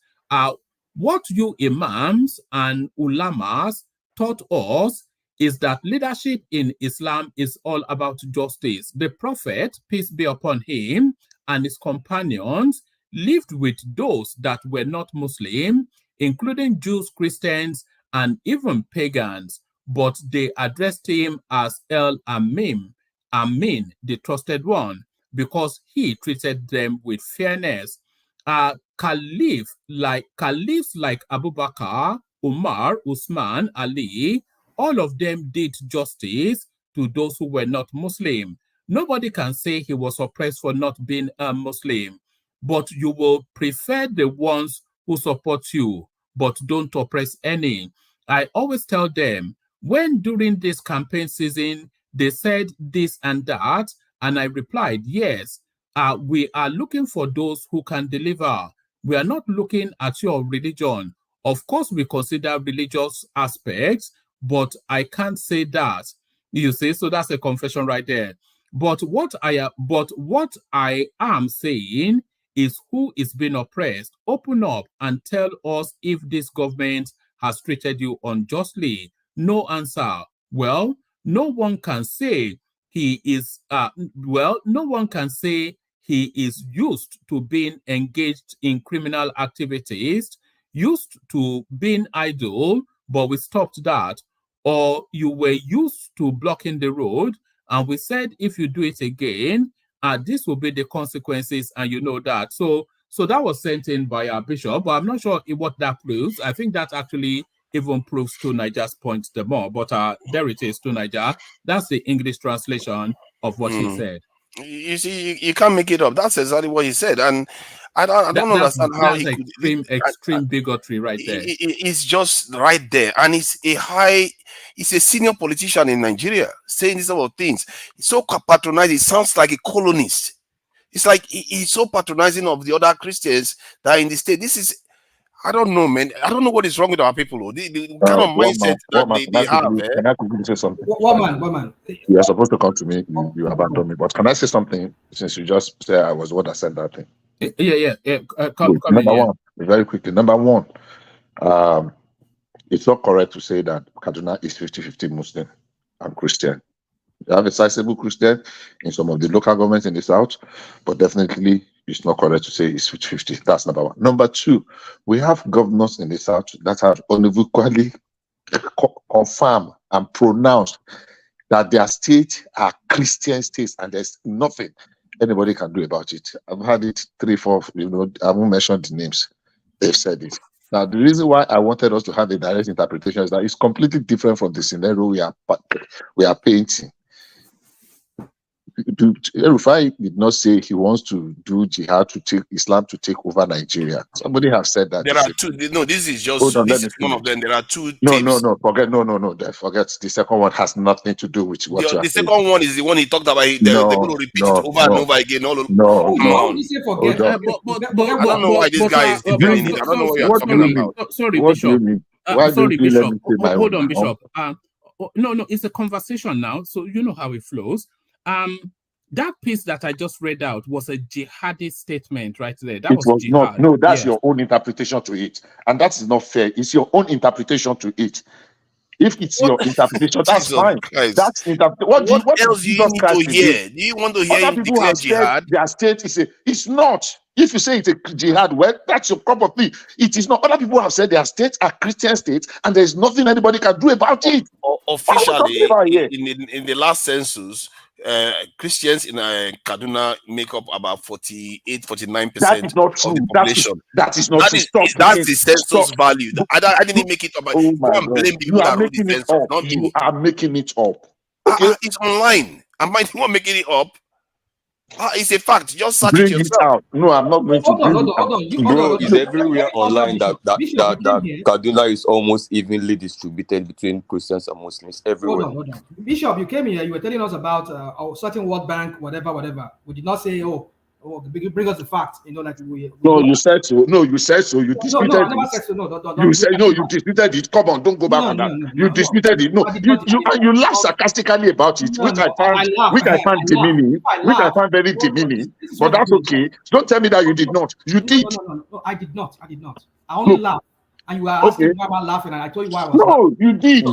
What you imams and ulamas taught us is that leadership in Islam is all about justice. The Prophet, peace be upon him, and his companions lived with those that were not Muslim, including Jews, Christians, and even pagans, but they addressed him as El-Amin, Amin, the trusted one, because he treated them with fairness. Caliphs like Abu Bakr, Umar, Usman, Ali, all of them did justice to those who were not Muslim. Nobody can say he was oppressed for not being a Muslim, but you will prefer the ones who support you, but don't oppress any. I always tell them, when during this campaign season, they said this and that, and I replied, yes, we are looking for those who can deliver. We are not looking at your religion. Of course, we consider religious aspects, but I can't say that. You see, so that's a confession right there. But what I am saying is, who is being oppressed? Open up and tell us if this government has treated you unjustly. No answer. Well, no one can say he is. No one can say he is used to being engaged in criminal activities, used to being idle, but we stopped that. Or you were used to blocking the road, and we said if you do it again, this will be the consequences, and you know that. So that was sent in by our bishop, but I'm not sure what that proves. I think that actually even proves to Niger's point the more. But there it is, to Niger. That's the English translation of what he said. You see, you can't make it up. That's exactly what he said, and I don't understand how he could. Extreme bigotry right there. It's just right there, and it's a senior politician in Nigeria saying these sort of things. It's so patronizing. It sounds like a colonist. It's like he's so patronizing of the other Christians that are in the state. This is I don't know, man. I don't know what is wrong with our people. The kind of mindset that they have. Can I quickly say something? One man. You are supposed to come to me. You abandoned me. But can I say something? Since you just said I was what I said that thing. Yeah. Come Number in, one, very quickly. Number one, it's not correct to say that Kaduna is 50-50 Muslim and Christian. You have a sizable Christian in some of the local governments in the south, but definitely it's not correct to say it's 50-50. That's number one. Number two, we have governors in the south that have unequivocally confirmed and pronounced that their states are Christian states, and there's nothing anybody can do about it. I've had it 3, 4, I won't mention the names. They've said it. Now, the reason why I wanted us to have a direct interpretation is that it's completely different from the scenario we are painting. El-Rufai did not say he wants to do jihad to take Islam to take over Nigeria. Somebody has said that. There are two. No, this is just this is one of them. There are two. No. Forget. Forget. The second one has nothing to do with what you are the saying. second one is the one he talked about. They're going to repeat it over and over again. Why would you say forget? I don't know why this guy is defending it. I don't know what you're talking about. Sorry, What Bishop. do you mean? Sorry, Bishop. Hold on, own? Bishop. No, it's a conversation now, so you know how it flows. That piece that I just read out was a jihadi statement right there. That was jihad. Not. No, that's your own interpretation to it, and that is not fair. It's your own interpretation to it. If it's your interpretation, that's fine. That's what else do you need to hear? Do you want to hear him declare jihad? Their state is it's not. If you say it's a jihad, well, that's your cup of tea. It is not. Other people have said their states are Christian states, and there's nothing anybody can do about it. Officially, in the last census, Christians in Kaduna make up about 49%. That is not true. Of the population. That is not true. That's the census value. I didn't make it up. Oh my God. Blame people that wrote the census. You are making it up. Okay. It's online. Am I the one making it up? It's a fact. Just search Bring it it yourself. out. No, I'm not going to bring it out. Bro, it's everywhere online that Kaduna is almost evenly distributed between Christians and Muslims everywhere. Hold on. Bishop, you came here, you were telling us about a certain World Bank, whatever. We did not say, bring us the facts. Like we No, you said so. No, you said so. You disputed I never said so. No. You said no. You disputed it. Come on, don't go back on that. You disputed it. No, you laugh sarcastically about it, which I find demeaning, which I find very demeaning. But that's okay. Don't tell me that you did not. You did. No, I did not. I only laughed. And you were asking why am I laughing, and I told you why I was laughing. You did.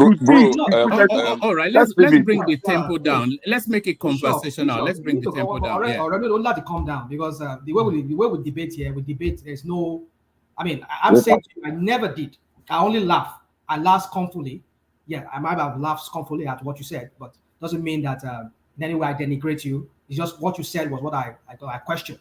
All right, let's bring the tempo down. Let's make it conversational. Let's bring the tempo down. Already don't let it calm down, because the way we debate here, there's no. I mean, I'm saying to you, I never did. I only laugh. I laugh scornfully. Yeah, I might have laughed scornfully at what you said, but doesn't mean that in any way I denigrate you. It's just what you said was what I questioned.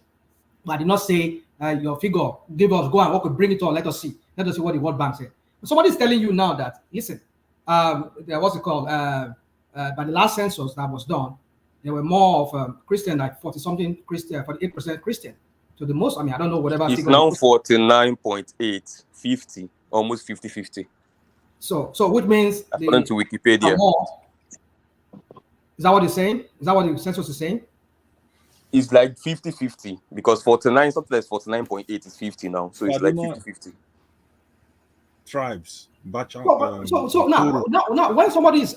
But I did not say your figure, give us, go and bring it on, let us see what the World Bank said. Somebody's telling you now that, listen, what's it called? By the last census that was done, there were more of Christian, like 40-something Christian, 48% Christian. So the most, I mean, I don't know whatever. It's now 49.8, 50, almost 50-50. So which means according to Wikipedia. Is that what it's saying? Is that what the census is saying? It's like 50-50, because 49, something like 49.8 is 50 now. So it's like 50-50. Tribes. So now when somebody is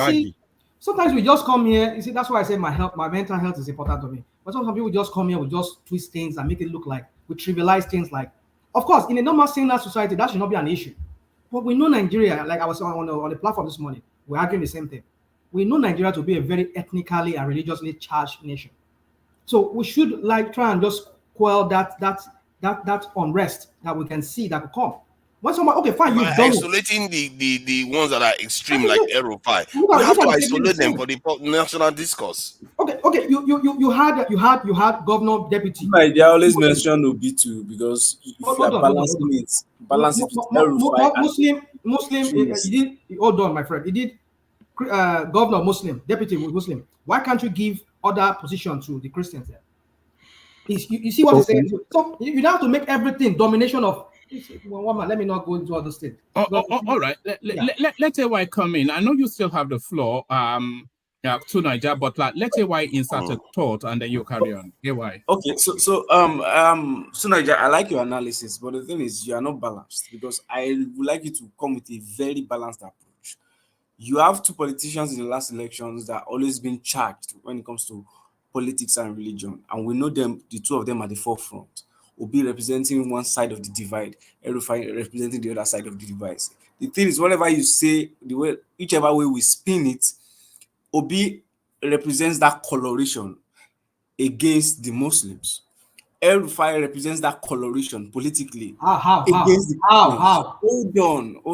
see, sometimes we just come here. You see, that's why I say my mental health is important to me. But some people just come here, we just twist things and make it look like we trivialize things. Like, of course, in a normal single society, that should not be an issue. But we know Nigeria, like I was on the platform this morning, we're arguing the same thing. We know Nigeria to be a very ethnically and religiously charged nation. So we should try and just quell that unrest that we can see that will come. When someone, okay, fine, you've done isolating the ones that are extreme, like El-Rufai. You have to isolate them for the national discourse. Okay. You had governor deputy. They always mention Obitu because if you are balancing it with El-Rufai. Muslim. Hold on, my friend. He did governor Muslim, deputy Muslim. Why can't you give other position to the Christians there? You see what he's saying? So you have to make everything domination of. Let me not go into other states. All right. Let's say why I come in. I know you still have the floor. Yeah, to Niger, but like, let's say why insert a thought and then you carry on. Why? Okay, so Niger, I like your analysis, but the thing is you are not balanced, because I would like you to come with a very balanced approach. You have two politicians in the last elections that always been charged when it comes to politics and religion, and we know them, the two of them at the forefront. Obi representing one side of the divide, El-Rufai representing the other side of the divide. The thing is, whatever you say, the way, whichever way we spin it, Obi represents that coloration against the Muslims. El-Rufai represents that coloration politically against the Muslims. How? Hold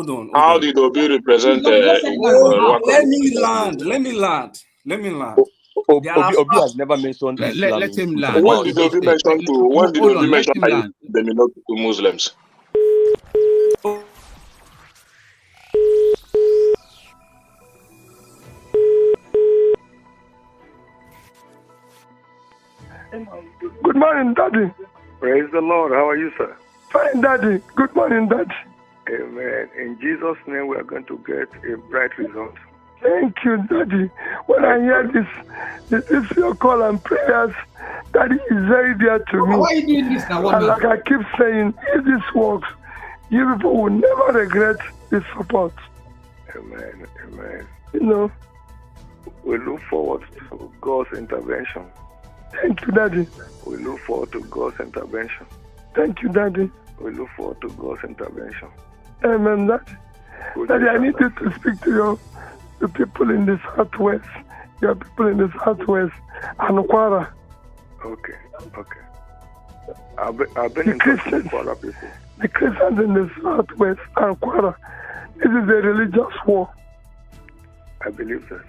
on. How did Obi represent Let me land. Obi has never mentioned Islam. Let him land. When did Obi mention they may not to Muslims? Good morning, Daddy. Praise the Lord. How are you, sir? Fine, Daddy. Good morning, Daddy. Amen. In Jesus' name, we are going to get a bright result. Thank you, Daddy. When I hear this your call and prayers, Daddy is very dear to me. Why are you doing this now? And like I keep saying, if this works, you people will never regret this support. Amen. Amen. You know. We look forward to God's intervention. Thank you, Daddy. We look forward to God's intervention. Thank you, Daddy. We look forward to God's intervention. Amen, Daddy. Daddy, I need you to speak to the people in the Southwest. Your people in the Southwest and Kwara. Okay. I've been in touch with Kwara people. The Christians in the Southwest and Kwara. This is a religious war. I believe that.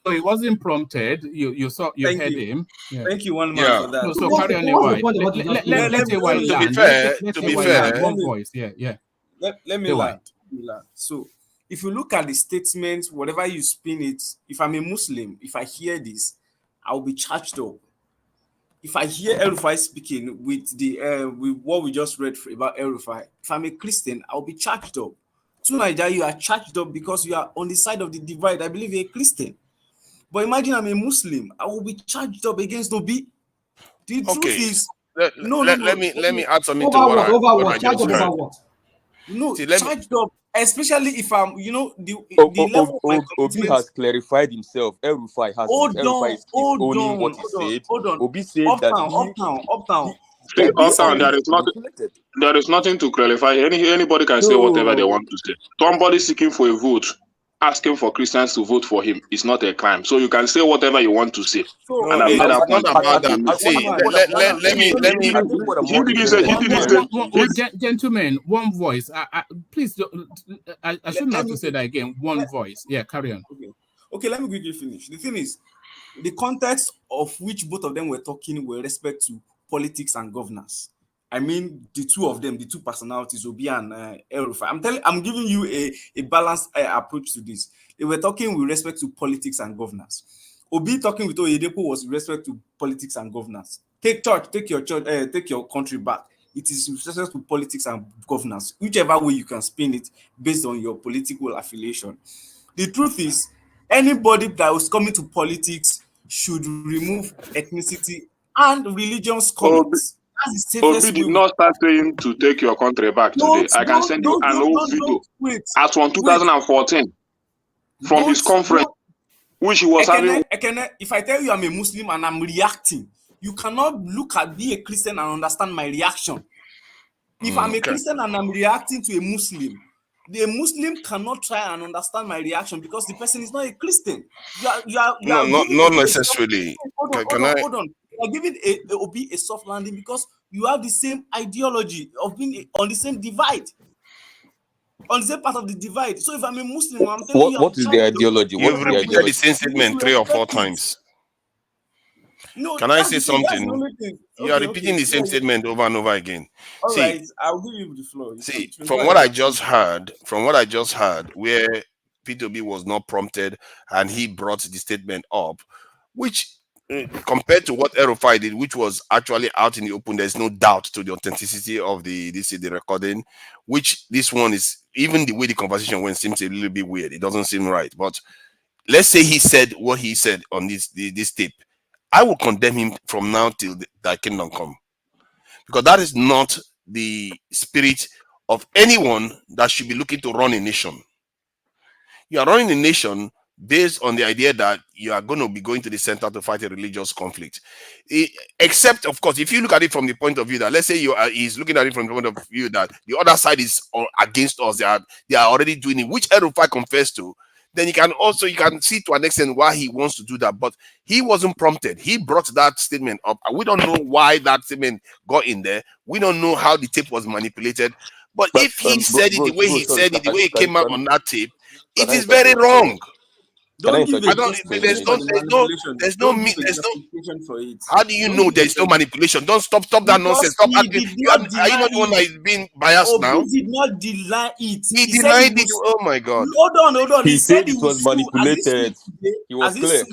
So it wasn't prompted. You saw, you heard him. Yeah. Thank you, one man, for that. So carry on. Let's say why land. To be fair, one voice. Yeah. Let me land. So if you look at the statement, whatever you spin it, if I'm a Muslim, if I hear this, I'll be charged up. If I hear El-Rufai speaking with with what we just read about El-Rufai, if I'm a Christian, I'll be charged up. To Nigeria, you are charged up because you are on the side of the divide. I believe you're a Christian. But imagine I'm a Muslim, I will be charged up against Obi. The truth is, let me add something to what I just heard. No, charged up, especially if I'm, the level of my Obi has clarified himself. El-Rufai has owning what he said. Obi said uptown. There is nothing to clarify. Anybody can say whatever they want to say. Somebody seeking for a vote, asking for Christians to vote for him is not a crime. So you can say whatever you want to say. Let me. Gentlemen, one voice. Please, I shouldn't have to say that again. One voice. Yeah, carry on. Okay, let me quickly finish. The thing is, the context of which both of them were talking with respect to politics and governance. I mean, the two of them, the two personalities, Obi and El-Rufai. I'm giving you a balanced approach to this. They were talking with respect to politics and governance. Obi talking with Oyedepo was with respect to politics and governance. Take your country back. It is with respect to politics and governance, whichever way you can spin it based on your political affiliation. The truth is, anybody that was coming to politics should remove ethnicity and religious comments. Obi did not start saying to take your country back today. I can send you an old video as from 2014 from his conference, which he was having. If I tell you I'm a Muslim and I'm reacting, you cannot be a Christian and understand my reaction. If I'm a Christian and I'm reacting to a Muslim, the Muslim cannot try and understand my reaction because the person is not a Christian. Not necessarily. Hold on. You are giving Obi a soft landing because you have the same ideology of being on the same divide, on the same part of the divide. So if I'm a Muslim, I'm telling you, what is the ideology? You've repeated the same statement 3 or 4 times. No, can I say something? You are repeating the same statement over and over again. All right, I'll give you the floor. From what I just heard, where P2B was not prompted and he brought the statement up, which compared to what El-Rufai did, which was actually out in the open, there's no doubt to the authenticity of the recording, which this one is, even the way the conversation went seems a little bit weird. It doesn't seem right. But let's say he said what he said on this tape, I will condemn him from now till thy kingdom come, because that is not the spirit of anyone that should be looking to run a nation. You are running a nation based on the idea that you are going to be going to the center to fight a religious conflict. Except, of course, if you look at it from the point of view that, let's say he's looking at it from the point of view that the other side is against us, they are already doing it, which El-Rufai confessed to, then you can see to an extent why he wants to do that. But he wasn't prompted. He brought that statement up. We don't know why that statement got in there. We don't know how the tape was manipulated. But if he said it the way he said it, the way it came out on that tape, it is very wrong. Don't give there's no for it. How do you know there's no manipulation? Don't stop that nonsense. Stop acting. Are you not the one that is being biased now? He did not deny it. He denied it. Oh my God. Hold on. He said it was manipulated. He was clear.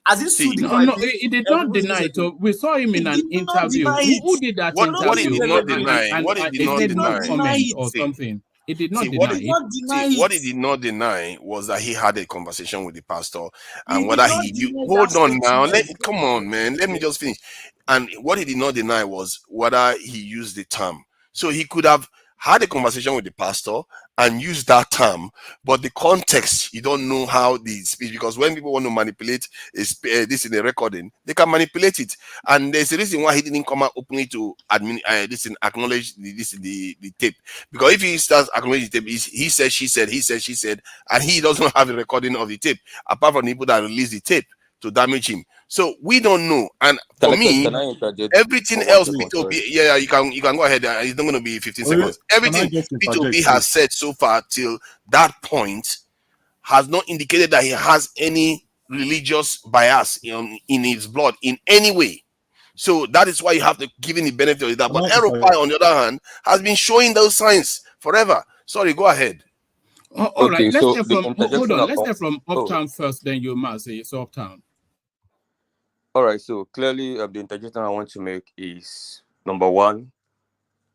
No, he did not deny it. We saw him in an interview. Who did that interview? What he did not deny? What he did not deny? Comment or something. He did not deny it. What he did not deny was that he had a conversation with the pastor, and whether he hold on now. Come on, man. Let me just finish. And what he did not deny was whether he used the term. So he could have had a conversation with the pastor and use that term, but the context, you don't know how the speech, because when people want to manipulate this in a recording, they can manipulate it. And there's a reason why he didn't come out openly to acknowledge the tape. Because if he starts acknowledging the tape, he said, she said, he said, she said, and he doesn't have a recording of the tape, apart from the people that released the tape to damage him. So we don't know. And for me, everything else P2P, you can go ahead. It's not going to be 15 seconds. Everything P2P has said so far till that point has not indicated that he has any religious bias in his blood in any way. So that is why you have to give him the benefit of that. But El-Rufai, on the other hand, has been showing those signs forever. Sorry, go ahead. All right, let's hear from Let's hear from Uptown first, then you must say it's Uptown. All right, so clearly the interjection I want to make is, number one,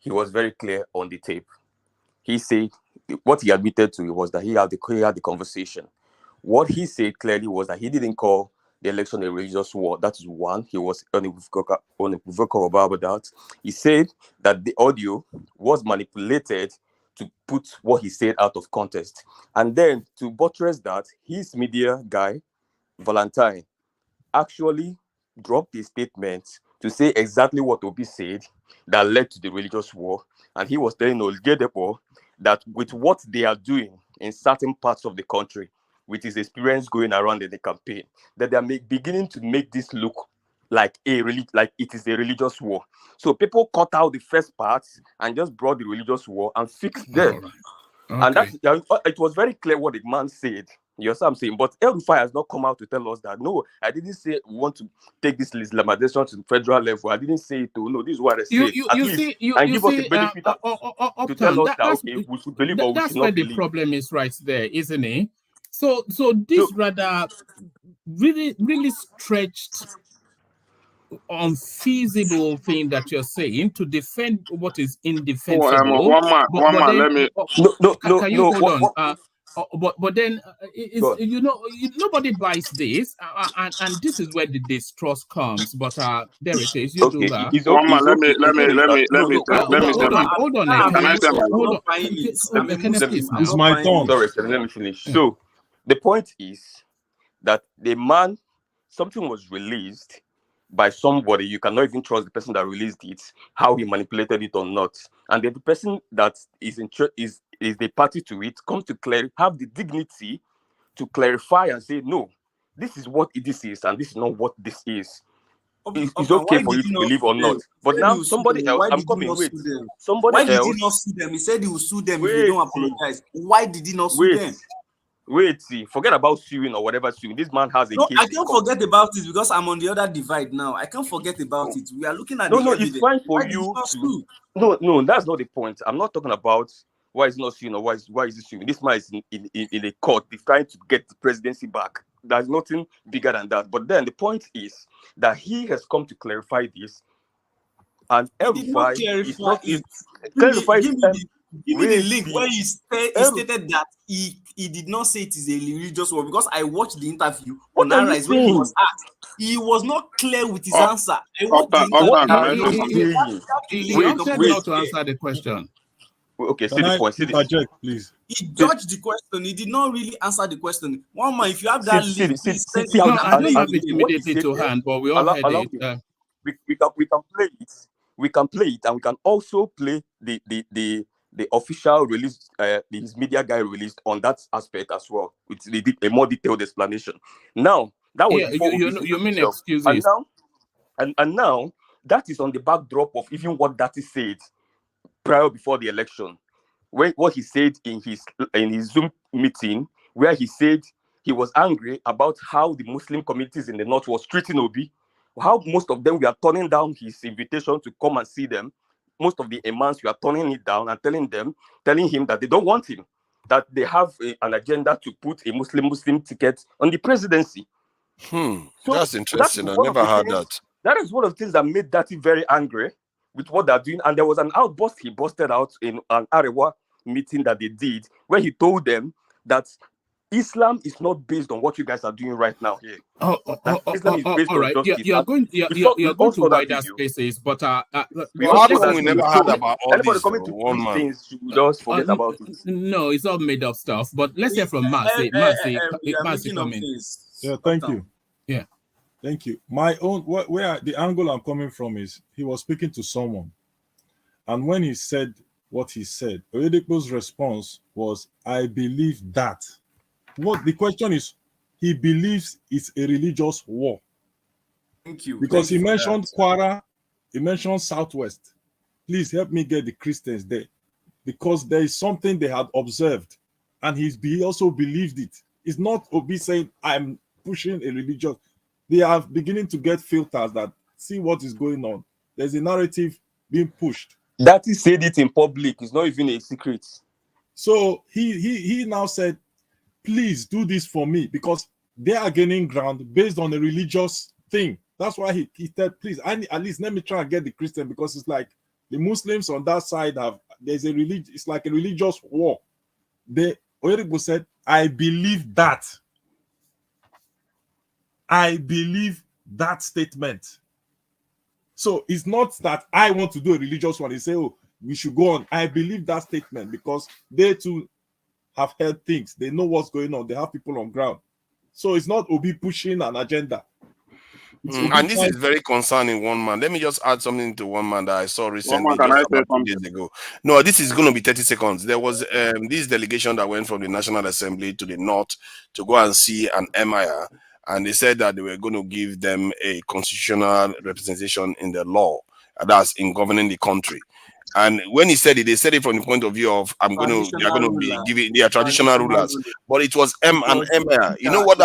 he was very clear on the tape. He said what he admitted to was that he had the conversation. What he said clearly was that he didn't call the election a religious war. That is one. He was unequivocal about that. He said that the audio was manipulated to put what he said out of context. And then to buttress that, his media guy, Valentine, actually dropped a statement to say exactly what Obi said that led to the religious war. And he was telling Olgedepo that with what they are doing in certain parts of the country, with his experience going around in the campaign, that they are beginning to make this look like it is a religious war. So people cut out the first part and just brought the religious war and fixed them. Right. Okay. And it was very clear what the man said. You know what I'm saying? But El-Rufai has not come out to tell us that, no, I didn't say we want to take this Islamization to the federal level. I didn't say it. No, this is what I said. Give us the benefit to tell us that, okay, we should believe or we should not believe. That's where the problem is right there, isn't it? So this rather really stretched, unfeasible thing that you're saying to defend what is indefensible. One man, let me. Can you hold on? But then nobody buys this, and this is where the distrust comes. But there it is. You do that. Hold on. It's my turn. Sorry, let me finish. So the point is that the man, something was released by somebody. You cannot even trust the person that released it, how he manipulated it or not. And then the person that is the party to it comes to have the dignity to clarify and say, no, this is what this is, and this is not what this is. It's okay for you to believe or not. But now somebody else, I'm coming. Wait. Somebody else. Why did he not sue them? He said he will sue them if they don't apologize. Why did he not sue them? See, forget about suing or whatever suing. This man has a case. I can't forget about it because I'm on the other divide now. I can't forget about it. We are looking at it's fine for you to. No, that's not the point. I'm not talking about why is not suing or why is he suing. This man is in a court. He's trying to get the presidency back. There's nothing bigger than that. But then the point is that he has come to clarify this, and El-Rufai is not. Give me the link where he stated that he did not say it is a religious war, because I watched the interview on Arise when he was asked. He was not clear with his answer. I watched the He opted not to answer the question. Okay, Can I interject, please? He dodged the question. He did not really answer the question. One man, if you have that link, No, I don't have it immediately to hand, but we all heard it. We can play it. We can play it, and we can also play the official release, his media guy released on that aspect as well, with a more detailed explanation. Now that was you mean excuses, and now that is on the backdrop of even what Dati said before the election, what he said in his Zoom meeting, where he said he was angry about how the Muslim communities in the north was treating Obi, how most of them were turning down his invitation to come and see them. Most of the imams were turning it down and telling him that they don't want him, that they have an agenda to put a Muslim ticket on the presidency. So that's interesting. I never heard that. That is one of the things that made Dati very angry with what they're doing. And there was an outburst he busted out in an Arewa meeting that they did, where he told them that Islam is not based on what you guys are doing right now here. Islam is based on justice. You're going to wider spaces, but we never heard about all this. One man. Things, you just forget about it. No, it's all made up stuff. But let's hear from Marcy. Marcy, come in. Yeah, thank you. Yeah, thank you. My own where the angle I'm coming from is he was speaking to someone, and when he said what he said, Oyedepo's response was, "I believe that." What the question is, he believes it's a religious war. Thank you. Because he mentioned Kwara, he mentioned Southwest. Please help me get the Christians there. Because there is something they had observed, and he also believed it. It's not Obi saying, I'm pushing a religion. They are beginning to get filters that see what is going on. There's a narrative being pushed. That he said it in public. It's not even a secret. So he now said, please do this for me, because they are gaining ground based on a religious thing. That's why he said, please, at least let me try and get the Christian, because it's like the Muslims on that side there's a religion, it's like a religious war. Oyeribo said, I believe that. I believe that statement. So it's not that I want to do a religious one. He say, oh, we should go on. I believe that statement because they too have heard things. They know what's going on. They have people on ground. So it's not Obi pushing an agenda. And this is very concerning, one man. Let me just add something to one man that I saw recently, just about 2 days ago. No, this is going to be 30 seconds. There was this delegation that went from the National Assembly to the North to go and see an emir, and they said that they were going to give them a constitutional representation in the law, that's in governing the country. And when he said it, they said it from the point of view of they are going to be giving their traditional rulers, but it was an emir. You know what?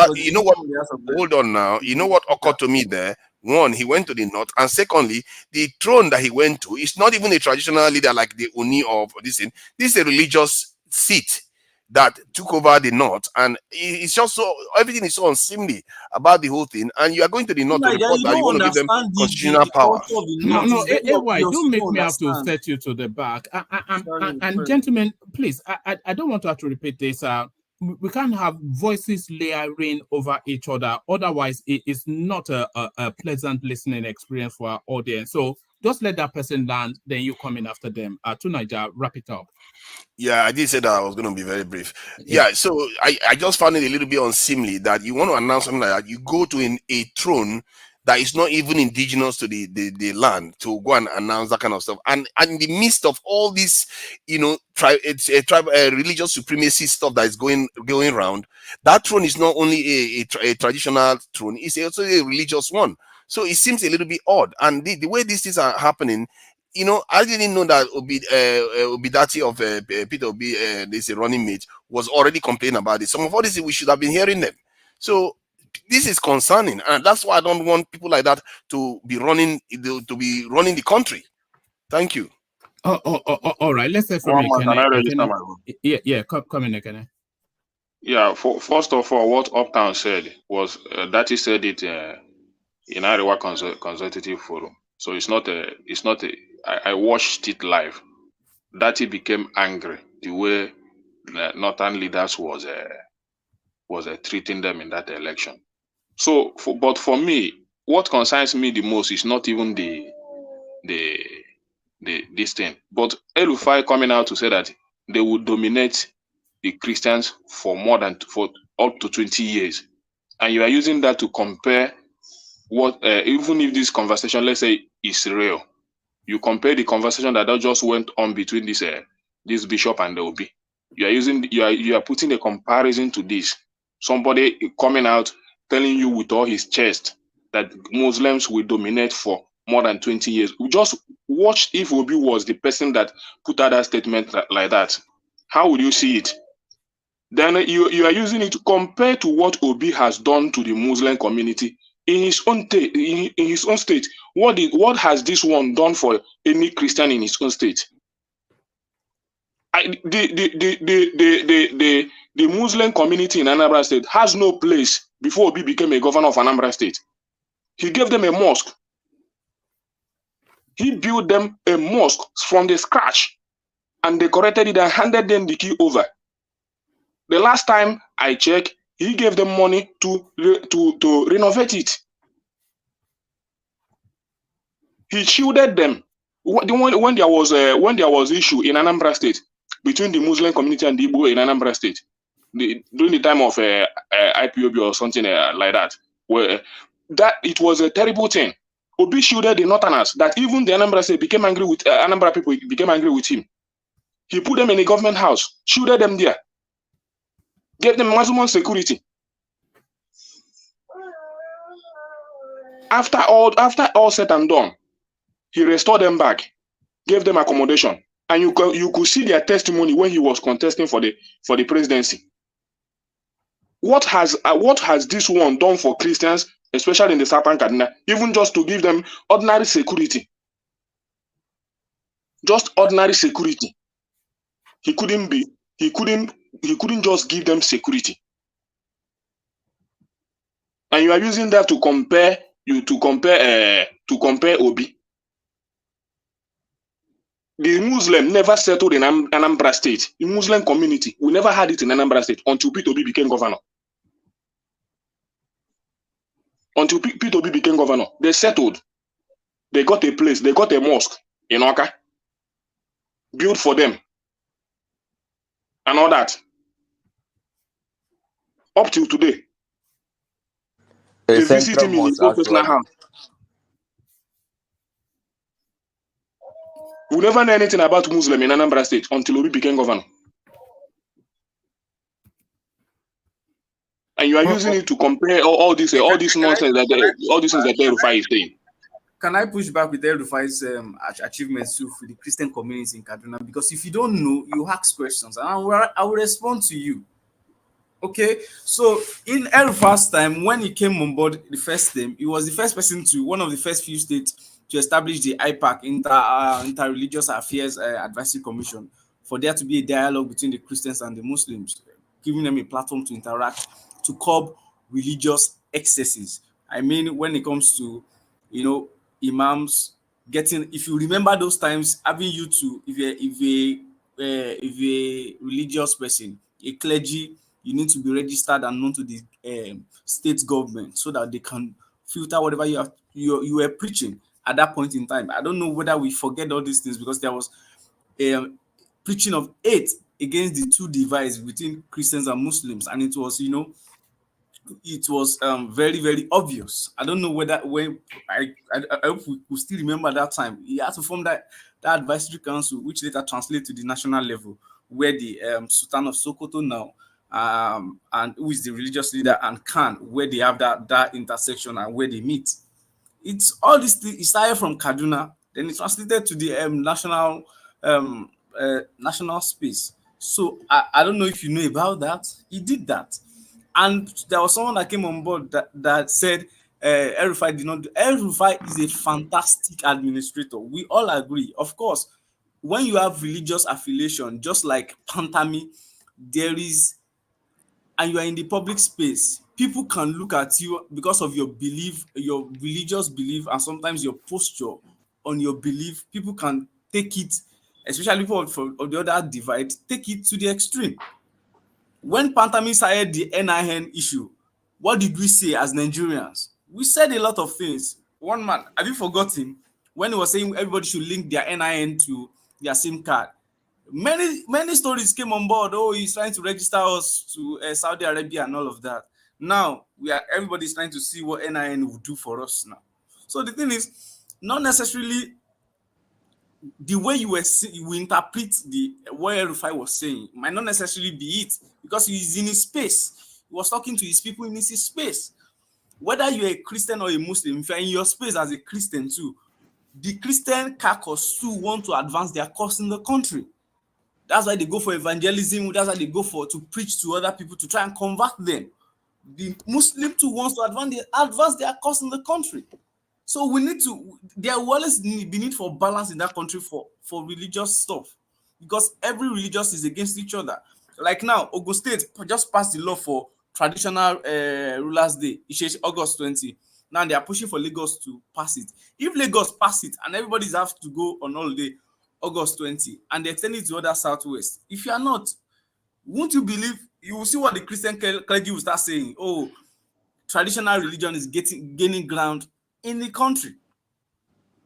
Hold on now. You know what occurred to me there? One, he went to the north, and secondly, the throne that he went to is not even a traditional leader like the Uni of this thing. This is a religious seat that took over the north, and it's just so everything is so unseemly about the whole thing. And you are going to the north to report that you want to give them constitutional power. No, AY, don't make me have to set you to the back. And gentlemen, please, I don't want to have to repeat this. We can't have voices layering over each other. Otherwise, it is not a pleasant listening experience for our audience. So just let that person land, then you come in after them. To Niger, wrap it up. Yeah, I did say that I was going to be very brief. Yeah, so I just found it a little bit unseemly that you want to announce something like that. You go to a throne that is not even indigenous to the land to go and announce that kind of stuff. And in the midst of all this, religious supremacy stuff that is going around, that throne is not only a traditional throne, it's also a religious one. So it seems a little bit odd. And the way these things are happening, I didn't know that Obidati of Peter Obi, this running mate, was already complaining about it. Some of all these, we should have been hearing them. So this is concerning, and that's why I don't want people like that to be running the country. Thank you. All right. Let's say from yeah, come in again. Yeah. First of all, what Uptown said was that he said it in Arewa Consultative Forum. So it's not a. I watched it live. that he became angry the way the northern leaders was treating them in that election. So, but for me, what concerns me the most is not even this thing, but El-Rufai coming out to say that they would dominate the Christians for up to 20 years, and you are using that to compare what even if this conversation, let's say, is real, you compare the conversation that just went on between this bishop and the Obi. You are putting a comparison to this. Somebody coming out telling you with all his chest that Muslims will dominate for more than 20 years. Just watch if Obi was the person that put out that statement like that. How would you see it? Then you are using it to compare to what Obi has done to the Muslim community in his own state. What has this one done for any Christian in his own state? The Muslim community in Anambra State has no place before Obi became a governor of Anambra State. He gave them a mosque. He built them a mosque from the scratch and decorated it and handed them the key over. The last time I checked, he gave them money to renovate it. He shielded them. When there was issue in Anambra State between the Muslim community and the Igbo in Anambra State, during the time of IPOB or something like that, where that it was a terrible thing. Obi shielded the Northerners, that even the Anambra State became angry with Anambra people became angry with him. He put them in a government house, shielded them there, gave them maximum security. After all said and done, he restored them back, gave them accommodation, and you could see their testimony when he was contesting for the presidency. What has this one done for Christians, especially in the Southern Kaduna, even just to give them ordinary security? Just ordinary security. He couldn't just give them security. And you are using that to compare Obi. The Muslim never settled in Anambra State. The Muslim community, we never had it in Anambra State until Peter Obi became governor. Until Peter Obi became governor, they settled. They got a place. They got a mosque in Oka, built for them, and all that. Up till today, they visit him in his own personal house. We never know anything about Muslim in Anambra State until Obi became governor. And you are using it to compare all this nonsense all these things that El-Rufai is saying. Can I push back with El-Rufai's achievements too for the Christian community in Kaduna? Because if you don't know, you ask questions, and I will respond to you. Okay, so in El-Rufai's time, when he came on board the first time, he was the first person one of the first few states to establish the IPAC, Inter-Religious Affairs Advisory Commission, for there to be a dialogue between the Christians and the Muslims, giving them a platform to interact, to curb religious excesses. I mean, when it comes to, imams getting, if you remember those times, having you to, if a religious person, a clergy, you need to be registered and known to the state government so that they can filter whatever you were preaching at that point in time. I don't know whether we forget all these things, because there was preaching of hate against the two divides between Christians and Muslims, and it was, it was very, very obvious. I don't know whether I hope we could still remember that time. He had to form that advisory council, which later translated to the national level, where the Sultan of Sokoto now, and who is the religious leader, and Khan, where they have that intersection and where they meet. It's all this thing. It started from Kaduna, then it translated to the national space. So I don't know if you know about that. He did that, and there was someone that came on board that said El-Rufai did not do. El-Rufai is a fantastic administrator. We all agree. Of course, when you have religious affiliation, just like Pantami, there is, and you are in the public space, people can look at you because of your belief, your religious belief, and sometimes your posture on your belief. People can take it especially for the other divide, take it to the extreme. When Pantami started the NIN issue, what did we say as Nigerians? We said a lot of things. One man, have you forgotten when he was saying everybody should link their NIN to their SIM card? Many stories came on board. Oh, he's trying to register us to Saudi Arabia and all of that. Now everybody's trying to see what NIN will do for us now. So the thing is, not necessarily the way you interpret what El-Rufai was saying might not necessarily be it, because he's in his space. He was talking to his people in his space. Whether you're a Christian or a Muslim, if you're in your space as a Christian too, the Christian caucus too want to advance their cause in the country. That's why they go for evangelism. That's why they go to preach to other people to try and convert them. The Muslim too wants to advance their cause in the country. So there will always be need for balance in that country for religious stuff, because every religious is against each other. Like now, Ogun State just passed the law for traditional rulers' day, August 20. Now they are pushing for Lagos to pass it. If Lagos pass it and everybody's have to go on holiday August 20, and they extend it to other southwest, if you are not, won't you believe, you will see what the Christian clergy will start saying? Oh, traditional religion is gaining ground in the country.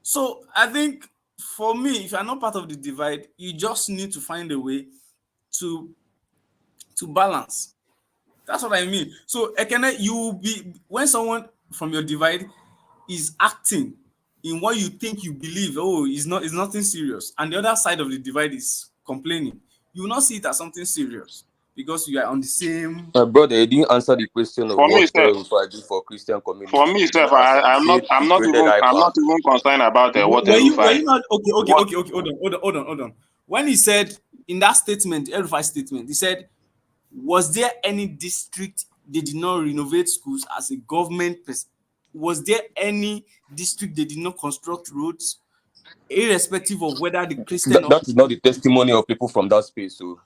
So I think for me, if you're not part of the divide, you just need to find a way to balance. That's what I mean. So Ekene, you will be, when someone from your divide is acting in what you think you believe, oh, it's nothing serious, and the other side of the divide is complaining, you will not see it as something serious, because you are on the same. Brother, you didn't answer the question of For me, what El-Rufai do for Christian community. For me, I'm not even concerned about what El-Rufai. Okay. Hold on. When he said in that statement, El-Rufai statement, he said, was there any district they did not renovate schools as a government? Was there any district they did not construct roads, irrespective of whether the Christian? That is not the testimony of people from that space. So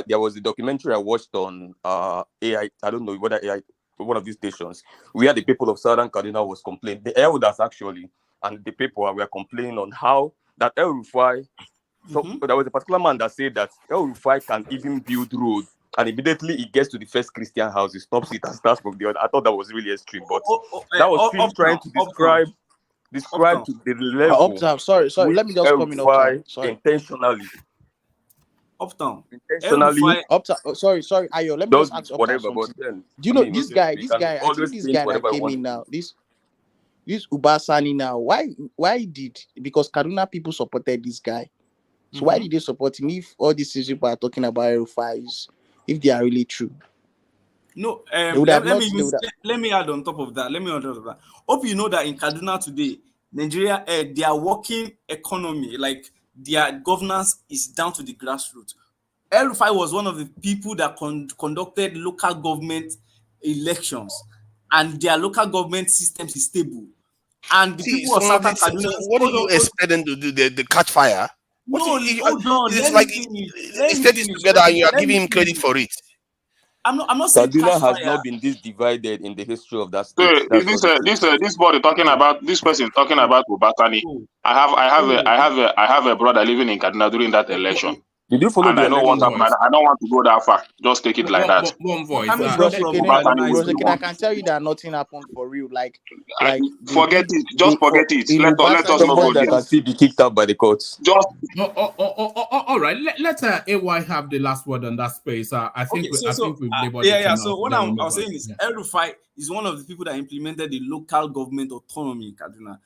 there was a documentary I watched on AI. I don't know whether AI, one of these stations, where the people of Southern Kaduna was complaining. The elders actually, and the people were complaining on how that El-Rufai. So there was a particular man that said that El-Rufai can even build roads, and immediately he gets to the first Christian house, he stops it and starts from the other. I thought that was really extreme, but that was him trying to describe to the level. Sorry. Let me just come in. Uptown. Sorry. Intentionally. Uptown. Sorry. Ayo, let me just ask Uptown something. Do you know this guy? I think this guy that came in now. This Ubasani now. Why did? Because Kaduna people supported this guy. So why did they support him if all these people are talking about El-Rufai, if they are really true? No, let me add on top of that. Hope you know that in Kaduna today, Nigeria, their working economy, like their governance, is down to the grassroots. El-Rufai was one of the people that conducted local government elections, and their local government systems is stable. And the people of Southern Kaduna. What do you expect them to do? They catch fire? No, hold on. It's like they said this together and you are giving him credit for it. I'm not saying Kaduna has not been this divided in the history of that state. This body talking about, this person talking about Ubatani. I have a brother living in Kaduna during that election. Did you follow and I don't want to go that far. Just take it like that. One voice. I can tell you that nothing happened for real. Like forget it. Just forget it. Let us not go there. Can still be kicked out by the courts. All right. Let AY have the last word on that space. I think we've labored it. So what I was saying is, El-Rufai is one of the people that implemented the local government autonomy in Kaduna.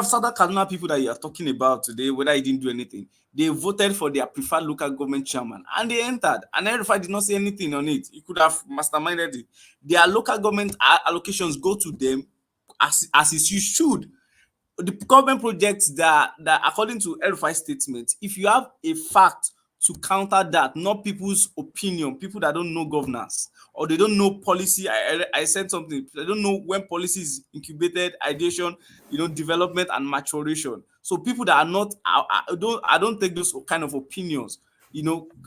Southern Kaduna people that you are talking about today, whether he didn't do anything, they voted for their preferred local government chairman and they entered. And El-Rufai did not say anything on it. He could have masterminded it. Their local government allocations go to them as it should. The government projects that according to El-Rufai's statement, if you have a fact to counter that, not people's opinion, people that don't know governance or they don't know policy. I said something. They don't know when policy is incubated, ideation, development and maturation. So people that are not, I don't take those kind of opinions.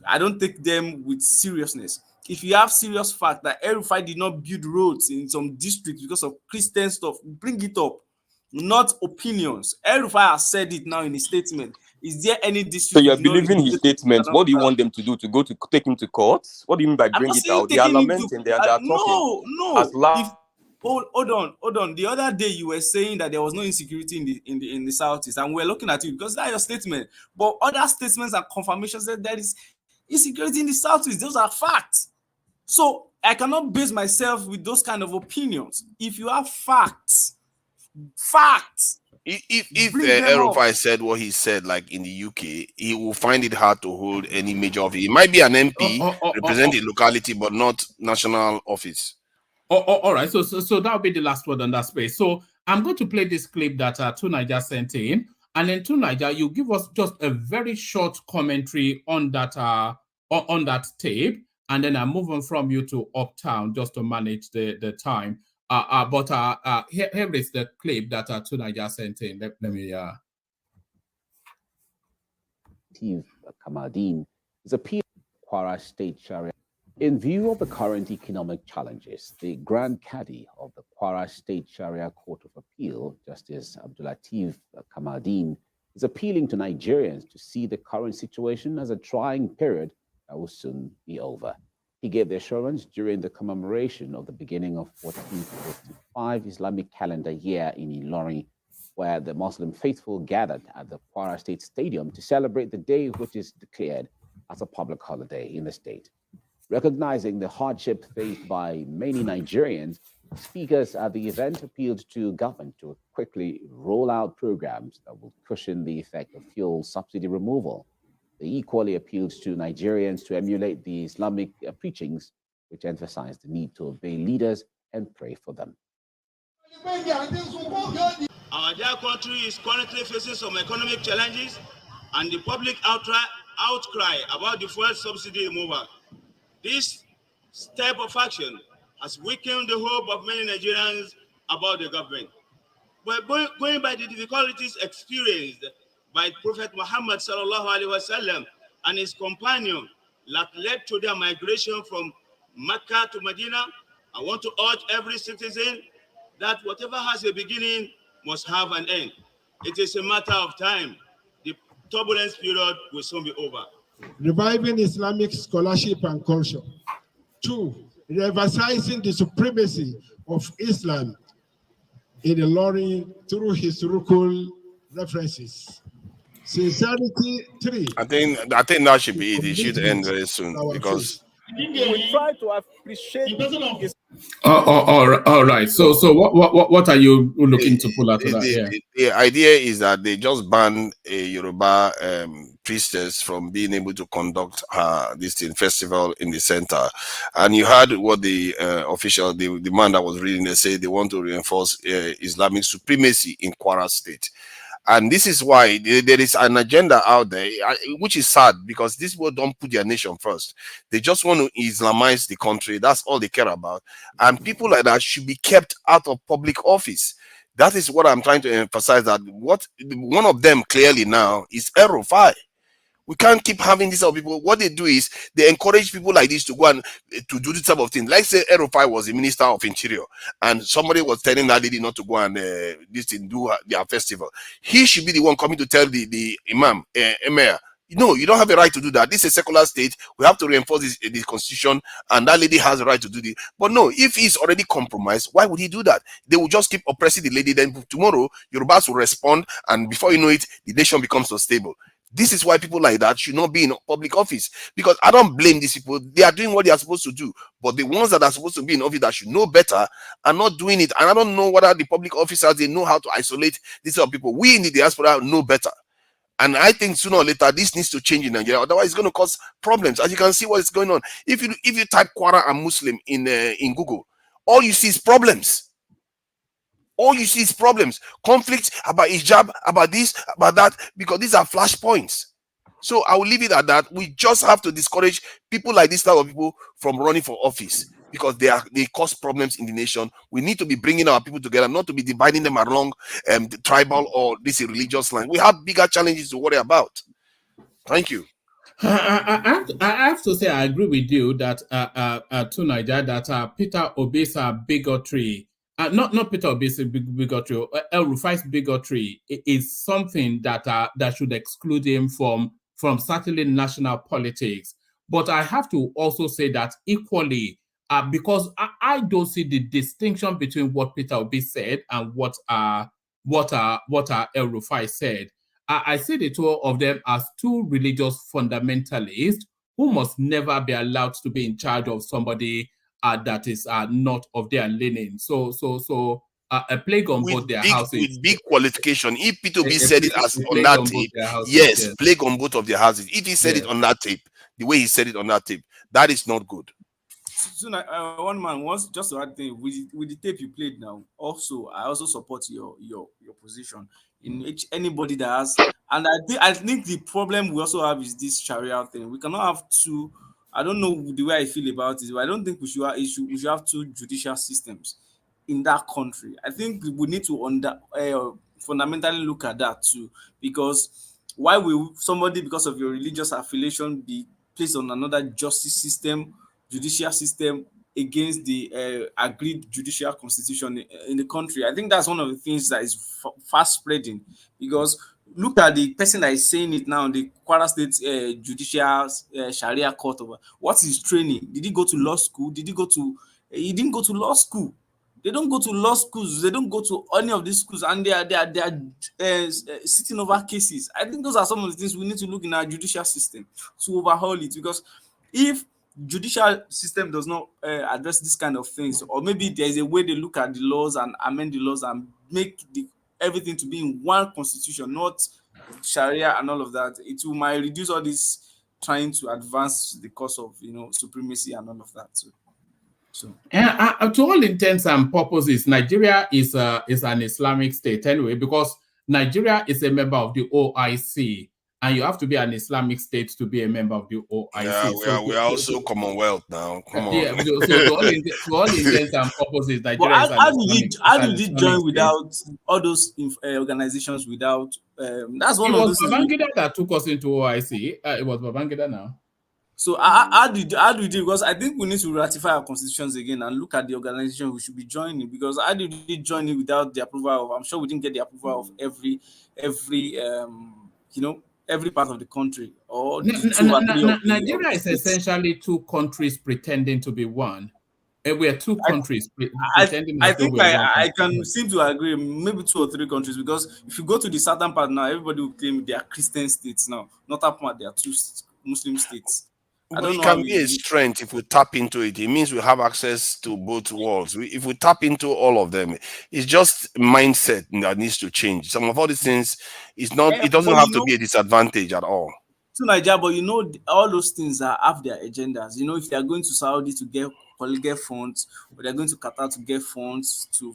I don't take them with seriousness. If you have serious fact that El-Rufai did not build roads in some districts because of Christian stuff, bring it up. not opinions. El-Rufai has said it now in his statement. Is there any dispute? So you're believing his statements? What do you want them to do? To go to take him to court? What do you mean by bring it out? They are lamenting. They are talking. No. Hold on. The other day you were saying that there was no insecurity in the Southeast, and we're looking at you because that's your statement. But other statements and confirmations that there is insecurity in the Southeast. Those are facts. So I cannot base myself with those kind of opinions. If you have facts. If El-Rufai said what he said, like in the UK, he will find it hard to hold any major office. He might be an MP, representing locality, but not national office. All right. So that'll be the last word on that space. So I'm going to play this clip that Tunaija sent in, and then Tunaija, you give us just a very short commentary on that tape, and then I move on from you to Uptown just to manage the time. Here is the clip that Tunaija sent in. Let me. Kamaldeen is appealing to Kwara State Sharia. In view of the current economic challenges, the Grand Cadi of the Kwara State Sharia Court of Appeal, Justice Abdulateef Kamaldeen, is appealing to Nigerians to see the current situation as a trying period that will soon be over. He gave the assurance during the commemoration of the beginning of 1455 Islamic calendar year in Ilorin, where the Muslim faithful gathered at the Kwara State Stadium to celebrate the day which is declared as a public holiday in the state. Recognizing the hardship faced by many Nigerians, speakers at the event appealed to government to quickly roll out programs that will cushion the effect of fuel subsidy removal. They equally appealed to Nigerians to emulate the Islamic preachings, which emphasize the need to obey leaders and pray for them. Our dear country is currently facing some economic challenges and the public outcry about the fuel subsidy removal. This step of action has weakened the hope of many Nigerians about the government. But going by the difficulties experienced by Prophet Muhammad sallallahu alaihi wasallam and his companion that led to their migration from Mecca to Medina, I want to urge every citizen that whatever has a beginning must have an end. It is a matter of time. The turbulence period will soon be over. Reviving Islamic scholarship and culture. 2, re-emphasizing the supremacy of Islam in the Ilorin through historical references. Sincerity. 3. I think that should be it. It should end very soon because we try to appreciate his. All right. So what are you looking to pull out of that? The idea is that they just banned a Yoruba priestess from being able to conduct this festival in the center. And you heard what the official, the man that was reading, they say they want to reinforce Islamic supremacy in Kwara State. And this is why there is an agenda out there, which is sad because these people don't put their nation first. They just want to Islamize the country. That's all they care about. And people like that should be kept out of public office. That is what I'm trying to emphasize, that one of them clearly now is El-Rufai. We can't keep having these other people. What they do is they encourage people like this to go and to do this type of thing. Like say El-Rufai was the Minister of Interior and somebody was telling that lady not to go and do their festival. He should be the one coming to tell the Imam, Emir, no, you don't have a right to do that. This is a secular state. We have to reinforce the constitution, and that lady has a right to do this. But no, if he's already compromised, why would he do that? They will just keep oppressing the lady. Then tomorrow, Yorubas will respond, and before you know it, the nation becomes unstable. This is why people like that should not be in public office, because I don't blame these people. They are doing what they are supposed to do, but the ones that are supposed to be in office that should know better are not doing it. And I don't know whether the public officers, they know how to isolate these other people. We in the diaspora know better. And I think sooner or later, this needs to change in Nigeria. Otherwise, it's going to cause problems. As you can see what is going on. If you type Kwara and Muslim in Google, all you see is problems. All you see is problems, conflicts about hijab, about this, about that, because these are flashpoints. So I will leave it at that. We just have to discourage people like this type of people from running for office, because they cause problems in the nation. We need to be bringing our people together, not to be dividing them along the tribal or this religious line. We have bigger challenges to worry about. Thank you. I have to say I agree with you that Tunaija, that Peter obeys bigotry not Peter Obi's bigotry. El-Rufai's bigotry is something that that should exclude him from certainly national politics. But I have to also say that equally, because I don't see the distinction between what Peter Obi said and what El-Rufai said. I see the two of them as two religious fundamentalists who must never be allowed to be in charge of somebody that is not of their leaning. So a plague on both their houses. With big qualification. If Peter B said it as on that tape, yes, plague on both of their houses. If he said it on that tape, the way he said it on that tape, that is not good. So one man wants just to add thing with the tape you played now. Also, I also support your position. In which anybody that has, and I think the problem we also have is this Sharia thing. We cannot have two. I don't know the way I feel about it, but I don't think we should have two judicial systems in that country. I think we need to fundamentally look at that too, because why will somebody, because of your religious affiliation, be placed on another justice system, judicial system, against the agreed judicial constitution in the country? I think that's one of the things that is fast spreading, because look at the person that is saying it now, the Kwara State Judicial Sharia Court. What's his training? Did he go to law school? He didn't go to law school. They don't go to law schools. They don't go to any of these schools, and they are sitting over cases. I think those are some of the things we need to look in our judicial system to overhaul it, because if judicial system does not address this kind of things, or maybe there is a way they look at the laws and amend the laws and make everything to be in one constitution, not Sharia and all of that, it might reduce all this trying to advance the cause of supremacy and all of that too. So to all intents and purposes, Nigeria is an Islamic state anyway, because Nigeria is a member of the OIC. And you have to be an Islamic state to be a member of the OIC. Yeah, we are also Commonwealth now. Come on. Yeah, so to all intents and purposes, Nigeria is how did it join without all those organizations? Without that's one of those. It was Babangida that took us into OIC. It was Babangida now. So how do we do? Because I think we need to ratify our constitutions again and look at the organization we should be joining. Because how did we join it without the approval of? I'm sure we didn't get the approval of every every part of the country. Or Nigeria is essentially two countries pretending to be one. And we are two countries pretending. I think I can seem to agree, maybe 2 or 3 countries, because if you go to the southern part now, everybody will claim they are Christian states now. Not up part, they are 2 Muslim states. It can be a strength if we tap into it. It means we have access to both worlds. If we tap into all of them, it's just mindset that needs to change. Some of all these things is not. It doesn't have to be a disadvantage at all. To Nigeria, but all those things have their agendas. If they are going to Saudi to get funds, or they're going to Qatar to get funds to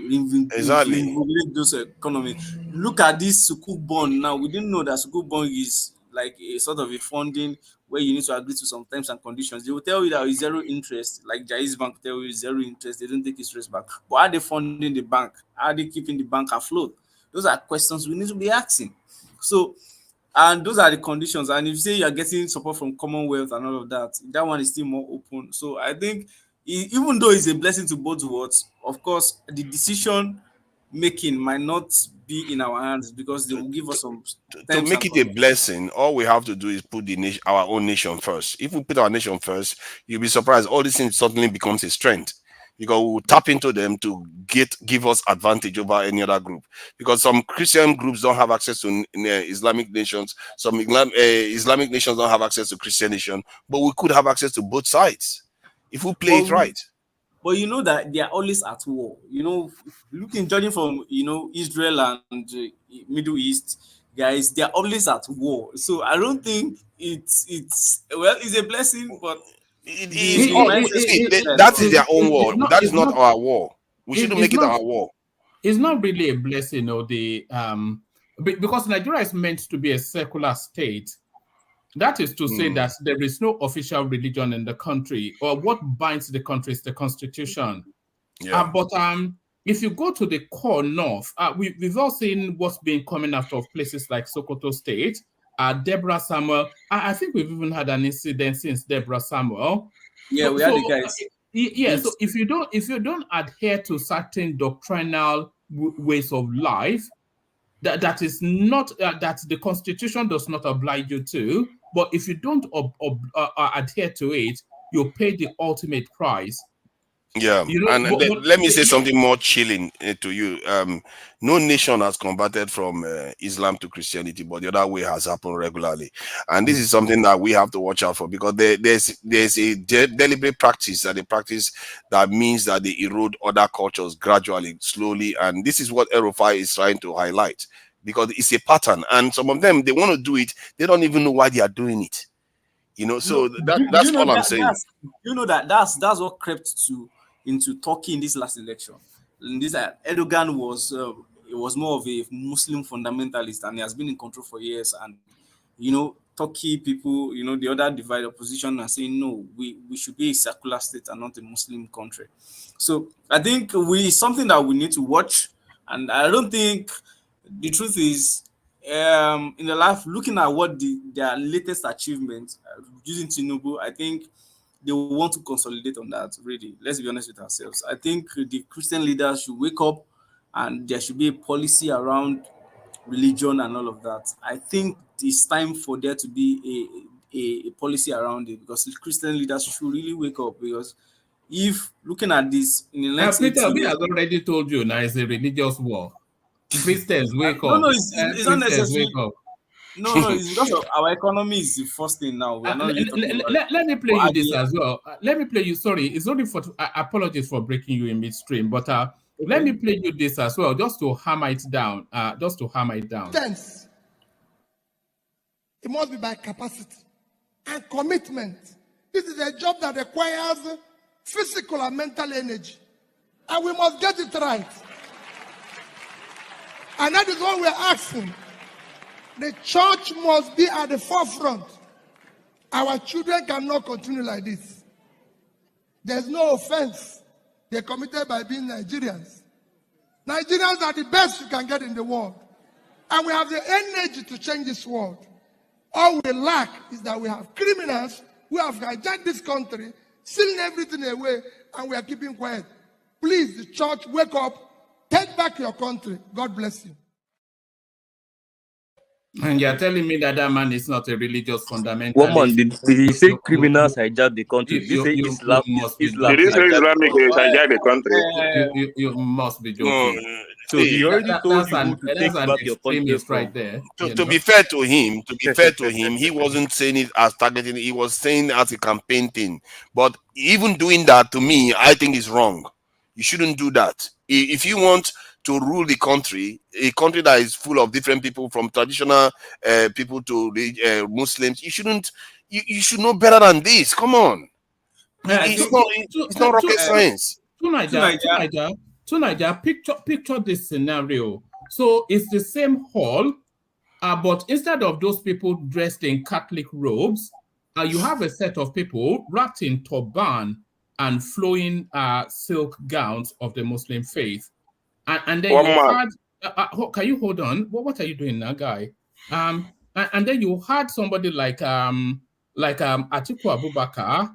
reinvigorate those economies. Look at this Sukuk bond now. We didn't know that Sukuk bond is like a sort of a funding where you need to agree to some terms and conditions. They will tell you that it's 0 interest, like Jaiz Bank tell you it's 0 interest. They don't take interest back. But are they funding the bank? Are they keeping the bank afloat? Those are questions we need to be asking. So, and those are the conditions. And if you say you're getting support from Commonwealth and all of that, that one is still more open. So I think even though it's a blessing to both worlds, of course, the decision making might not be in our hands, because they will give us some to make it a blessing. All we have to do is put our own nation first. If we put our nation first, you'll be surprised all these things suddenly becomes a strength, because we will tap into them to give us advantage over any other group. Because some Christian groups don't have access to Islamic nations, some Islamic nations don't have access to Christian nations, but we could have access to both sides if we play it right. But that they are always at war. Judging from Israel and Middle East, guys, they are always at war. So I don't think it's a blessing, but that is their own war. That is not our war. We shouldn't make it our war. It's not really a blessing, because Nigeria is meant to be a secular state. That is to say that there is no official religion in the country, or what binds the country is the constitution. Yeah. But if you go to the core north, we've all seen what's been coming out of places like Sokoto State, Deborah Samuel. I think we've even had an incident since Deborah Samuel. Yeah, we had the guys. Yeah. So if you don't adhere to certain doctrinal ways of life, that is not that the Constitution does not oblige you to. But if you don't adhere to it, you pay the ultimate price. Yeah, and let me say something more chilling to you. No nation has converted from Islam to Christianity, but the other way has happened regularly, and this is something that we have to watch out for, because there's a deliberate practice, and a practice that means that they erode other cultures gradually, slowly, and this is what El-Rufai is trying to highlight, because it's a pattern, and some of them, they want to do it, they don't even know why they are doing it. So that's all I'm saying. That's what crept into Turkey in this last election. In this Erdogan was more of a Muslim fundamentalist, and he has been in control for years. And Turkey people, the other divided opposition are saying no, we should be a secular state and not a Muslim country. So I think something that we need to watch, and I don't think the truth is, in the life, looking at what their latest achievement using Tinubu, I think they want to consolidate on that. Really, let's be honest with ourselves. I think the Christian leaders should wake up, and there should be a policy around religion and all of that. I think it's time for there to be a policy around it, because the Christian leaders should really wake up. Because if looking at this in the next Peter, we have already told you now it's a religious war. Christians wake up. No, it's not necessarily. No, it's because of our economy is the first thing now. We are not really talking about let me play you this as well. Let me play you. Sorry, it's only for apologies for breaking you in midstream, but let me play you this as well, just to hammer it down. It must be by capacity and commitment. This is a job that requires physical and mental energy, and we must get it right. And that is what we're asking. The church must be at the forefront. Our children cannot continue like this. There's no offense they're committed by being Nigerians. Nigerians are the best you can get in the world. And we have the energy to change this world. All we lack is that we have criminals who have hijacked this country, stealing everything away, and we are keeping quiet. Please, the church, wake up. Take back your country. God bless you. And you're telling me that man is not a religious fundamentalist? What man did he say? Criminals hijack the country? Did he say Islam? Did he say Islamic hijack the country? You must be joking. So he already told you to take back your country right there. To be fair to him, he wasn't saying it as targeting. He was saying it as a campaign thing. But even doing that, to me, I think is wrong. You shouldn't do that. If you want to rule the country, a country that is full of different people, from traditional people to Muslims, you should know better than this. Come on. It's not rocket science. Niger, picture this scenario. So it's the same hall, but instead of those people dressed in Catholic robes, you have a set of people wrapped in turban and flowing silk gowns of the Muslim faith. And then can you hold on? What are you doing now, guy? And then you had somebody like Atiku Abubakar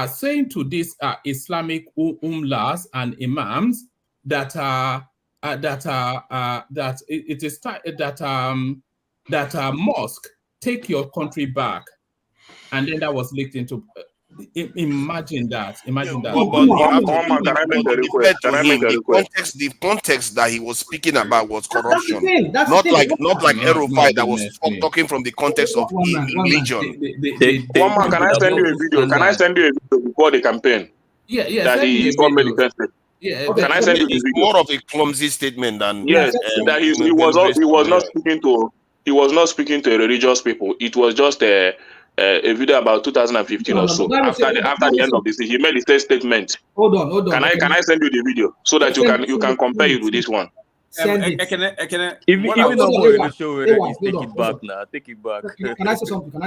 saying to these Islamic umlas and imams that mosque, take your country back, and then that was leaked into. Imagine that. The context that he was speaking about was corruption. Not like El-Rufai that was talking from the context of religion. One man, can I send you a video? Can I send you a video before the campaign? Yeah. That he informed the defense. Yeah. Can I send you the video? More of a clumsy statement than that he was not speaking to a religious people. It was just a video about 2015 or so. After the end of this, he made the same statement. Hold on. Can I send you the video so that you can compare it with this one? Even though show it, take it back now. Take it back. Can I say something?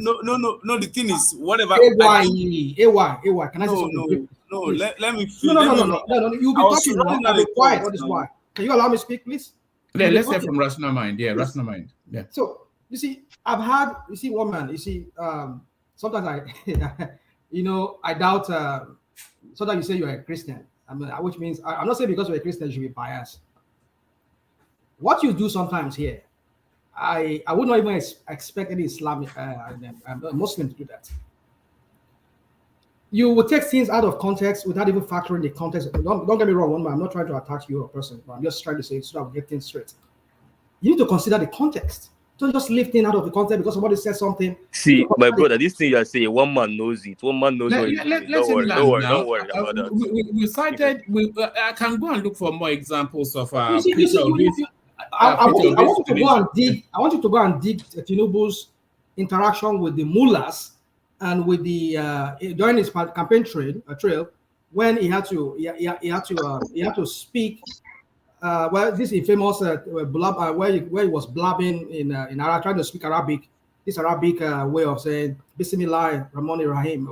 No. The thing is, whatever. AY. Can I say something? No. Let me. No. You'll be talking now. I'll be quiet. What is why? Can you allow me to speak, please? Let's hear from Rational Mind. Yeah, Rational Mind. Yeah. So you see, one man. You see, sometimes I, I doubt so that you say you're a Christian. I mean, which means I'm not saying because you're a Christian you should be biased. What you do sometimes here, I would not even expect any Islamic Muslim to do that. You will take things out of context without even factoring the context. Don't get me wrong, one man. I'm not trying to attack you or a person, but I'm just trying to say so that we get things straight. You need to consider the context. Don't just leave things out of the context because somebody says something. See, my brother, this thing you're saying, one man knows it. One man knows what he's doing. Don't worry about that. We cited. I can go and look for more examples of. I want you to go and dig. I want you to go and dig Tinubu's interaction with the mullahs and with the during his campaign trail when he had to speak. Well, this infamous where he was blabbing in Arabic, trying to speak Arabic. This Arabic way of saying Bismillah Rahman Rahim.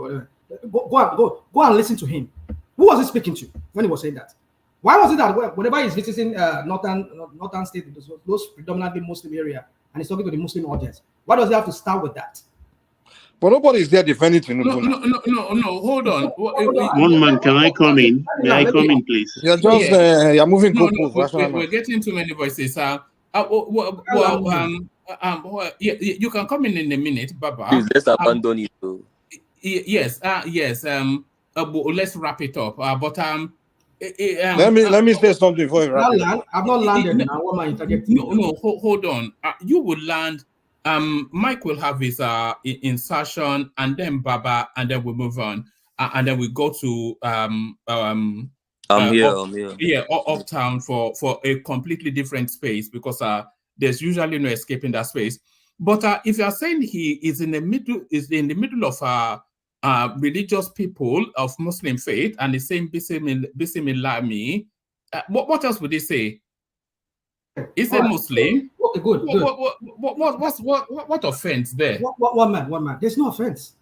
Go and listen to him. Who was he speaking to when he was saying that? Why was it that whenever he's visiting northern state, those predominantly Muslim area, and he's talking to the Muslim audience, why does he have to start with that? But nobody is there defending Tinubu. No. Hold on. One man, can I come in? May I come in, please? You're just you're moving. We're getting too many voices. You can come in a minute, Baba. Please, let's abandon it. Yes. Let's wrap it up. Let me say something before you wrap it up. I've not landed. No, hold on. You will land. Mike will have his insertion, and then Baba, and then we'll move on, and then we go to I'm here. Yeah, uptown for a completely different space because there's usually no escaping that space. But if you are saying he is in the middle of religious people of Muslim faith, and he's saying Bismillah, what else would he say? Is a Muslim? Okay, good. What offense there? One man. There's no offense.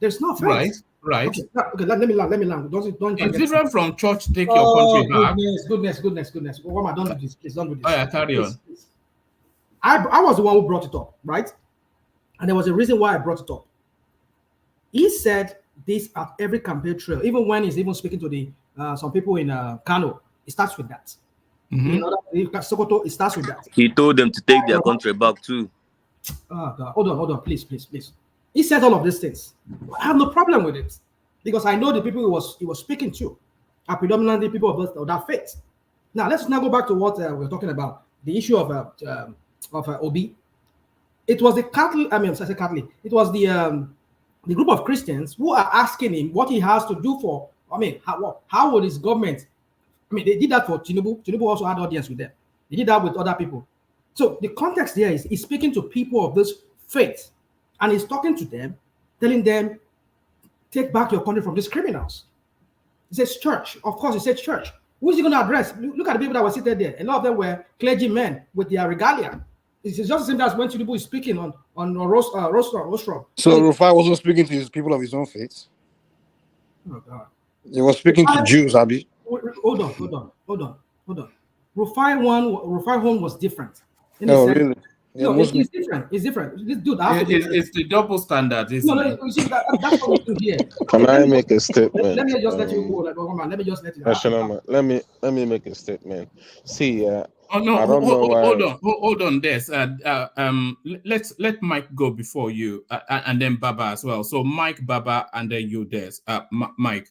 Right. Okay. Let me land. Don't. It's different from church. Take your country back. Goodness. One man, don't do this. Please don't do this. Oh yeah, carry on. I was the one who brought it up, right? And there was a reason why I brought it up. He said this at every campaign trail, even when he's even speaking to the some people in Kano. It starts with that. Sokoto, it starts with that. He told them to take their country back too. Oh God. Hold on, please. He said all of these things. I have no problem with it because I know the people he was speaking to are predominantly people of that faith. Now let's now go back to what we're talking about, the issue of Obi. It was the Catholic. It was the group of Christians who are asking him what he has to do for. How would his government? They did that for Tinubu. Tinubu also had audience with them. They did that with other people. So the context there is he's speaking to people of this faith, and he's talking to them, telling them, take back your country from these criminals. He says church. Of course, he said church. Who is he going to address? Look at the people that were seated there. A lot of them were clergymen with their regalia. It's just the same as when Tinubu is speaking on rostrum. So Rufai wasn't speaking to his people of his own faith. Oh God. He was speaking to Jews, Abi. Hold on. Rufai one was different. Really? No, it's different. It's different. This dude, it's the double standard. You see, that's what we do here. Can I make a statement? Let me just let you go. Let me just let you. Let me make a statement. See, hold on. This. Let Mike go before you, and then Baba as well. So Mike, Baba, and then you, Des. Mike.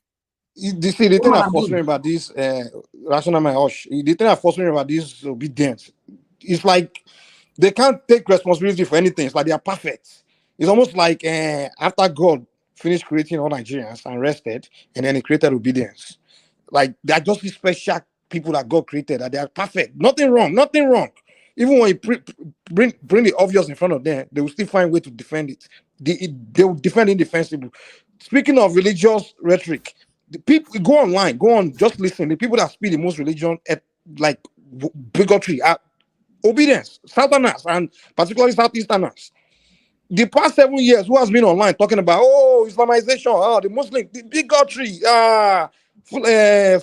You see, the thing that frustrates me about this, rational my hush. The thing that frustrates me about this obedience, it's like they can't take responsibility for anything. It's like they are perfect. It's almost like after God finished creating all Nigerians and rested, and then He created obedience. Like they are just these special people that God created, that they are perfect. Nothing wrong. Even when you bring the obvious in front of them, they will still find a way to defend it. They will defend indefensible. Speaking of religious rhetoric. The people go on, just listen. The people that speak the most religion, like bigotry, are obedience, Southerners, and particularly Southeasterners. The past 7 years, who has been online talking about Islamization, the Muslim, the bigotry,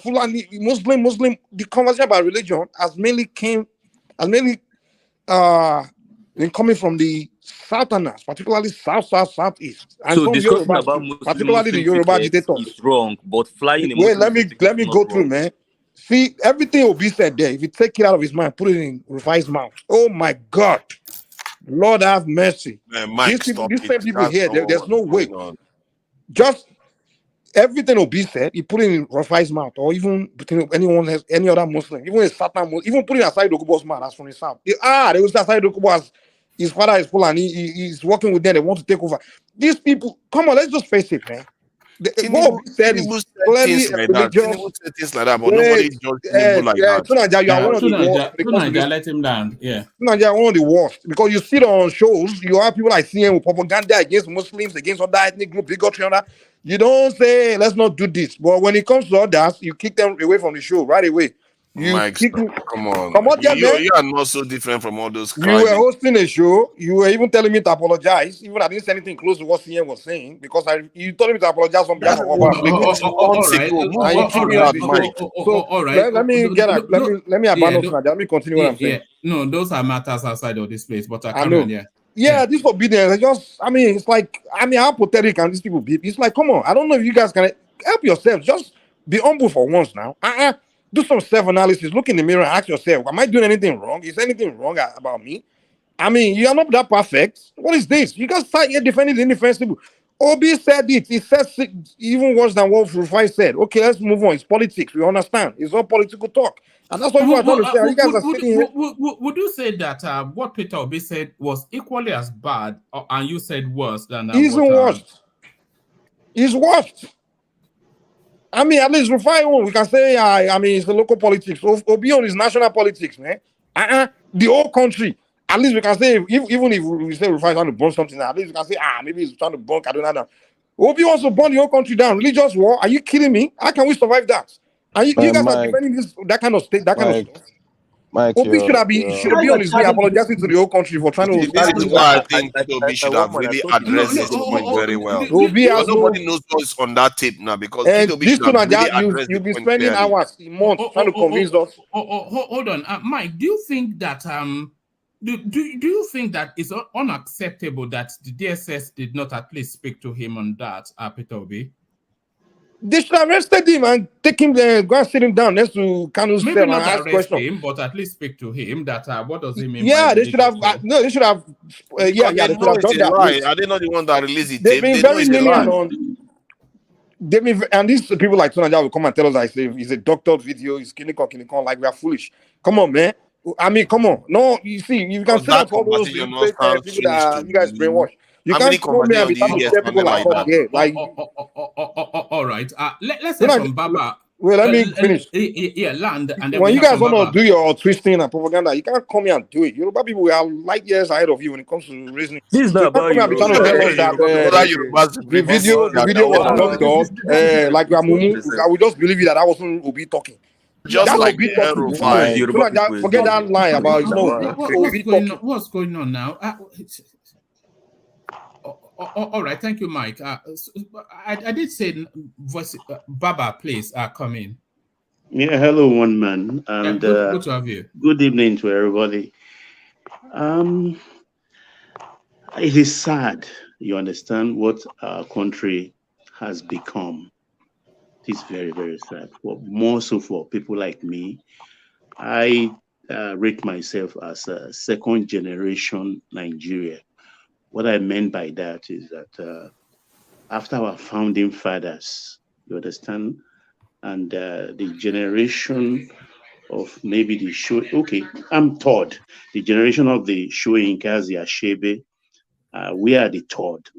Fulani, Muslim. The conversation about religion has mainly than coming from the southerners, particularly southeast, and So some discussing Yorubas about too, particularly the Muslim Yoruba tickets agitators. is wrong, but flying a Wait, Muslim let me ticket is go not through, wrong. man. See, everything Obi said there, if you take it out of his mind, put it in Rufai's mouth. Oh my God. Lord have mercy. Mike, stop These it. same people That's here, not there's what's no way. going on. Just everything Obi said, he put it in Rufai's mouth, or even between anyone has any other Muslim, even a Satan Muslim, even putting aside Dokubo's mouth, that's from the south. They will aside Dokubo as his father is Fulani, he's working with them, they want to take over. These people, come on, let's just face it, man. What Obi said is Tinubu said clearly things a like that. religious. Tinubu said things like that, but nobody judged Tinubu like that. Tunaja, you are one of the worst. Tunaja, let him down. Yeah. Tunaja, one of the worst because you see it on shows. You have people like CM with propaganda against Muslims, against other ethnic group, bigotry, and that. You don't say let's not do this, but when it comes to others, you kick them away from the show right away. You Mike, kick come on. Come on, man. You are not so different from all those You were crying. hosting a show. You were even telling me to apologize. Even I didn't say anything close to what CM was saying because you told me to apologize on behalf of Oba. All right. So let me abandon Tunaja. Let me continue what I'm saying. No, those are matters outside of this place, but I know. Yeah, this obedience. It's like, how pathetic can these people be? It's like, come on. I don't know if you guys can help yourselves. Just be humble for once now. Do some self-analysis. Look in the mirror and ask yourself, am I doing anything wrong? Is anything wrong about me? You are not that perfect. What is this? You guys start here defending the indefensible. Obi said it. He said even worse than what Rufai said. Okay, let's move on. It's politics. We understand. It's all political talk. And that's what you are trying to say. You guys are sitting here. Would you say that what Peter Obi said was equally as bad, and you said worse than Even worse. It's worse. At least Rufai, we can say, it's the local politics. Obi on is national politics, man. The whole country. At least we can say, even if we say Rufai is trying to burn something, at least we can say, maybe he's trying to burn Kaduna down. Obi wants to burn the whole country down. Religious war? Are you kidding me? How can we survive that? And you guys are defending that kind of state, that kind of stuff. Mike, Obi should be on his knee apologizing to the whole country for trying to start This is why I think Obi should have really addressed this point very well. Because nobody knows what's on that tape now. Because Obi should have really addressed you've been spending hours, months trying to convince us. Hold on, Mike. Do you think that do you think that it's unacceptable that the DSS did not at least speak to him on that, Peter Obi? They should have arrested him and take him there, go and sit him down next to Kanu's cell and ask questions. Him, but at least speak to him. That what does he mean? Yeah, they should have. No, they should have. They should have done that. Are they not the one that released the tape? They've been very lenient on. And these people like Tunaja will come and tell us that it's a doctored video, it's clinical, like we are foolish. Come on, man. Come on. No, you see, you can say that all those people that you guys brainwash. You can't come here and be trying to tell people like us here. All right. Let's say from Baba. Well, let me finish. Land. And then when you guys want to do your twisting and propaganda, you can't come here and do it. Yoruba people, we are light years ahead of you when it comes to reasoning. This is not about you. The video was doctored. Like we are Mumu. I will just believe you that I wasn't Obi talking. Just that's like El-Rufai. Forget that line about what's going on now. All right, thank you, Mike. I did say, Baba, please come in. Yeah, hello, one man, and good to have you. Good evening to everybody. It is sad, you understand, what our country has become. It's very, very sad. More so for people like me. I rate myself as a second generation Nigeria. What I meant by that is that after our founding fathers, you understand, and the generation of maybe the show, okay, I'm third. The generation of the Shoinkas, the Ashebe, we are the third,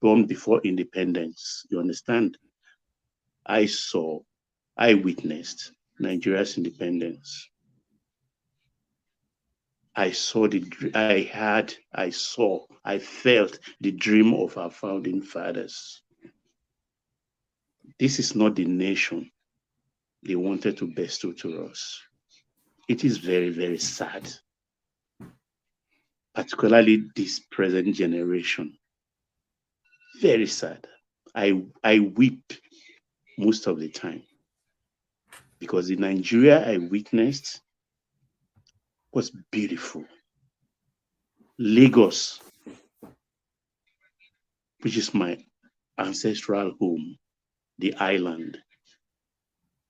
born before independence, you understand? I witnessed Nigeria's independence. I felt the dream of our founding fathers. This is not the nation they wanted to bestow to us. It is very, very sad, particularly this present generation. Very sad. I weep most of the time because the Nigeria I witnessed was beautiful. Lagos, which is my ancestral home, the island,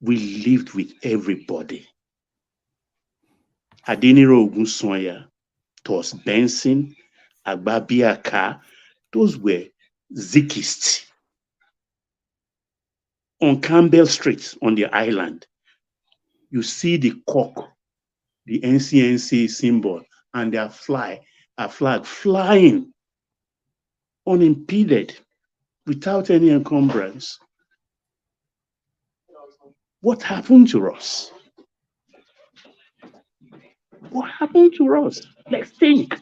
we lived with everybody. Adeniro Ogunsoya, Tos Benson, Agbabiaka, those were Zikists. On Campbell Street on the island, you see the cock, the NCNC symbol, and their flag flying unimpeded without any encumbrance. What happened to us? What happened to us? Let's think.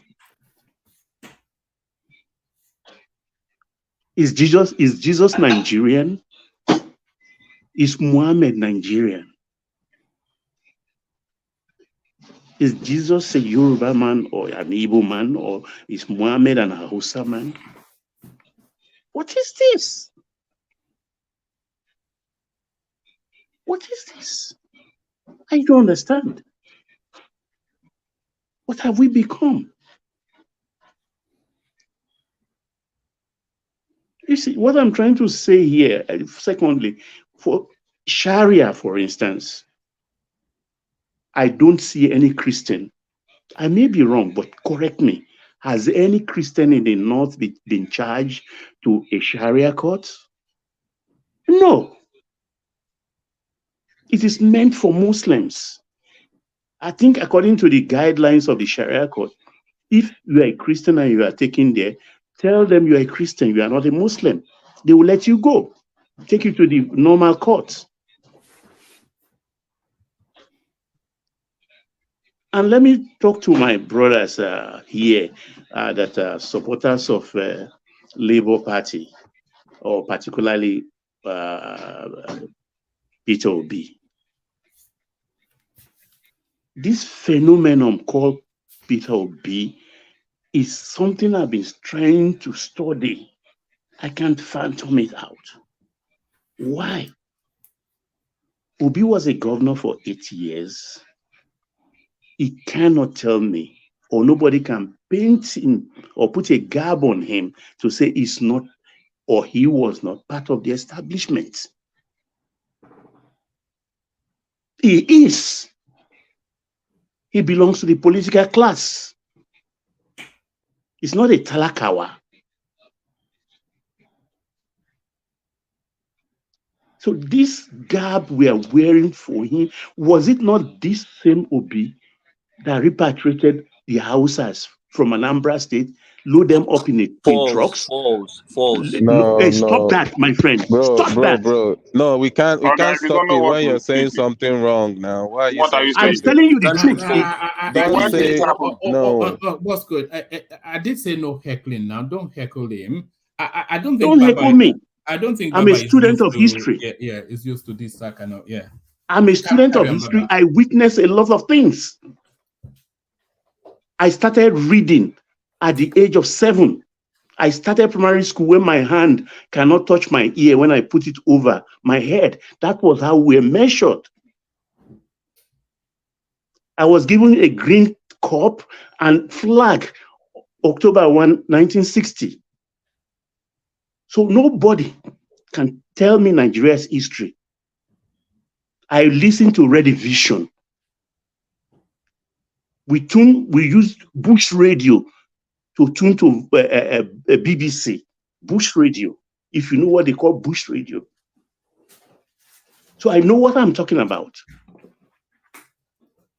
Is Jesus Nigerian? Is Muhammad Nigerian? Is Jesus a Yoruba man or an Igbo man, or is Muhammad an Hausa man? What is this? What is this? I don't understand. What have we become? You see, what I'm trying to say here, secondly, for Sharia, for instance, I don't see any Christian. I may be wrong, but correct me. Has any Christian in the North been charged to a Sharia court? No. It is meant for Muslims. I think according to the guidelines of the Sharia court, if you are a Christian and you are taken there, tell them you are a Christian, you are not a Muslim. They will let you go, take you to the normal court. And let me talk to my brothers here that are supporters of Labour Party, or particularly Peter Obi. This phenomenon called Peter Obi is something I've been trying to study. I can't fathom it out. Why? Obi was a governor for 8 years. He cannot tell me, or nobody can paint him or put a garb on him to say he's not, or he was not part of the establishment. He is. He belongs to the political class. It's not a talakawa. So this garb we are wearing for him, was it not this same Obi that repatriated the Hausas from Anambra State, load them up in trucks? False. No, stop that, my friend. Bro, Stop that. bro. No, we can't If you stop don't know it what when you're to saying think, something wrong now. Why are you what are saying you I'm saying? telling you the truth. Then why did it happen? No. What's good? I did say no heckling now. Don't heckle him. I don't think Don't Baba, heckle me. I don't think I'm Baba a student of history. is used to this kind of, yeah. I'm a student of history. Baba. I witnessed a lot of things. I started reading at the age of 7. I started primary school when my hand cannot touch my ear when I put it over my head. That was how we were measured. I was given a green cup and flag, October 1, 1960. So nobody can tell me Nigeria's history. I listened to Refuting. We used Bush radio to tune to BBC, Bush radio, if you know what they call Bush radio. So I know what I'm talking about.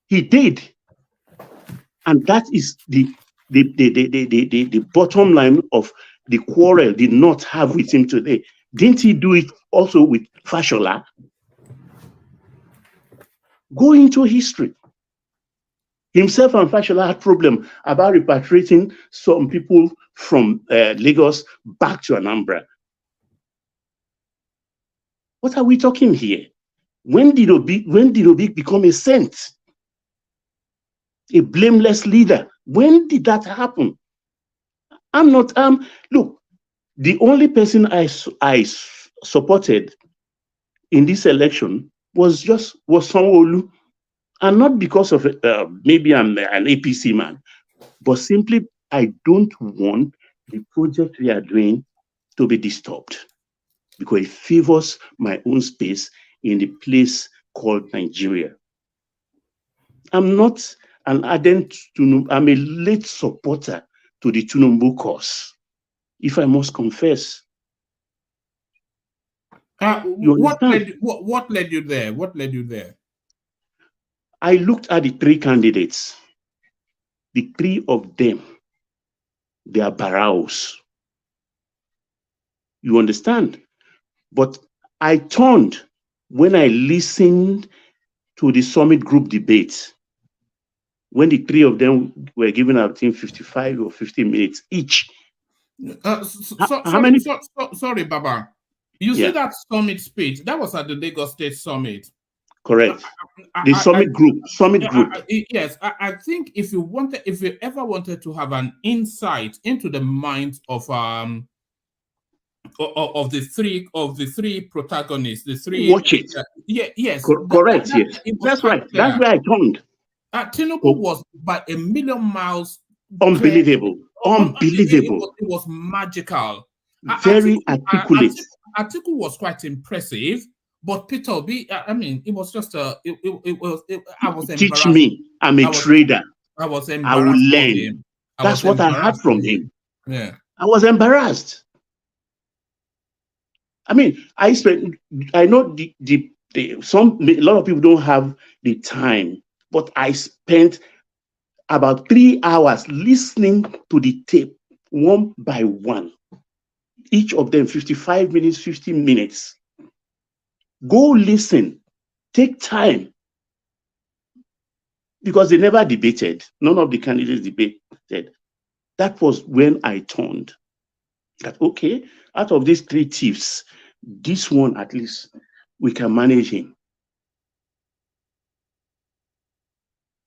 He did. And that is the bottom line of the quarrel did not have with him today. Didn't he do it also with Fashola? Go into history. Himself and Fashola had problem about repatriating some people from Lagos back to Anambra. What are we talking here? When did Obi become a saint? A blameless leader? When did that happen? I'm not, look, the only person I supported in this election was Sanwo-Olu. And not because of maybe I'm an APC man, but simply I don't want the project we are doing to be disturbed because it favors my own space in the place called Nigeria. I'm not an ardent Tinubu, I'm a late supporter to the Tinubu cause, if I must confess. What led you there? What led you there? I looked at the three candidates. The three of them, they are barrows. You understand? But I turned when I listened to the summit group debate, when the three of them were given, I think, 55 or 50 minutes each. Sorry, Baba. You see that summit speech? That was at the Lagos State Summit. Correct. The summit group. Yes, I think if you ever wanted to have an insight into the minds of the three protagonists, the three. Watch it. Yes. Correct. Yes. That's right. That's where I turned. Tinubu was by a million miles. Unbelievable. Unbelievable. It was magical. Very articulate. Atiku was quite impressive, but Peter Obi, I mean, it was just I was embarrassed. Teach me. I'm a trader. I was embarrassed. I will learn. That's what I heard from him. Yeah. I was embarrassed. I mean, I know a lot of people don't have the time, but I spent about 3 hours listening to the tape one by one. Each of them 55 minutes, 50 minutes. Go listen. Take time. Because they never debated. None of the candidates debated. That was when I turned. That, okay, out of these three thieves, this one at least, we can manage him.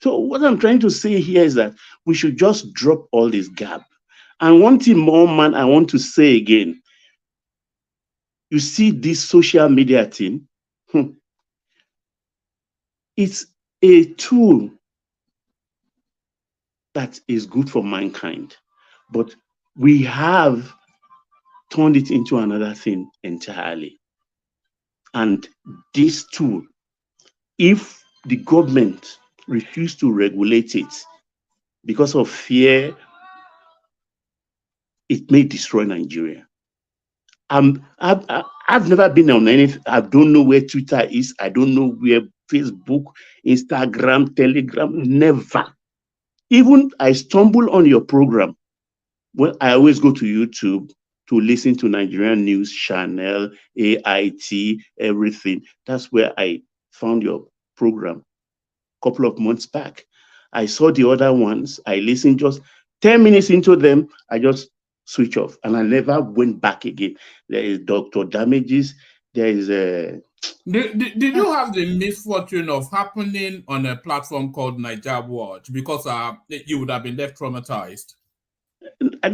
So what I'm trying to say here is that we should just drop all this gap. And one thing more, man, I want to say again. You see this social media thing, it's a tool that is good for mankind, but we have turned it into another thing entirely. And this tool, if the government refuse to regulate it because of fear, it may destroy Nigeria. I've never been on anything. I don't know where Twitter is. I don't know where Facebook, Instagram, Telegram, never. Even I stumble on your program. Well, I always go to YouTube to listen to Nigerian news channel, AIT, everything. That's where I found your program a couple of months back. I saw the other ones. I listened just 10 minutes into them. I just switch off and I never went back again. There is Dr. Damages. There is a... Did you have the misfortune of happening on a platform called Niger Watch? Because you would have been left traumatized.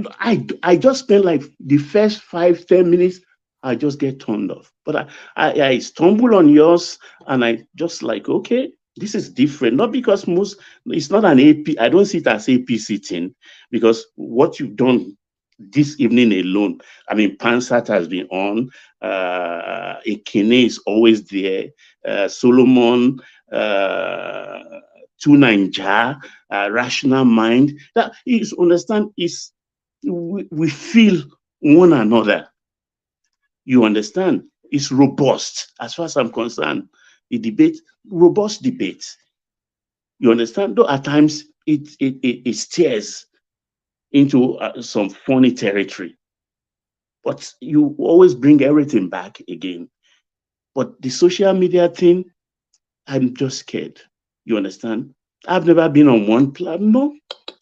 I just spent like the first 5-10 minutes, I just get turned off. But I stumble on yours and I just like, okay, this is different. Not because it's not an AP. I don't see it as AP sitting because what you've done this evening alone, I mean, Pansat has been on, Ekene is always there, Solomon, Tunanja, Rational Mind. That is, understand, is we feel one another. You understand? It's robust as far as I'm concerned. The debate, robust debate. You understand? Though at times it steers into some funny territory, but you always bring everything back again. But the social media thing, I'm just scared. You understand? I've never been on one platform. No,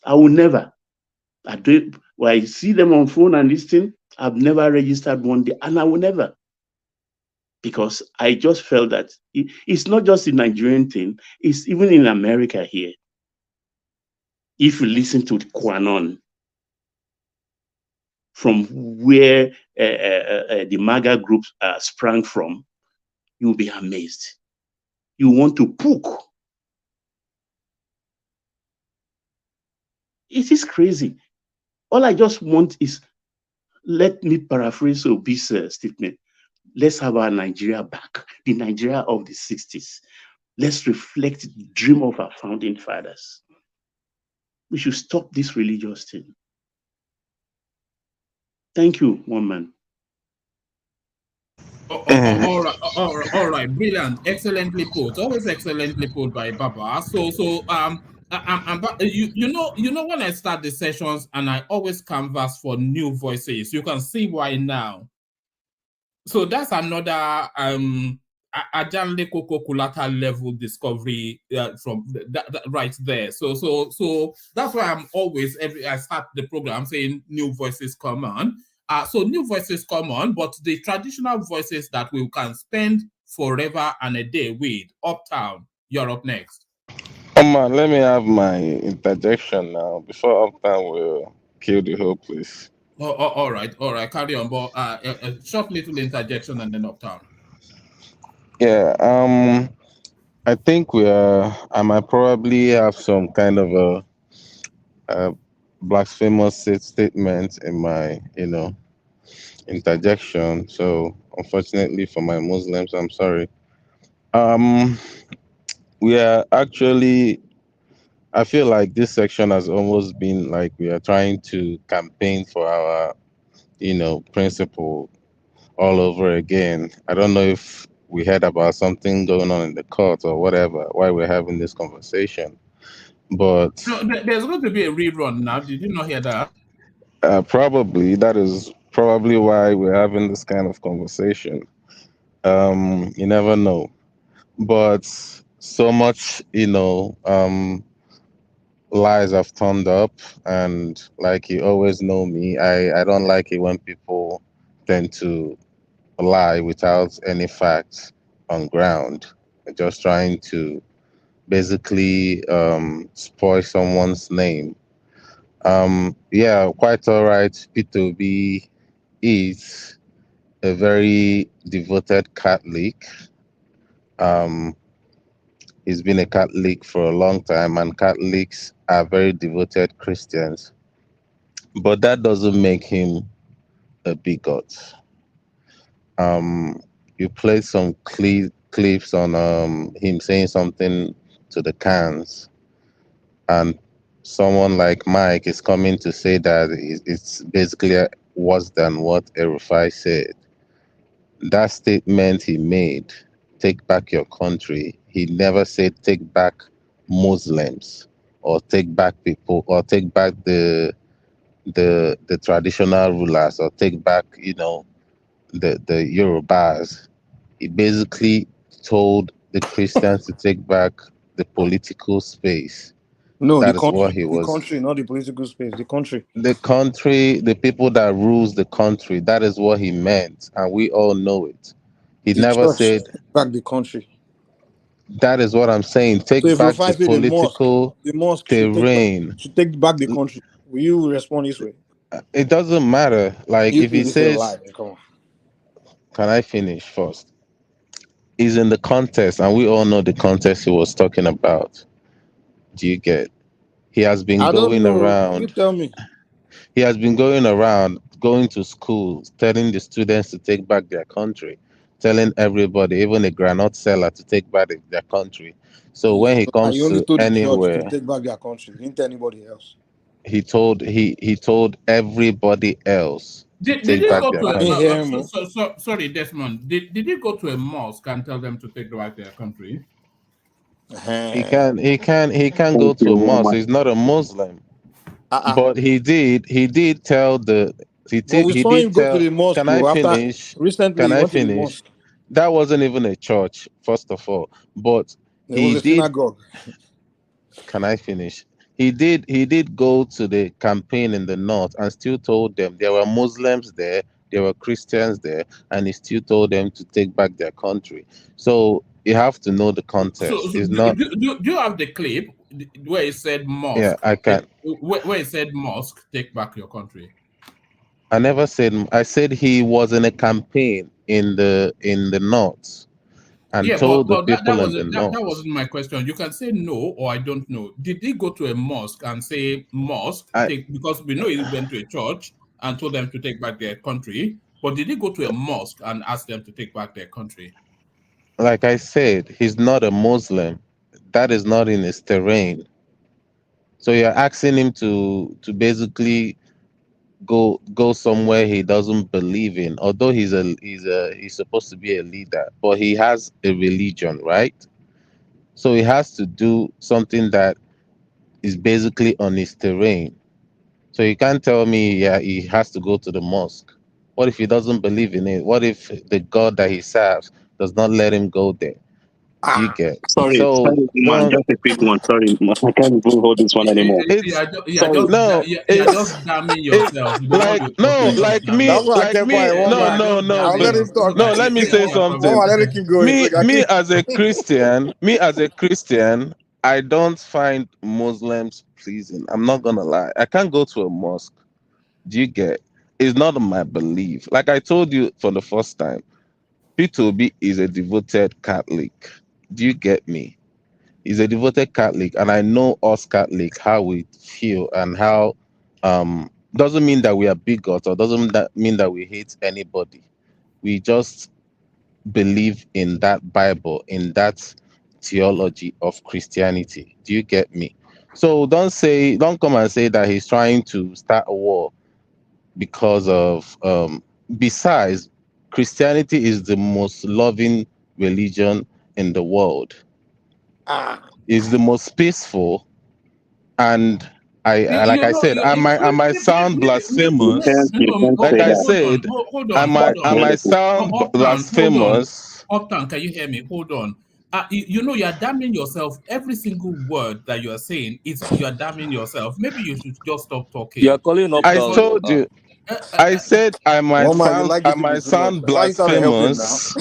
I will never. I do. When I see them on phone and this thing, I've never registered one day, and I will never. Because I just felt that it's not just a Nigerian thing, it's even in America here. If you listen to the QAnon, from where the MAGA groups sprang from, you'll be amazed. You want to poke. It is crazy. All I just want is, let me paraphrase Obi's statement. Let's have our Nigeria back, the Nigeria of the 60s. Let's reflect the dream of our founding fathers. We should stop this religious thing. Thank you, one man. All right, brilliant, excellently put. Always excellently put by Baba. You know when I start the sessions and I always canvas for new voices, you can see why now. So that's another Ajanle Koko Kulata level discovery from that right there. So that's why I'm always I start the program saying new voices come on. So new voices come on, but the traditional voices that we can spend forever and a day with. Uptown, you're up next. Man, let me have my interjection now before Uptown will kill the whole place. All right, carry on. But a short little interjection and then Uptown. Yeah, I think I might probably have some kind of a blasphemous statement in my, interjection. So unfortunately for my Muslims, I'm sorry. We are actually, I feel like this section has almost been like we are trying to campaign for our, principle all over again. I don't know if we heard about something going on in the court or whatever, why we're having this conversation. But no, there's going to be a rerun now. Did you not hear that? Probably that is probably why we're having this kind of conversation. You never know, but so much, lies have turned up, and like you always know me, I don't like it when people tend to lie without any facts on ground, just trying to basically spoil someone's name. Yeah, quite all right. P2B is a very devoted Catholic. He's been a Catholic for a long time, and Catholics are very devoted Christians. But that doesn't make him a bigot. You played some clips on him saying something to the cans, and someone like Mike is coming to say that it's basically worse than what El-Rufai said. That statement he made, take back your country, he never said take back Muslims or take back people or take back the traditional rulers or take back, the Yorubas. He basically told the Christians to take back the political space. No, That the is country, what he was. The country, not the political space. The country. The country, the people that rules the country. That is what he meant, and we all know it. He the never church, said back the country. That is what I'm saying. Take So back the political the mosque terrain. should take back the country. Will you respond this way? It doesn't matter. Like if he says, come on. Can I finish first? He's in the context, and we all know the context he was talking about. Do you get? He has been going around. You tell me. He has been going around, going to schools, telling the students to take back their country, telling everybody, even a granite seller, to take back their country. So when he comes only to told anywhere, the church to take back their country. He didn't tell anybody else. He told everybody else to Did you take back go their to country. sorry, Desmond? Did you go to a mosque and tell them to take back their country? He can go to a mosque. He's not a Muslim. But he did tell the he did go to the tell. mosque. Can I finish? Recently, Can he I went to the finish? mosque. That wasn't even a church, first of all. But it was a synagogue. Can I finish? He did go to the campaign in the north and still told them there were Muslims there, there were Christians there, and he still told them to take back their country. So you have to know the context. So it's not. Do you have the clip where he said mosque? Yeah, I can. Where he said mosque, take back your country. I never said. I said he was in a campaign in the north, and Yeah, told the but that people in the wasn't north. that wasn't my question. You can say no or I don't know. Did he go to a mosque and say mosque because we know he went to a church and told them to take back their country, but did he go to a mosque and ask them to take back their country? Like I said, he's not a Muslim. That is not in his terrain. So you're asking him to basically go somewhere he doesn't believe in. Although he's supposed to be a leader, but he has a religion, right? So he has to do something that is basically on his terrain. So you can't tell me, yeah, he has to go to the mosque. What if he doesn't believe in it? What if the God that he serves does not let him go there? You get Sorry, man, just a quick one. Sorry, man, I can't even hold this one anymore. You're just damning yourself. Like no, like me, That's why I like kept me. quiet. No. I'll let him talk. No, let me say something. Let him keep going. Me as a Christian, I don't find Muslims pleasing. I'm not gonna lie. I can't go to a mosque. Do you get? It's not my belief. Like I told you for the first time, P2B is a devoted Catholic. Do you get me? He's a devoted Catholic, and I know us Catholics how we feel and how doesn't mean that we are bigots or doesn't mean that we hate anybody. We just believe in that Bible, in that theology of Christianity. Do you get me? So don't come and say that he's trying to start a war because of besides Christianity is the most loving religion in the world. Is the most peaceful, and I said, I might sound blasphemous. Like I said, I might sound blasphemous. Uptown, can you hear me? Hold on. You're damning yourself. Every single word that you are saying you are damning yourself. Maybe you should just stop talking. You're calling up. I told you. I said I might sound blasphemous.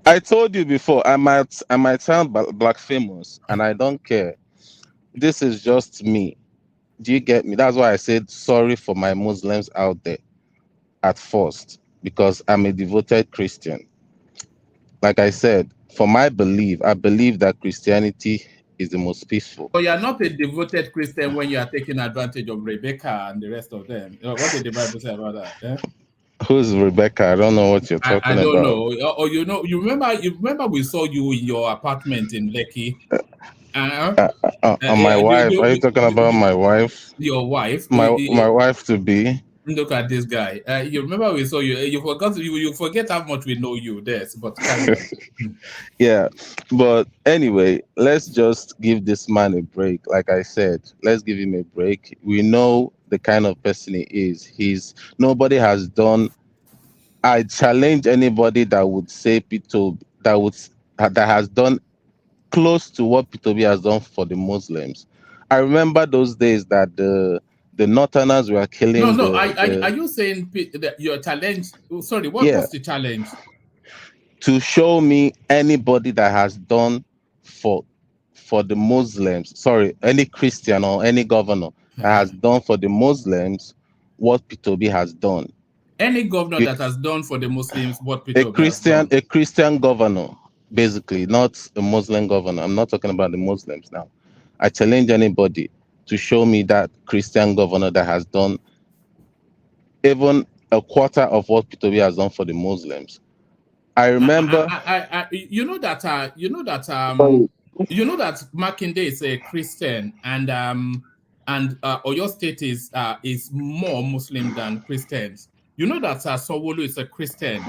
I told you before, I might sound blasphemous, and I don't care. This is just me. Do you get me? That's why I said sorry for my Muslims out there at first, because I'm a devoted Christian. Like I said, for my belief, I believe that Christianity is the most peaceful. So you're not a devoted Christian when you are taking advantage of Rebecca and the rest of them. What did the Bible say about that? Eh? Who's Rebecca? I don't know what you're talking about. I don't know. Or you remember we saw you in your apartment in Lekki. My wife. Are you talking about my wife? Your wife. My wife to be. Look at this guy. You remember we saw you. You forgot. You forget how much we know you. This, but yeah. But anyway, let's just give this man a break. Like I said, let's give him a break. We know the kind of person he is. Nobody has done. I challenge anybody that would say P2 that has done close to what P2B has done for the Muslims. I remember those days that the Northerners were killing. No. Are you saying that your challenge? Sorry, what's the challenge? To show me anybody that has done for the Muslims. Sorry, any Christian or any governor that has done for the Muslims what P2B has done. Any governor that has done for the Muslims what P2B has done. A Christian governor, basically, not a Muslim governor. I'm not talking about the Muslims now. I challenge anybody to show me that Christian governor that has done even a quarter of what P2B has done for the Muslims. I remember. You know that Makinde is a Christian, and Oyo State is more Muslim than Christians. You know that Sowolu is a Christian,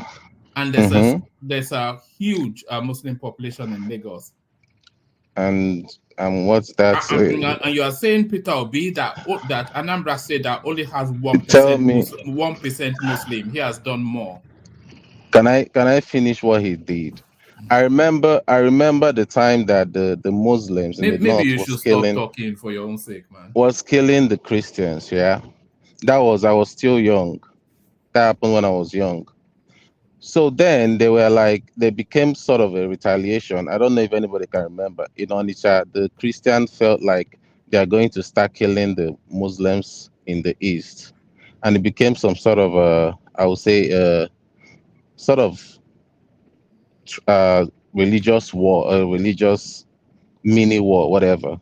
and there's a huge Muslim population in Lagos. And what's that? And you are saying Peter Obi that Anambra State that only has 1% Muslim. He has done more. Can I finish what he did? I remember the time that the Muslims in the north you should stop talking for your own sake, man. Was killing the Christians. Yeah, I was still young. That happened when I was young. So then they became sort of a retaliation. I don't know if anybody can remember. In Onitsha, the Christians felt like they are going to start killing the Muslims in the east, and it became some sort of I would say sort of religious war, religious mini war, whatever.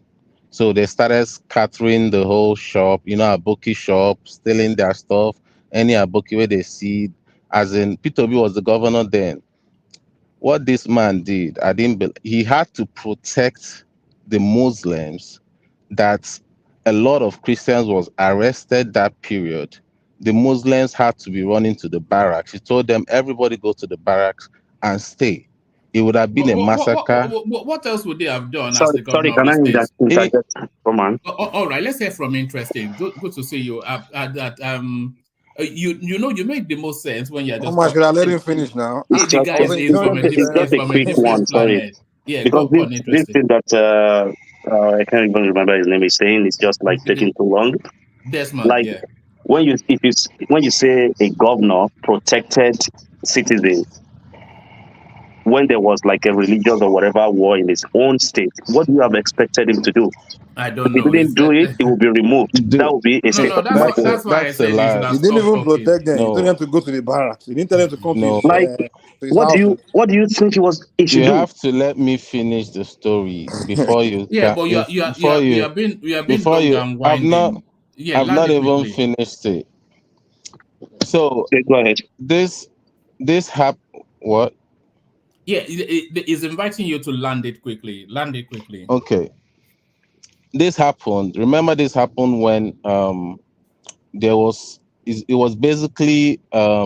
So they started scattering the whole shop, Aboki shop, stealing their stuff. Any Aboki where they see, as in P2B was the governor then. What this man did, he had to protect the Muslims that a lot of Christians was arrested that period. The Muslims had to be running to the barracks. He told them, everybody go to the barracks and stay. It would have been a massacre. What else would they have done as Sorry, the governor can of I the state? interject? Come on. All right, let's hear from interesting. Good to see you. You make the most sense when you're just Should I let him finish now? It's the guy is from a different planet. Yeah, because go on, this interesting. thing that I can't even remember his name is saying is just like taking too long. Desmond, like yeah. when you say a governor protected citizens when there was like a religious or whatever war in his own state, what do you have expected him to do? I don't know. If he didn't do it, he will be removed. That would be a state. That's why I said he should have He didn't even stopped protect them. No. He told them to go to the barracks. He didn't tell them to come to his, to his what house. do you think he should You do? have to let me finish the story before you. Yeah, but you have been long and winding. I've not even finished it. So go ahead. This happened. What? Yeah, it's inviting you to land it quickly. Okay. This happened. Remember, this happened when there was. It was basically I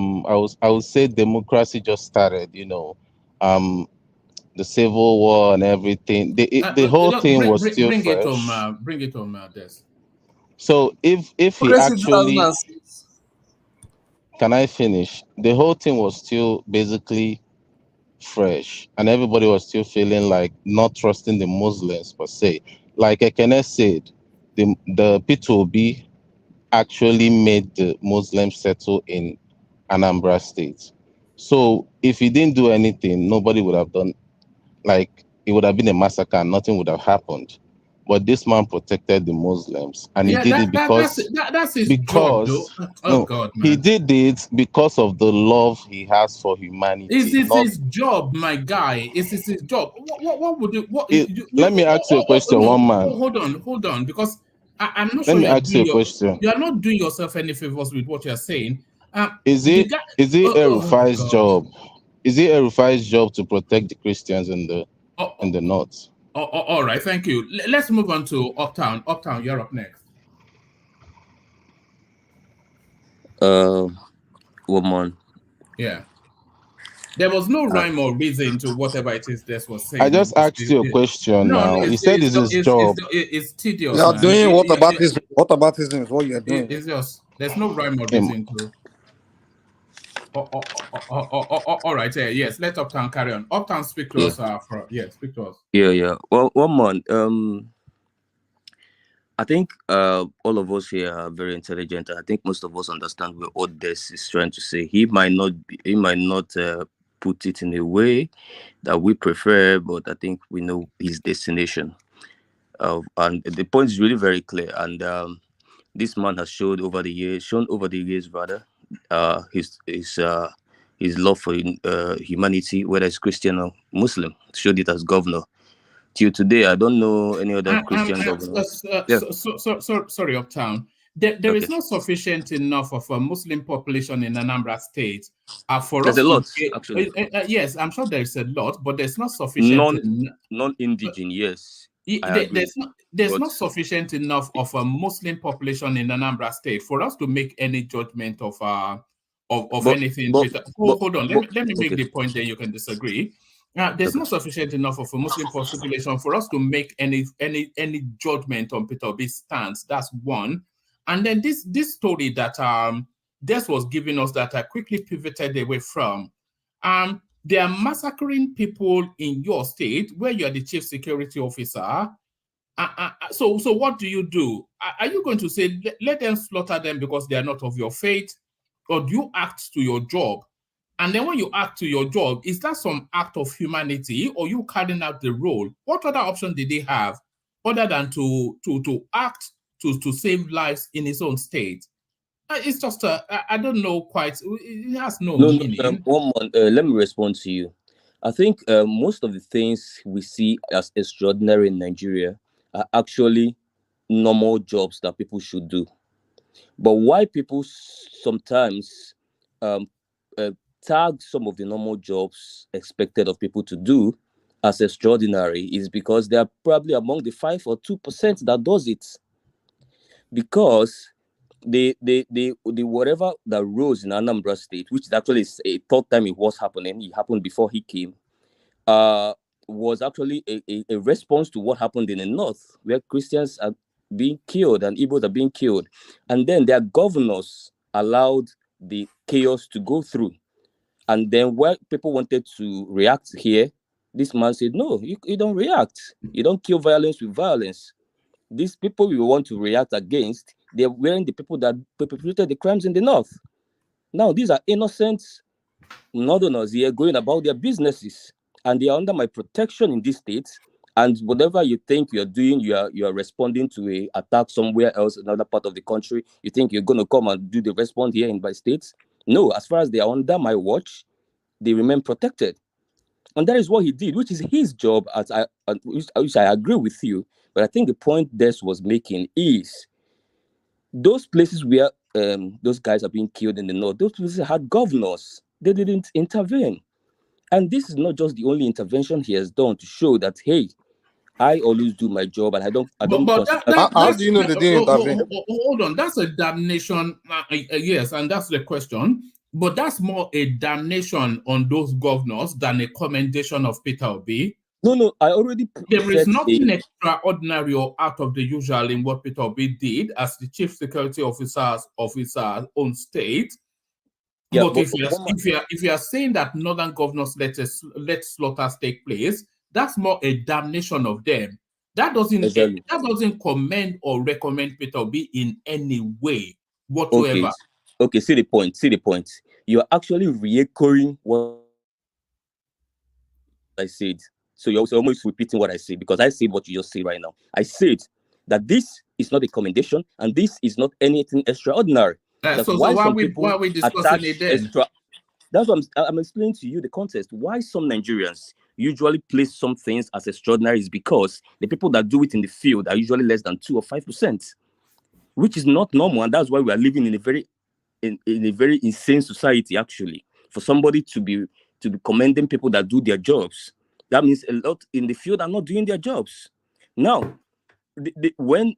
would say democracy just started. The civil war and everything. The whole thing was still fresh. Bring it home, Des. So if he actually, can I finish? The whole thing was still basically fresh, and everybody was still feeling like not trusting the Muslims per se. Like Ekene said, the P2B actually made the Muslims settle in Anambra State. So if he didn't do anything, nobody would have done. Like, it would have been a massacre and nothing would have happened. But this man protected the Muslims, and he did it because that's his job, though. God, man. He did it because of the love he has for humanity. It's his job, my guy. It's his job. What would you? Let me ask you a question, one man. Hold on, because I'm not Let sure me ask you a question. You are not doing yourself any favors with what you're saying. Is it El-Rufai's job? Is it El-Rufai's job to protect the Christians in the north? All right, thank you. Let's move on to Uptown. Uptown, you're up next. Woman. Yeah. There was no rhyme or reason to whatever it is Des was saying. I just asked you a question now. He said it's his job. It's tedious. You are doing what aboutism is what you're doing. It's just, there's no rhyme or reason to. All right, yes, let Uptown carry on. Uptown, speak to us. Speak to us. Yeah. Well, one man. I think all of us here are very intelligent. I think most of us understand what Des is trying to say. He might not put it in a way that we prefer, but I think we know his destination. And the point is really very clear. And this man has shown over the years, his love for humanity, whether it's Christian or Muslim. Showed it as governor. Till today, I don't know any other Christian governor. Sorry, Uptown. There is not sufficient enough of a Muslim population in Anambra State for there's us a lot, to actually. Yes, I'm sure there's a lot, but there's not sufficient. Non-indigenous, yes. There's not sufficient enough of a Muslim population in Anambra State for us to make any judgment of anything. Hold on, let me make the point, then you can disagree. There's not sufficient enough of a Muslim population for us to make any judgment on Peter Obi's stance. That's one. And then this story that Des was giving us that I quickly pivoted away from. They are massacring people in your state where you are the chief security officer. So what do? Are you going to say let them slaughter them because they are not of your faith, or do you act to your job? And then when you act to your job, is that some act of humanity, or you carrying out the role? What other option did they have other than to act to save lives in his own state? It's just I don't know quite. It has no meaning. Let me respond to you. I think most of the things we see as extraordinary in Nigeria are actually normal jobs that people should do. But why people sometimes tag some of the normal jobs expected of people to do as extraordinary is because they are probably among the 5 or 2% that does it. Because the whatever that rose in Anambra State, which is actually a third time it was happening, it happened before he came, was actually a response to what happened in the north, where Christians are being killed and Igbos are being killed. And then their governors allowed the chaos to go through. And then where people wanted to react here, this man said, no, you don't react. You don't kill violence with violence. These people we want to react against, they're wearing the people that perpetrated the crimes in the north. Now, these are innocent northerners here going about their businesses, and they are under my protection in this state. And whatever you think you're doing, you are responding to a attack somewhere else, another part of the country. You think you're going to come and do the response here in my states? No, as far as they are under my watch, they remain protected. And that is what he did, which is his job, which I agree with you. But I think the point Des was making is those places where those guys are being killed in the north, those places had governors. They didn't intervene. And this is not just the only intervention he has done to show that, hey, I always do my job and I don't. How do you know they didn't intervene? Hold on, that's a damnation. Yes, and that's the question. But that's more a damnation on those governors than a commendation of Peter Obi. No, I already. There is nothing extraordinary or out of the usual in what Peter Obi did as the chief security officer of his own state. Yeah, but if you are saying that northern governors let slaughters take place, that's more a damnation of them. That doesn't commend or recommend Peter Obi in any way whatsoever. Okay, see the point. You are actually reechoing what I said. So you're almost repeating what I said, because I said what you just said right now. I said that this is not a commendation and this is not anything extraordinary. So why are we discussing it then? That's what I'm explaining to you the context. Why some Nigerians usually place some things as extraordinary is because the people that do it in the field are usually less than 2 or 5%, which is not normal, and that's why we are living in a very insane society. Actually, for somebody to be commending people that do their jobs, that means a lot in the field are not doing their jobs. Now, when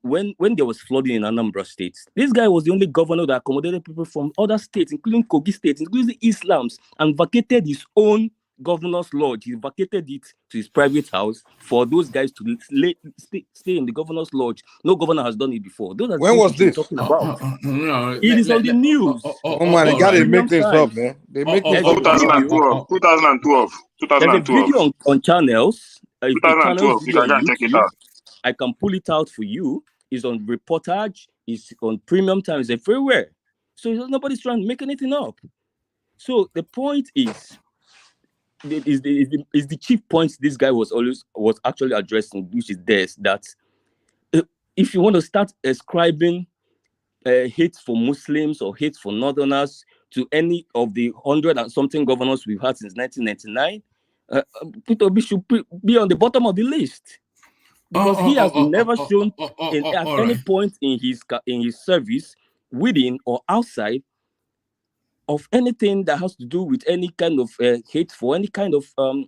there was flooding in Anambra State, this guy was the only governor that accommodated people from other states, including Kogi State, including the Islams, and vacated his own governor's lodge. He vacated it to his private house for those guys to stay in the governor's lodge. No governor has done it before. Those are when was this? Talking about. It is on the news. Oh man, they gotta make things up, man. They make things up. 2012. There's a video on channels. 2012. You can check it out. I can pull it out for you. It's on reportage. It's on premium time. It's everywhere. So nobody's trying to make anything up. So the point is the chief point this guy was actually addressing, which is this: that if you want to start ascribing hate for Muslims or hate for Northerners to any of the 100 and something governors we've had since 1999, Peter Obi should be on the bottom of the list. Because he has never shown at any point in his service, within or outside, of anything that has to do with any kind of hate for any kind of for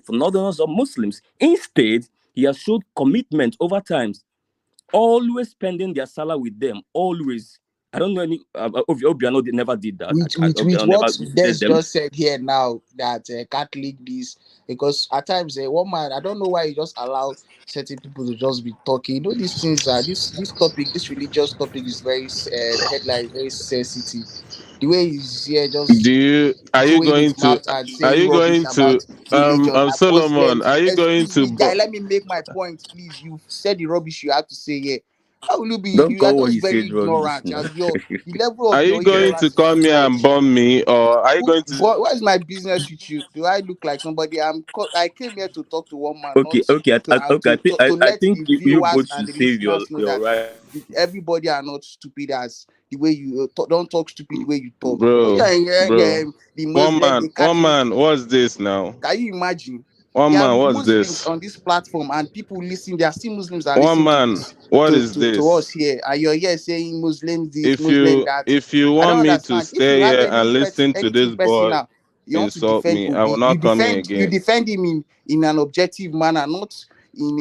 Northerners or Muslims. Instead, he has showed commitment over time, always spending their salary with them, always. I don't know any Obiano, they never did that. With what Des just said here now, that can't leak this, because at times one man, I don't know why he just allow certain people to just be talking. You know, these things are this topic, this religious topic is very the headline is very sensitive. The way he's here, just Solomon, are you going to let me make my point, please? You said the rubbish you have to say here. How will you be? You are just very ignorant. As your the level of are you going to come here and bomb me, or are you going to? What is my business with you? Do I look like somebody? I came here to talk to one man. Okay. I think you both should save your right. Everybody are not stupid as the way you talk, don't talk stupid the way you talk. Bro, The Muslim, one man, what's this now? Can you imagine? One There are man, what's Muslims this? on this platform and people listen. There are still Muslims that One listen man, what is to this? us here. And you're here saying Muslim this, If Muslim you that. if you I don't want me to understand. If you stay have here and listen to anything this boy personal, you want to insult defend me, I will Obi. not come here You again. defend him in an objective manner, not in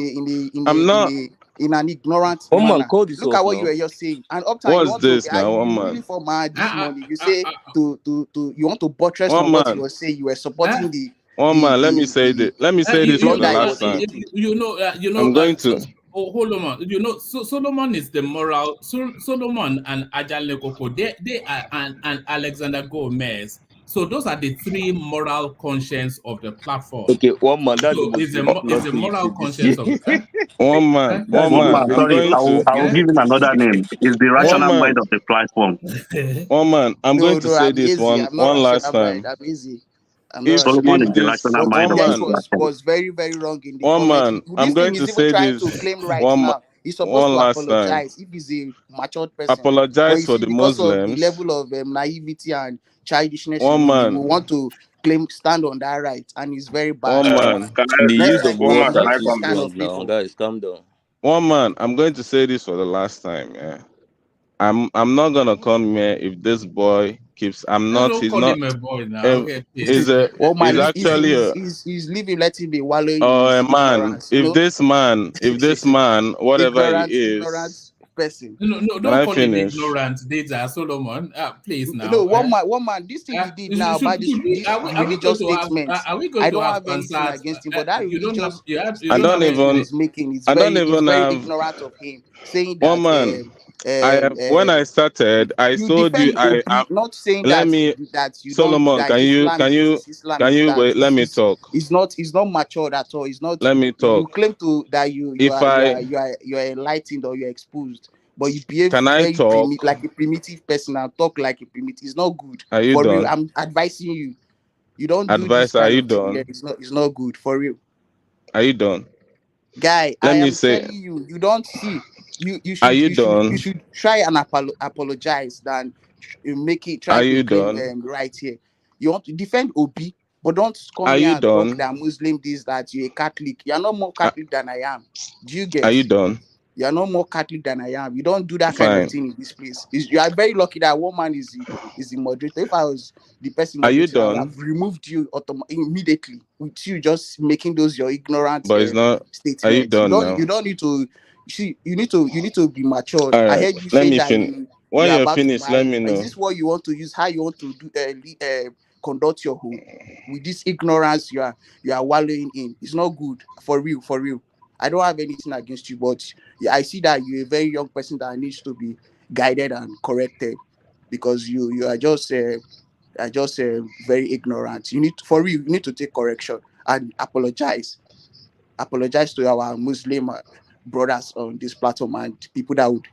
an ignorant One man, manner. call this Look off at what now. you are saying. And up time you What's want this to now? One you man. really for man this morning. You say to you want to buttress One on what you man. were saying. You were supporting the One man, let me say this. Let me say this for the last time. I'm going to. Hold on. You know, Solomon is the moral. Solomon and Ajale Koko, they are and Alexander Gomez. So those are the three moral conscience of the platform. Okay, one man, that's So the is most a moral conscience of one man. I'm Sorry, going I will to. give him another name. It's the rational mind of the platform. One man, I'm going to say I'm this lazy. one I'm not last rational time. mind. I'm lazy. I'm not Solomon rational is the mind. rational What mind you of the said platform. was very, very wrong in the One comment. man, This I'm going thing to is even say trying to this claim rights now. He's supposed to last time. apologize if he's a matured person. But Apologize you for see, the because of the Muslims. level of naivety and childishness One in him, he man. will want to stand on that right, and it's very bad. One man. The use of words are Not too this kind strong of now. people. Guys, calm down. One man, I'm going to say this for the last time. Yeah. I'm not gonna come here if this boy keeps. Don't He's call not. him a boy now. Okay, He's actually he's living, let him be wallowing a in man. ignorance. If this man, whatever he ignorant is. person. No, Can don't I call him finish? ignorant. Data Solomon. Please now. No, one man. This thing he did now about this religious statement. Are we going I to don't have have anything answers? against him, but that You don't have. religious I don't statement he even. was making is I don't it's even very have. ignorant of him, saying One that man. When I started, I you told you defend Obi, not saying let that me you don't Solomon, that Islam is that. wait, let me talk. It's not matured at all. It's not. Let me talk. You claim to that you are enlightened or you're exposed, but you behave Can I very talk? like a primitive person and talk like a primitive. It's not good. Are you For done? real, I'm advising you. You don't do Advice, this kind are you of thing. done? Yeah, it's not good for real. Are you done? Guy, I am telling you, you don't see. You should try and apologize than try to claim right here. You want to defend Obi, but don't come here and talk that Muslim this, that you're a Catholic. You're not more Catholic than I am. Do you get? Are you done? You're not more Catholic than I am. You don't do that kind of thing in this place. You are very lucky that one man is the moderator. If I was the person moderating, I would have removed you immediately with you just making those your ignorant but it's not, statements. Are you done now? You don't need to. See, you need to be matured. All right, I heard you let say me that when you're you're about finished, to let marry. me know. Is this what you want to use? How you want to do conduct your home with this ignorance you are wallowing in? It's not good for real. I don't have anything against you, but I see that you're a very young person that needs to be guided and corrected because you are just very ignorant. You need to take correction and apologize to our Muslim brothers on this platform and people that would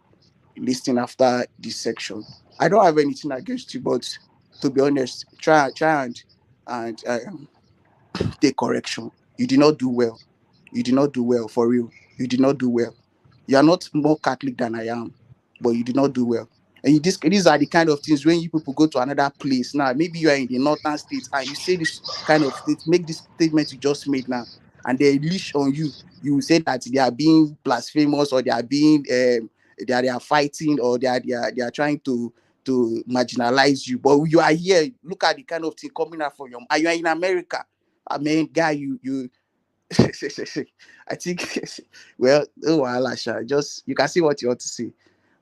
listen after this section. I don't have anything against you, but to be honest, try and take correction. You did not do well. For real. You did not do well. You are not more Catholic than I am, but you did not do well. And these are the kind of things when you people go to another place. Now, maybe you are in the northern states and you say this kind of state, make this statement you just made now, and they leash on you. You will say that they are being blasphemous or they are being they are fighting or they are trying to marginalize you. But you are here. Look at the kind of thing coming out from you. And you are in America. I mean, guy, you I think well, just you can see what you want to say,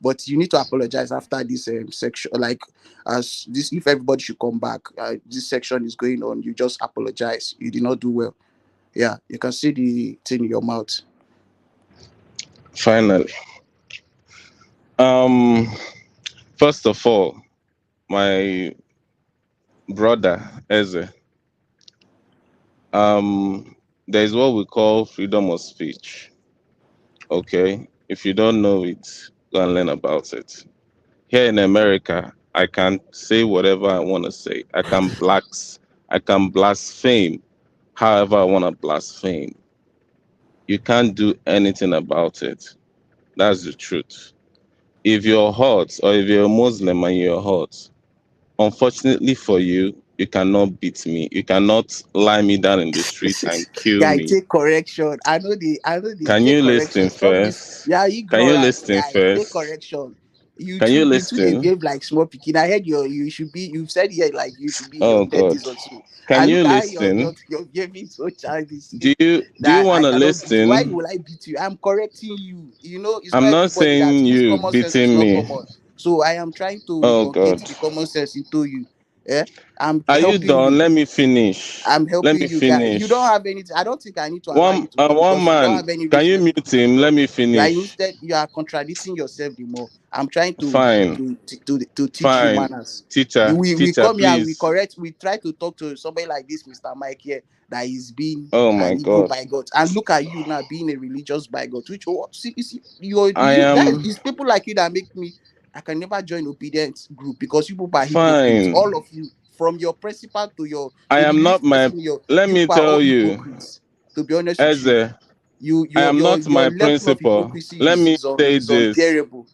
but you need to apologize after this section. Like as this, if everybody should come back, this section is going on. You just apologize. You did not do well. Yeah, you can see the thing in your mouth. Finally, first of all, my brother Eze, there is what we call freedom of speech. Okay, if you don't know it, go and learn about it. Here in America, I can say whatever I want to say. I can blaspheme however I want to blaspheme. You can't do anything about it. That's the truth. if you're hot or if you're a Muslim and you're hot, unfortunately for you, you cannot beat me. You cannot lie me down in the street and kill Guy, me. take correction. I know they Can take you correction. listen Stop this. first? Yeah, Can you ignorant listen guy. Take first? correction. You Can you too they listen? behave like small picking. I heard you've said here like you should be in your Oh God. 30s or so. Can And you look at listen? you're behaving so childish. Do you That want I to cannot beat you. Why listen? will I beat you? I'm correcting you. You know, it's I'm not not everybody that saying this you common sense is beating not me. common. So I am trying to Oh inculcate God. the common sense into you. Yeah, I'm Are you helping done? you. Let me finish. I'm Let helping me you, guy. You don't finish. have anything. I don't think I need to allow you to talk One because you don't man. have any Can you reasonable. mute him? Let me You are finish. instead you are contradicting yourself the more. I'm trying Fine. to teach you Fine. manners. Teacher, We come here and we please. correct. We try to talk to somebody like this, Mr. Mike here, that is being Oh my an evil God. bigot. And look at you now being a religious bigot. Which see you I am it's people like you that make me. I can never join obedient group because you people are hypocrites. fine. All of you, from your principal to I the am not least my. person in your, Let you me people are all tell you, hypocrites. To be honest with you. Eze, I am not Your my level of principal. hypocrisy Let me say is this. unbearable.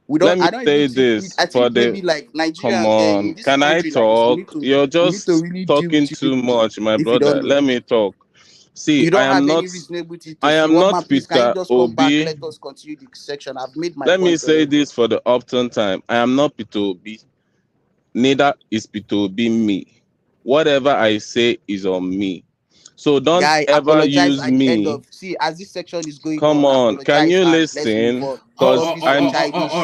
Let me I don't even say think this I for think the. maybe like Come Nigerians here in on, this can I country like this, talk? You're we need to just really deal talking with you too people much, my if you don't brother. know. Let me talk. See, You don't have any reasonability to I say. am One man, not please, can you Peter just come back? Obi. Let us continue the section. I've made my Let me point say already. this for the Upton time. I am not Peter Obi. Neither is Peter Obi me. Whatever I say is on me. So don't Guy, ever apologize use at the end me. of as this section is going Come on. on, can Apologize you and let's move listen? on. Because Stop this your I'm childish talk.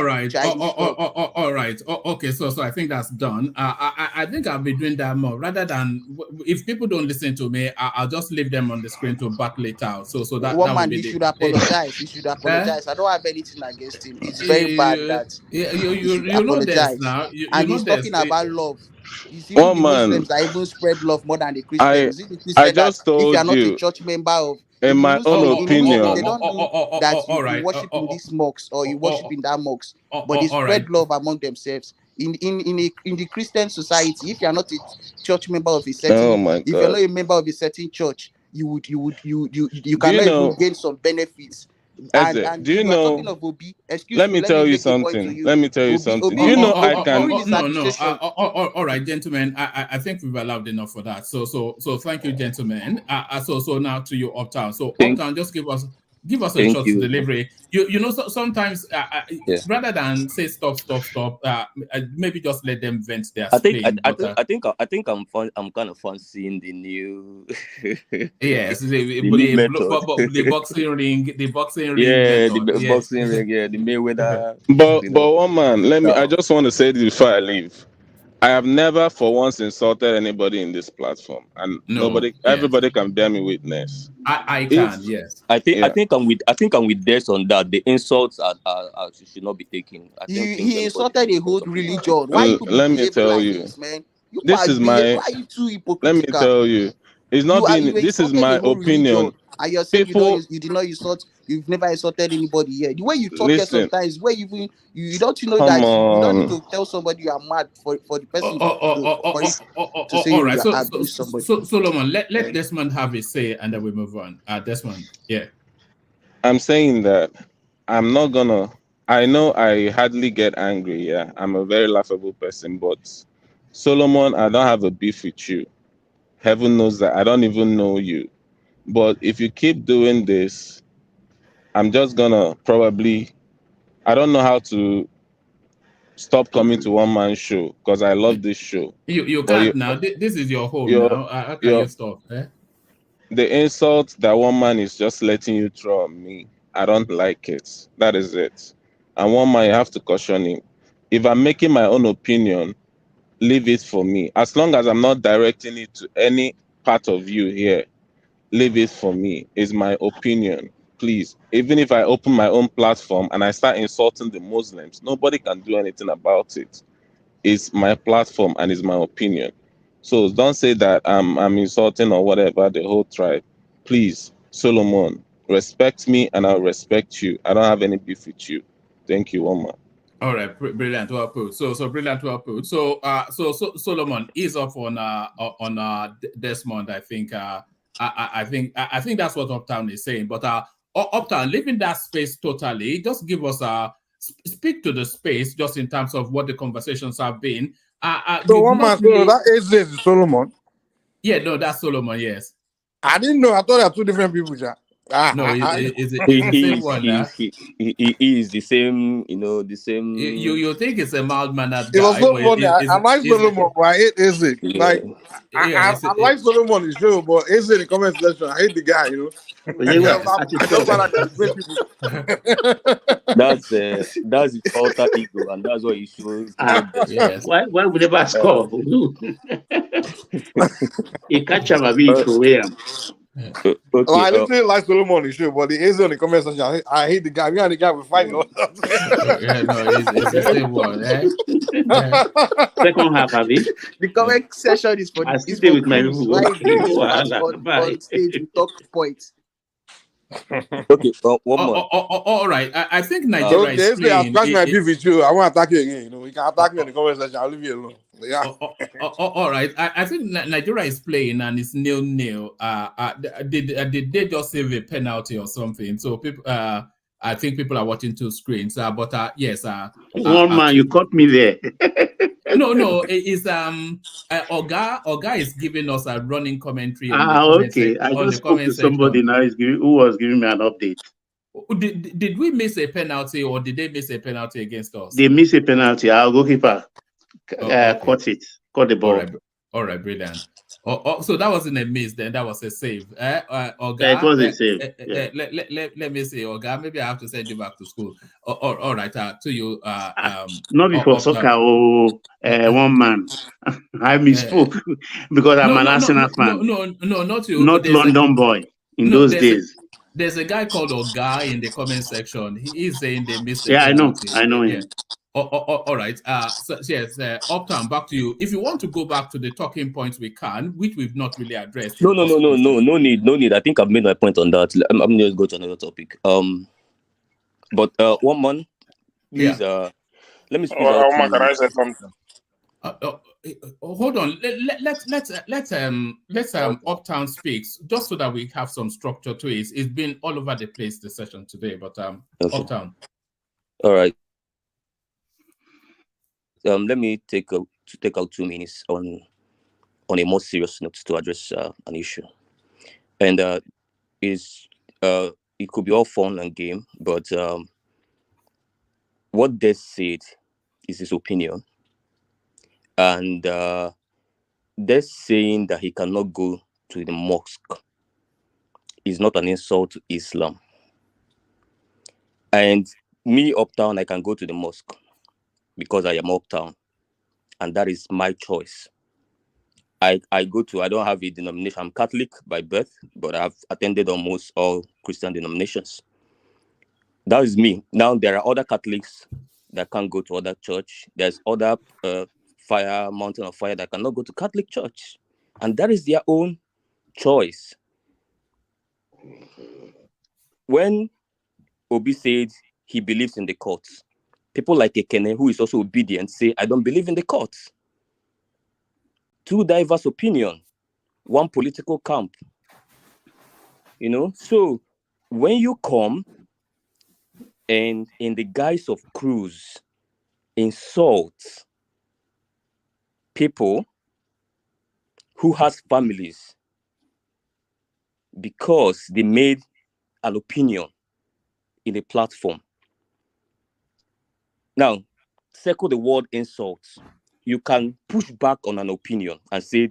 All right. Okay. So I think that's done. I think I'll be doing that more rather than if people don't listen to me, I'll just leave them on the screen to battle it out. So that One will man, be he the. should apologize. He should apologize. I don't have anything against him. It's very bad that he should You know this apologize. now. You And know he's this. talking about love. It's even one the man. Muslims that even spread love more than the Christians. Is it the I Christian that just if you are told not a you, church member of in my own in Muslim, they opinion. don't know that All you right. worship in this mosque or you worship in that mosque, but they All right. spread love among themselves. In the Christian society, if you are not a church member of a certain, Oh my if you're God. not a member of a certain church, you Do you cannot even know, gain some benefits. Eze, And do you you are talking know? of Obi. Excuse Let me, me let me tell you make a point to something. you. Let me tell you something. Do you know I can? During his administration. All right, gentlemen. I think we've allowed enough for that. So thank you, gentlemen. So now to you, Uptown. So Uptown, just give us a Thank short you. delivery. You know, sometimes Yeah. rather than say stop, maybe just let them vent their spleen. I think I'm fun. I'm kind of fun seeing the new. Yes, the new method. the boxing ring, Yeah, method. the Yes. boxing ring. Yeah, the Mayweather. But one man, I Style. just want to say this before I leave. I have never for once insulted anybody in this platform, and No. everybody can bear me witness. I can, yes. I think I'm with Des on that. The insults are should not be taken. I don't think He anybody insulted a should whole something like religion. Why you people Let me behaving tell like you, this, man? You this is behave. my. Why are you too Let me hypocritical? tell you, it's not being. You This is insulted a my whole religion, opinion. and you're saying People, you did not insult. You've never insulted anybody here. The way you talk here listen. sometimes, where you don't know Come that you don't need on. to tell somebody you are mad for the person to say All you right. So abuse somebody. Solomon, let Desmond have his say, and then we move on. Desmond, yeah. I'm saying that I'm not gonna. I know I hardly get angry. Yeah, I'm a very laughable person, but Solomon, I don't have a beef with you. Heaven knows that I don't even know you. But if you keep doing this, I'm just gonna probably. I don't know how to stop coming to one man show because I love this show. You But can't now. This is your home you're, now. How can you stop? Eh? the insult that one man is just letting you throw on me, I don't like it. That is it. And one man, you have to caution him. If I'm making my own opinion, leave it for me. As long as I'm not directing it to any part of you here, leave it for me. It's my opinion. Please. Even if I open my own platform and I start insulting the Muslims, nobody can do anything about it. It's my platform and it's my opinion. So don't say that I'm insulting or whatever the whole tribe. Please, Solomon, respect me and I'll respect you. I don't have any beef with you. Thank you, Oma. All right, brilliant, well put. So brilliant, well put. So Solomon is up on Desmond. I think I think that's what Uptown is saying. But Uptown, leaving that space totally, just give us speak to the space just in terms of what the conversations have been. So one man, really... that is Solomon. Yeah, no, that's Solomon. Yes. I didn't know. I thought there are two different people. No, it's the same one. He is the same, the same. You think it's a mild-mannered guy. It was so funny. I like Solomon, but I hate Isaac. Yeah. Like, I like Solomon in the show, but Isaac in the comment section, I hate the guy, That's his alter ego, and that's what he shows. Why would they never score? He catch him a bit for him. Okay, I literally like Solomon on the show, but the is on the comment section. I hate the guy. Me and the guy will fight. Yeah, no, it's the same one. Second half, Abby. The comment section is for I stay with my people. On stage, we talk points. Okay, one more. All right. I think Nigeria is playing. Attack my beef with you. I want to attack you again. You can attack me in the comment section. I'll leave you alone. Yeah. All right. I think Nigeria is playing and it's 0-0. Did they just save a penalty or something? So people, I think people are watching two screens. But yes. One man, you caught me there. No. It's Oga is giving us a running commentary. Okay. I just spoke to somebody now who was giving me an update. Did we miss a penalty or did they miss a penalty against us? They missed a penalty. Our goalkeeper caught the ball. All right, brilliant. So that wasn't a miss then, that was a save. Oga, it was a save. Let me see, Oga, maybe I have to send you back to school. All right, to you. Not before soccer, one man. I misspoke because I'm an Arsenal fan. No, not you. Not London boy in those days. There's a guy called Oga in the comment section. He is saying they missed. Yeah, I know him. All right. So yes, Uptown, back to you. If you want to go back to the talking points, we can, which we've not really addressed. No need. I think I've made my point on that. I'm just go to another topic. But one man, please. Let me speak out. Can I say something? Hold on. Let's Uptown speaks just so that we have some structure to it. It's been all over the place this session today, but okay. Uptown. All right. Let me take out 2 minutes on a more serious note to address an issue, and it could be all fun and game, but what Des said is his opinion, and Des saying that he cannot go to the mosque is not an insult to Islam. And me, Uptown, I can go to the mosque because I am Uptown, and that is my choice. I don't have a denomination. I'm Catholic by birth, but I've attended almost all Christian denominations. That is me. Now, there are other Catholics that can't go to other church. There's other mountain of fire that cannot go to Catholic church, and that is their own choice. When Obi said he believes in the courts, people like Ekene, who is also obedient, say, I don't believe in the courts. Two diverse opinions, one political camp. So when you come and in the guise of cruise, insult people who has families because they made an opinion in a platform. Now, circle the word insults. You can push back on an opinion and say,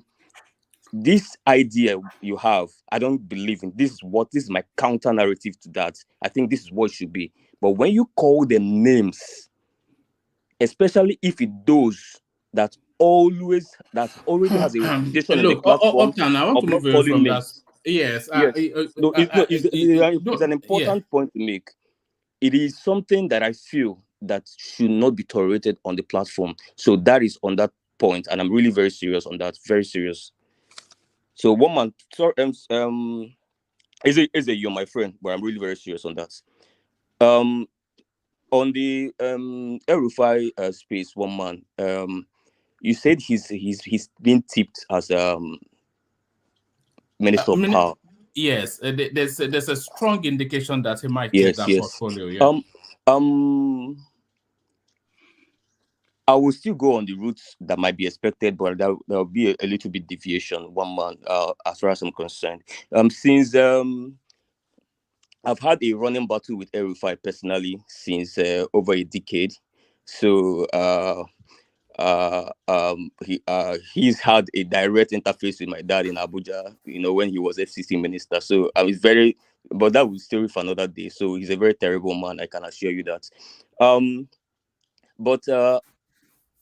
this idea you have, I don't believe in. This is my counter narrative to that. I think this is what it should be. But when you call them names, especially if it those that already has a reputation in the platform, Uptown, I want to move away from that. Yes. It's an important point to make. It is something that I feel that should not be tolerated on the platform. So that is on that point, and I'm really very serious on that. Very serious. So one man, sorry, you're my friend, but I'm really very serious on that. On the El-Rufai space, one man, you said he's been tipped as Minister of Power. Yes, there's a strong indication that he might take that portfolio. Yeah. I will still go on the routes that might be expected, but there will be a little bit deviation, one man, as far as I'm concerned. Since I've had a running battle with El-Rufai personally since over a decade. So he's had a direct interface with my dad in Abuja, when he was FCC minister. So it's very, but that will still be for another day. So he's a very terrible man, I can assure you that. But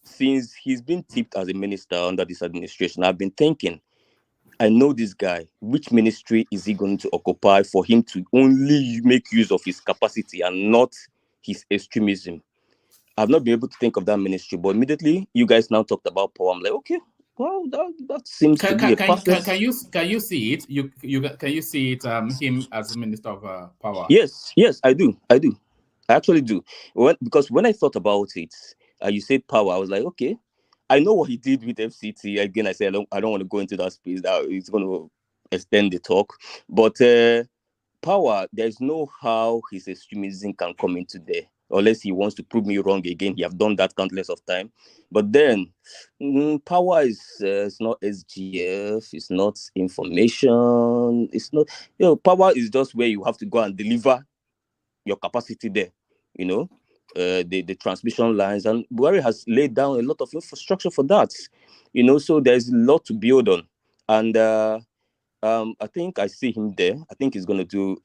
since he's been tipped as a minister under this administration, I've been thinking, I know this guy. Which ministry is he going to occupy for him to only make use of his capacity and not his extremism? I've not been able to think of that ministry, but immediately you guys now talked about power. I'm like, okay, well, that seems to be a perfect. Can you see it? Can you see it? Him as a minister of power. Yes, I do. I actually do. Because when I thought about it, you said power. I was like, okay. I know what he did with FCT. Again, I said I don't want to go into that space. That it's going to extend the talk. But power, there's no how his extremism can come into there unless he wants to prove me wrong again. He have done that countless of time. But then power is it's not SGF. It's not information. It's not. Power is just where you have to go and deliver your capacity there. The transmission lines, and Buhari has laid down a lot of infrastructure for that, so there's a lot to build on. And I think I see him there. I think he's going to do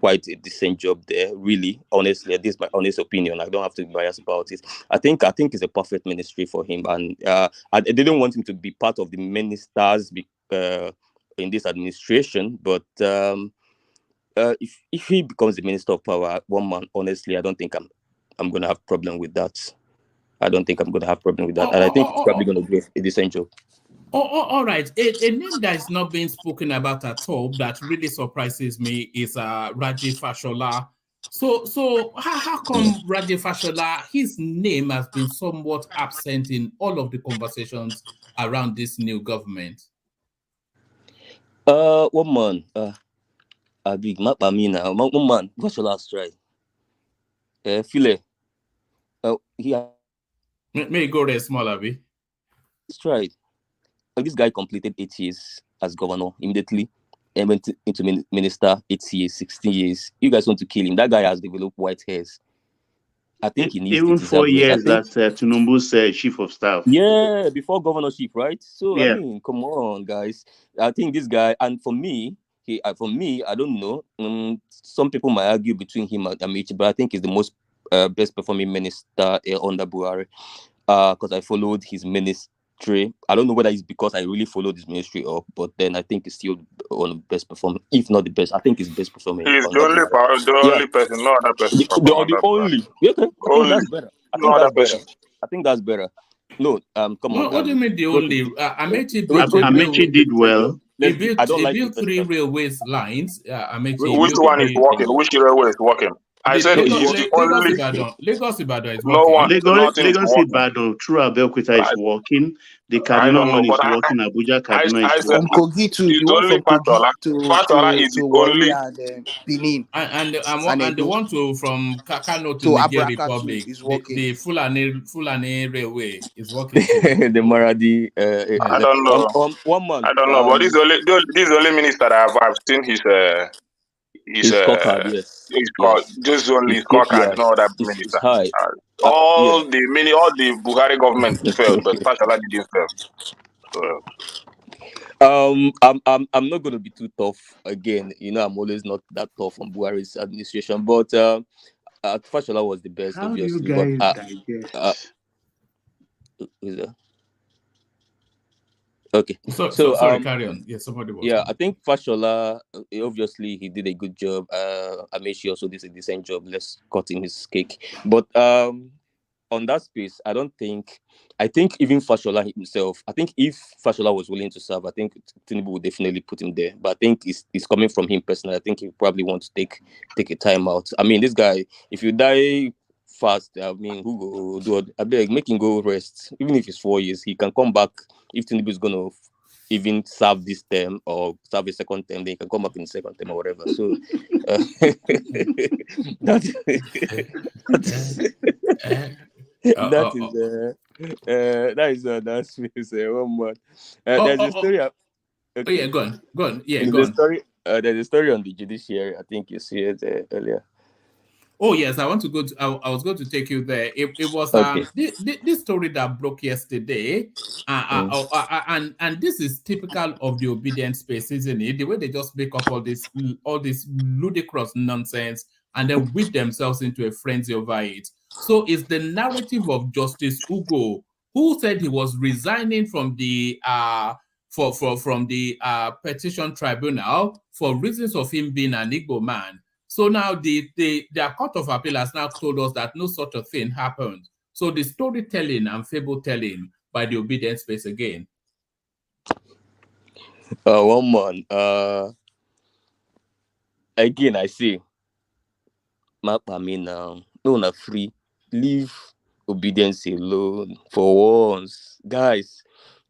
quite a decent job there, really, honestly. This is my honest opinion. I don't have to be biased about it. I think it's a perfect ministry for him, and I didn't want him to be part of the ministers in this administration, but if he becomes the minister of power, one man, honestly, I don't think I'm going to have problem with that. I don't think I'm going to have problem with that. And I think he's probably going to do a decent job. All right. A name that is not being spoken about at all that really surprises me is Raji Fashola. So how come Raji Fashola, his name has been somewhat absent in all of the conversations around this new government? One man, a big map by me now. One man, Fashola strike. Phile. May go there small, Abi. That's right. This guy completed 8 years as governor immediately and went into minister 8 years, 16 years. You guys want to kill him. That guy has developed white hairs. I think he needs even 4 years that Tinubu's chief of staff. Yeah, before governorship, right? So yeah. I mean, come on, guys. I think this guy, and for me, I don't know. Some people might argue between him and Amici, but I think he's the most best performing minister under Buhari. Because I followed his ministry. I don't know whether it's because I really followed his ministry but then I think it's still one of the best performing, if not the best. I think it's best performing. He's the only person, no other person. The only. Okay, I think that's better. I think that's better. No, come on. What do you mean the only? Amici did well. He built 3 railways lines. Which one is working? Which railway is working? I said he's the only. Lagos Ibadan is working. No one. Lagos Ibadan through Abeokuta is working. The Kaduna one is working. Abuja Kaduna is working. From Kogi to the one from Kogi to Warri and Benin. And the one from Kano to Niger Republic is working. The Fulani Railway is working. The Maradi. I don't know. One month. I don't know, but this is the only minister that I've seen his scorecard, yes. Just only scorecard, no other minister. High. All the Buhari government failed, but Fashola didn't fail. So. I'm not going to be too tough again. I'm always not that tough on Buhari's administration, but Fashola was the best. How obviously. do you guys digest? Who's that? Okay. So sorry, carry on. Yeah, somebody was. Yeah, I think Fashola, obviously he did a good job. Amici also did a decent job. Let's cut him his cake. But on that space, I think even Fashola himself, I think if Fashola was willing to serve, I think Tinubu would definitely put him there. But I think it's coming from him personally. I think he probably wants to take a time out. I mean, this guy, if you die fast, I mean, who go do it? I beg, make him go rest. Even if it's 4 years, he can come back. If Tinubu is going to even serve this term or serve a second term, then he can come back in the second term or whatever. So That is that's one more. There's a story. Okay. Oh yeah, go on. Yeah, there's go a on. story. There's a story on the judiciary. I think you see it earlier. Oh yes, I want to go to. I was going to take you there. It was Okay. this story that broke yesterday, and this is typical of the obedient space, isn't it? The way they just make up all this ludicrous nonsense and then whip themselves into a frenzy over it. So it's the narrative of Justice Ugo, who said he was resigning from the from the petition tribunal for reasons of him being an Igbo man. So now their Court of Appeal has now told us that no sort of thing happened. So the storytelling and fable telling by the obedient space again. One man. Again, I see. Mapa me now. No, not free. Leave obedience alone for once, guys.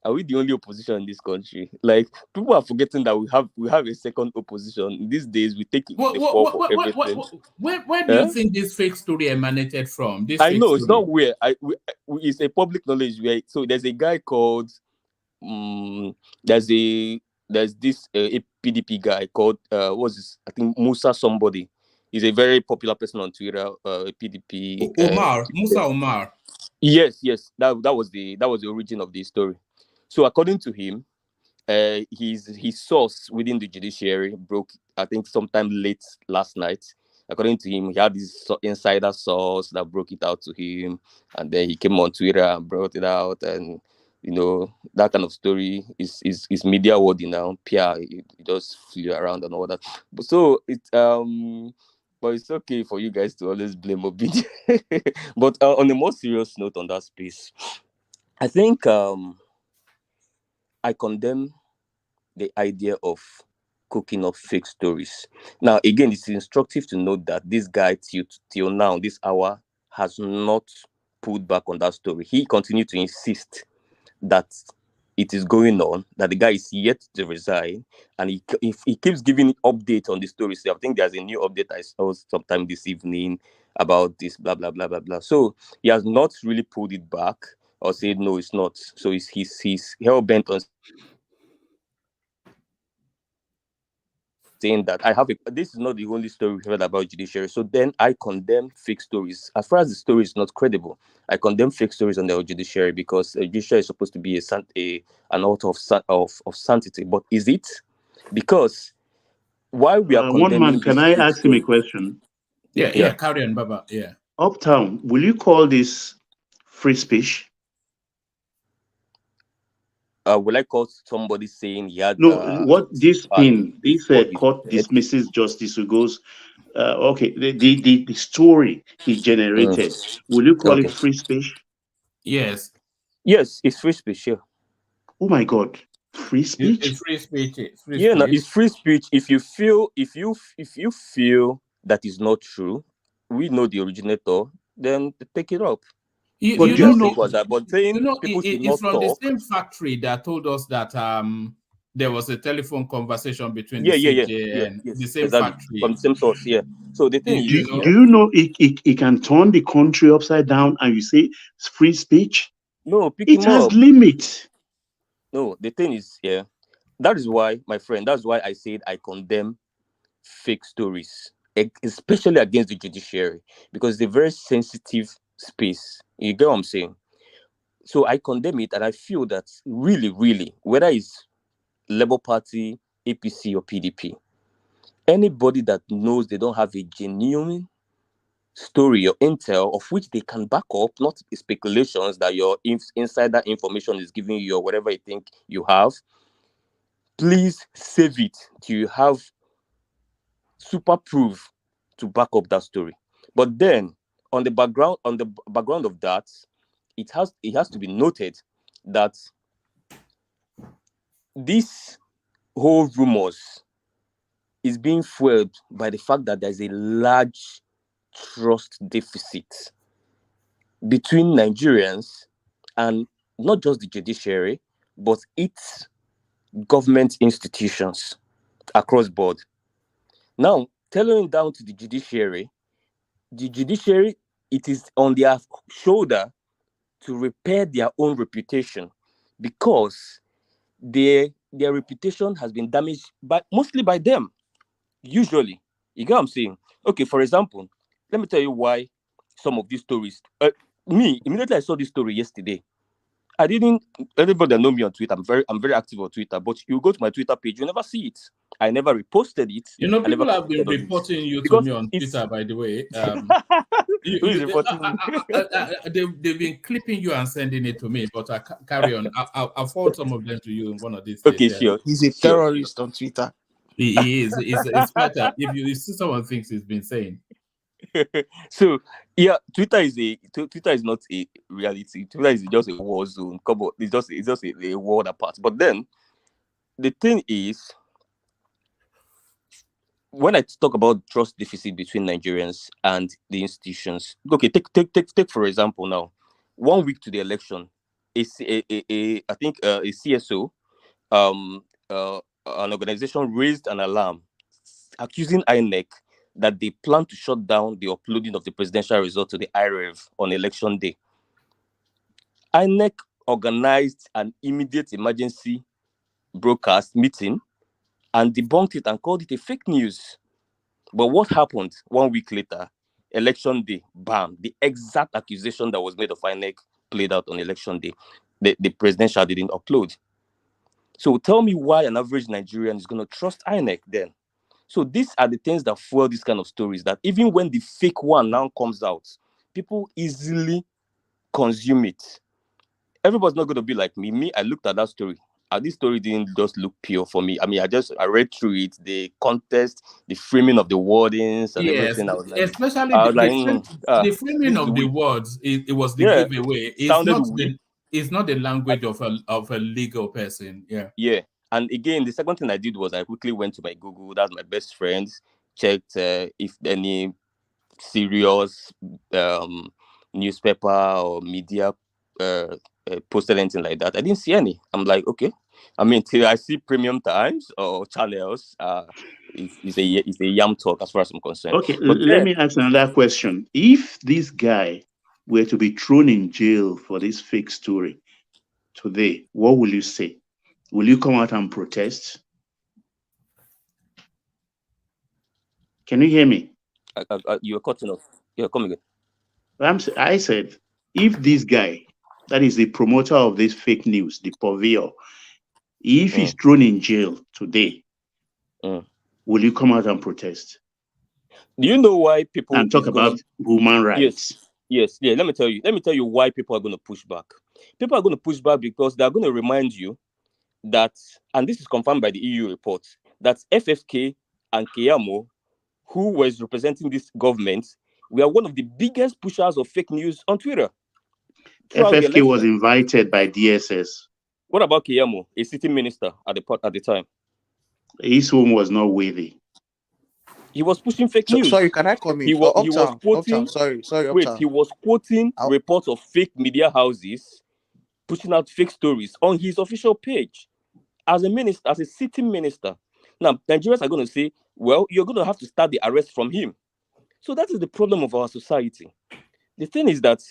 Are we the only opposition in this country? Like, people are forgetting that we have a second opposition. These days, we take the fall for everything. Where do you think this fake story emanated from? I know it's not where it's a public knowledge. Where so there's a guy called there's this a PDP guy called what's this? I think Musa somebody. He's a very popular person on Twitter. PDP. Musa Omar. Yes. That was the origin of the story. So according to him, his source within the judiciary broke, I think, sometime late last night. According to him, he had this insider source that broke it out to him, and then he came on Twitter and brought it out, and that kind of story is media worthy now. PR, it just flew around and all that. But so but it's okay for you guys to always blame Obidi. But on a more serious note on that space, I think I condemn the idea of cooking up fake stories. Now, again, it's instructive to note that this guy, till now, this hour, has not pulled back on that story. He continued to insist that it is going on, that the guy is yet to resign, and he keeps giving updates on the story. So I think there's a new update I saw sometime this evening about this, blah, blah, blah, blah, blah. So he has not really pulled it back or said, no, it's not. So he's hell-bent on saying that this is not the only story we've heard about judiciary. So then I condemn fake stories. As far as the story is not credible, I condemn fake stories on the judiciary, because the judiciary is supposed to be an altar of sanctity. But is it? Because while we are condemning... One man, can I ask him a question? Yeah, carry on, Baba. Yeah. Uptown, will you call this free speech? Will I call somebody saying he had... No, what this court dismisses Justice Ugo's... okay, the story he generated. Will you call it free speech? Yes. Yes, it's free speech, yeah. Oh my God. Free speech? It's free speech. No, it's free speech. If you feel that is not true, we know the originator, then take it up. It's from the same factory that told us that there was a telephone conversation between the CJ and the same factory. From the same source, yeah. So the thing do you know it can turn the country upside down, and you say it's free speech? No, it has limits. No, the thing is, yeah. That is why, my friend, that's why I said I condemn fake stories, especially against the judiciary, because it's a very sensitive space. You get what I'm saying? So I condemn it, and I feel that really, really, whether it's Labour Party, APC, or PDP, anybody that knows they don't have a genuine story or intel of which they can back up, not speculations that your insider information is giving you or whatever you think you have, please save it till you have super proof to back up that story. But then on the background of that, it has to be noted that this whole rumors is being fueled by the fact that there's a large trust deficit between Nigerians and not just the judiciary, but its government institutions across board. Now, tailoring down to the judiciary, it is on their shoulder to repair their own reputation, because their reputation has been damaged mostly by them. Usually, you get what I'm saying? Okay, for example, let me tell you why some of these stories. Immediately I saw this story yesterday. Anybody that know me on Twitter, I'm very active on Twitter, but you go to my Twitter page, you never see it. I never reposted it. You know, I never people have been commented on it. reporting you to Because me on Twitter, by the way. Who is reporting me? They've been clipping you and sending it to me, but I carry on. I'll forward some of them to you in one of these days. Okay, sure. He's a terrorist on Twitter. He is. It's better if you see someone thinks he's been saying. So yeah, Twitter is not a reality. Twitter is just a war zone. Come on, it's just a world apart. But then the thing is, when I talk about trust deficit between Nigerians and the institutions, okay, take for example now, 1 week to the election, I think a CSO, an organization raised an alarm accusing INEC that they plan to shut down the uploading of the presidential result to the IREV on election day. INEC organized an immediate emergency broadcast meeting and debunked it and called it a fake news. But what happened 1 week later, election day, bam, the exact accusation that was made of INEC played out on election day. The presidential didn't upload. So tell me why an average Nigerian is going to trust INEC then? So these are the things that fuel these kind of stories, that even when the fake one now comes out, people easily consume it. Everybody's not going to be like me. I looked at that story. This story didn't just look pure for me. I mean, I read through it, the context, the framing of the wordings and everything. I was like, especially the framing of the words. It was the giveaway. It's not the language of a legal person. Yeah. And again, the second thing I did was I quickly went to my Google. That's my best friends. Checked if any serious newspaper or media posted anything like that. I didn't see any. I'm like, okay. I mean, till I see Premium Times or channels, it's a yam talk as far as I'm concerned. Okay, but let me ask another question. If this guy were to be thrown in jail for this fake story today, what will you say? Will you come out and protest? Can you hear me? You're cutting off. Yeah, come again. I said, if this guy, that is the promoter of this fake news, the purveyor, if he's thrown in jail today, will you come out and protest? Do you know why people and talk about human rights? Yes. Let me tell you why people are going to push back. People are going to push back because they are going to remind you that, and this is confirmed by the EU report, that FFK and Keyamo, who was representing this government, we are one of the biggest pushers of fake news on Twitter. FFK was invited by DSS. What about Keyamo, a sitting minister at the time? His home was not worthy. He was pushing fake news. Sorry, can I comment? He was quoting. Sorry. He was quoting reports of fake media houses pushing out fake stories on his official page as a minister, as a sitting minister. Now, Nigerians are going to say, well, you're going to have to start the arrest from him. So that is the problem of our society. The thing is that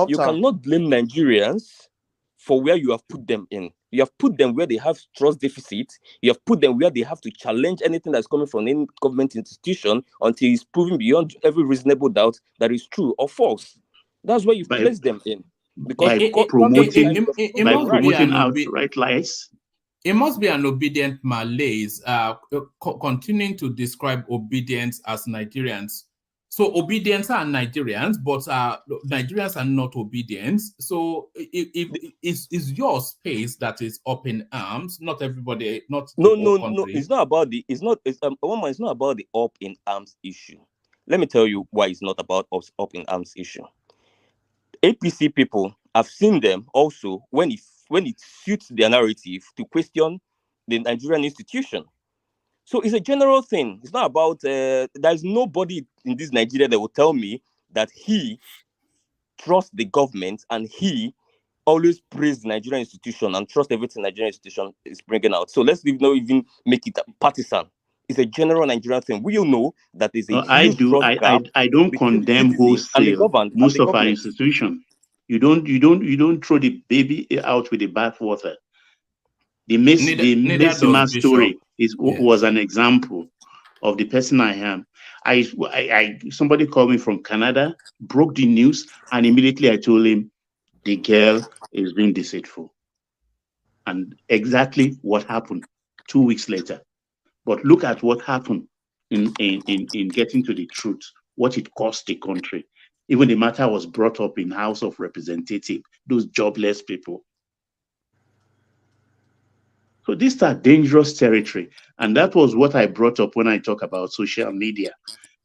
you cannot blame Nigerians for where you have put them in. You have put them where they have trust deficit. You have put them where they have to challenge anything that's coming from any government institution until it's proven beyond every reasonable doubt that is true or false. That's where you've placed them in. Because promoting outright lies. It must be an obedient malaise, continuing to describe obedience as Nigerians. So obedience are Nigerians, but Nigerians are not obedient. So it's your space that is up in arms. Not everybody, not no. It's not about the. It's not about the up in arms issue. Let me tell you why it's not about up in arms issue. APC people, I've seen them also when it suits their narrative to question the Nigerian institution. So it's a general thing. It's not about, there's nobody in this Nigeria that will tell me that he trusts the government and he always praise the Nigerian institution and trust everything the Nigerian institution is bringing out. So let's not even make it partisan. It's a general Nigerian thing. We all know that there's a I don't condemn wholesale most of our institutions. You don't throw the baby out with the bathwater. The Mesima story was an example of the person I am. Somebody called me from Canada, broke the news, and immediately I told him the girl is being deceitful. And exactly what happened 2 weeks later. But look at what happened in getting to the truth, what it cost the country. Even the matter was brought up in House of Representatives, those jobless people. So these are dangerous territory. And that was what I brought up when I talk about social media.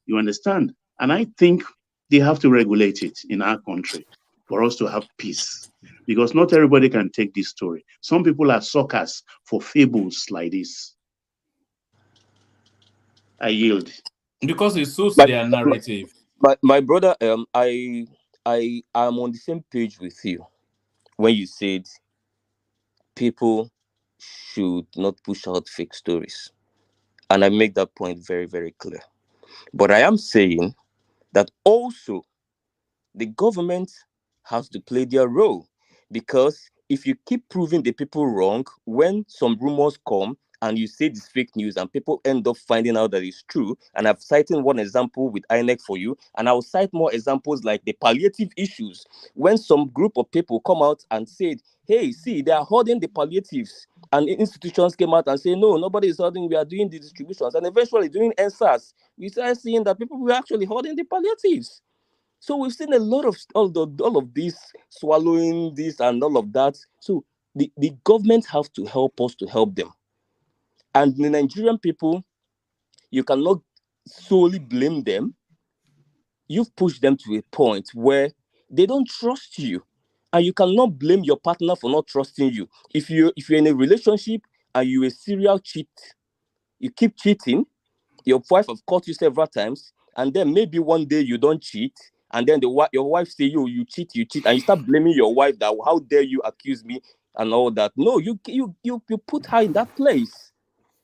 You understand? And I think they have to regulate it in our country for us to have peace. Because not everybody can take this story. Some people are suckers for fables like this. I yield. Because it suits their narrative. My brother, I am on the same page with you when you said people should not push out fake stories. And I make that point very, very clear. But I am saying that also the government has to play their role, because if you keep proving the people wrong, when some rumors come and you say it's fake news and people end up finding out that it's true, and I've cited one example with INEC for you, and I'll cite more examples like the palliative issues, when some group of people come out and said, hey, see, they are holding the palliatives, and institutions came out and say, no, nobody is holding, we are doing the distributions, and eventually during NSAS, we started seeing that people were actually holding the palliatives. So we've seen a lot of all of this, swallowing this and all of that. So the government have to help us to help them. And the Nigerian people, you cannot solely blame them. You've pushed them to a point where they don't trust you. And you cannot blame your partner for not trusting you. If you're in a relationship and you're a serial cheat, you keep cheating, your wife have caught you several times, and then maybe one day you don't cheat, and then your wife say, you cheat, and you start blaming your wife that how dare you accuse me and all that. No, you put her in that place.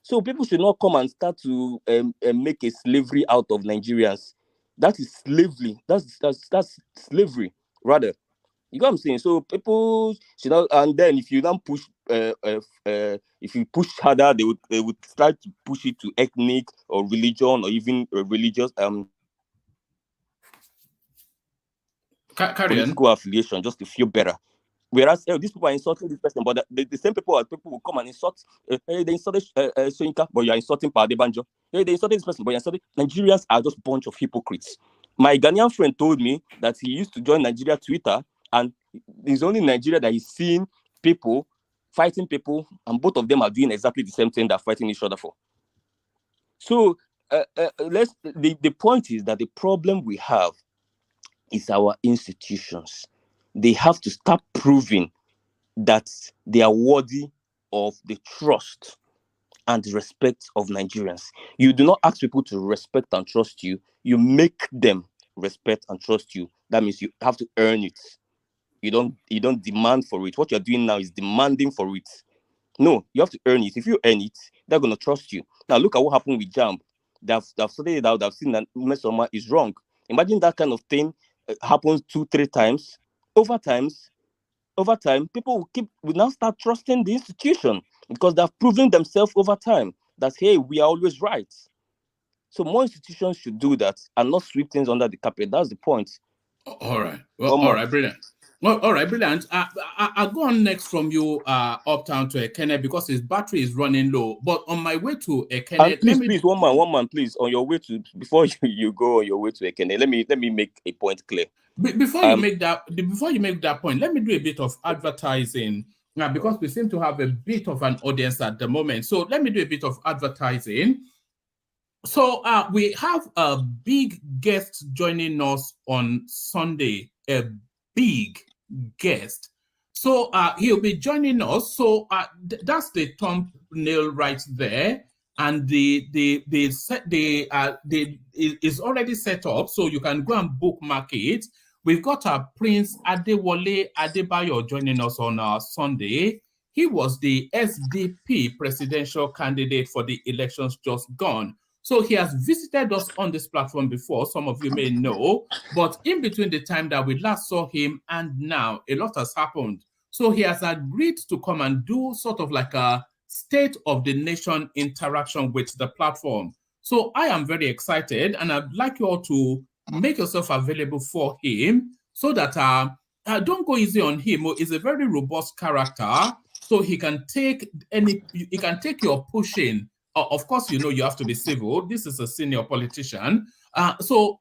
So people should not come and start to make a slavery out of Nigerians. That is slavery. That's slavery, rather. You know what I'm saying? So people should not, and then if you don't push, if you push harder, they would try to push it to ethnic or religion or even religious political affiliation just to feel better. Whereas these people are insulting this person, but the same people will come and insult. Hey, they insulted Soyinka, but you are insulting Padebanjo. Hey, they insulted this person, but you are insulting. Nigerians are just a bunch of hypocrites. My Ghanaian friend told me that he used to join Nigeria Twitter, and it's only in Nigeria that he's seen people fighting people, and both of them are doing exactly the same thing they're fighting each other for. So the point is that the problem we have is our institutions. They have to start proving that they are worthy of the trust and respect of Nigerians. You do not ask people to respect and trust you. You make them respect and trust you. That means you have to earn it. You don't demand for it. What you're doing now is demanding for it. No, you have to earn it. If you earn it, they're going to trust you. Now, look at what happened with JAMB. They've studied it out. They've seen that Mesoma is wrong. Imagine that kind of thing happens 2-3 times. Over time, people will now start trusting the institution because they've proven themselves over time that, hey, we are always right. So more institutions should do that and not sweep things under the carpet. That's the point. All right. Well, all right, brilliant. Well, all right, brilliant. I'll go on next from you, Uptown to Ekene, because his battery is running low. But on my way to Ekene, please, one man, please, on your way to, before you go on your way to Ekene, let me make a point clear. Before you make that point, let me do a bit of advertising now, because we seem to have a bit of an audience at the moment. So let me do a bit of advertising. So we have a big guest joining us on Sunday, a big guest. So he'll be joining us. So that's the thumbnail right there, and the is already set up, so you can go and bookmark it. We've got Prince Adewale Adebayo joining us on Sunday. He was the SDP presidential candidate for the elections just gone. So he has visited us on this platform before, some of you may know, but in between the time that we last saw him and now, a lot has happened. So he has agreed to come and do sort of like a state of the nation interaction with the platform. So I am very excited, and I'd like you all to make yourself available for him so that don't go easy on him. He's a very robust character, so he can take your pushing. Of course, you know you have to be civil. This is a senior politician. So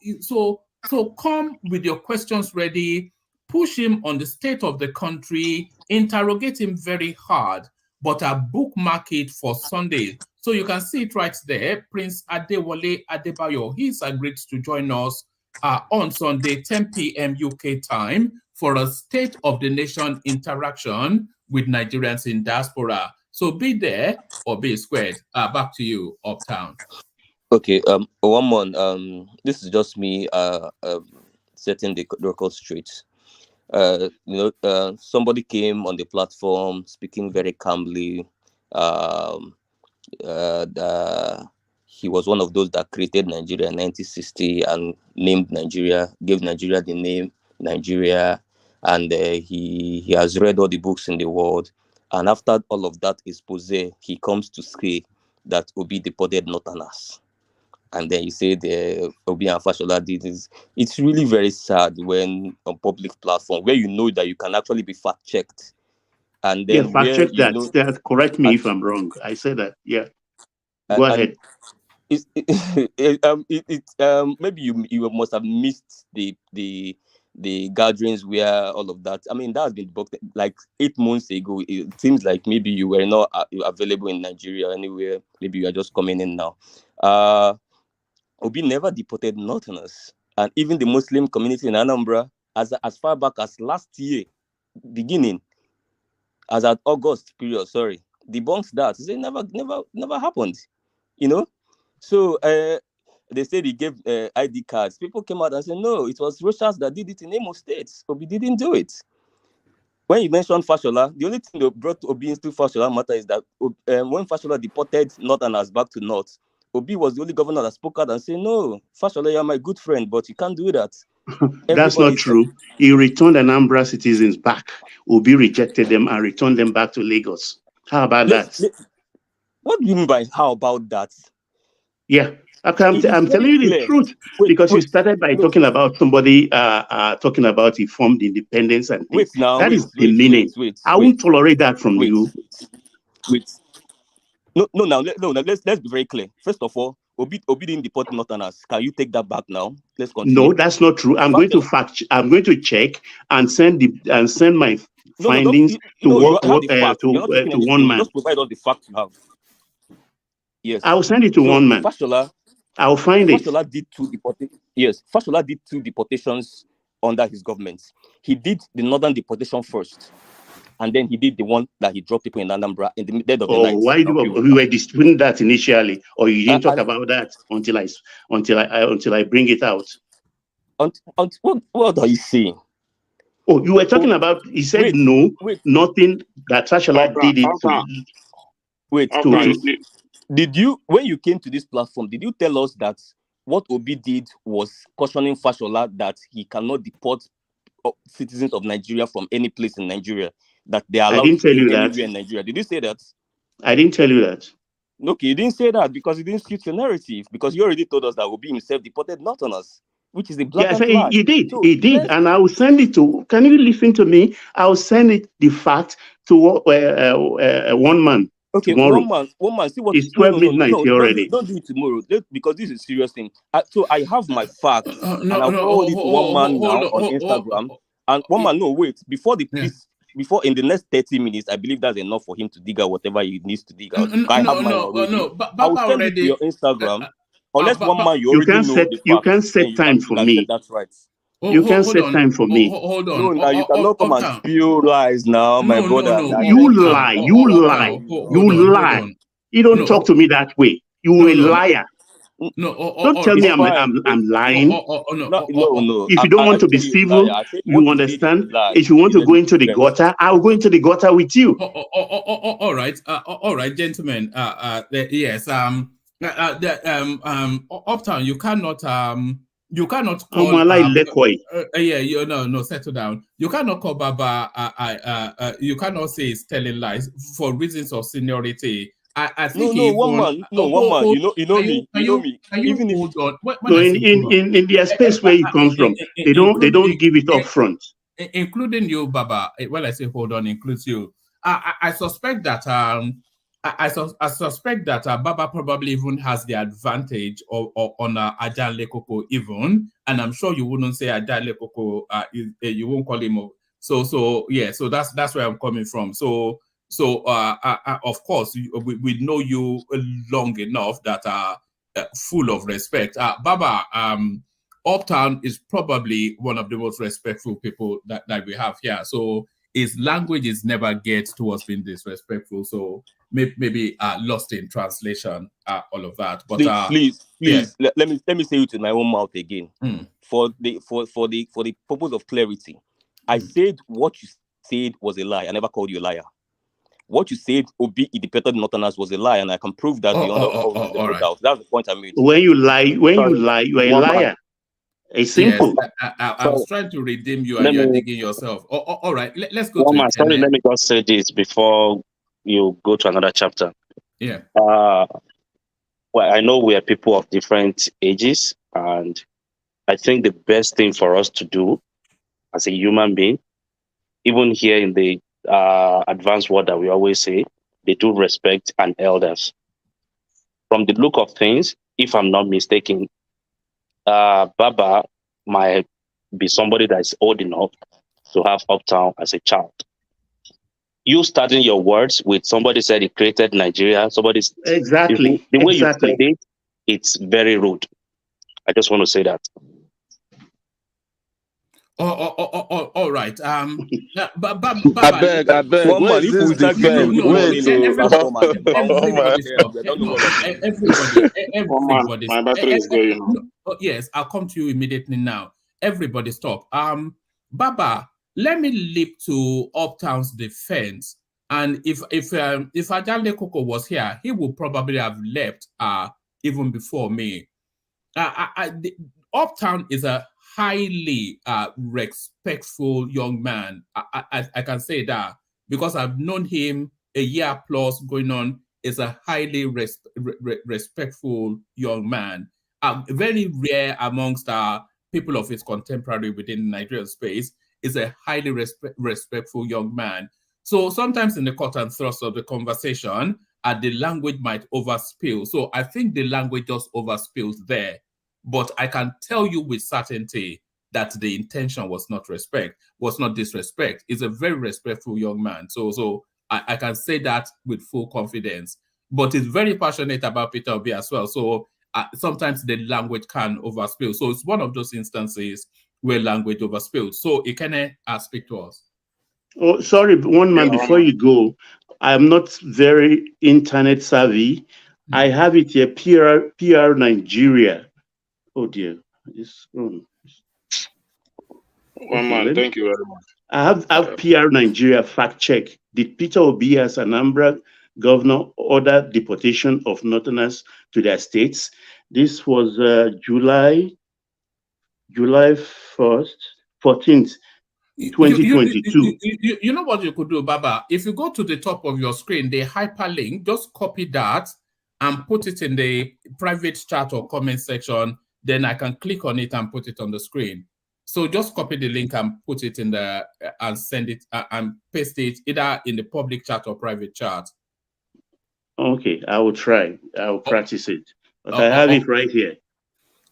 come with your questions ready. Push him on the state of the country. Interrogate him very hard, but bookmark it for Sunday. So you can see it right there. Prince Adewale Adebayo, he's agreed to join us on Sunday, 10 p.m. UK time for a State of the Nation interaction with Nigerians in diaspora. So be there or be squared. Back to you, Uptown. Okay, one more. This is just me setting the record straight. Somebody came on the platform speaking very calmly. He was one of those that created Nigeria in 1960 and named Nigeria, gave Nigeria the name Nigeria, and he has read all the books in the world. And after all of that expose, he comes to say that Obi deported Northerners. And then you say the Obi and Fashola did this. It's really very sad when on public platform where you know that you can actually be fact checked. And then fact check that. Correct me if I'm wrong. I said that. Yeah. Go ahead. Maybe you must have missed the gatherings where all of that. I mean, that has been booked like 8 months ago. It seems like maybe you were not available in Nigeria anywhere. Maybe you are just coming in now. Obi never deported Northerners, and even the Muslim community in Anambra, as far back as last year, beginning, as at August period, debunks that. They never happened, So they said he gave ID cards. People came out and said, no, it was Rochas that did it in Imo State. Obi didn't do it. When you mentioned Fashola, the only thing that brought Obi into Fashola matter is that when Fashola deported Northerners back to North, Obi was the only governor that spoke out and said, no, Fashola, you're my good friend, but you can't do that. That's not true. He returned Anambra citizens back. Obi rejected them and returned them back to Lagos. How about that? What do you mean by how about that? Yeah, I'm telling you the truth, because you started by talking about somebody talking about he formed independence and things. That is demeaning. I won't tolerate that from you. Let's be very clear. First of all, Obi didn't deport Northerners. Can you take that back now? Let's continue. No, that's not true. I'm going to check and send my findings to one man. Just provide all the facts you have. Yes. I'll send it to one man. Fashola, I'll find it. Fashola did 2 deportations. Yes, Fashola did 2 deportations under his government. He did the northern deportation first, and then he did the one that he dropped people in Anambra in the dead of the night. Why we were disputing that initially, or you didn't talk about that until I bring it out? What are you saying? Oh, you were talking about. He said nothing that Fashola did it. Did you, when you came to this platform, did you tell us that what Obi did was cautioning Fashola that he cannot deport citizens of Nigeria from any place in Nigeria, that they are allowed to be anywhere in Nigeria? Did you say that? I didn't tell you that. Okay, you didn't say that because you didn't suit your narrative, because you already told us that Obi himself deported Northerners, which is the blatant lie. He did. So he did, and I will send it to. Can you listen to me? I will send it the fact to one man. Okay, tomorrow. One man. See what? It's 12 midnight already. Don't do it tomorrow, because this is a serious thing. So I have my facts, and I'll forward it to one man now on Instagram. And one man, wait, before in the next 30 minutes, I believe that's enough for him to dig out whatever he needs to dig out. I will send it to your Instagram. Unless one man you already know the facts. You can set time for me. That's right. You can set time for me. Hold on. No, now you cannot come and spew lies now, my brother. You lie. You lie. You don't talk to me that way. You're a liar. Don't tell me I'm lying. No. If you don't want to be civil, you understand. If you want to go into the gutter, I'll go into the gutter with you. All right, gentlemen. Yes. Uptown, you cannot call no, settle down. You cannot call Baba you cannot say he's telling lies for reasons of seniority. I think one man. You know me. Even hold on. No, in their space where you come from, they don't give it up front. Including you, Baba. When I say hold on, includes you. I suspect that I suspect that Baba probably even has the advantage on Ajale Koko even, and I'm sure you wouldn't say Ajale Koko. You won't call him. So that's where I'm coming from. So of course we know you long enough that full of respect. Baba, Uptown is probably one of the most respectful people that we have here. So his language is never geared towards being disrespectful. So maybe lost in translation, all of that. But please, yeah. let me say it in my own mouth again. For the purpose of clarity, I said what you said was a lie. I never called you a liar. What you said, Obi independent Northerners was a lie, and I can prove that beyond all right. doubt. That's the point I made. When you lie, you are a liar. It's simple. Yes, I was trying to redeem you, and you're digging yourself. All right, let's go to sorry, let me just say this before you go to another chapter. Yeah. Well, I know we are people of different ages, and I think the best thing for us to do as a human being, even here in the advanced world that we always say, they do respect an elders. From the look of things, if I'm not mistaken, Baba might be somebody that is old enough to have Uptown as a child. You starting your words with somebody said he created Nigeria, somebody's exactly the way you said it, it's very rude. I just want to say that. All right. I beg. One man, if we start giving you everybody. My battery is going on. Yes, I'll come to you immediately now. Everybody stop. Baba, let me leap to Uptown's defense. And if Ajale Koko was here, he would probably have left even before me. Uptown is a highly respectful young man. I can say that because I've known him a year plus going on. Is a highly respectful young man. Very rare amongst people of his contemporary within the Nigerian space. Is a highly respectful young man. So sometimes in the cut and thrust of the conversation, the language might overspill. So I think the language just overspills there. But I can tell you with certainty that the intention was not disrespect. He's a very respectful young man. So I can say that with full confidence. But he's very passionate about Peter Obi as well. So sometimes the language can overspill. So it's one of those instances where language overspills. So Ikene, speak to us. Oh, sorry, one man, before you go, I'm not very internet savvy. I have it here, PR Nigeria. Oh dear. One man, thank you very much. I have PR Nigeria fact check. Did Peter Obi as Anambra governor order deportation of Northerners to their states? This was July 1st, 14th, 2022. You know what you could do, Baba? If you go to the top of your screen, the hyperlink, just copy that and put it in the private chat or comment section. Then I can click on it and put it on the screen. So just copy the link and put it in the and send it and paste it either in the public chat or private chat. Okay, I will try. I will practice it. But I have it right here.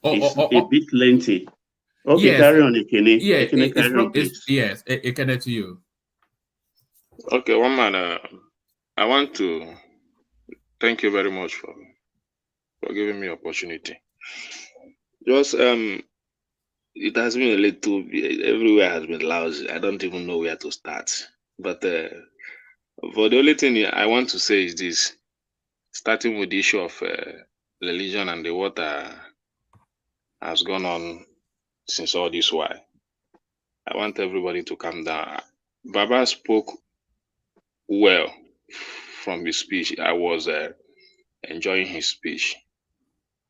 It's a bit lengthy. Okay, yes. Carry on, Ekene. Yeah, Ekene, carry on, please. Yes, Ekene to you. Okay, one man. I want to thank you very much for giving me opportunity. Just it has been a little, everywhere has been lousy. I don't even know where to start. But for the only thing I want to say is this, starting with the issue of religion and the water has gone on since all this while. I want everybody to calm down. Baba spoke well from his speech. I was enjoying his speech.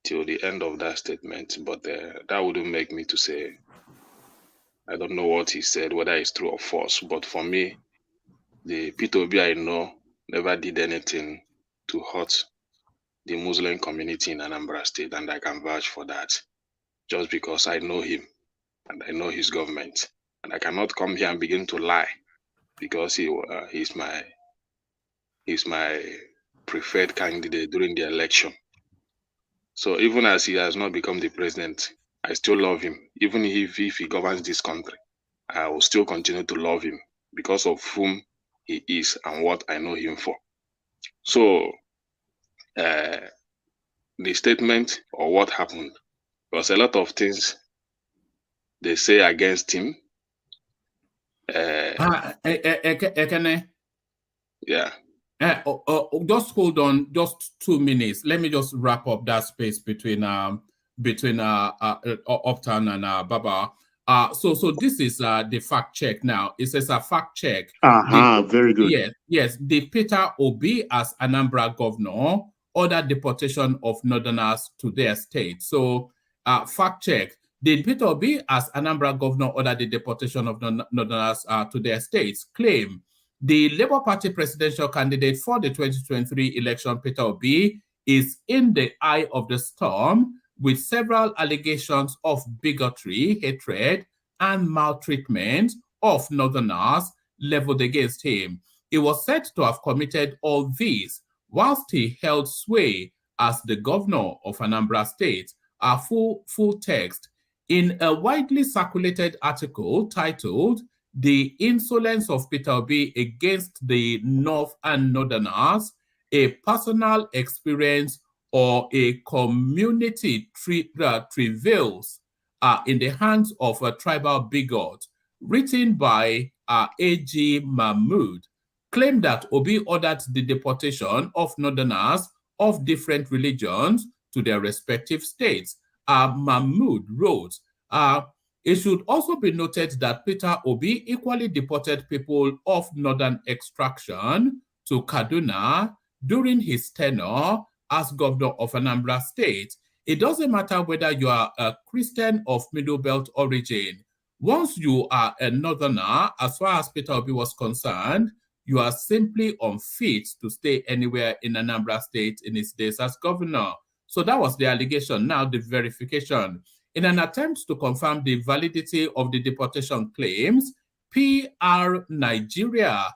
till the end of that statement, but that wouldn't make me to say, I don't know what he said, whether it's true or false. But for me, the Peter Obi I know never did anything to hurt the Muslim community in Anambra State, and I can vouch for that, just because I know him and I know his government. And I cannot come here and begin to lie because he's my preferred candidate during the election. So even as he has not become the president, I still love him. Even if he governs this country, I will still continue to love him because of whom he is and what I know him for. So the statement or what happened, was a lot of things they say against him. Ekene. Yeah. Just hold on, just 2 minutes. Let me just wrap up that space between Uptown and Baba. So this is the fact check now. It says a fact check. Very good. Yes. The Peter Obi as Anambra governor ordered deportation of Northerners to their state. So fact check. Did Peter Obi as Anambra governor order the deportation of Northerners to their states? Claim. The Labour Party presidential candidate for the 2023 election, Peter Obi, is in the eye of the storm with several allegations of bigotry, hatred, and maltreatment of Northerners leveled against him. He was said to have committed all these whilst he held sway as the governor of Anambra State. A full text in a widely circulated article titled "The Insolence of Peter Obi Against the North and Northerners, a Personal Experience or a Community Travails in the Hands of a Tribal Bigot," written by A.G. Mahmood, claimed that Obi ordered the deportation of Northerners of different religions to their respective states. Mahmood wrote, it should also be noted that Peter Obi equally deported people of northern extraction to Kaduna during his tenure as governor of Anambra State. It doesn't matter whether you are a Christian of Middle Belt origin. Once you are a northerner, as far as Peter Obi was concerned, you are simply unfit to stay anywhere in Anambra State in his days as governor. So that was the allegation. Now the verification. In an attempt to confirm the validity of the deportation claims, PR Nigeria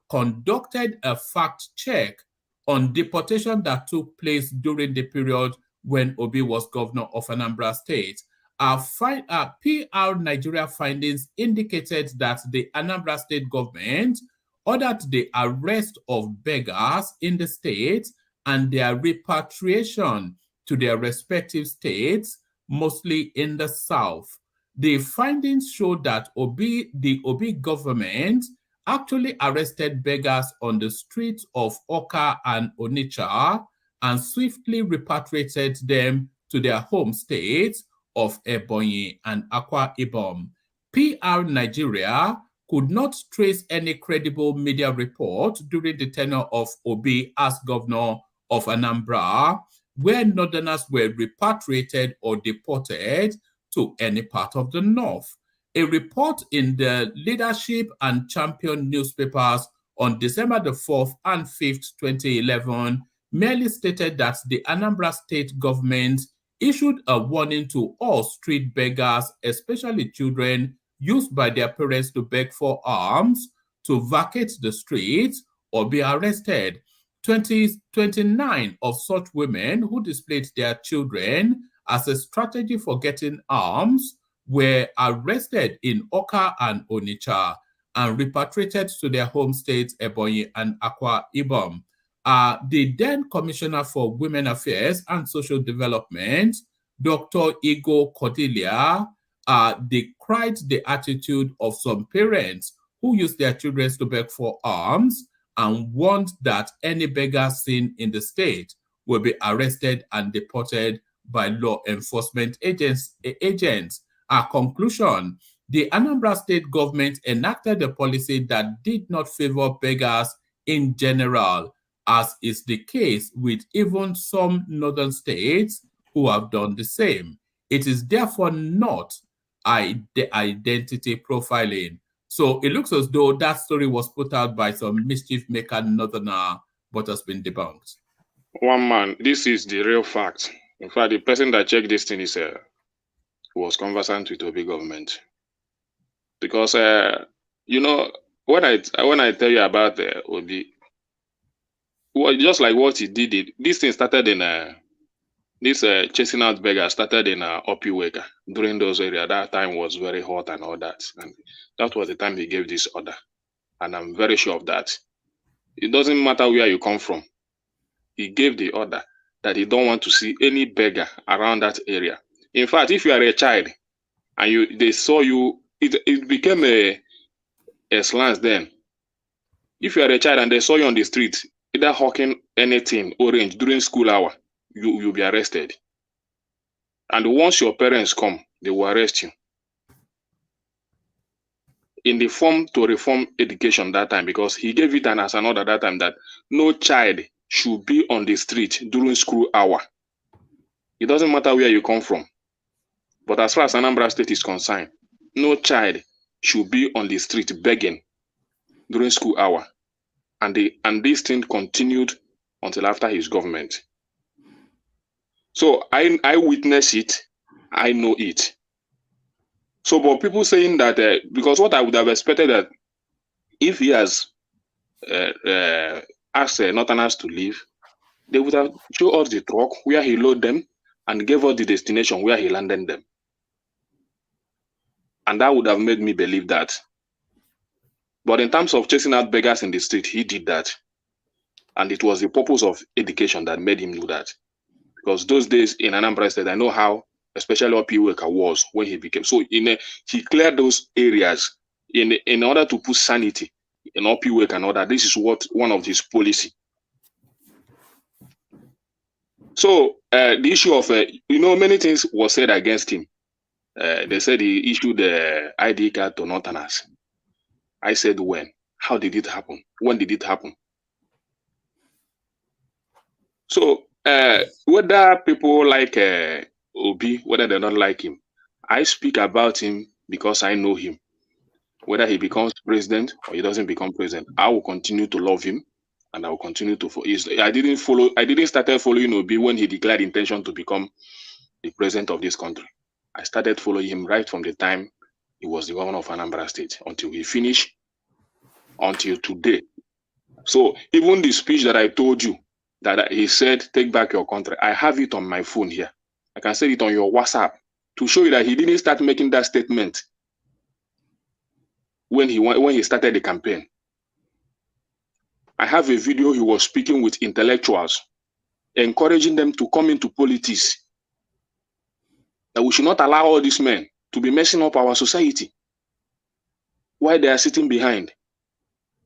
conducted a fact check on deportation that took place during the period when Obi was governor of Anambra State. PR Nigeria findings indicated that the Anambra State government ordered the arrest of beggars in the state and their repatriation to their respective states, mostly in the south. The findings showed that the Obi government actually arrested beggars on the streets of Awka and Onitsha and swiftly repatriated them to their home states of Ebonyi and Akwa Ibom. PR Nigeria could not trace any credible media report during the tenure of Obi as governor of Anambra where Northerners were repatriated or deported to any part of the North. A report in the Leadership and Champion newspapers on December the 4th and 5th, 2011, merely stated that the Anambra State government issued a warning to all street beggars, especially children, used by their parents to beg for alms, to vacate the streets or be arrested. 29 of such women who displayed their children as a strategy for getting alms were arrested in Awka and Onitsha and repatriated to their home states, Ebonyi and Akwa Ibom. The then Commissioner for Women Affairs and Social Development, Dr. Igo Cordelia, decried the attitude of some parents who use their children to beg for alms and warned that any beggar seen in the state will be arrested and deported by law enforcement agents. Conclusion, the Anambra State government enacted a policy that did not favor beggars in general as is the case with even some northern states who have done the same. It is therefore not identity profiling. So it looks as though that story was put out by some mischief maker northerner, but has been debunked. One man, this is the real fact. In fact, the person that checked this thing is was conversant with Obi government, because you know, when I tell you about Obi, well, just like what he did, this thing started in this chasing out beggar started in Opiweka during those areas. That time was very hot and all that, and that was the time he gave this order. And I'm very sure of that. It doesn't matter where you come from. He gave the order that he don't want to see any beggar around that area. In fact, if you are a child and they saw you, it became a slant then. If you are a child and they saw you on the street, either hawking anything orange during school hour, you'll be arrested. And once your parents come, they will arrest you. In the form to reform education that time, because he gave it as an order that time that no child should be on the street during school hour. It doesn't matter where you come from. But as far as Anambra State is concerned, no child should be on the street begging during school hour. And this thing continued until after his government. So I witnessed it, I know it. So, but people saying that, because what I would have expected that if he has asked Northerners to leave, they would have showed us the truck where he loaded them and gave us the destination where he landed them. And that would have made me believe that. But in terms of chasing out beggars in the street, he did that. And it was the purpose of education that made him do that. Because those days in Anambra State, I know how, especially what Piweka was when he became. So he cleared those areas in order to put sanity in Piweka and all that. This is one of his policy. So the issue of, many things was said against him. They said he issued the ID card to Northerners. I said, when? How did it happen? When did it happen? So whether people like Obi, whether they don't like him, I speak about him because I know him. Whether he becomes president or he doesn't become president, I will continue to love him and I will continue to follow. I didn't start following Obi when he declared intention to become the president of this country. I started following him right from the time he was the governor of Anambra State until he finished, until today. So even the speech that I told you, that he said, take back your country, I have it on my phone here. I can send it on your WhatsApp to show you that he didn't start making that statement when he started the campaign. I have a video he was speaking with intellectuals, encouraging them to come into politics. That we should not allow all these men to be messing up our society while they are sitting behind.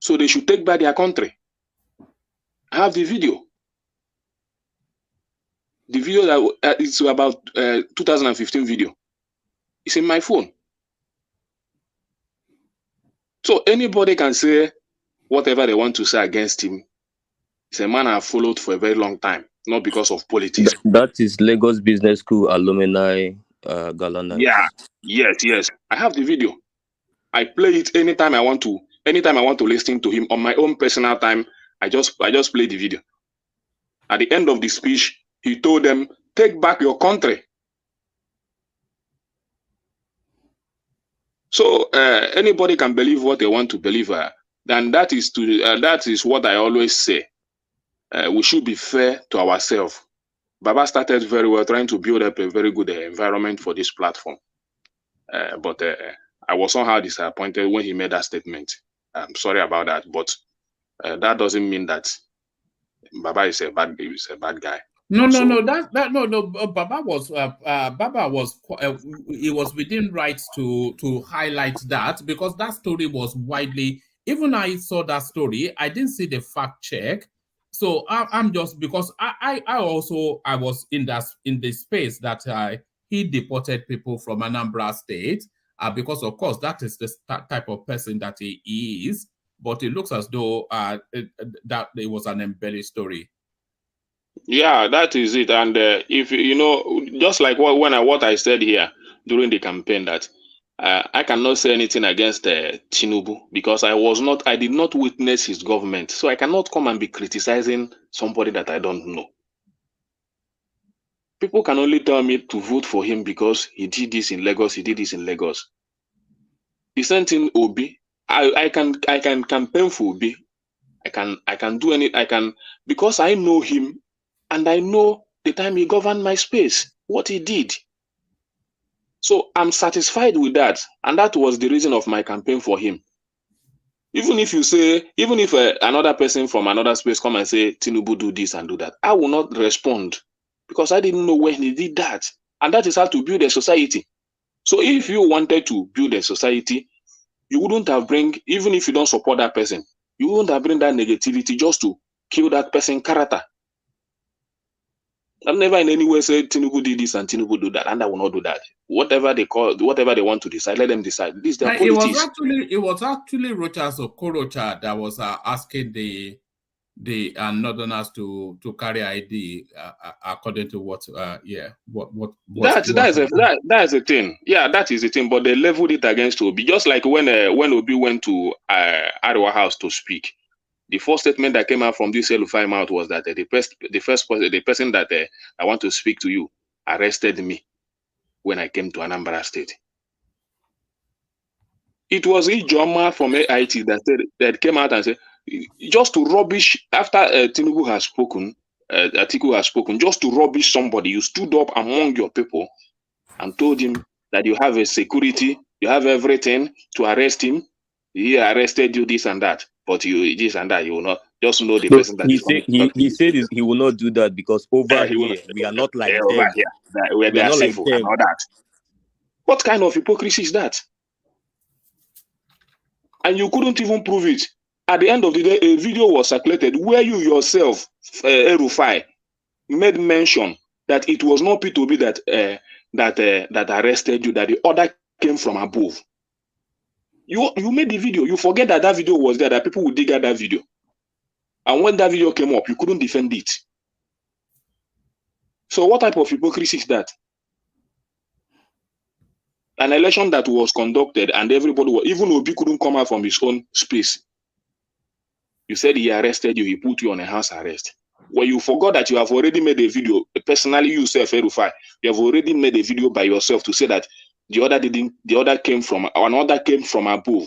So they should take back their country. I have the video. The video that it's about 2015 video. It's in my phone. So anybody can say whatever they want to say against him. He's a man I've followed for a very long time, not because of politics. That is Lagos Business School alumni Galana. Yeah, yes. I have the video. I play it anytime I want to. Anytime I want to listen to him on my own personal time, I just play the video. At the end of the speech, he told them, take back your country. So anybody can believe what they want to believe. Then that is what I always say. We should be fair to ourselves. Baba started very well, trying to build up a very good environment for this platform. But I was somehow disappointed when he made that statement. I'm sorry about that, but that doesn't mean that Baba is a bad guy. No. Baba was he was within rights to highlight that, because that story was widely. Even I saw that story, I didn't see the fact check. So I'm just, because I was in the space that he deported people from Anambra State, because of course that is the type of person that he is. but it looks as though that it was an embellished story. Yeah, that is it. And if you know, just like what I said here during the campaign, that I cannot say anything against Tinubu because I did not witness his government, so I cannot come and be criticizing somebody that I don't know. People can only tell me to vote for him because he did this in Lagos. He did this in Lagos. The same thing Obi. I can campaign for Obi. I can do any. I can, because I know him. And I know the time he governed my space, what he did. So I'm satisfied with that. And that was the reason of my campaign for him. Even if another person from another space come and say, Tinubu do this and do that, I will not respond because I didn't know when he did that. And that is how to build a society. So if you wanted to build a society, you wouldn't have even if you don't support that person, you wouldn't have bring that negativity just to kill that person's character. I've never in any way said Tinubu did this and Tinubu do that, and I will not do that. Whatever they want to decide, let them decide. This is their politics. It was actually Rochas Okorocha that was asking the Northerners to carry ID according to what that's the thing. Yeah, that is the thing. But they leveled it against Obi, just like when Obi went to Ariwa House to speak. The first statement that came out from this El-Rufai mouth was that the person that I want to speak to you arrested me when I came to Anambra State. It was Ijoma from AIT that came out and said, just to rubbish, after Tinubu has spoken, Atiku has spoken, just to rubbish somebody, you stood up among your people and told him that you have a security, you have everything to arrest him. He arrested you, this and that. But you this and that, you will not just know the person that he said he will not do that because over here we are not like them. We are not like them and all that. What kind of hypocrisy is that? And you couldn't even prove it. At the end of the day, a video was circulated where you yourself, El-Rufai, made mention that it was not P2B that arrested you, that the order came from above. You made the video. You forget that video was there, that people would dig at that video. And when that video came up, you couldn't defend it. So what type of hypocrisy is that? An election that was conducted and everybody, even Obi couldn't come out from his own space. You said he arrested you, he put you on a house arrest. Well, you forgot that you have already made a video, personally yourself, El-Rufai, you have already made a video by yourself to say that the order came from above,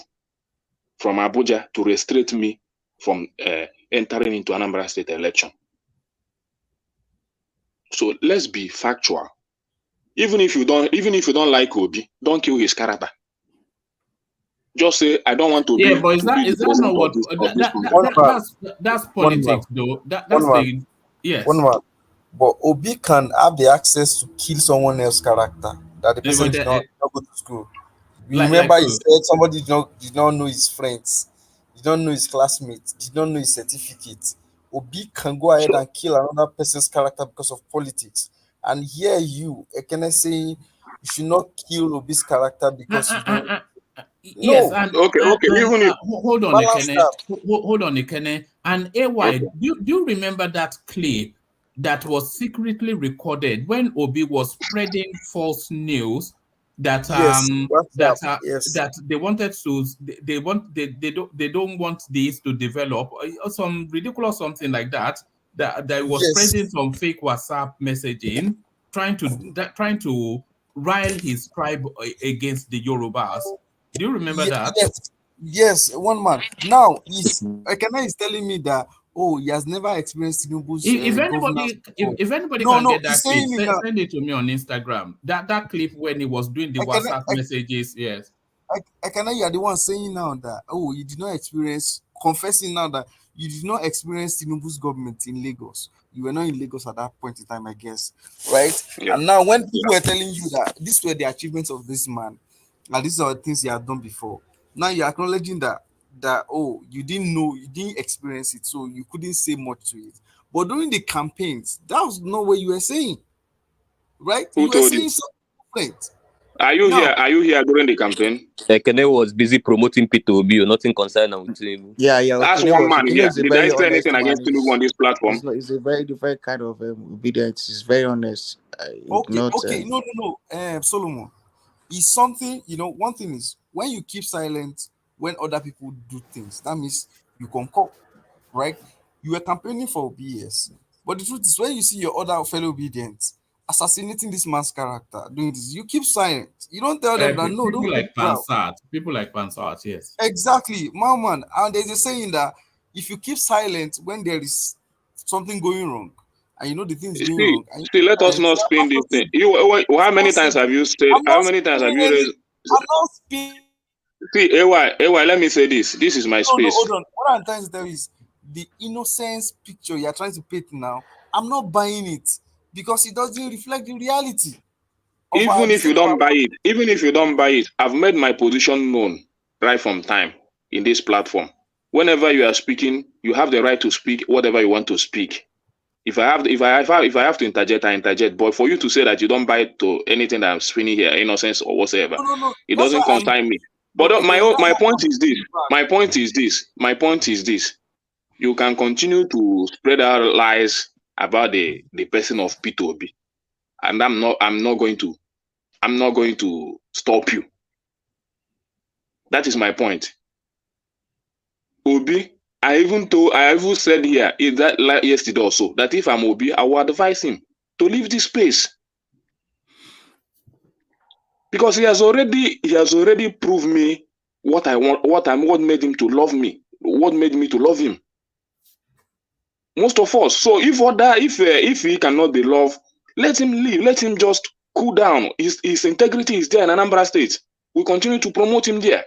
from Abuja, to restrict me from entering into Anambra State election. So let's be factual. Even if you don't like Obi, don't kill his character. Just say, I don't want to be. Yeah, but is that not what that's politics though? That's the yes. One man. But Obi can have the access to kill someone else's character that the person did not go to school. Remember, he said somebody did not know his friends, did not know his classmates, did not know his certificate. Obi can go ahead and kill another person's character because of politics. And here Ekene saying you should not kill Obi's character because you don't. Yes, no. and okay. Hold on, Ekene. And AY, do you remember that clip that was secretly recorded when Obi was spreading false news that that they wanted to they don't want this to develop, or some ridiculous something like that was spreading some fake WhatsApp messaging trying to rile his tribe against the Yorubas. Do you remember that? Yes, one man. Now Ekene is telling me that he has never experienced Tinubu's if anybody can get that clip, send it to me on Instagram. That clip when he was doing the WhatsApp messages, yes. Ekene, you are the one saying now that you did not experience, confessing now that you did not experience Tinubu's government in Lagos. You were not in Lagos at that point in time, I guess, right? Yeah. And now when people were telling you that these were the achievements of this man, and these are the things he had done before, now you're acknowledging that you didn't know, you didn't experience it, so you couldn't say much to it. But during the campaigns, that was not what you were saying, right? Who you were told saying you? something different. Are you here? Are you here during the campaign? Ekene was busy promoting P2B, nothing concerned with him. Yeah. That's one man here. Did I say anything against Tinubu on this platform? It's a very different kind of obedience. It's very honest. Okay. No. Solomon, it's something, one thing is when you keep silent when other people do things, that means you concur, right? You were campaigning for BS, but the truth is when you see your other fellow obedience assassinating this man's character, doing this, you keep silent. You don't tell them that no, people like Pansat. People like Pansat, yes. Exactly, man. And there's a saying that if you keep silent when there is something going wrong, and you know the thing is going wrong. Let us not spin this thing. How many times have you said? How many times have you raised? I'm not spinning. See, AY, let me say this. This is my space. Hold on. What I'm trying to tell you is the innocence picture you're trying to paint now. I'm not buying it because it doesn't reflect the reality. Even if you don't buy it, I've made my position known right from time in this platform. Whenever you are speaking, you have the right to speak whatever you want to speak. If I have to interject, I interject. But for you to say that you don't buy to anything that I'm spinning here, innocence or whatsoever, it doesn't concern me. But my point is this. You can continue to spread out lies about the person of P2B, and I'm not going to stop you. That is my point. Obi, I even said here yesterday also that if I'm Obi, I will advise him to leave this space. Because he has already proved me what I want, what made him to love me, what made me to love him. Most of us. So if he cannot be loved, let him leave. Let him just cool down. His integrity is there in Anambra State. We continue to promote him there.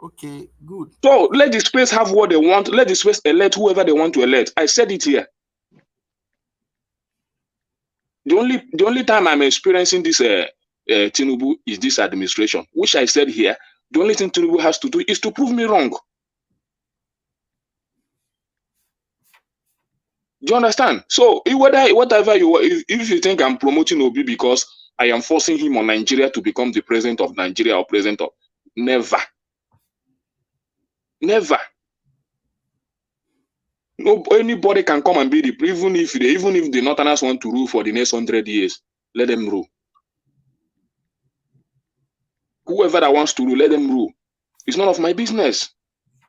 Okay, good. So let the space have what they want. Let the space elect whoever they want to elect. I said it here. The only time I'm experiencing this Tinubu is this administration, which I said here. The only thing Tinubu has to do is to prove me wrong. Do you understand? So if you think I'm promoting Obi because I am forcing him on Nigeria to become the president of Nigeria or president of never. No, anybody can come and be the even if the Northerners want to rule for the next 100 years, let them rule. Whoever that wants to rule, let them rule. It's none of my business.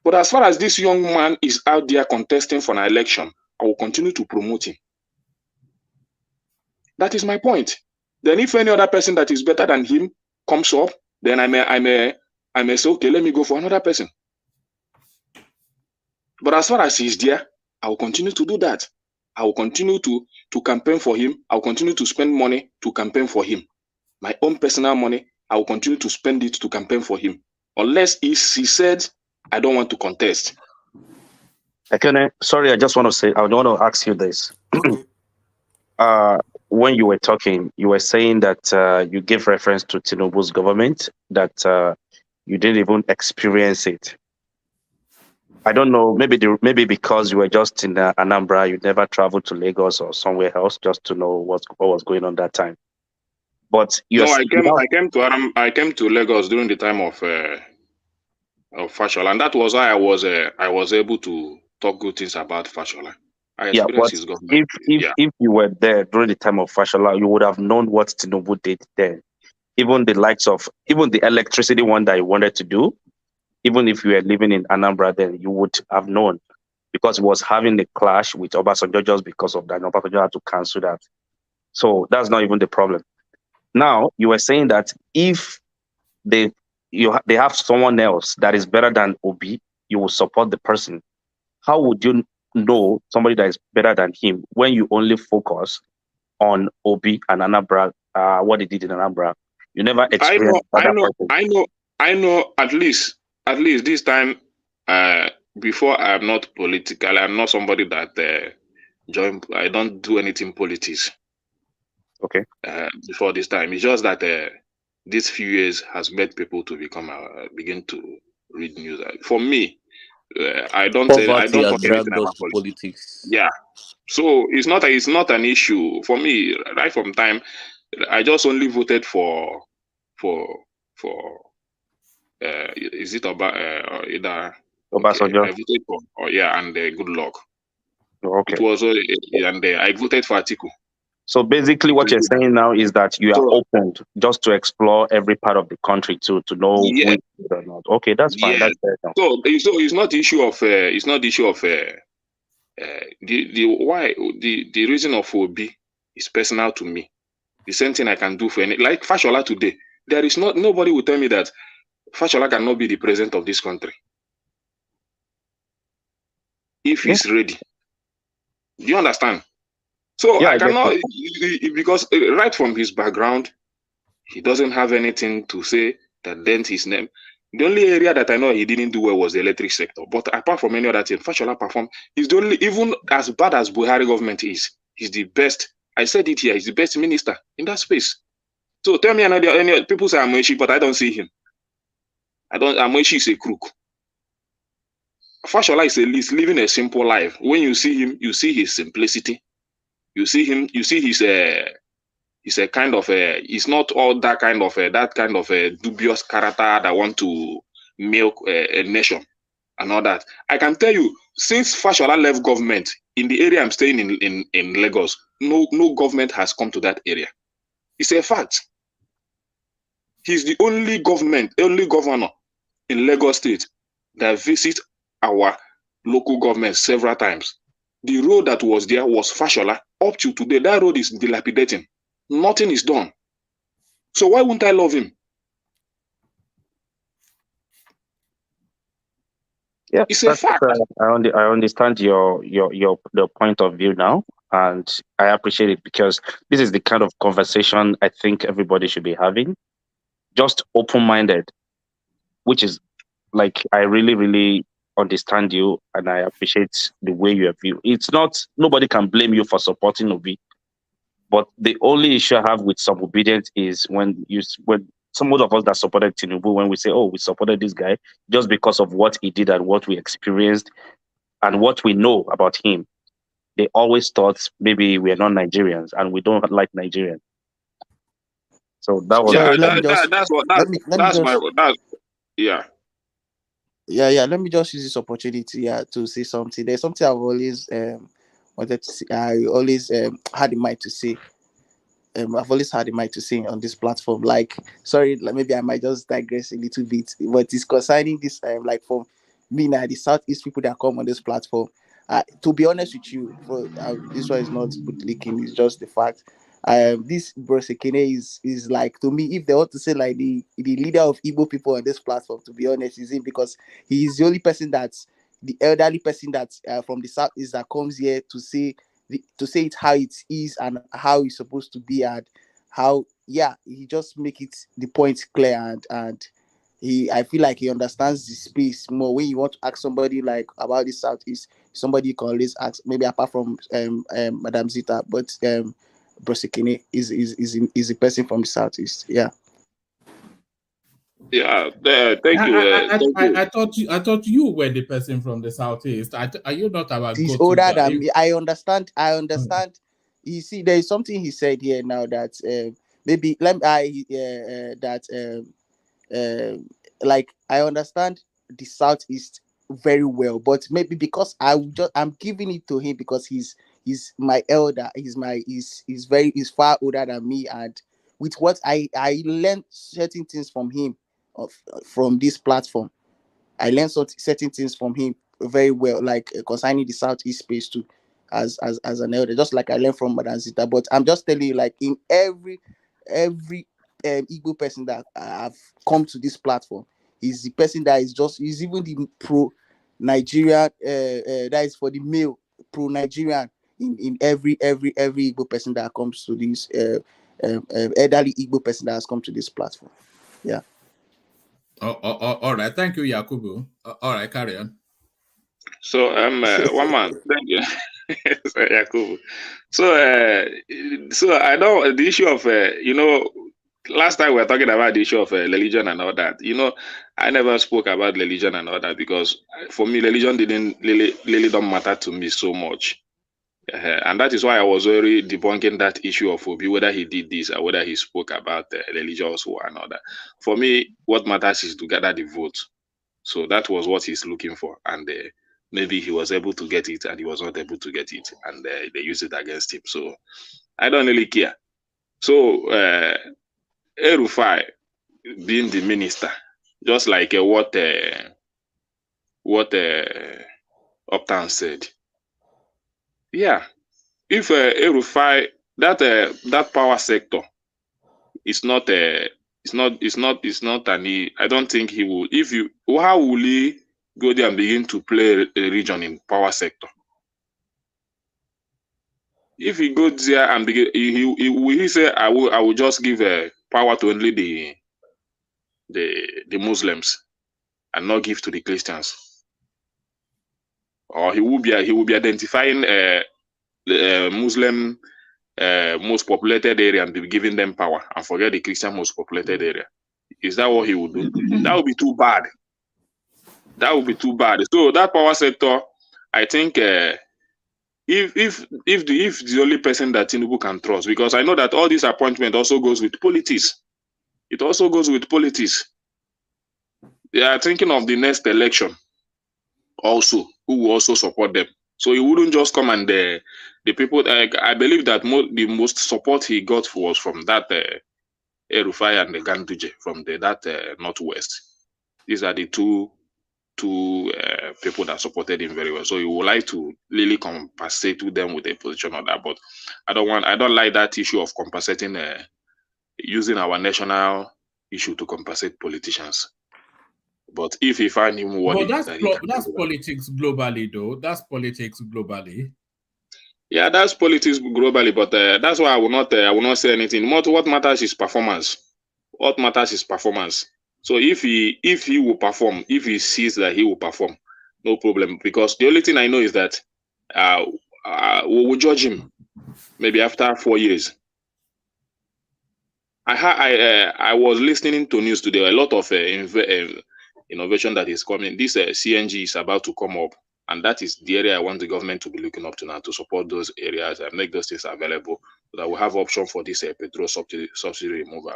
But as far as this young man is out there contesting for an election, I will continue to promote him. That is my point. Then if any other person that is better than him comes up, then I may say, okay, let me go for another person. But as far as he's there, I will continue to do that. I will continue to campaign for him. I will continue to spend money to campaign for him. My own personal money, I will continue to spend it to campaign for him. Unless he said, I don't want to contest. Sorry, I just want to say, I want to ask you this. Okay. When you were talking, you were saying that you gave reference to Tinubu's government, that you didn't even experience it. I don't know, maybe because you were just in Anambra, you never traveled to Lagos or somewhere else just to know what was going on that time. But I came to Lagos during the time of Fashola, and that was why I was able to talk good things about Fashola. I experienced his government. If you were there during the time of Fashola, you would have known what Tinubu did then. Even the electricity one that he wanted to do, even if you were living in Anambra then, you would have known, because it was having a clash with Obasanjo just because of that. Obasanjo had to cancel that. So that's not even the problem. Now, you were saying that if they have someone else that is better than Obi, you will support the person. How would you know somebody that is better than him when you only focus on Obi and Anambra, what they did in Anambra? You never experienced I know at least this time, before I'm not political, I'm not somebody that I don't do anything politics. Okay. Before this time, it's just that these few years has made people to begin to read news. For me, I don't talk anything about politics. Yeah. So it's not an issue for me. Right from time, I just only voted for is it about either Obasanjo. I voted for and good luck. Okay. It was and I voted for Atiku. So basically, what you're saying now is that you are opened just to explore every part of the country to know who is good or not. Okay, that's fine. Yeah. That's fair enough. So it's not the issue of the reason of Obi is personal to me. The same thing I can do for any, like Fashola today. There is nobody will tell me that Fashola cannot be the president of this country if he's ready. Do you understand? So I cannot, because right from his background, he doesn't have anything to say that dent his name. The only area that I know he didn't do well was the electric sector. But apart from any other thing, Fashola performed. He's the only, even as bad as Buhari government is, he's the best. I said it here, he's the best minister in that space. So tell me any people say Amoechi, but I don't see him. Amoechi is a crook. Fashola is living a simple life. When you see him, you see his simplicity. You see he's a kind of he's not all that kind of dubious character that want to milk a nation and all that. I can tell you, since Fashola left government in the area I'm staying in Lagos, no government has come to that area. It's a fact. He's the only governor in Lagos State that visits our local government several times. The road that was there was Fashola. Up to today, that road is dilapidating. Nothing is done. So why wouldn't I love him? Yeah, it's a fact. I understand the point of view now, and I appreciate it because this is the kind of conversation I think everybody should be having. Just open-minded, which is like I really, really understand you, and I appreciate the way you view. It's not, nobody can blame you for supporting Obi, but the only issue I have with disobedience is when some of us that supported Tinubu, when we say, oh, we supported this guy just because of what he did and what we experienced and what we know about him, they always thought maybe we're not Nigerians and we don't like Nigerians. So that was let me just use this opportunity to say something. There's something I've always wanted to say. I always had in mind to say. I've always had in mind to say on this platform. Maybe I might just digress a little bit, but it's concerning this. Like for me now, the Southeast people that come on this platform. To be honest with you, this one is not leaking. It's just the fact. This Brosekene is like, to me, if they want to say like the leader of Igbo people on this platform, to be honest, is him, because he is the only person that's the elderly person that's from the Southeast that comes here to say it how it is and how it's supposed to be, and how he just make it the point clear, and I feel like he understands the space more. When you want to ask somebody like about the Southeast, somebody you can always ask, maybe apart from Madam Zita, but Brosekene is a person from the Southeast. Yeah, thank you. I thought you were the person from the Southeast. Are you not our He's older than me. I understand. You see, there is something he said here now that like I understand the Southeast very well, but maybe because I'm giving it to him because he's my elder. He's far older than me, and with what I learned certain things from him from this platform. I learned certain things from him very well, like concerning the Southeast space too, as an elder, just like I learned from Madam Zita. But I'm just telling you, like in every Igbo person that have come to this platform, is the person that is even the pro-Nigerian, that is for the male pro-Nigerian in every Igbo person that comes to this elderly Igbo person that has come to this platform. Yeah. All right. Thank you, Yakubu. All right, carry on. So one man, thank you. Yakubu. So I know the issue of last time we were talking about the issue of religion and all that. I never spoke about religion and all that because for me, religion didn't really don't matter to me so much. And that is why I was very debunking that issue of Obi, whether he did this or whether he spoke about religious war and all that. For me, what matters is to gather the vote. So that was what he's looking for. And maybe he was able to get it and he was not able to get it. And they used it against him. So I don't really care. So El-Rufai being the minister, just like what Uptown said. Yeah, if El-Rufai, that power sector is not it's not an, I don't think he will. How will he go there and begin to play a region in power sector? If he goes there and begin, he say I will just give power to only the Muslims and not give to the Christians, or he will be identifying the Muslim most populated area and be giving them power and forget the Christian most populated area. Is that what he would do? That would be too bad. That would be too bad. So that power sector, I think, if the only person that Tinubu can trust, because I know that all this appointment also goes with politics. It also goes with politics. They are thinking of the next election also, who will also support them. So he wouldn't just come and the people. I believe that the most support he got was from that El-Rufai and the Ganduje from that northwest. These are the two people that supported him very well. So he would like to really compensate to them with a position on that. But I don't like that issue of compensating using our national issue to compensate politicians. But if he find him worthy, but that's politics globally, though. That's politics globally. Yeah, that's politics globally. But that's why I will not say anything. What matters is performance. What matters is performance. So if he will perform, if he sees that he will perform, no problem. Because the only thing I know is that we will judge him maybe after 4 years. I was listening to news today. A lot of innovation that is coming. This CNG is about to come up, and that is the area I want the government to be looking up to now to support those areas and make those things available so that we have option for this petrol subsidy removal.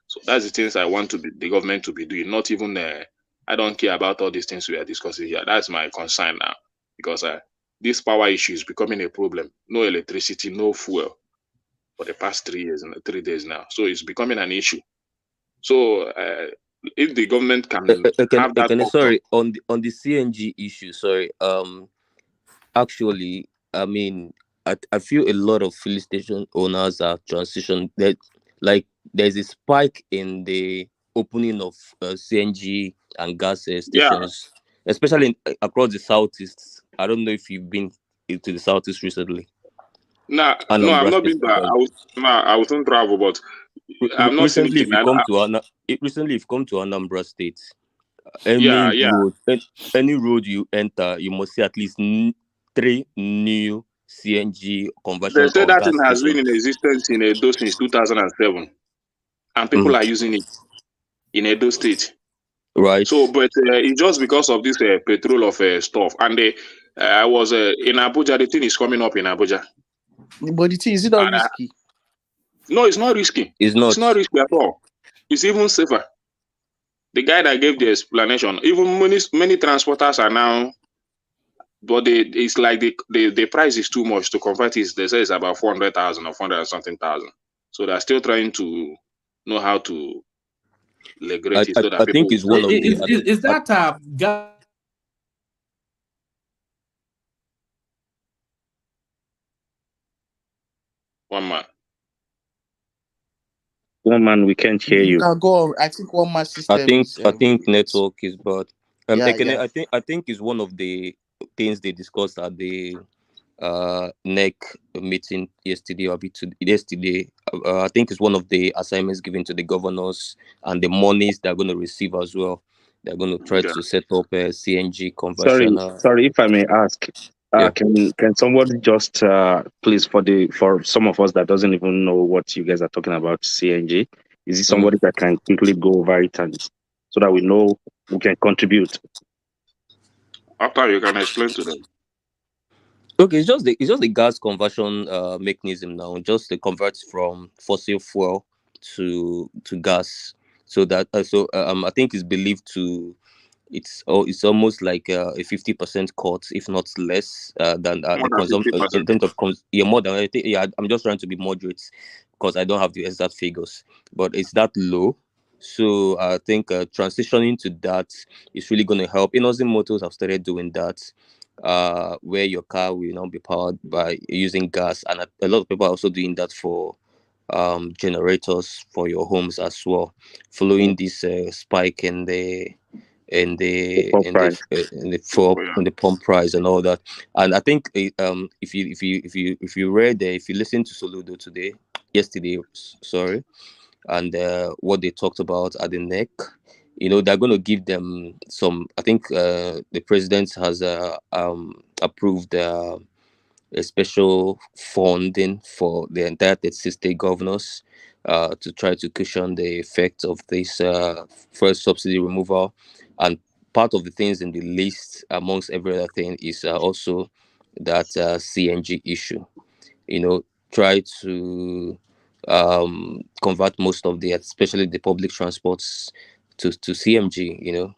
So that's the things I want the government to be doing. Not even I don't care about all these things we are discussing here. That's my concern now, because this power issue is becoming a problem. No electricity, no fuel for the past 3 days now. So it's becoming an issue. So if the government can have that. Sorry, on the CNG issue. Sorry. Actually, I mean, I feel a lot of filling station owners are transitioned. That like there's a spike in the opening of CNG and gas stations, especially across the southeast. I don't know if you've been into the southeast recently. No, I've not been there. I wasn't travel, but I've not seen it. Recently, if you come to Anambra State, any road you enter, you must see at least 3 new CNG conversion. They say that thing has been in existence in Edo since 2007, and people are using it in Edo State. Right. So, but it's just because of this petrol of stuff, and I was in Abuja. The thing is coming up in Abuja. But the thing is it not risky? No, it's not risky. It's not risky at all. It's even safer. The guy that gave the explanation, even many transporters are now, but it's like the price is too much to convert it. They say it's about 400,000 or 400 something thousand. So they're still trying to know how to leverage it so that I think it's one of the. Is that One man, we can't hear you. Go. I think one man system. I think network is bad. I think it's one of the things they discussed at the NEC meeting yesterday or yesterday. I think it's one of the assignments given to the governors and the monies they're going to receive as well. They're going to try to set up a CNG conversion. Sorry, if I may ask. Can somebody just please for some of us that doesn't even know what you guys are talking about CNG, is it somebody that can quickly go over it and so that we know we can contribute? After you can explain to them. Okay, it's just the gas conversion mechanism now. Just the convert from fossil fuel to gas, so that I think it's believed to it's almost like a 50% cut, if not less, than More the than consumption 50%. in terms of yeah, more than I think. Yeah, I'm just trying to be moderate because I don't have the exact figures, but it's that low. So I think transitioning to that is really going to help. Innocent Motors have started doing that, where your car will now be powered by using gas, and a lot of people are also doing that for generators for your homes as well, following this spike in the pump price and all that. And I think if you read if you listen to Soludo yesterday, sorry, and what they talked about at the neck, they're going to give them some. I think the president has approved a special funding for the entire 36 state governors to try to cushion the effect of this first subsidy removal. And part of the things in the list, amongst every other thing, is also that CNG issue. Try to convert most of especially the public transports to CMG.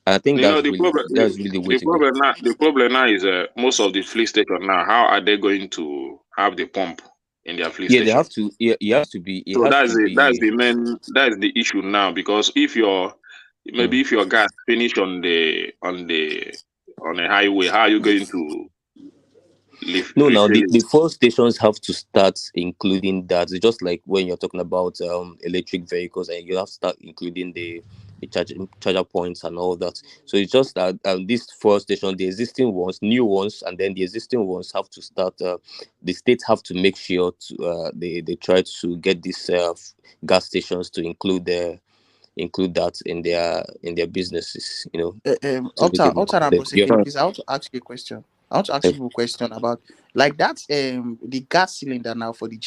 And I think that's The really problem, the way to go. the problem now is most of the fleet stations now. How are they going to have the pump in their fleet Yeah, station? they have to. Yeah, it has to be. So that's the issue now, because if your gas finish on a highway, how are you going to No, now refill the it? fuel stations have to start including that. It's just like when you're talking about electric vehicles, and you have to start including the charger points and all that. So it's just that these fuel stations, the existing ones, new ones, and then the existing ones have to start. The states have to make sure to they try to get these gas stations to include that in their businesses. Please, I want to ask you a question. I want to ask you a question about like that the gas cylinder now for the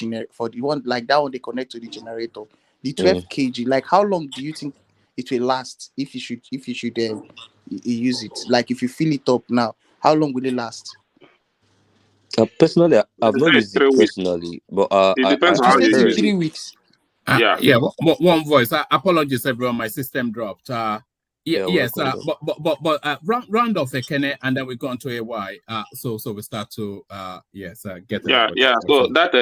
one like that one they connect to the generator, the 12 kg. Like how long do you think it will last if you should use it? Like if you fill it up now, how long will it last? Personally, I've not used it 3 weeks. personally, but It depends on I how you heard use it. 3 weeks. Yeah. One voice. Apologies, everyone. My system dropped. Yes. But round off a Kenne, and then we go on to AY. So we start to get. Yeah. So that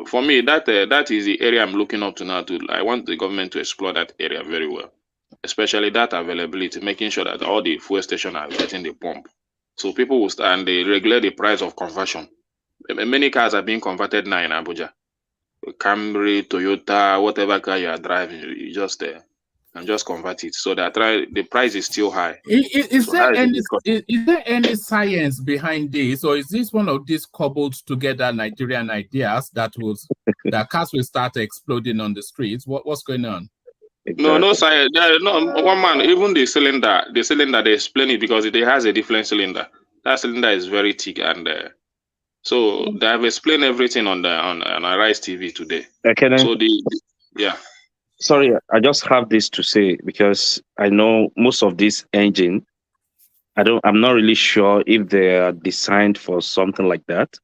for me that is the area I'm looking up to now. I want the government to explore that area very well, especially that availability, making sure that all the fuel stations are getting the pump, so people will start and they regulate the price of conversion. Many cars are being converted now in Abuja. Camry, Toyota, whatever car you are driving, you just convert it. So that the price is still high. Is there any science behind this, or is this one of these cobbled together Nigerian ideas that cars will start exploding on the streets? What's going on? No science. No, one man. Even the cylinder they explain it because it has a different cylinder. That cylinder is very thick, and so they have explained everything on Arise TV today. So Sorry, I just have this to say because I know most of these engine, I'm not really sure if they are designed for something like that.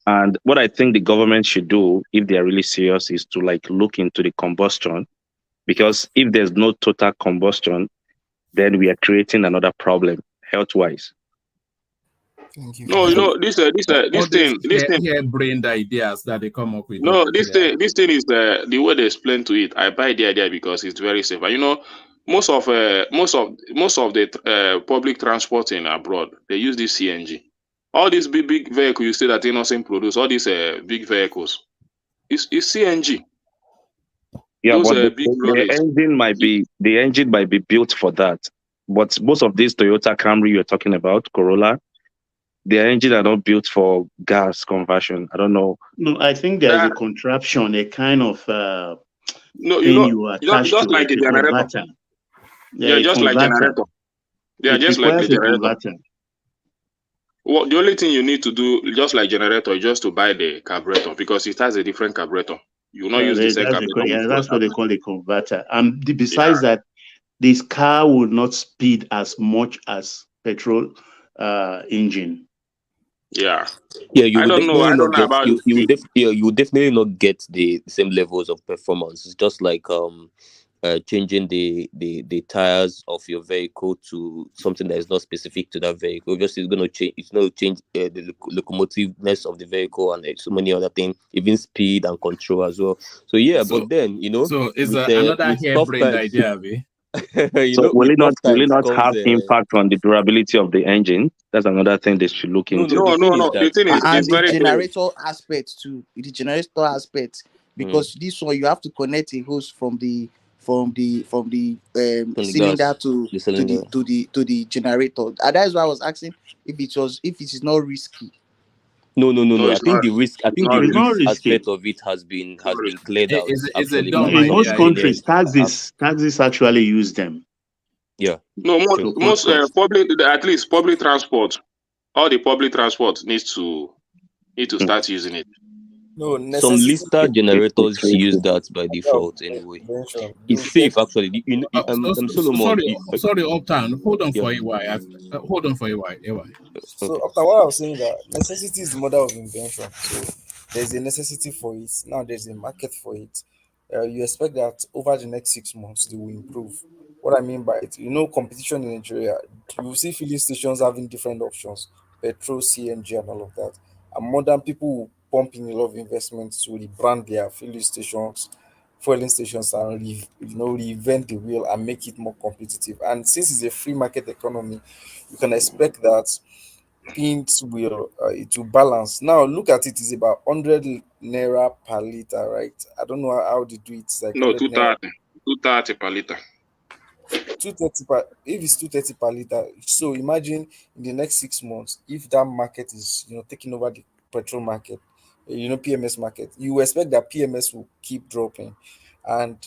And what I think the government should do, if they are really serious, is to look into the combustion, because if there's no total combustion, then we are creating another problem health-wise. Thank you. No, this thing. Brained ideas that they come up with. No, this thing is the way they explain to it. I buy the idea because it's very safe. And most of the public transport in abroad, they use this CNG. All these big vehicles you see that Innocent produce, all these big vehicles, it's CNG. Yeah, but the engine might be built for that. But most of these Toyota Camry you're talking about, Corolla, their engine are not built for gas conversion. I don't know. No, I think there's a contraption, a kind of you attach just to like a generator. Just like generator. Yeah, just like a generator. Well, the only thing you need to do, just like generator, is just to buy the carburetor because it has a different carburetor. You will not use the same carburetor. That's what they call a converter. And besides that, this car will not speed as much as petrol engine. Yeah. Yeah, you I would don't know. definitely I don't not know get about you the you would state. you would definitely not get the same levels of performance. It's just like changing the tires of your vehicle to something that is not specific to that vehicle. Obviously, it's going to change the locomotiveness of the vehicle and so many other things, even speed and control as well. So yeah, So, but then so is another with tough harebrained times, idea, Abby? So with tough will it times not comes. have impact on the durability of the engine? That's another thing they should look No, into. the thing is No. The that thing is, And it's the very clear. generator aspect too, the generator aspect, because this one you have to connect a hose from the from the cylinder gas, the to cylinder. the generator. And that is why I was asking if it is not risky. No. No, I it's think not. the risk. I It's think not the It's risky. not risk risky. aspect of it has been It's not risky. cleared out It's a actually dumb by In most idea. countries, engineers. taxis actually use them. Yeah, No, true. Most course. public, at least public transport, all the public transport need to start using it. No, Some necessity lister It's generators use risky. that by default anyway. invention. It's You get safe actually. Solomon. Sorry, Uptown. Hold on Yeah. for a while. Hold on for a while. so Okay. after what I was saying that necessity is the mother of invention. So there's a necessity for it. Now there's a market for it. You expect that over the next 6 months they will improve. What I mean by it, competition in Nigeria, you will see filling stations having different options, petrol, CNG, and all of that. And modern people will pump in a lot of investments to rebrand their filling stations, fueling stations, and reinvent the wheel and make it more competitive. And since it's a free market economy, you can expect that things will balance. Now look at it, it's about 100 naira per liter, right? I don't know how they do it. It's like No, 100 naira, 230 per liter. 230 per, if it's 230 per liter. So imagine in the next 6 months, if that market is taking over the petrol market, PMS market, you expect that PMS will keep dropping. And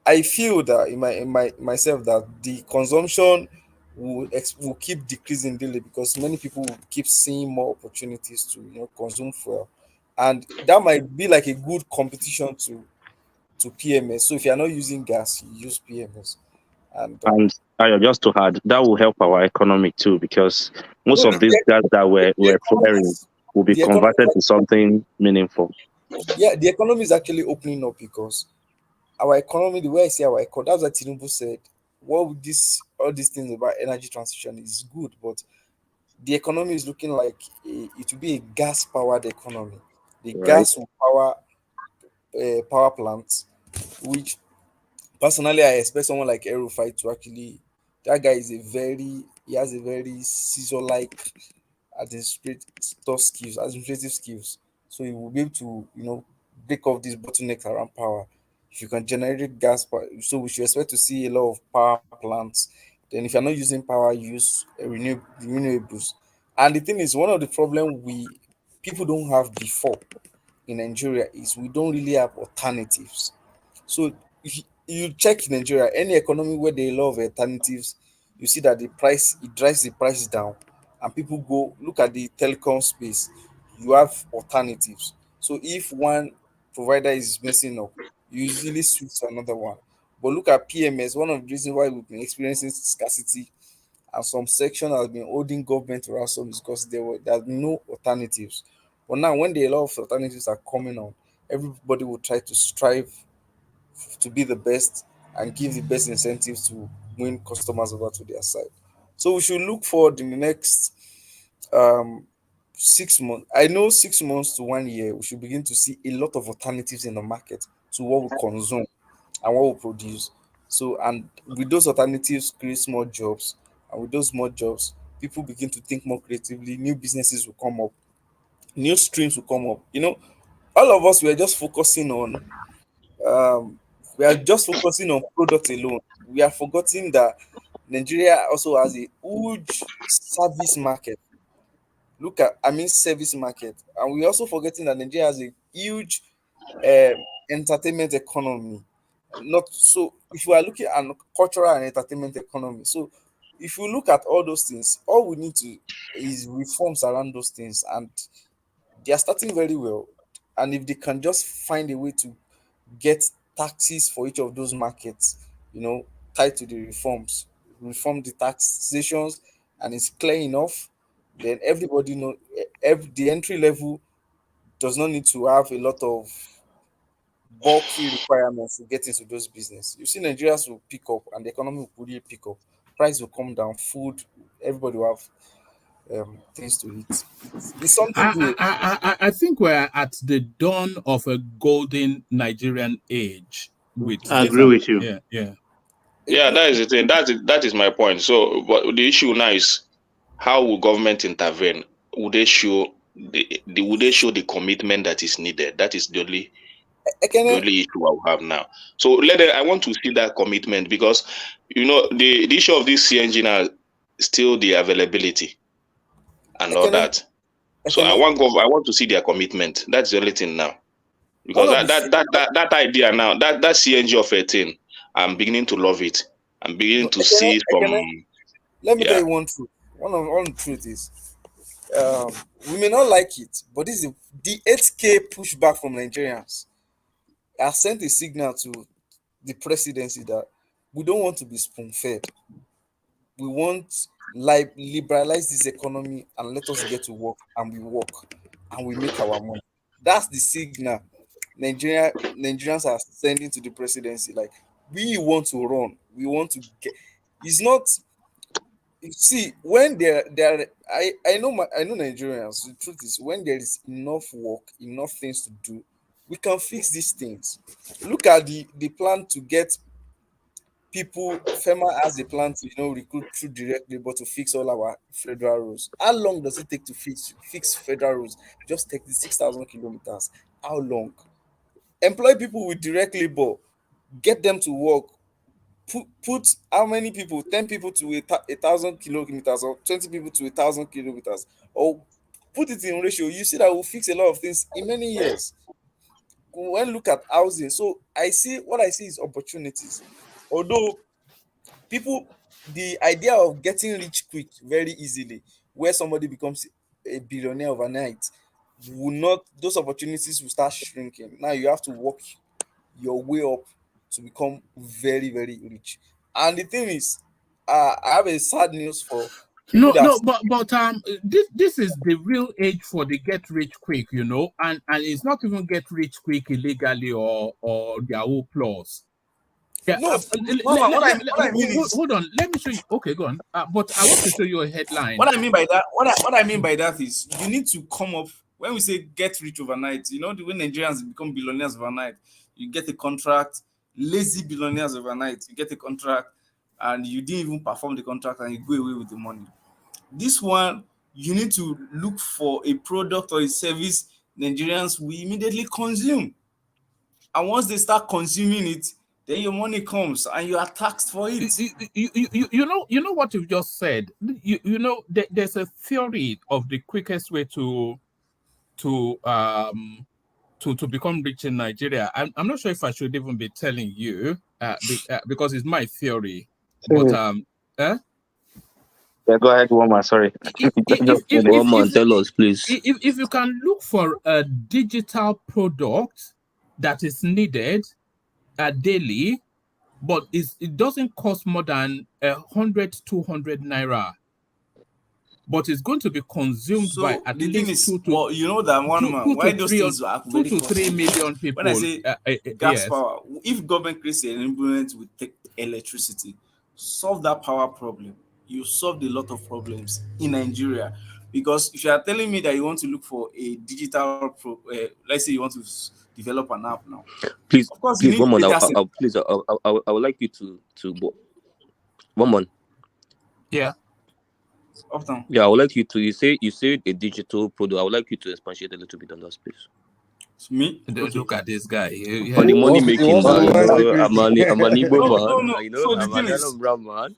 I feel that in my myself that the consumption will keep decreasing daily because many people will keep seeing more opportunities to consume fuel, and that might be like a good competition to PMS. So if you are not using gas, you use PMS, and And just to add, that will help our economy too, because most no, of these gas that the we're economy flaring is will be the economy converted to something meaningful. yeah, the economy is actually opening up because our economy, the way I see our economy, that's what Tinubu said. What would this all these things about energy transition is good, but the economy is looking like it will be a gas powered economy. The Right. gas will power plants, which personally I expect someone like El-Rufai to actually. That guy he has a very scissor like administrative skills. So he will be able to break off these bottlenecks around power. If you can generate gas, so we should expect to see a lot of power plants. Then if you're not using power, use renewables. And the thing is, one of the problem we people don't have before in Nigeria is we don't really have alternatives. So if you check in Nigeria, any economy where there are a lot of alternatives, you see that it drives the prices down, and people go look at the telecom space. You have alternatives. So if one provider is messing up, you usually switch to another one. But look at PMS. One of the reasons why we've been experiencing scarcity and some section has been holding government to ransom is because there's no alternatives. But now when the a lot of alternatives are coming on, everybody will try to strive to be the best and give the best incentives to win customers over to their side. So we should look forward in the next um 6 months. I know 6 months to 1 year, we should begin to see a lot of alternatives in the market to what we consume and what we produce. So, and with those alternatives, create more jobs, and with those more jobs, people begin to think more creatively. New businesses will come up, new streams will come up. All of us were just focusing on um, we are just focusing on product alone. We are forgetting that Nigeria also has a huge service market. Service market, and we also forgetting that Nigeria has a huge entertainment economy. Not so. If we are looking at cultural and entertainment economy, so if you look at all those things, all we need to is reforms around those things, and they are starting very well. And if they can just find a way to get taxes for each of those markets, tied to the reforms, reform the taxations, and it's clear enough, then everybody know the entry level does not need to have a lot of bulky requirements to get into those business. You see, Nigerians will pick up, and the economy will really pick up. Price will come down. Food, everybody will have things to eat. It's something good. I think we're at the dawn of a golden Nigerian age. I agree with you. Yeah, that is the thing. That is my point. So, but the issue now is, how will government intervene? Would they show the commitment that is needed? That is the only issue I will have now. So I want to see that commitment, because the issue of this CNG now is still the availability and all that. So I want to see their commitment. That's the only thing now. Because that idea now, that CNG of 18, I'm beginning to love it. I'm beginning to see some. Let me tell you one truth. One truth is, we may not like it, but this is the 8K pushback from Nigerians. I sent a signal to the presidency that we don't want to be spoon-fed. We want liberalize this economy and let us get to work, and we work and we make our money. That's the signal Nigerians are sending to the presidency. Like, we want to run, we want to get. It's not. You see, when I know Nigerians. The truth is, when there is enough work, enough things to do, we can fix these things. Look at the plan to get people. FEMA has a plan to recruit through direct labor to fix all our federal roads. How long does it take to fix federal roads? Just 36,000 kilometers. How long? Employ people with direct labor, get them to work. Put how many people? 10 people to 1,000 kilometers, or 20 people to 1,000 kilometers, or put it in ratio. You see that will fix a lot of things in many years. When look at housing, so what I see is opportunities. Although the idea of getting rich quick very easily, where somebody becomes a billionaire overnight, those opportunities will start shrinking. Now you have to work your way up to become very, very rich. And the thing is, I have a sad news for people this is the real age for the get rich quick, and it's not even get rich quick illegally or Yahoo Plus. Yeah, what I mean is, hold on. Let me show you. Okay, go on. But I want to show you a headline. What I mean by that is, you need to come up. When we say get rich overnight, the way Nigerians become billionaires overnight. You get a contract, lazy billionaires overnight. You get a contract, and you didn't even perform the contract, and you go away with the money. This one, you need to look for a product or a service Nigerians will immediately consume. And once they start consuming it, then your money comes and you are taxed for it. You know what you've just said. There's a theory of the quickest way to become rich in Nigeria. I'm not sure if I should even be telling you because it's my theory. But Yeah, go ahead, Woman. Sorry. Woman, tell us, please. If you can look for a digital product that is needed daily, but it doesn't cost more than 100, 200 naira, but it's going to be consumed by at least 2 to 3 million people. When I say gas power, if government creates an environment with electricity, solve that power problem, you solved a lot of problems in Nigeria. Because if you are telling me that you want to look for a digital, let's say you want to develop an app now, please, of course, please, Woman, I would like you to Woman. Yeah. Uptown. Yeah, I would like you to. You say a digital product. I would like you to expatiate a little bit on that, please. Me? Look at this guy. On the money making, I'm an Igbo man. No. So the thing is, man.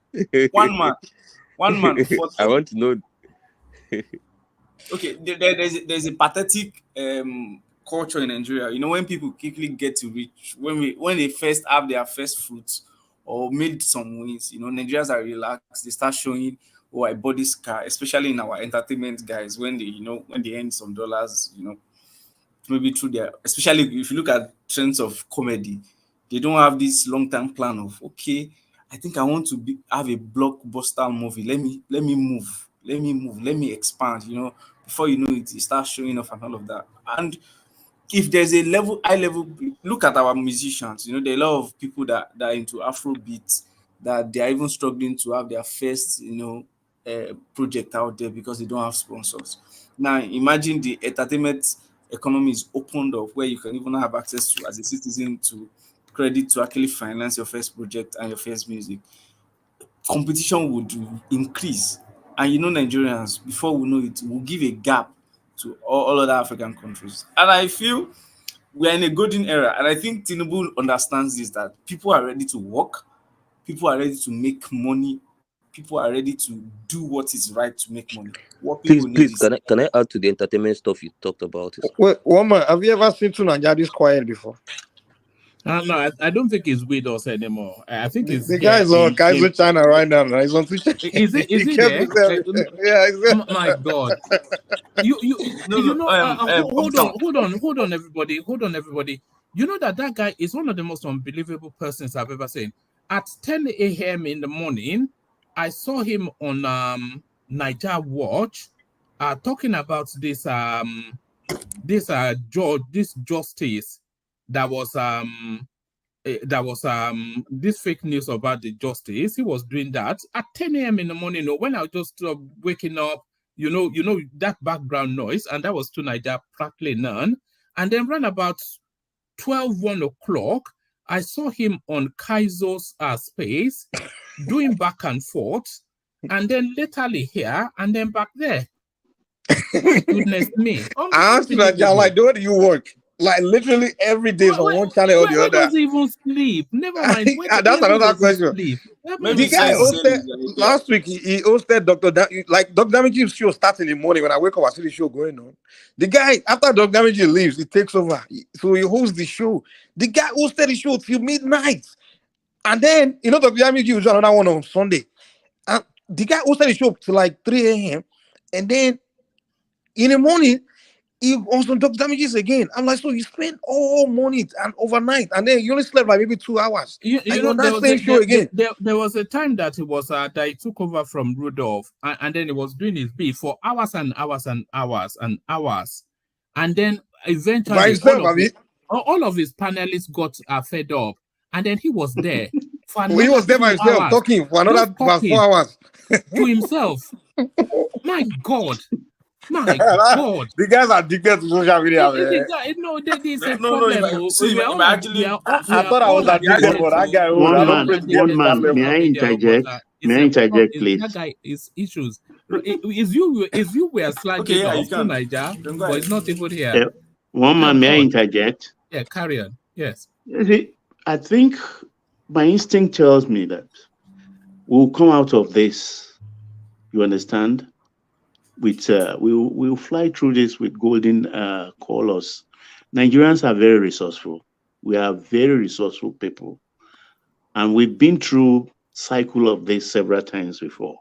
One man. I want to know. Okay, there's a pathetic culture in Nigeria. When people quickly get to rich, when they first have their first fruits or made some wins, Nigerians are relaxed. They start showing, oh, I bought this car, especially in our entertainment guys, when they earn some dollars, maybe through their, especially if you look at trends of comedy, they don't have this long-term plan of, okay, I think I want to have a blockbuster movie. Let me move. let me move, let me expand, before you know it, you start showing off and all of that. And if there's a high level, look at our musicians, there are a lot of people that are into Afrobeat, that they are even struggling to have their first, project out there because they don't have sponsors. Now, imagine the entertainment economy is opened up where you can even have access to, as a citizen, to credit to actually finance your first project and your first music. Competition would increase. And Nigerians, before we know it, will give a gap to all other African countries. And I feel we are in a golden era. And I think Tinubu understands this, that people are ready to work, people are ready to make money, people are ready to do what is right to make money. What people need Please, is... can I add to the entertainment stuff you talked about? Wait, woman, have you ever seen Tunanja this quiet before? No, I don't think he's with us anymore. I think the guy is on Kaiser China right now. He's on Twitter. Is he there? Yeah, exactly. My God. Hold on, everybody. You know that guy is one of the most unbelievable persons I've ever seen. At 10 a.m. in the morning, I saw him on Niger Watch talking about this justice that was this fake news about the justice. He was doing that at 10 a.m. in the morning. When I was just waking up, you know that background noise, and that was to Niger prattling on. And then around about 1 o'clock, I saw him on Kaizo's space doing back and forth, and then literally here and then back there. Goodness me! I asked Tunanja, like, where do you work? Like literally every day on one channel or the other. Does he even sleep? Never mind. That's another question. The guy hosted last week. He hosted Dr. Damage's show starts in the morning. When I wake up, I see the show going on. The guy, after Dr. Damage leaves, he takes over. So he hosts the show. The guy hosted the show till midnight. And then, Dr. Damage was another one on Sunday. And the guy hosted the show till like 3 a.m. And then in the morning, he also Dr. Damages again. I'm like, so you spent all morning and overnight, and then you only slept like maybe 2 hours. There was a time that it was that he took over from Rudolph, and then he was doing his beat for hours and hours and hours and hours, and then eventually all of his panelists got fed up, and then he was there for he was there by himself talking for another 4 hours to himself. My God. My God. The guys are addicted to social media. There's a problem. I thought I was addicted, but that guy. One man. May I interject? May I interject, please? That guy is issues. Is you were slagging off to Niger, but it's not even here. One man. May I interject? Yeah, carry on. Yes. I think my instinct tells me that we'll come out of this. You understand? We'll fly through this with golden colors. Nigerians are very resourceful. We are very resourceful people, and we've been through cycle of this several times before.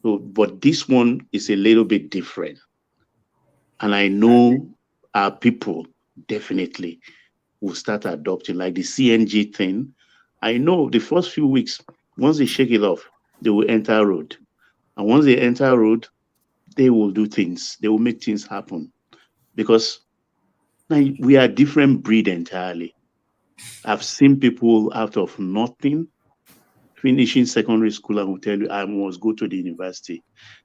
So, but this one is a little bit different, and I know our people definitely will start adopting, like the CNG thing. I know the first few weeks, once they shake it off, they will enter road, and once they enter road, they will do things. They will make things happen, because we are a different breed entirely. I've seen people out of nothing finishing secondary school and will tell you, I must go to the university.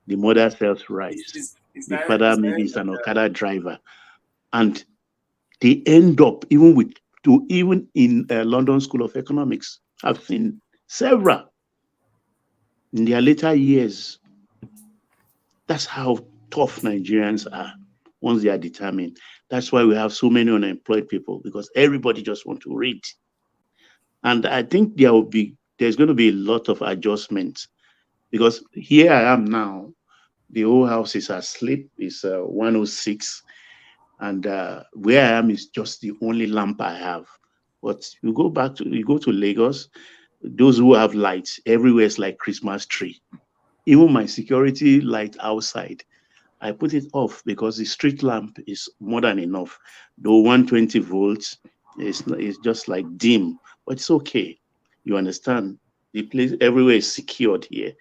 The mother sells rice. The father maybe is an Okada driver. And they end up even in London School of Economics. I've seen several in their later years. That's how tough Nigerians are once they are determined. That's why we have so many unemployed people, because everybody just wants to read. And I think there's going to be a lot of adjustments, because here I am now. The whole house is asleep. It's 106. And where I am is just the only lamp I have. But you go to Lagos, those who have lights, everywhere is like Christmas tree. Even my security light outside, I put it off because the street lamp is more than enough. Though 120 volts is just like dim, but it's okay. You understand? The place everywhere is secured here.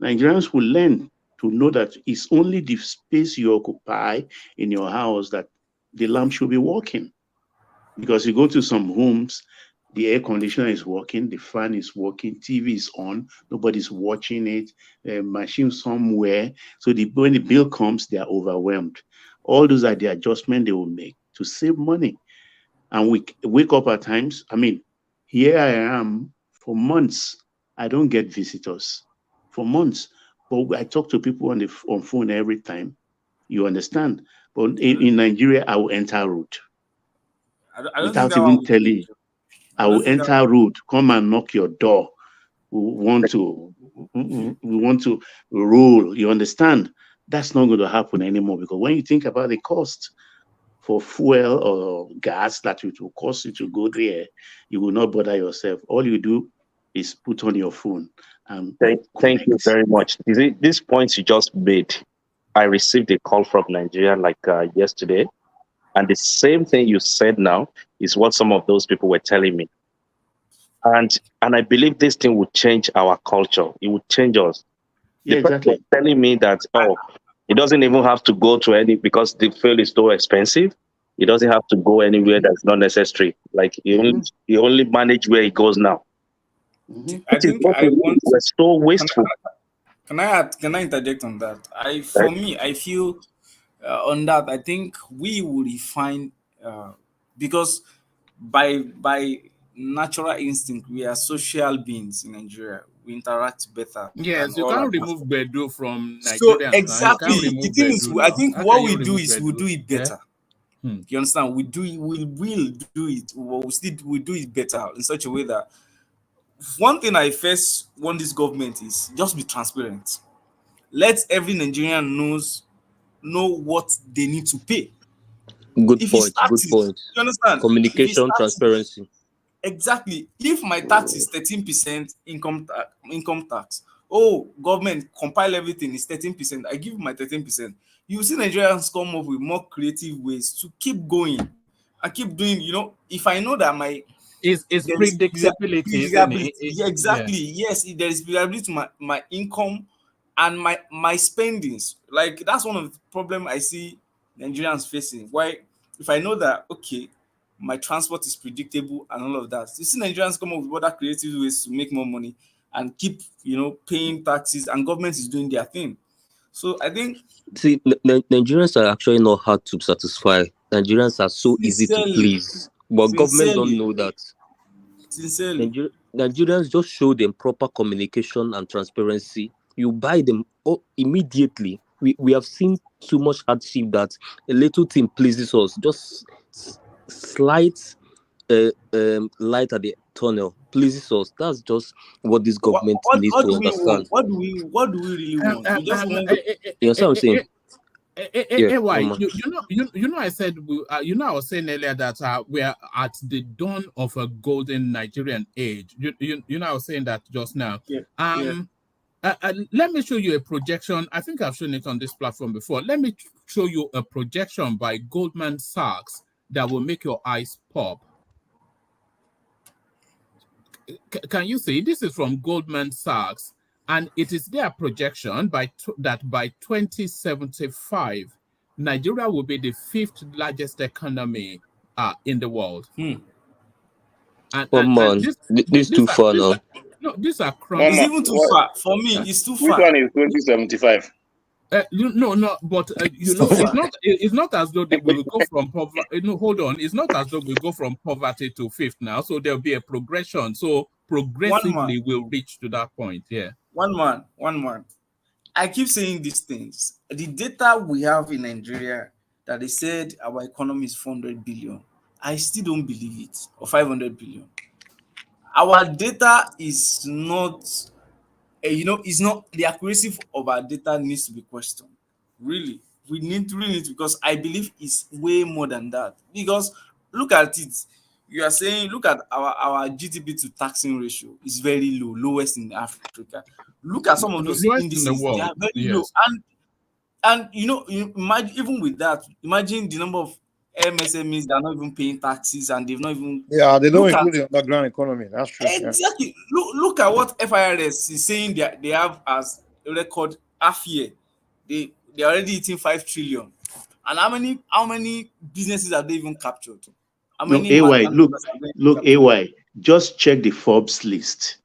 Nigerians will learn to know that it's only the space you occupy in your house that the lamp should be working. Because you go to some homes, the air conditioner is working, the fan is working, TV is on, nobody's watching it, a machine somewhere. So when the bill comes, they are overwhelmed. All those are the adjustments they will make to save money. And we wake up at times. I mean, here I am for months. I don't get visitors for months. But I talk to people on phone every time. You understand? But in Nigeria, I will enter road. I don't think Without that one even will telling change. you. I will enter road, come and knock your door. We want to roll. You understand? That's not going to happen anymore, because when you think about the cost for fuel or gas that it will cost you to go there, you will not bother yourself. All you do is put on your phone and Thank you very much. You see, this point you just made, I received a call from Nigeria like yesterday, and the same thing you said now is what some of those people were telling me. And I believe this thing would change our culture. It would change us. Yeah, the person exactly. was telling me that, it doesn't even have to go to any, because the fuel is so expensive. It doesn't have to go anywhere that's not necessary. Like he only manage where he goes now. I think I want. We're so wasteful. Can I interject on that? For me, I feel on that. I think we will refine because by natural instinct, we are social beings in Nigeria. We interact better. Yes, than you all can't our remove Bedu from So Nigerians. exactly, You can't remove the thing is, Bedu I now. think How what can we you do remove is we'll Bedu? do it better. You understand? We do it better in such a way that one thing I first want this government is just be transparent. Let every Nigerian know what they need to pay. Good If point. it's taxes, you understand? Communication, transparency. Exactly. If my tax is 13% income tax, government compile everything is 13%. I give my 13%. You see Nigerians come up with more creative ways to keep going. I keep doing. If I know that It's predictability, isn't it? Yeah, exactly. Yeah. Yes, there is predictability to my income and my spendings. Like that's one of the problem I see Nigerians facing. Why? If I know that my transport is predictable and all of that, you see Nigerians come up with other creative ways to make more money and keep paying taxes, and government is doing their thing. So I think Nigerians are actually not hard to satisfy. Nigerians are so easy to please, but government don't know that. Sincerely, Nigerians just show them proper communication and transparency. You buy them immediately. We have seen too much hardship that a little thing pleases us. Just slight light at the tunnel pleases us. That's just what this government needs to understand. What do we really want? We just want. You understand what I'm saying? I said, I was saying earlier that we are at the dawn of a golden Nigerian age. I was saying that just now. Let me show you a projection. I think I've shown it on this platform before. Let me show you a projection by Goldman Sachs that will make your eyes pop. Can you see? This is from Goldman Sachs. And it is their projection that by 2075, Nigeria will be the 5th largest economy in the world. And this too far now. No, these are crumbs. It's even too far. For me, it's too far. Which one is 2075? But it's not as though we will go from poverty. No, hold on. It's not as though we go from poverty to 5th now. So there'll be a progression. So progressively we'll reach to that point. Yeah. One man. I keep saying these things. The data we have in Nigeria that they said our economy is 400 billion. I still don't believe it, or 500 billion. Our data is not, it's not, the accuracy of our data needs to be questioned. Really, we need to, because I believe it's way more than that. Because look at it. You are saying, look at our GDP to taxing ratio is very low, lowest in Africa. Look at some of those indices; they are very low. And imagine even with that, imagine the number of MSMEs that are not even paying taxes, and they've not even they don't include the underground economy. That's true. Exactly. Yeah. Look at what FIRS is saying they have as a record half year. They're already eating 5 trillion. And how many businesses have they even captured? How No, many AY, look, captured? AY, just check the Forbes list.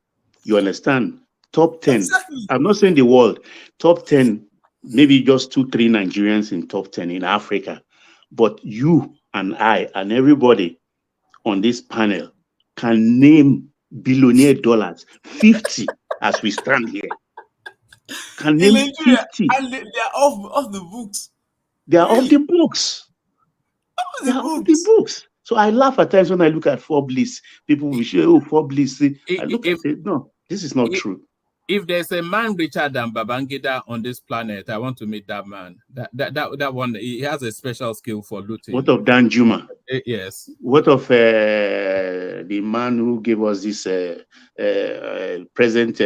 You understand? Top 10. Exactly. I'm not saying the world. Top 10, maybe just 2-3 Nigerians in top 10 in Africa. But you and I and everybody on this panel can name billionaire dollars, 50 as we stand here. Can In name Nigeria, 50. and they are off the books. They are Really? off the books. They are off the books. So I laugh at times when I look at Forbes lists. People will say, "Oh, Forbes lists." I look at it. No, this is not true. If there's a man richer than Babangida on this planet, I want to meet that man. That one, he has a special skill for looting. What of Dan Juma? Yes. What of the man who gave us this present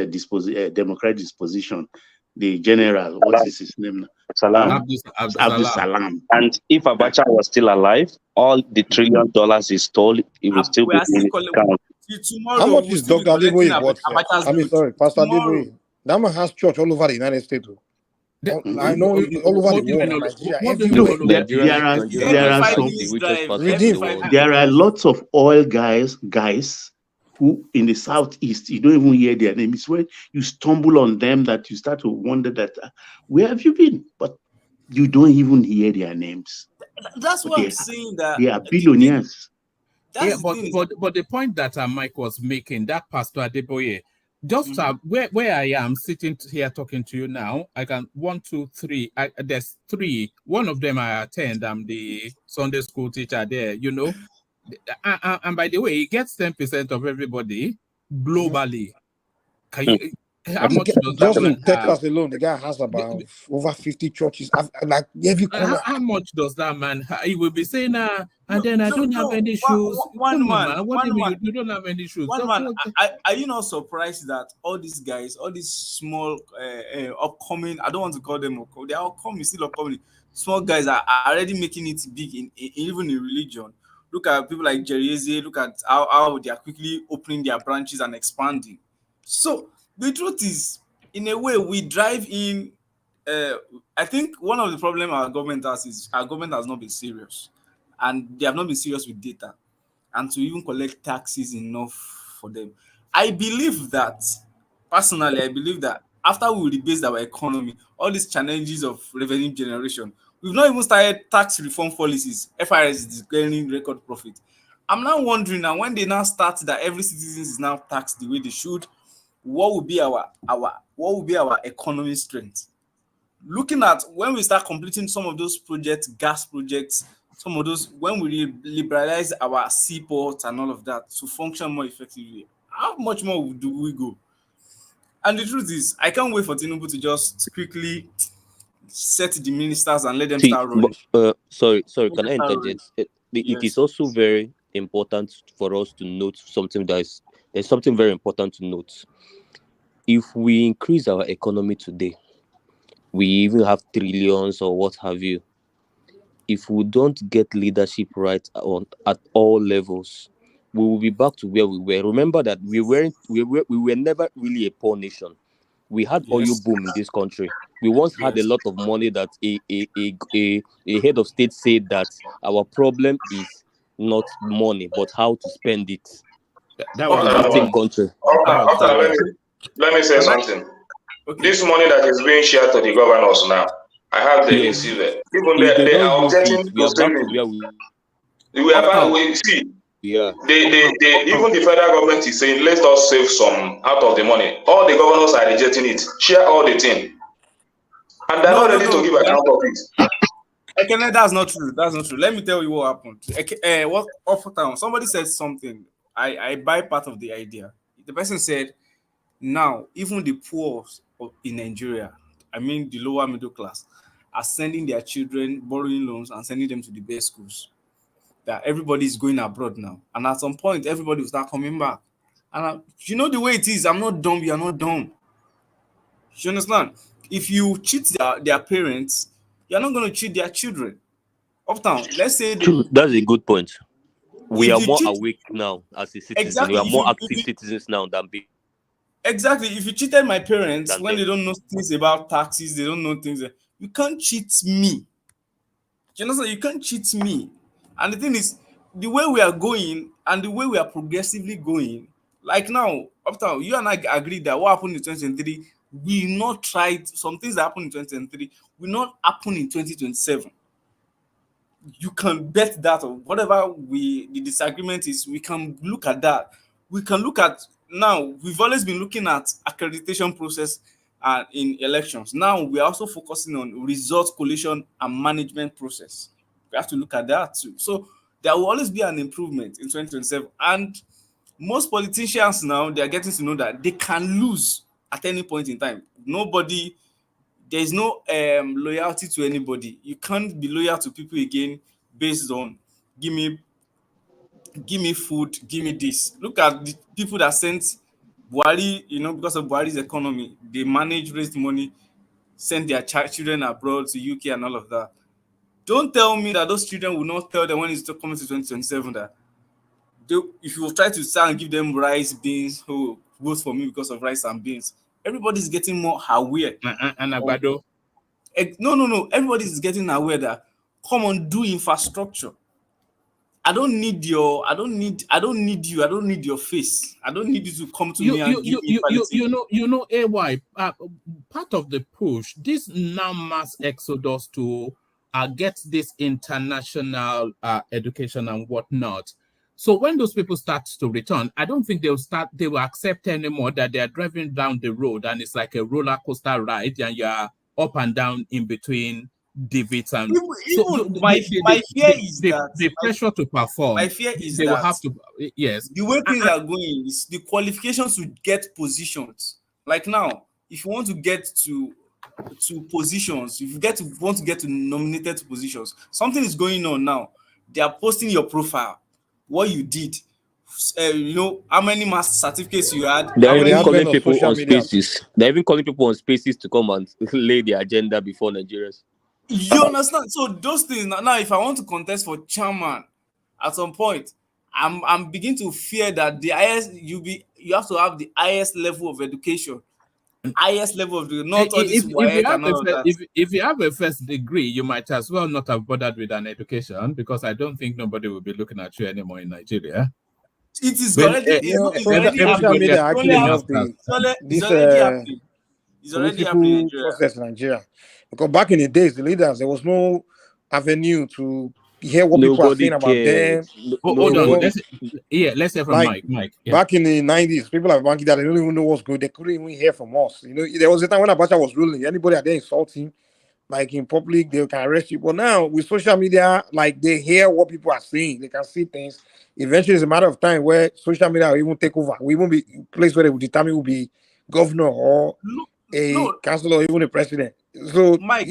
democratic disposition, the general? What is his name now? Salam. Abdul Salam. And if Abacha was still alive, all the $1 trillion he stole, it would still be in his account. How much is Dr. Adeboye worth? I mean, sorry, Pastor Adeboye. That man has church all over the United States. I know all over the world, Nigeria, everywhere. There are lots of oil guys who in the southeast, you don't even hear their name. It's when you stumble on them that you start to wonder that where have you been? But you don't even hear their names. That's what I'm saying. That they are billionaires. But the point that Mike was making, that Pastor Adeboye, just where I am sitting here talking to you now, I can 1, 2, 3. There's 3. One of them I attend. I'm the Sunday school teacher there. You know, and by the way, he gets 10% of everybody globally. Can you? How much does just that man in Texas have? alone, the guy has about over 50 churches. Like every corner. How much does that man have? He will be saying, and then I don't have any shoes. One man. What do you mean you don't have any shoes? One man. Are you not surprised that all these guys, all these small upcoming, I don't want to call them upcoming, they are upcoming, still upcoming. Small guys are already making it big in even in religion. Look at people like Jerry Eze, look at how they are quickly opening their branches and expanding. So the truth is, in a way, we drive in. I think one of the problems our government has is our government has not been serious, and they have not been serious with data, and to even collect taxes enough for them. I believe that, personally, after we rebase our economy, all these challenges of revenue generation, we've not even started tax reform policies. FIRS is declaring record profit. I'm now wondering now when they now start that every citizen is now taxed the way they should. What will be our economic strength? Looking at when we start completing some of those projects, gas projects, some of those, when we liberalize our seaports and all of that to function more effectively, how much more do we go? And the truth is, I can't wait for Tinubu to just quickly set the ministers and let them start running. Sorry, can I interject? It is also very important for us to note something there's something very important to note. If we increase our economy today, we even have trillions or what have you. If we don't get leadership right at all levels, we will be back to where we were. Remember that we were never really a poor nation. We had oil boom in this country. We once had a lot of money that a head of state said that our problem is not money, but how to spend it. That was the same country. Let me say something. Okay. This money that is being shared to the governors now, I have the receiver. Even they are objecting to saving. We see. Yeah. They even the federal government is saying, let us save some out of the money. All the governors are rejecting it. Share all the thing. And they're not ready to give account of it. That's not true. That's not true. Let me tell you what happened. Somebody said something. I buy part of the idea. The person said, now, even the poor in Nigeria, I mean the lower middle class, are sending their children, borrowing loans and sending them to the best schools. That everybody is going abroad now. And at some point, everybody will start coming back. And you know the way it is, I'm not dumb, you are not dumb. You understand? If you cheat their parents, you're not going to cheat their children. Uptown, let's say... That's a good point. We are more awake now as a citizen. Exactly. We are more active citizens now than before. Exactly. If you cheated my parents when they don't know things about taxes, they don't know things. You can't cheat me. You understand? You can't cheat me. And the thing is, the way we are going and the way we are progressively going, like now, after you and I agreed that what happened in 2023, we not tried some things that happened in 2023 will not happen in 2027. You can bet that, or whatever the disagreement is, we can look at that. We can look at now. We've always been looking at accreditation process in elections. Now we are also focusing on result collation and management process. We have to look at that too. So there will always be an improvement in 2027. And most politicians now, they are getting to know that they can lose at any point in time. There's no loyalty to anybody. You can't be loyal to people again based on give me food, give me this. Look at the people that sent Buhari, because of Buhari's economy, they raised money, send their children abroad to UK and all of that. Don't tell me that those children will not tell them when it's coming to 2027 that if you try to start and give them rice, beans, who vote for me because of rice and beans, everybody's getting more aware. And Agbado. No. Everybody's getting aware that come on, do infrastructure. I don't need you. I don't need your face. I don't need you to come to me and give me AY, part of the push, this now mass exodus to get this international education and whatnot. So when those people start to return, I don't think they will accept anymore that they are driving down the road and it's like a roller coaster ride and you're up and down in between divots. And my fear is that the pressure to perform. My fear is they that will have to. Yes, the way things are going is the qualifications to get positions. Like now, if you want to get to positions, if you want to get to nominated positions, something is going on now. They are posting your profile, what you did, how many mass certificates you had. They're even calling people on spaces. They're even calling people on spaces to come and lay the agenda before Nigerians. You understand? So those things now, if I want to contest for chairman at some point, I'm beginning to fear that the highest you have to have the highest level of education, highest level of not all this WAEC and all of that. If you have a first degree, you might as well not have bothered with an education because I don't think nobody will be looking at you anymore in Nigeria. It is already social media actually helps this political process in Nigeria. Because back in the days, the leaders, there was no avenue to hear what people are saying about them. Hold on. Let's hear from Mike. Yeah. Back in the 90s, people like Banky that they don't even know what's good. They couldn't even hear from us. There was a time when Abacha was ruling. Anybody out there insulting, like in public, they can arrest you. But now with social media, like they hear what people are saying. They can see things. Eventually, it's a matter of time where social media will even take over. We won't be a place where they will determine who will be governor or a councillor or even a president. So, Mike,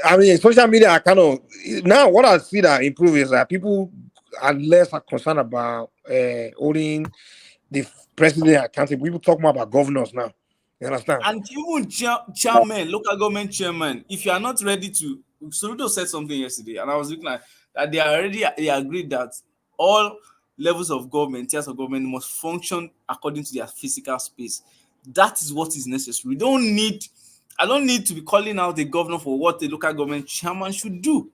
I mean, social media are kind of now what I see that improve is that people are less concerned about holding the president accountable. People talk more about governors now. You understand? And even chairman, local government chairman, if you are not ready to, Soludo said something yesterday, and I was looking at that they agreed that all levels of government, tiers of government must function according to their physical space. That is what is necessary. I don't need to be calling out the governor for what the local government chairman should do.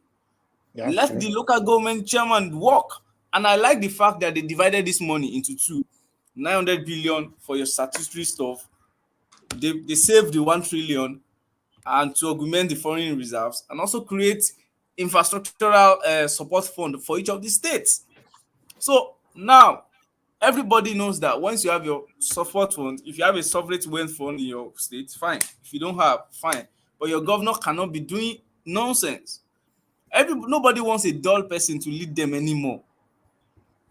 Let the local government chairman work. And I like the fact that they divided this money into two. 900 billion for your statutory stuff. They saved the 1 trillion and to augment the foreign reserves and also create infrastructural support fund for each of the states. So now everybody knows that once you have your support fund, if you have a sovereign wealth fund in your state, fine. If you don't have, fine. But your governor cannot be doing nonsense. Nobody wants a dull person to lead them anymore.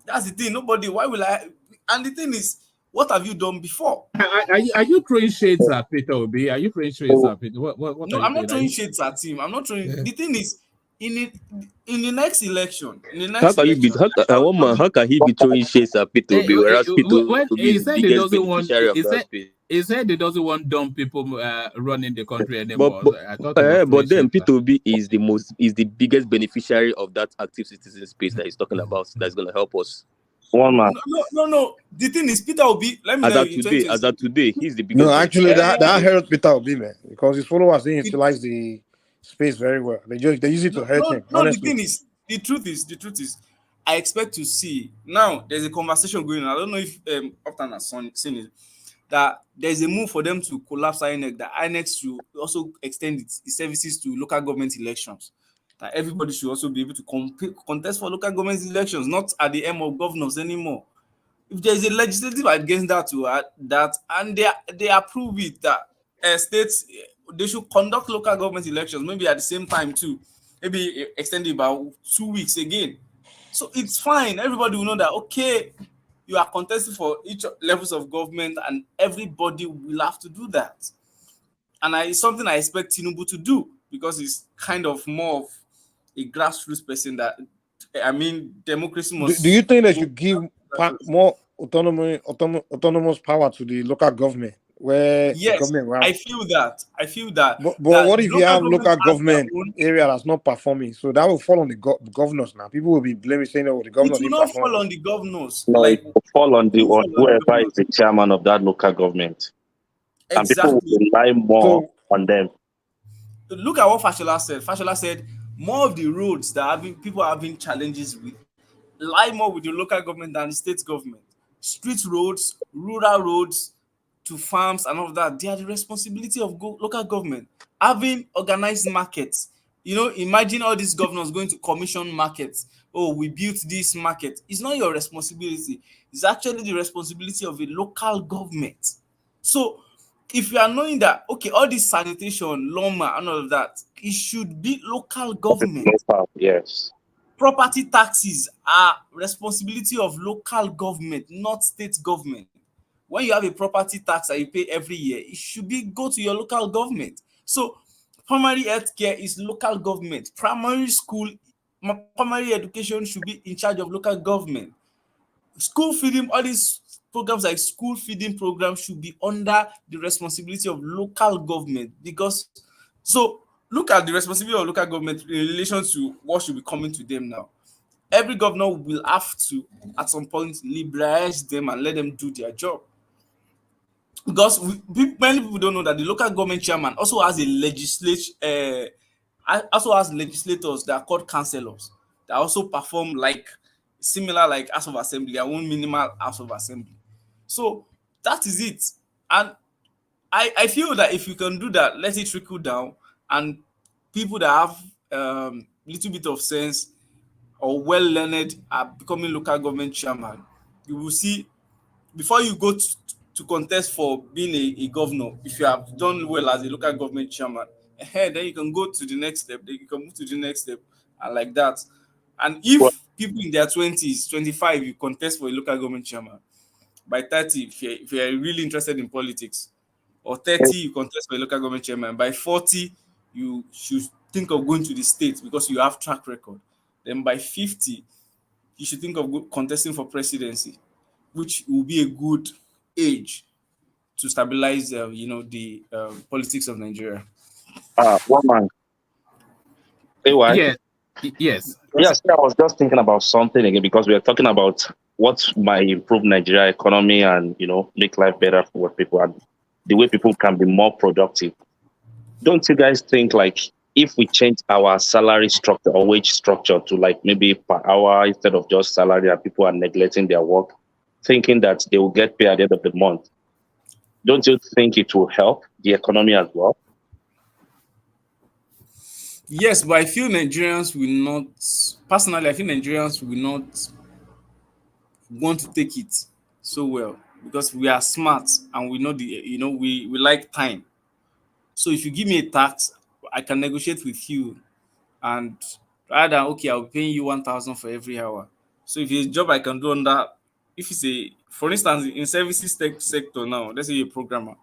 That's the thing. Why will I? And the thing is, what have you done before? Are you throwing shades at Peter Obi? Are you throwing shades at Peter? What no, I'm not throwing shades at him. I'm not throwing. The thing is, in the next election, how can he be throwing shades at Peter Obi? Whereas Peter Obi is the biggest beneficiary of that space. He said he doesn't want dumb people running the country anymore. But then Peter Obi is the biggest beneficiary of that active citizen space that he's talking about. That's going to help us. One man. No. The thing is, Peter Obi. Let me tell you. As of today, he's the biggest. No, actually, that hurt Peter Obi, man, because his followers didn't utilize the space very well. They use it to hurt him. No, honestly. the truth is, I expect to see now. There's a conversation going on. I don't know if Upton has seen it. That there's a move for them to collapse INEC. That INEC should also extend its services to local government elections. That everybody should also be able to contest for local government elections, not at the aim of governors anymore. If there is a legislative against that, and they approve it, that states they should conduct local government elections, maybe at the same time too, maybe extend it about 2 weeks again. So it's fine. Everybody will know that okay, you are contesting for each levels of government, and everybody will have to do that. And it's something I expect Tinubu to do because he's kind of more of a grassroots person. That democracy must. Do you think they should give more autonomous power to the local government? Where yes, the government I feel that. But what if you have local government area that's not performing? So that will fall on the governors now. People will be blaming, saying, "Oh, the governors didn't perform." It will not fall on the governors. No, it will fall on whoever is the chairman of that local government. Exactly. And people will rely more on them. Look at what Fashola said. Fashola said more of the roads that people are having challenges with lie more with the local government than the state government. Street roads, rural roads to farms and all of that, they are the responsibility of local government. Having organized markets, imagine all these governors going to commission markets. Oh, we built this market. It's not your responsibility. It's actually the responsibility of a local government. So if you are knowing that, okay, all this sanitation, lawma, and all of that, it should be local government. Local, yes. Property taxes are responsibility of local government, not state government. When you have a property tax that you pay every year, it should go to your local government. So primary health care is local government. Primary education should be in charge of local government. School feeding, all these programs like school feeding programs should be under the responsibility of local government. So look at the responsibility of local government in relation to what should be coming to them now. Every governor will have to, at some point, liberalize them and let them do their job. Because many people don't know that the local government chairman also has legislators that are called councillors that also perform similar like House of Assembly, their own minimal House of Assembly. So that is it. And I feel that if you can do that, let it trickle down, and people that have little bit of sense or well learned are becoming local government chairman. You will see before you go to contest for being a governor, if you have done well as a local government chairman, then you can go to the next step, then you can move to the next step, and like that. And if people in their 20s, 25, you contest for a local government chairman, by 30, if you're really interested in politics, or 30, you contest for a local government chairman, by 40, you should think of going to the state because you have track record. Then by 50, you should think of contesting for presidency, which will be a good age to stabilize, the politics of Nigeria. One man. Yes. Yes, I was just thinking about something again because we are talking about what might improve Nigeria economy and make life better for people and the way people can be more productive. Don't you guys think if we change our salary structure or wage structure to maybe per hour instead of just salary, and people are neglecting their work, thinking that they will get paid at the end of the month, don't you think it will help the economy as well? Yes, but I feel Nigerians will not, personally, I feel Nigerians will not want to take it so well because we are smart and we know we like time. So if you give me a tax, I can negotiate with you, and rather than, okay, I'll be paying you 1,000 for every hour. So if it's a job I can do on that, if it's for instance, in services sector now, let's say you're a programmer,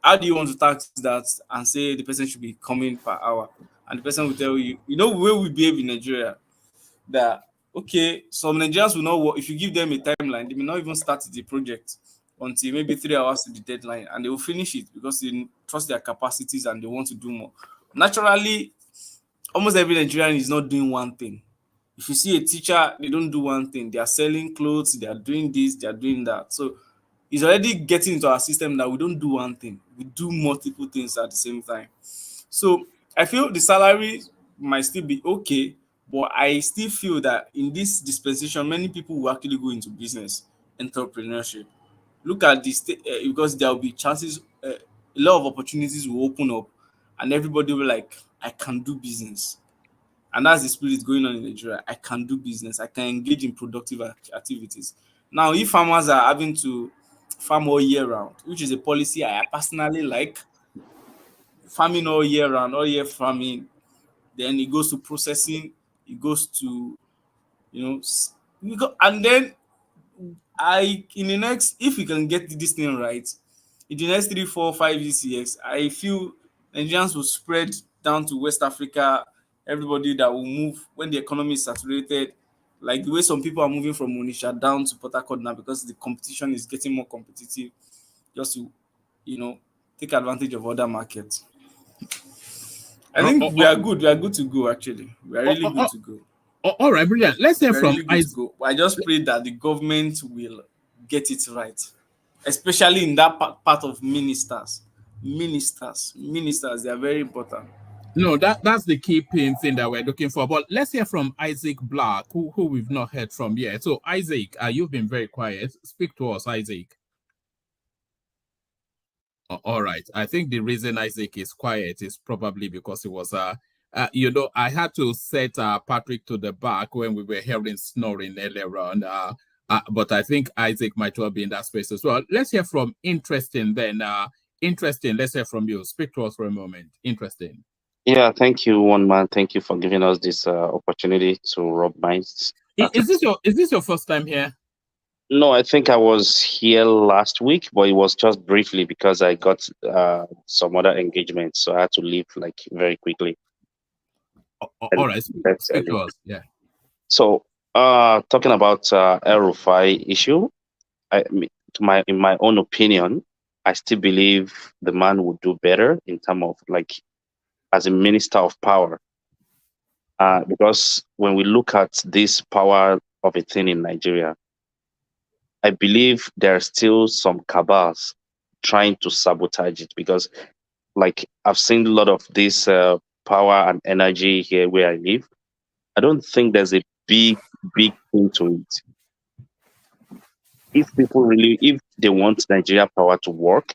how do you want to tax that and say the person should be coming per hour? And the person will tell you, where we behave in Nigeria, that, okay, some Nigerians will not work. If you give them a timeline, they may not even start the project until maybe 3 hours to the deadline, and they will finish it because they trust their capacities and they want to do more. Naturally, almost every Nigerian is not doing one thing. If you see a teacher, they don't do one thing. They are selling clothes, they are doing this, they are doing that. So it's already getting into our system that we don't do one thing. We do multiple things at the same time. So I feel the salary might still be okay, but I still feel that in this dispensation, many people will actually go into business, entrepreneurship. Look at this, because there will be chances, a lot of opportunities will open up, and everybody will like, I can do business. And that's the spirit going on in Nigeria. I can do business. I can engage in productive activities. Now, if farmers are having to farm all year round, which is a policy I personally like, farming all year round, all year farming, then it goes to processing, it goes to, and then in the next, if we can get this thing right, in the next 3, 4, 5 years, I feel Nigerians will spread down to West Africa. Everybody that will move when the economy is saturated, like the way some people are moving from Onitsha down to Port Harcourt now because the competition is getting more competitive, just to, take advantage of other markets. I think we are good. We are good to go, actually. We are really good to go. All right, brilliant. Let's hear from Isaac. I just pray that the government will get it right, especially in that part of ministers. Ministers, they are very important. No, that's the key thing that we're looking for. But let's hear from Isaac Black, who we've not heard from yet. So, Isaac, you've been very quiet. Speak to us, Isaac. All right. I think the reason Isaac is quiet is probably because he was I had to set Patrick to the back when we were hearing snoring earlier on. But I think Isaac might well be in that space as well. Let's hear from Interesting then. Interesting, let's hear from you. Speak to us for a moment. Interesting. Yeah, thank you, one man. Thank you for giving us this opportunity to rub minds. Is this your first time here? No, I think I was here last week, but it was just briefly because I got some other engagements, so I had to leave like very quickly. All right, speak to us. Yeah. So, talking about El-Rufai issue, in my own opinion, I still believe the man would do better in terms of like as a minister of power, because when we look at this power of a thing in Nigeria, I believe there are still some cabals trying to sabotage it, because like I've seen a lot of this power and energy here where I live. I don't think there's a big thing to it. If they want Nigeria power to work,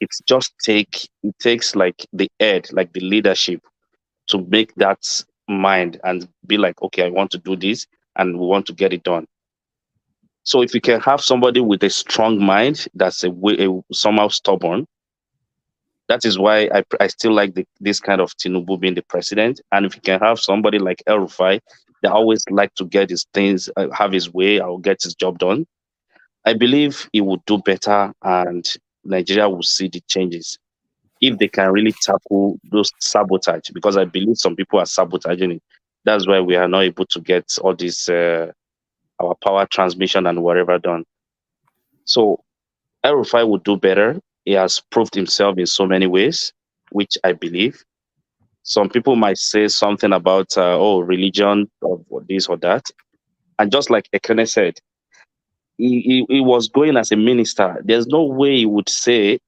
it takes like the head, like the leadership, to make that mind and be like, okay, I want to do this and we want to get it done. So if you can have somebody with a strong mind that's somehow stubborn, that is why I still like this kind of Tinubu being the president. And if you can have somebody like El-Rufai that always like to get his things, have his way, or get his job done, I believe he would do better and Nigeria will see the changes if they can really tackle those sabotage, because I believe some people are sabotaging it. That's why we are not able to get all this, our power transmission and whatever done. So El-Rufai would do better. He has proved himself in so many ways, which I believe. Some people might say something about, religion or this or that. And just like Ekene said, he was going as a minister. There's no way he would say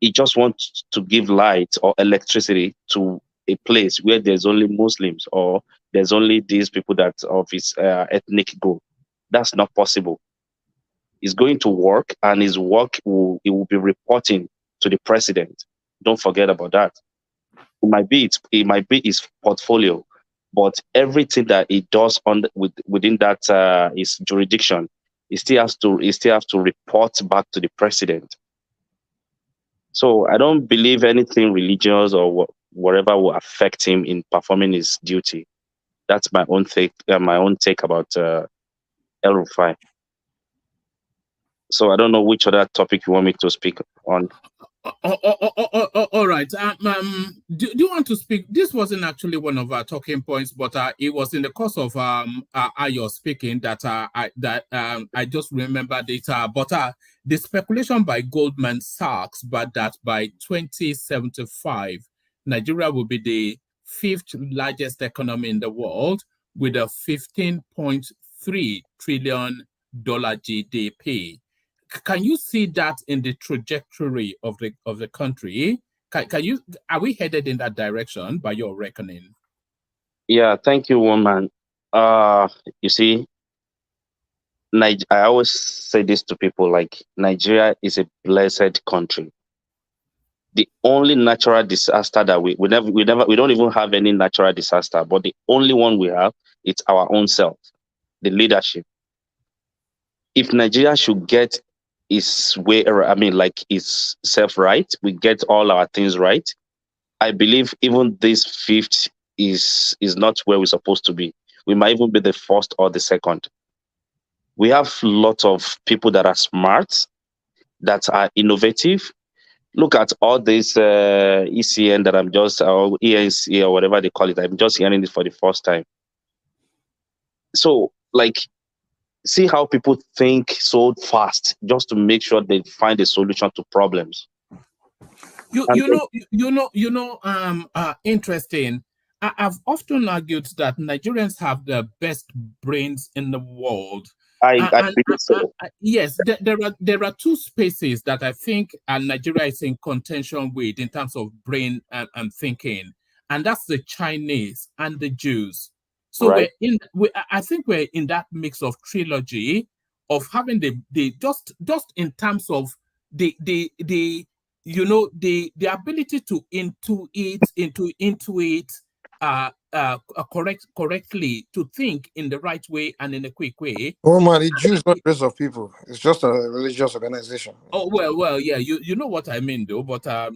he just wants to give light or electricity to a place where there's only Muslims or there's only these people that of his ethnic group. That's not possible. He's going to work, and his work he will be reporting to the president. Don't forget about that. It might be his portfolio, but everything that he does within that his jurisdiction, he still has to report back to the president. So I don't believe anything religious or whatever will affect him in performing his duty. That's my own take. My own take about El-Rufai. So I don't know which other topic you want me to speak on. All right. Do you want to speak? This wasn't actually one of our talking points, but it was in the course of Ayo speaking that I just remembered it. But the speculation by Goldman Sachs, but that by 2075, Nigeria will be the 5th largest economy in the world, with a $15.3 trillion GDP. Can you see that in the trajectory of the country? Are we headed in that direction by your reckoning? Yeah, thank you, woman. You see, I always say this to people, like, Nigeria is a blessed country. The only natural disaster that we don't even have any natural disaster, but the only one we have, it's our own self, the leadership. If Nigeria should get its way, like its self right, we get all our things right, I believe even this fifth is not where we're supposed to be. We might even be the first or the second. We have lots of people that are smart, that are innovative. Look at all this ECN that I'm just, or ENC or whatever they call it. I'm just hearing it for the first time. So, like, see how people think so fast just to make sure they find a solution to problems. Interesting. I've often argued that Nigerians have the best brains in the world. I believe so. Yes, there are two spaces that I think Nigeria is in contention with in terms of brain and thinking, and that's the Chinese and the Jews. So right. I think we're in that mix of trilogy of having the just in terms of the ability to intuit correctly, to think in the right way and in a quick way. Oh man, the Jews not race of people. It's just a religious organization. Oh well, yeah, you know what I mean though. But the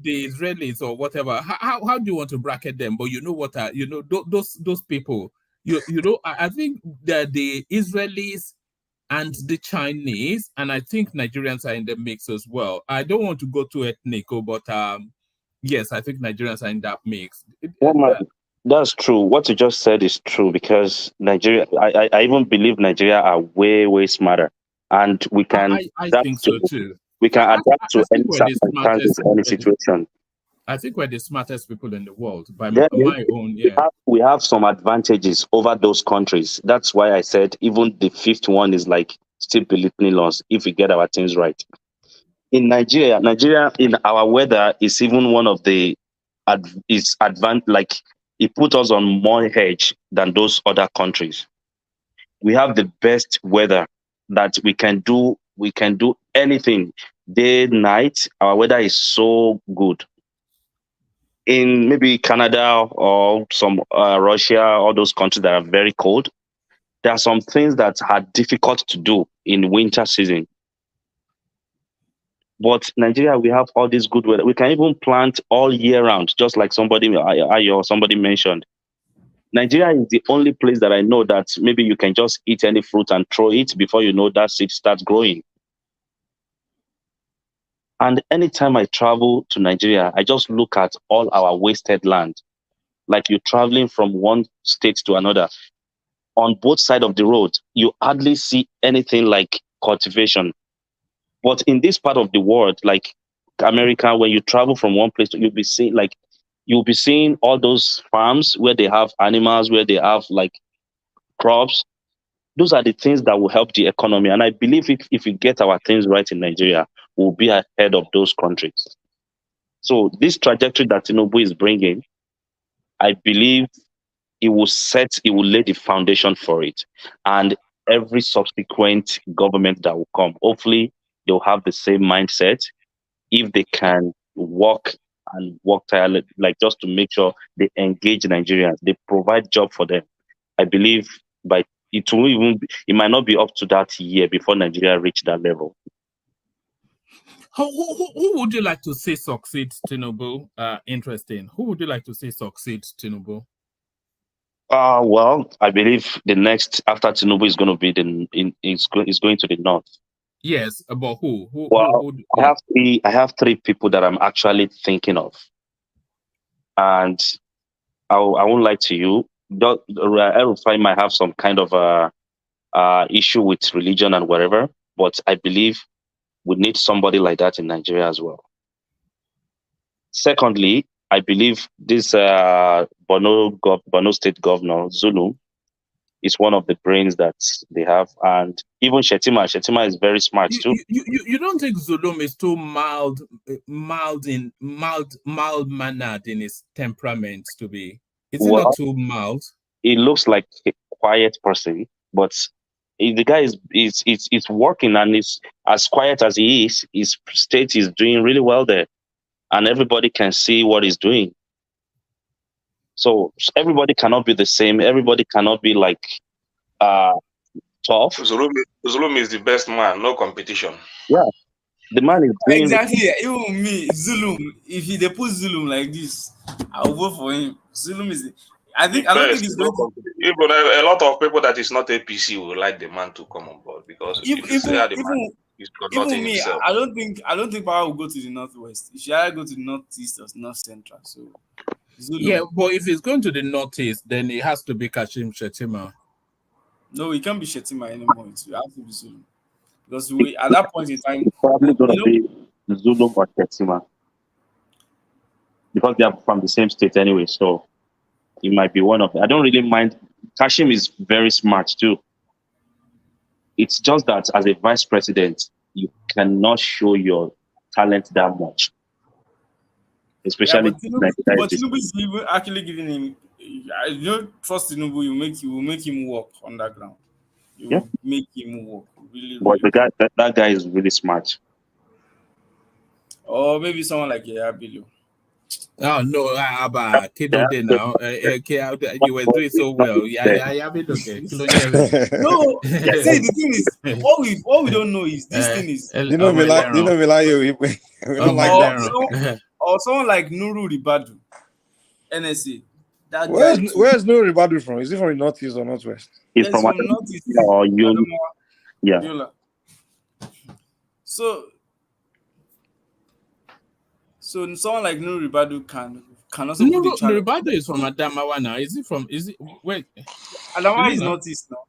Israelis or whatever, how do you want to bracket them? But you know what? Those people. I think that the Israelis and the Chinese, and I think Nigerians are in the mix as well. I don't want to go too ethnical, but yes, I think Nigerians are in that mix. That's true. What you just said is true, because Nigeria, I even believe Nigeria are way, way smarter, and we can. I think so too. We can adapt to any circumstances, any situation. I think we're the smartest people in the world by my own. Yeah, we have some advantages over those countries. That's why I said even the fifth one is like still belittling us if we get our things right. In Nigeria in our weather is even one of the like it put us on more edge than those other countries. We have the best weather that we can do anything day, night. Our weather is so good. In maybe Canada or some Russia, all those countries that are very cold, there are some things that are difficult to do in winter season. But Nigeria, we have all this good weather. We can even plant all year round, just like somebody mentioned. Nigeria is the only place that I know that maybe you can just eat any fruit and throw it before you know that seed starts growing. And anytime I travel to Nigeria, I just look at all our wasted land. Like you're traveling from one state to another. On both sides of the road, you hardly see anything like cultivation. But in this part of the world, like America, when you travel from one place, you'll be seeing all those farms where they have animals, where they have like crops. Those are the things that will help the economy. And I believe if we get our things right in Nigeria, we'll be ahead of those countries. So this trajectory that Tinubu is bringing, I believe it will lay the foundation for it. And every subsequent government that will come, hopefully they'll have the same mindset if they can work tirelessly, like just to make sure they engage Nigerians, they provide job for them. I believe it might not be up to that year before Nigeria reach that level. Who would you like to see succeed, Tinubu? Interesting. Who would you like to see succeed, Tinubu? Well, I believe the next after Tinubu is going to be is going to the north. Yes, but who? I have three people that I'm actually thinking of, and I won't lie to you. El-Rufai might have some kind of issue with religion and whatever, but I believe we need somebody like that in Nigeria as well. Secondly, I believe this Borno State Governor Zulu is one of the brains that they have, and even Shetima is very smart too. You don't think Zulum is too mild mannered in his temperament to be? Is he not too mild? He looks like a quiet person, but the guy is working, and is as quiet as he is. His state is doing really well there, and everybody can see what he's doing. So everybody cannot be the same. Everybody cannot be like tough. Zulum is the best man, no competition. Yeah, the man is doing exactly. Even me, Zulum. If they put Zulum like this, I'll vote for him. Zulum is. I don't think he's going to. Even a lot of people that is not APC would like the man to come on board, because even me, himself. I don't think power will go to the northwest. It should either go to the northeast or north central. So Zulum. Yeah, but if he's going to the northeast, then it has to be Kashim Shettima. No, it can't be Shettima anymore. It has to be Zulum. Because at that point in time, it's probably going to be Zulum or Shettima, because they are from the same state anyway. So it might be one of them. I don't really mind. Kashim is very smart too. It's just that as a vice president, you cannot show your talent that much. Especially, but Tinubu is actually giving him. I don't trust Tinubu. You will make him work underground. You will make him work. Really, but the guy, that guy is really smart. Or maybe someone like Bello. Oh no, Abba, Kido Day now. You were doing so well. Yeah, okay. No, see, the thing is, what we don't know is this thing is. We don't like that. Or someone like Nuru Ribadu, NSA. Where's Nuru Ribadu from? Is he from the northeast or northwest? He's from northeast. Yeah. So someone like Nuru Ribadu can also put the challenge. Nuru Ribadu is from Adamawa now. Wait. Adamawa is northeast now.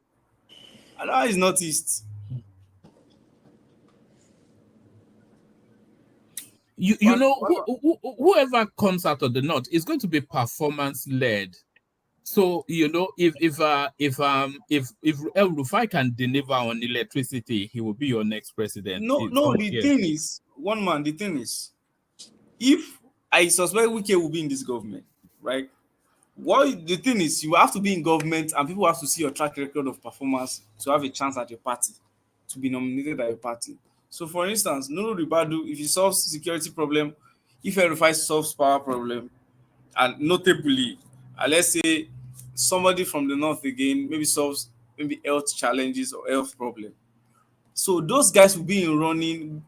Adamawa is northeast. You know, whoever comes out of the north is going to be performance led. So you know, if El-Rufai can deliver on electricity, he will be your next president. The thing is, if I suspect Wike will be in this government, right? The thing is, you have to be in government, and people have to see your track record of performance to have a chance at your party, to be nominated by your party. So, for instance, Nuru Ribadu, if he solves security problem, if El-Rufai solves power problem, and notably, let's say somebody from the north again maybe solves health challenges or health problem. So those guys will be in running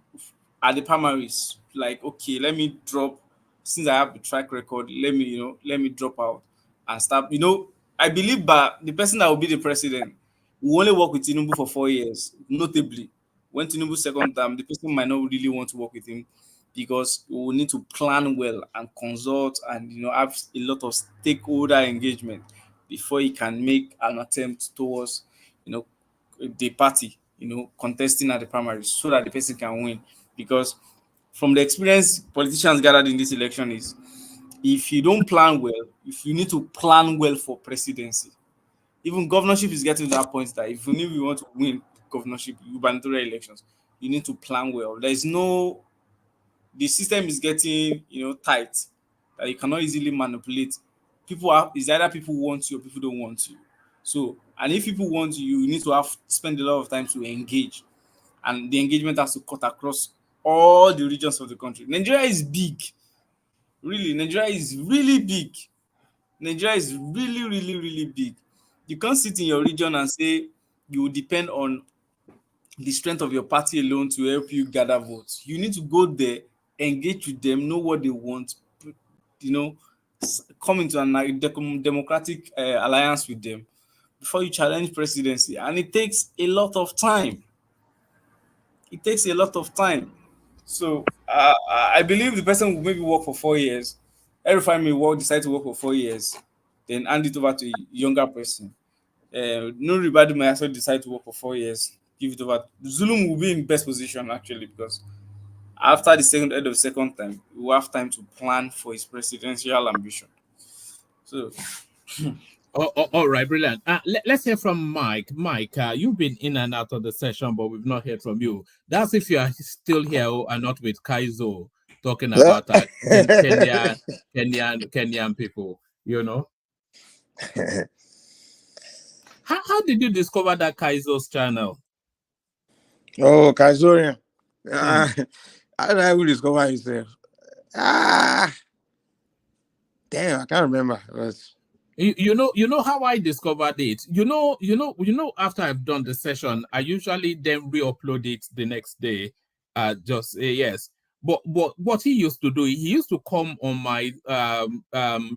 at the primaries. Like, okay, let me drop, since I have a track record, let me drop out and start. I believe that the person that will be the president will only work with Tinubu for 4 years, notably. When Tinubu's second term, the person might not really want to work with him, because we will need to plan well and consult and have a lot of stakeholder engagement before he can make an attempt towards the party contesting at the primaries, so that the person can win. Because from the experience politicians gathered in this election is, if you don't plan well, if you need to plan well for presidency, even governorship is getting to that point that if we want to win governorship, gubernatorial elections, you need to plan well. The system is getting tight, that you cannot easily manipulate. It's either people want you or people don't want you. So, and if people want you, you need to spend a lot of time to engage, and the engagement has to cut across all the regions of the country. Nigeria is big. Really, Nigeria is really big. Nigeria is really, really, really big. You can't sit in your region and say you depend on the strength of your party alone to help you gather votes. You need to go there, engage with them, know what they want, come into a democratic alliance with them before you challenge presidency. And it takes a lot of time. So I believe the person will maybe work for 4 years. Every time may decide to work for 4 years, then hand it over to a younger person. Nuru Ribadu may also decide to work for 4 years, give it over. Zulum will be in best position, actually, because after the end of the second time, he will have time to plan for his presidential ambition. So, all right, brilliant. Let's hear from Mike. Mike, you've been in and out of the session, but we've not heard from you. That's if you are still here and not with Kaizo talking about Kenyan people, you know. How did you discover that Kaizo's channel? Oh, Kaizorian. How did I even discover himself? Damn, I can't remember. You know how I discovered it. You know. After I've done the session, I usually then re-upload it the next day. Yes. But what he used to do, he used to come on my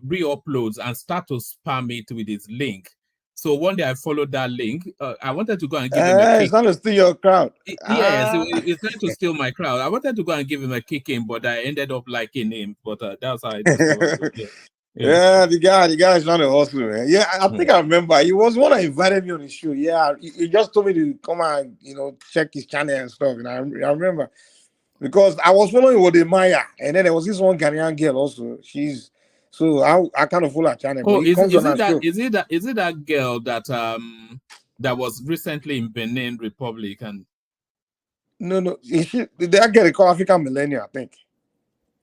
re-uploads and start to spam it with his link. So one day I followed that link. I wanted to go and give him a kick. It's trying to steal your crowd. Yes, he's trying to steal my crowd. I wanted to go and give him a kick in, but I ended up liking him. But that's how I discovered it. Yeah, the guy is trying to hustle, man. Yeah, I think I remember. He was one that invited me on his show. Yeah, he just told me to come and check his channel and stuff. And I remember because I was following Wode Maya, and then there was this one Ghanaian girl also. So I kind of follow her channel. Oh, is it that girl that that was recently in Benin Republic and no, that girl called African Millennial, I think.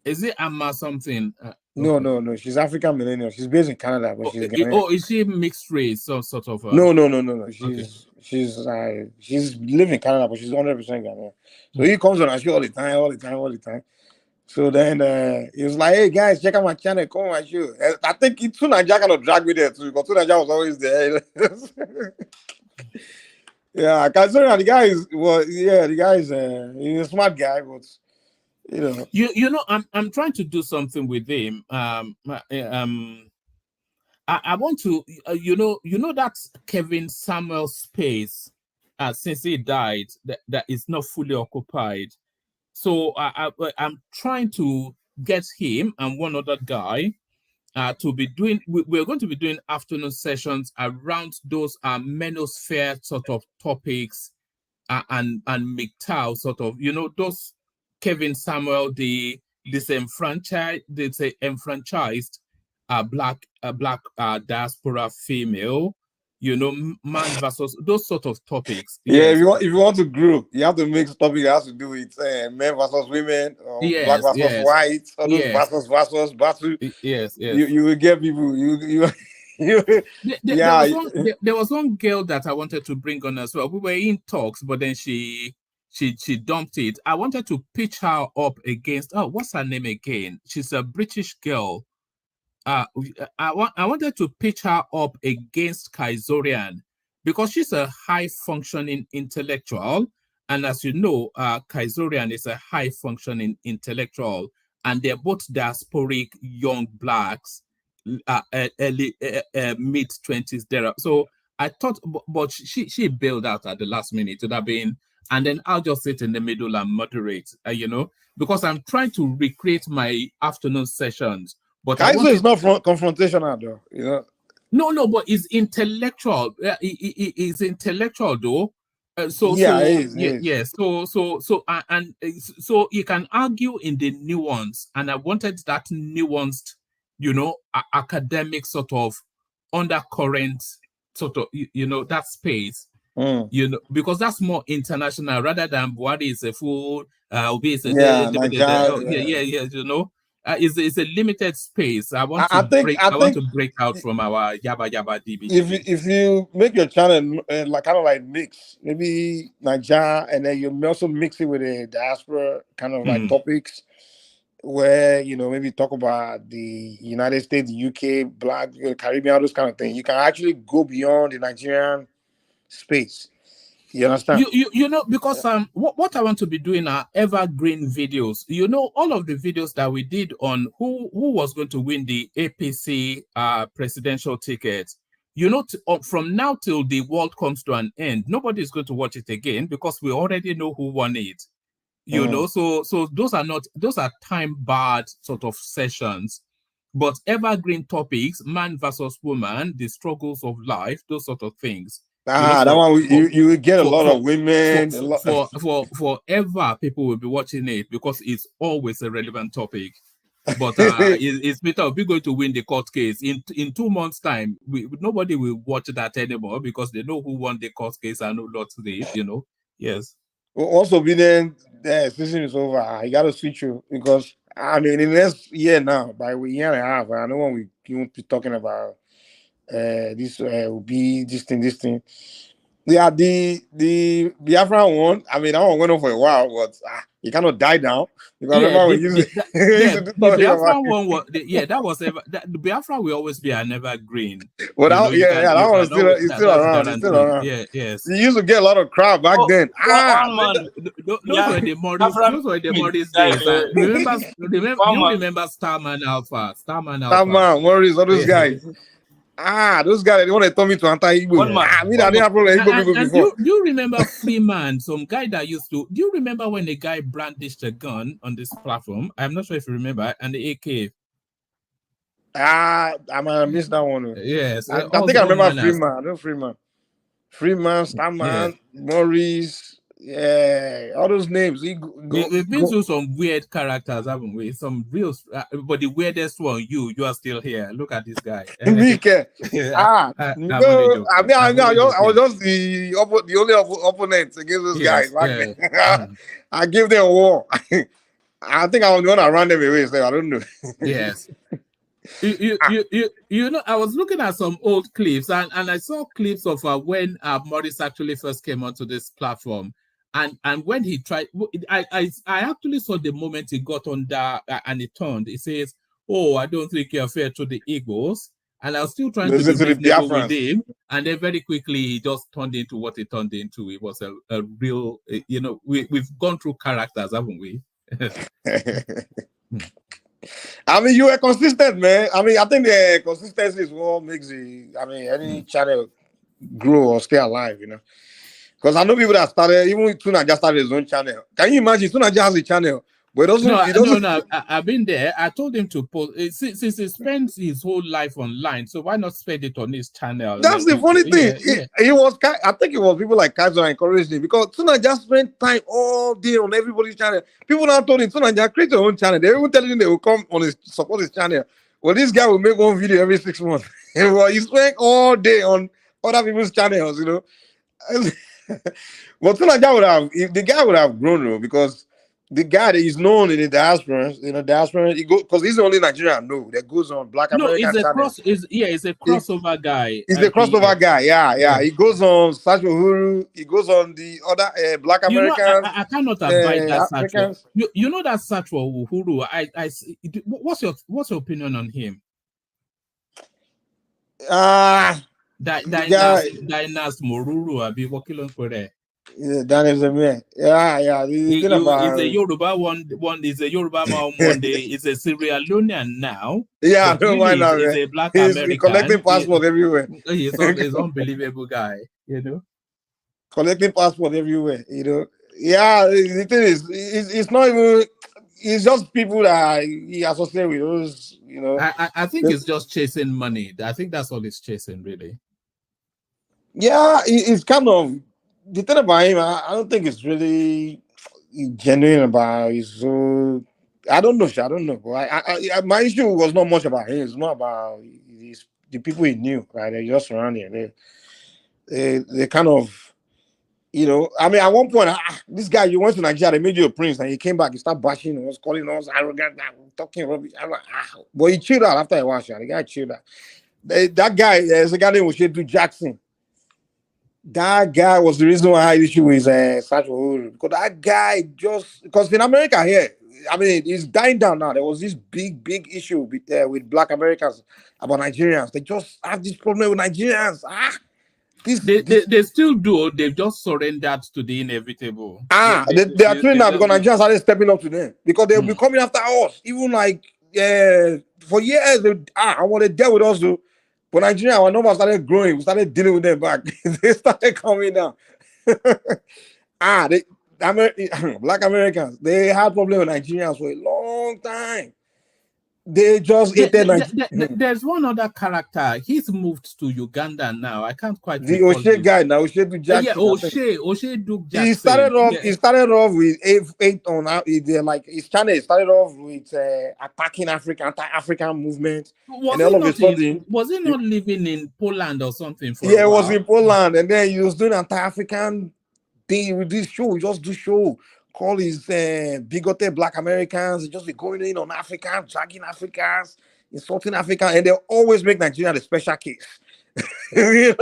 Is it Amma something? No. She's African Millennial. She's based in Canada, but she's Ghanaian. Is she mixed race? So sort of. No. She's living in Canada, but she's 100% Ghanaian. So he comes on our show all the time. So then he was like, "Hey guys, check out my channel. Come on my show." And I think Tunaja kind of dragged me there too, because Tunaja was always there. Yeah, considering the guy is he's a smart guy, but. I'm trying to do something with him. I want to, that Kevin Samuel space, since he died, that is not fully occupied. So I'm trying to get him and one other guy to be doing. We're going to be doing afternoon sessions around those manosphere sort of topics, and MGTOW sort of, those. Kevin Samuel, the disenfranchised black diaspora female, man versus those sort of topics. Yeah, yes. if you want to grow, you have to mix topic that has to do with men versus women, black versus white, or those versus battle. Yes. You will get people. There was one girl that I wanted to bring on as well. We were in talks, but then she dumped it. I wanted to pitch her up against, what's her name again? She's a British girl. I wanted to pitch her up against Kaizorian because she's a high-functioning intellectual. And as you know, Kaizorian is a high-functioning intellectual. And they're both diasporic young blacks, early mid-20s there. So I thought, but she bailed out at the last minute. It would have been, and then I'll just sit in the middle and moderate, because I'm trying to recreate my afternoon sessions. But Kaizo is not confrontational, though. No, but it's intellectual. It's intellectual, though. So you can argue in the nuance, and I wanted that nuanced, academic sort of undercurrent, sort of, that space. Because that's more international rather than Buhari is a fool, Obi is a it's a limited space. I want to break out from our yaba DB. If you make your channel like mix, maybe Nigeria, and then you also mix it with a diaspora kind of like topics, where maybe talk about the United States, the UK, Black, Caribbean, those kind of things. You can actually go beyond the Nigerian space. You understand? Because what I want to be doing are evergreen videos. All of the videos that we did on who was going to win the APC presidential ticket. From now till the world comes to an end, nobody is going to watch it again because we already know who won it. So those are time barred sort of sessions, but evergreen topics, man versus woman, the struggles of life, those sort of things. That one you will get a lot of women. Forever, people will be watching it because it's always a relevant topic. But it's better. We're going to win the court case in 2 months' time. Nobody will watch that anymore because they know who won the court case and who lost it. Yes. Also, season is over. You got to switch you because in the next year now, by a year and a half, I know when we won't be talking about this will be this thing. Yeah, the Biafran one. That one went on for a while, but it cannot die down. Because I remember the Biafran one was that was the Biafran will always be an evergreen. Well, that one is still around. It's still around. Yeah, yes. You used to get a lot of crap back then. Those were the Morris days. You remember Starman Alpha, Morris, all those guys. Those guys, they want to tell me to anti-Igbo. I didn't have problem with Igbo people before. Do you remember Freeman, some guy that used to... Do you remember when a guy brandished a gun on this platform? I'm not sure if you remember, and the AK. I might have missed that one. Yes. I think I remember Freeman. I know Freeman, Starman, Morris... Yeah, all those names. We've been through some weird characters, haven't we? Some real, but the weirdest one, you are still here. Look at this guy. I was just the only opponent against those guys. I gave them a war. I think I was the one that ran them away. So I don't know. Yes. I was looking at some old clips and I saw clips of when Morris actually first came onto this platform. And when he tried, I actually saw the moment he got on there and he turned. He says, "Oh, I don't think you're fair to the Igbos." And I was still trying to be reasonable with him. And then very quickly, he just turned into what he turned into. It was a real, we've gone through characters, haven't we? You were consistent, man. I think the consistency is what makes any channel grow or stay alive, Because I know people that started, even Tuna just started his own channel. Can you imagine? Tuna just has a channel, but it doesn't. No. I've been there. I told him to post since he spends his whole life online. So why not spend it on his channel? That's the funny thing. I think it was people like Kaiser encouraged him because Tuna just spent time all day on everybody's channel. People now told him Tuna just create your own channel. They even telling him they will come on support his channel. Well, this guy will make one video every 6 months. Well, he spent all day on other people's channels, But the guy would have grown because the guy that is known in the diaspora, because he's the only Nigerian I know that goes on Black American channel. He's a crossover guy. He's a crossover guy, yeah. He goes on Sacho Uhuru, he goes on the other Black Americans. I cannot abide that Sacho. You know that Sacho Uhuru. What's your opinion on him? Dinas Moruru, I'll be working on for that. Yeah, that is a man. Yeah. He's a Yoruba one is a Yoruba man one day. He's a Sierra Leonean now. Yeah, I don't mind that. He's a Black American. He's collecting passport everywhere. He's an unbelievable guy, Collecting passport everywhere, Yeah, the thing is, it's not even. It's just people that he associates with those, I think it's just chasing money. I think that's all it's chasing, really. Yeah, it's kind of the thing about him. I don't think it's really genuine about his. I don't know. My issue was not much about him. It's more about the people he knew. Right, they're just around here. They kind of. At one point, this guy, you went to Nigeria, they made you a prince, and he came back, he started bashing us, calling us arrogant, talking rubbish. I'm like, but he chilled out after a while. The guy chilled out. That guy, there's a guy named Oshedu Jackson. That guy was the reason why I had issue with Sacho Uhuru. Because that guy because in America here, it's dying down now. There was this big issue with Black Americans about Nigerians. They just have this problem with Nigerians. They still do. They've just surrendered to the inevitable. They are doing that because Nigerians started stepping up to them because they'll be coming after us. Even for years, I want to deal with us. But Nigeria, our numbers started growing. We started dealing with them back. They started coming down. Black Americans, they had problems with Nigerians for a long time. They just hated there's one other character. He's moved to Uganda now. I can't quite the recall O'Shea him. guy now, O'Shea Duke Jackson. Yeah, O'Shea Duke Jackson. He started off with eight on like his channel. Started off with attacking anti-African movement, and all of a sudden, was he not living in Poland or something for a while? Yeah, he was in Poland, and then he was doing anti-African thing with this show. He just do show. Call his bigoted Black Americans. He just be going in on Africans, dragging Africans, insulting Africans, and they always make Nigeria the special case. There's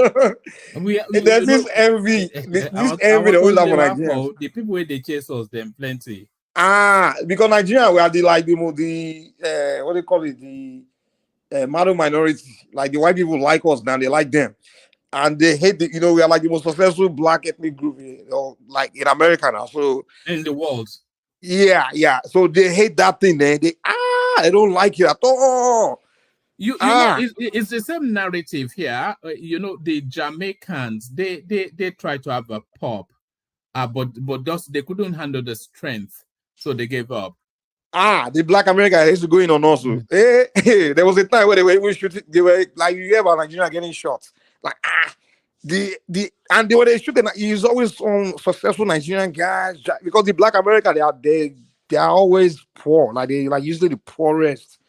this envy. This envy they always have on Nigeria. The people where they chase us, them plenty. Because Nigeria we are the what do you call it, the model minority. Like the white people like us now, they like them. And they hate we are like the most successful Black ethnic group, like in America now. So in the world. Yeah. So they hate that thing. They don't like it at all. You know, it's the same narrative here. The Jamaicans, they try to have a pop, but they couldn't handle the strength, so they gave up. The Black America used to go in on also. There was a time where they were even shooting. They were like, you hear about Nigeria getting shot. Like and they were shooting. He's always on successful Nigerian guys because the Black America they are always poor. Like they like usually the poorest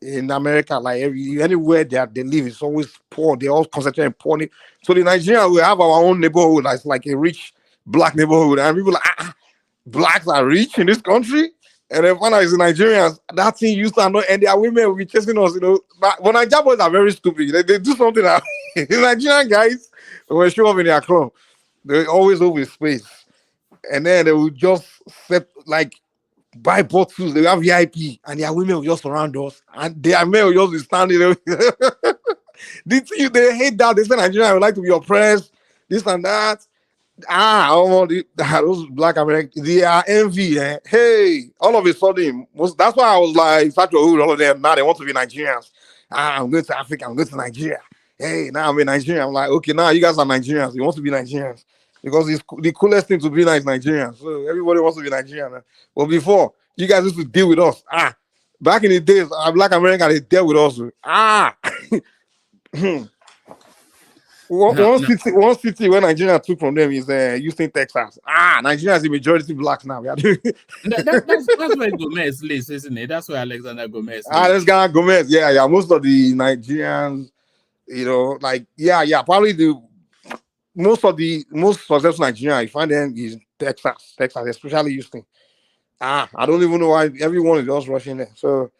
in America. Like anywhere they live, it's always poor. They all concentrate in poor. So the Nigerian, we have our own neighborhood that's like a rich Black neighborhood, and people like Blacks are rich in this country. And then when I was in Nigerians, that thing used to annoy, and their women will be chasing us, But Nigerian boys are very stupid. They do something that the Nigerian guys, when they show up in their club, they always over space. And then they will just buy bottles, they have VIP, and their women will just surround us, and their men will just be standing there. They hate that. They say Nigeria would like to be oppressed, this and that. Those Black Americans, they are envy. Hey, all of a sudden, that's why I was like, such a hood, all of them. Now they want to be Nigerians. I'm going to Africa, I'm going to Nigeria. Hey, now I'm in Nigeria. I'm like, okay, now you guys are Nigerians. You want to be Nigerians. Because it's the coolest thing to be like Nigerian. So everybody wants to be Nigerian. But before, you guys used to deal with us. Back in the days, Black America, they dealt with us. One city where Nigeria took from them is Houston, Texas. Nigeria is the majority Blacks now. That's where Gomez lives, isn't it? That's where Alexander Gomez lives. Alexander Gomez, yeah. Most of the Nigerians, probably the most successful Nigerians, you find them is Texas, especially Houston. I don't even know why everyone is just rushing there. So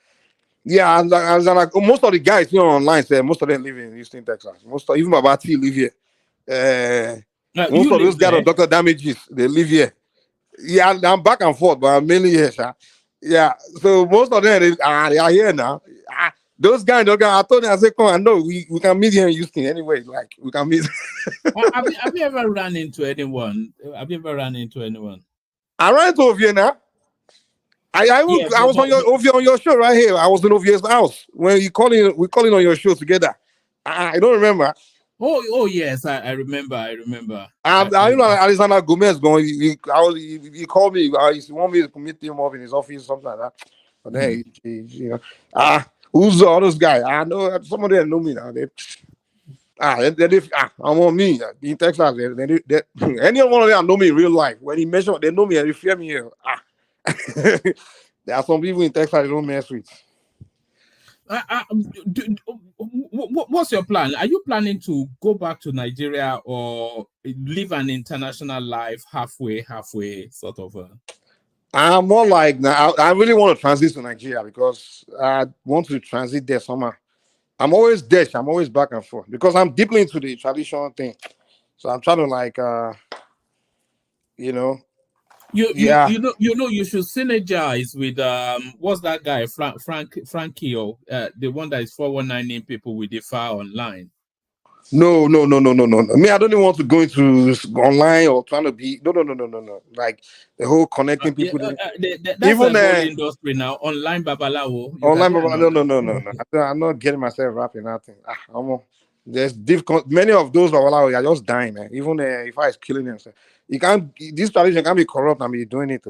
yeah, like most of the guys online say most of them live in Houston, Texas. Even Babati live here. Most of those guys on Dr. Damages, they live here. Yeah, I'm back and forth, but I'm mainly here, sir. Yeah, so most of them they are here now. Those guys, I told them, I said, come on, no, we can meet here in Houston anyway. Like we can meet. Have you ever run into anyone? I ran into Ovie. I was on your show right here. I was in Ovie's house when we're calling on your show together. I don't remember. Oh yes, I remember. I know Alexander Gomez going. He called me. He wanted me to meet him up in his office, something like that. But then who's all those guys? I know some of them know me now. I'm on me in Texas. Any one of them know me in real life. When he mentioned, they know me and they fear me here. There are some people in Texas they don't mess with. What's your plan? Are you planning to go back to Nigeria or live an international life halfway, sort of? I'm more like now. I really want to transit to Nigeria because I want to transit there somewhere. I'm always there. I'm always back and forth because I'm deeply into the traditional thing. So I'm trying to You should synergize with what's that guy Frankie or the one that is 419 people with the file online. No. Me, I don't even want to go into online or trying to be no. Like the whole connecting people. That's even the whole industry now. Online babalawo. Online babalawo. No. I'm not getting myself wrapped in nothing. There's many of those babalawo are just dying, man. Even if I is killing themselves. You can't. This tradition can't be corrupt and be doing it.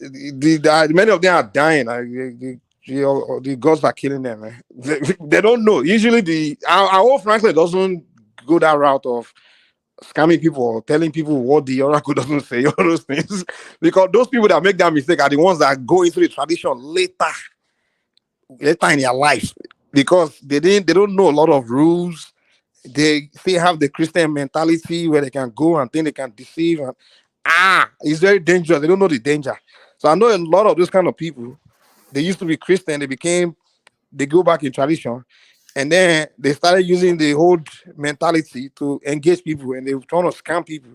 many of them are dying. The gods are killing them, man. They don't know. Usually our whole Franklin doesn't go that route of scamming people or telling people what the oracle doesn't say, all those things. Because those people that make that mistake are the ones that go into the tradition later in their life. Because they don't know a lot of rules. They still have the Christian mentality where they can go and think they can deceive. And it's very dangerous. They don't know the danger. So I know a lot of those kind of people. They used to be Christian. They go back in tradition. And then they started using the old mentality to engage people, and they were trying to scam people.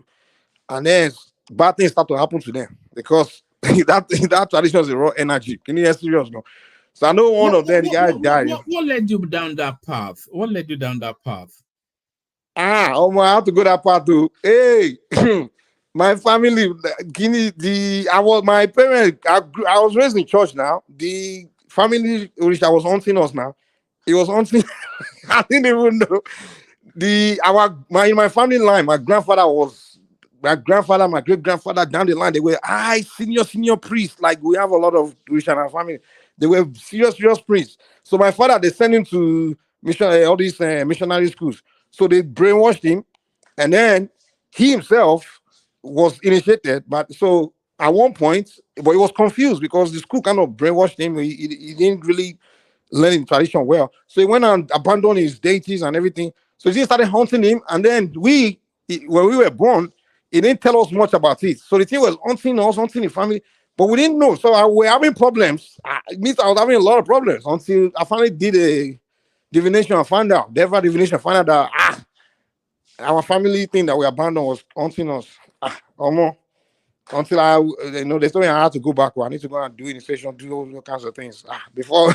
And then bad things start to happen to them because that tradition is a raw energy. Can you hear serious now? So I know one of them, the guy died. What led you down that path? What led you down that path? I have to go that path too. Hey, my family, my parents, I was raised in church now. The family which I was haunting us now, it was haunting. I didn't even know. In my family line, my great grandfather down the line, they were senior priests. Like we have a lot of Jewish in our family. They were serious priests. So my father, they sent him to all these missionary schools. So they brainwashed him, and then he himself was initiated. But so at one point, but he was confused because the school kind of brainwashed him. He didn't really learn the tradition well. So he went and abandoned his deities and everything. So he started haunting him. And then when we were born, he didn't tell us much about it. So the thing was haunting us, haunting the family, but we didn't know. So we were having problems. It means I was having a lot of problems until I finally did a divination and found out. Therefore, divination found out that our family thing that we abandoned was haunting us. Until they told me I had to go back. I need to go and do initiation, do all kinds of things. Before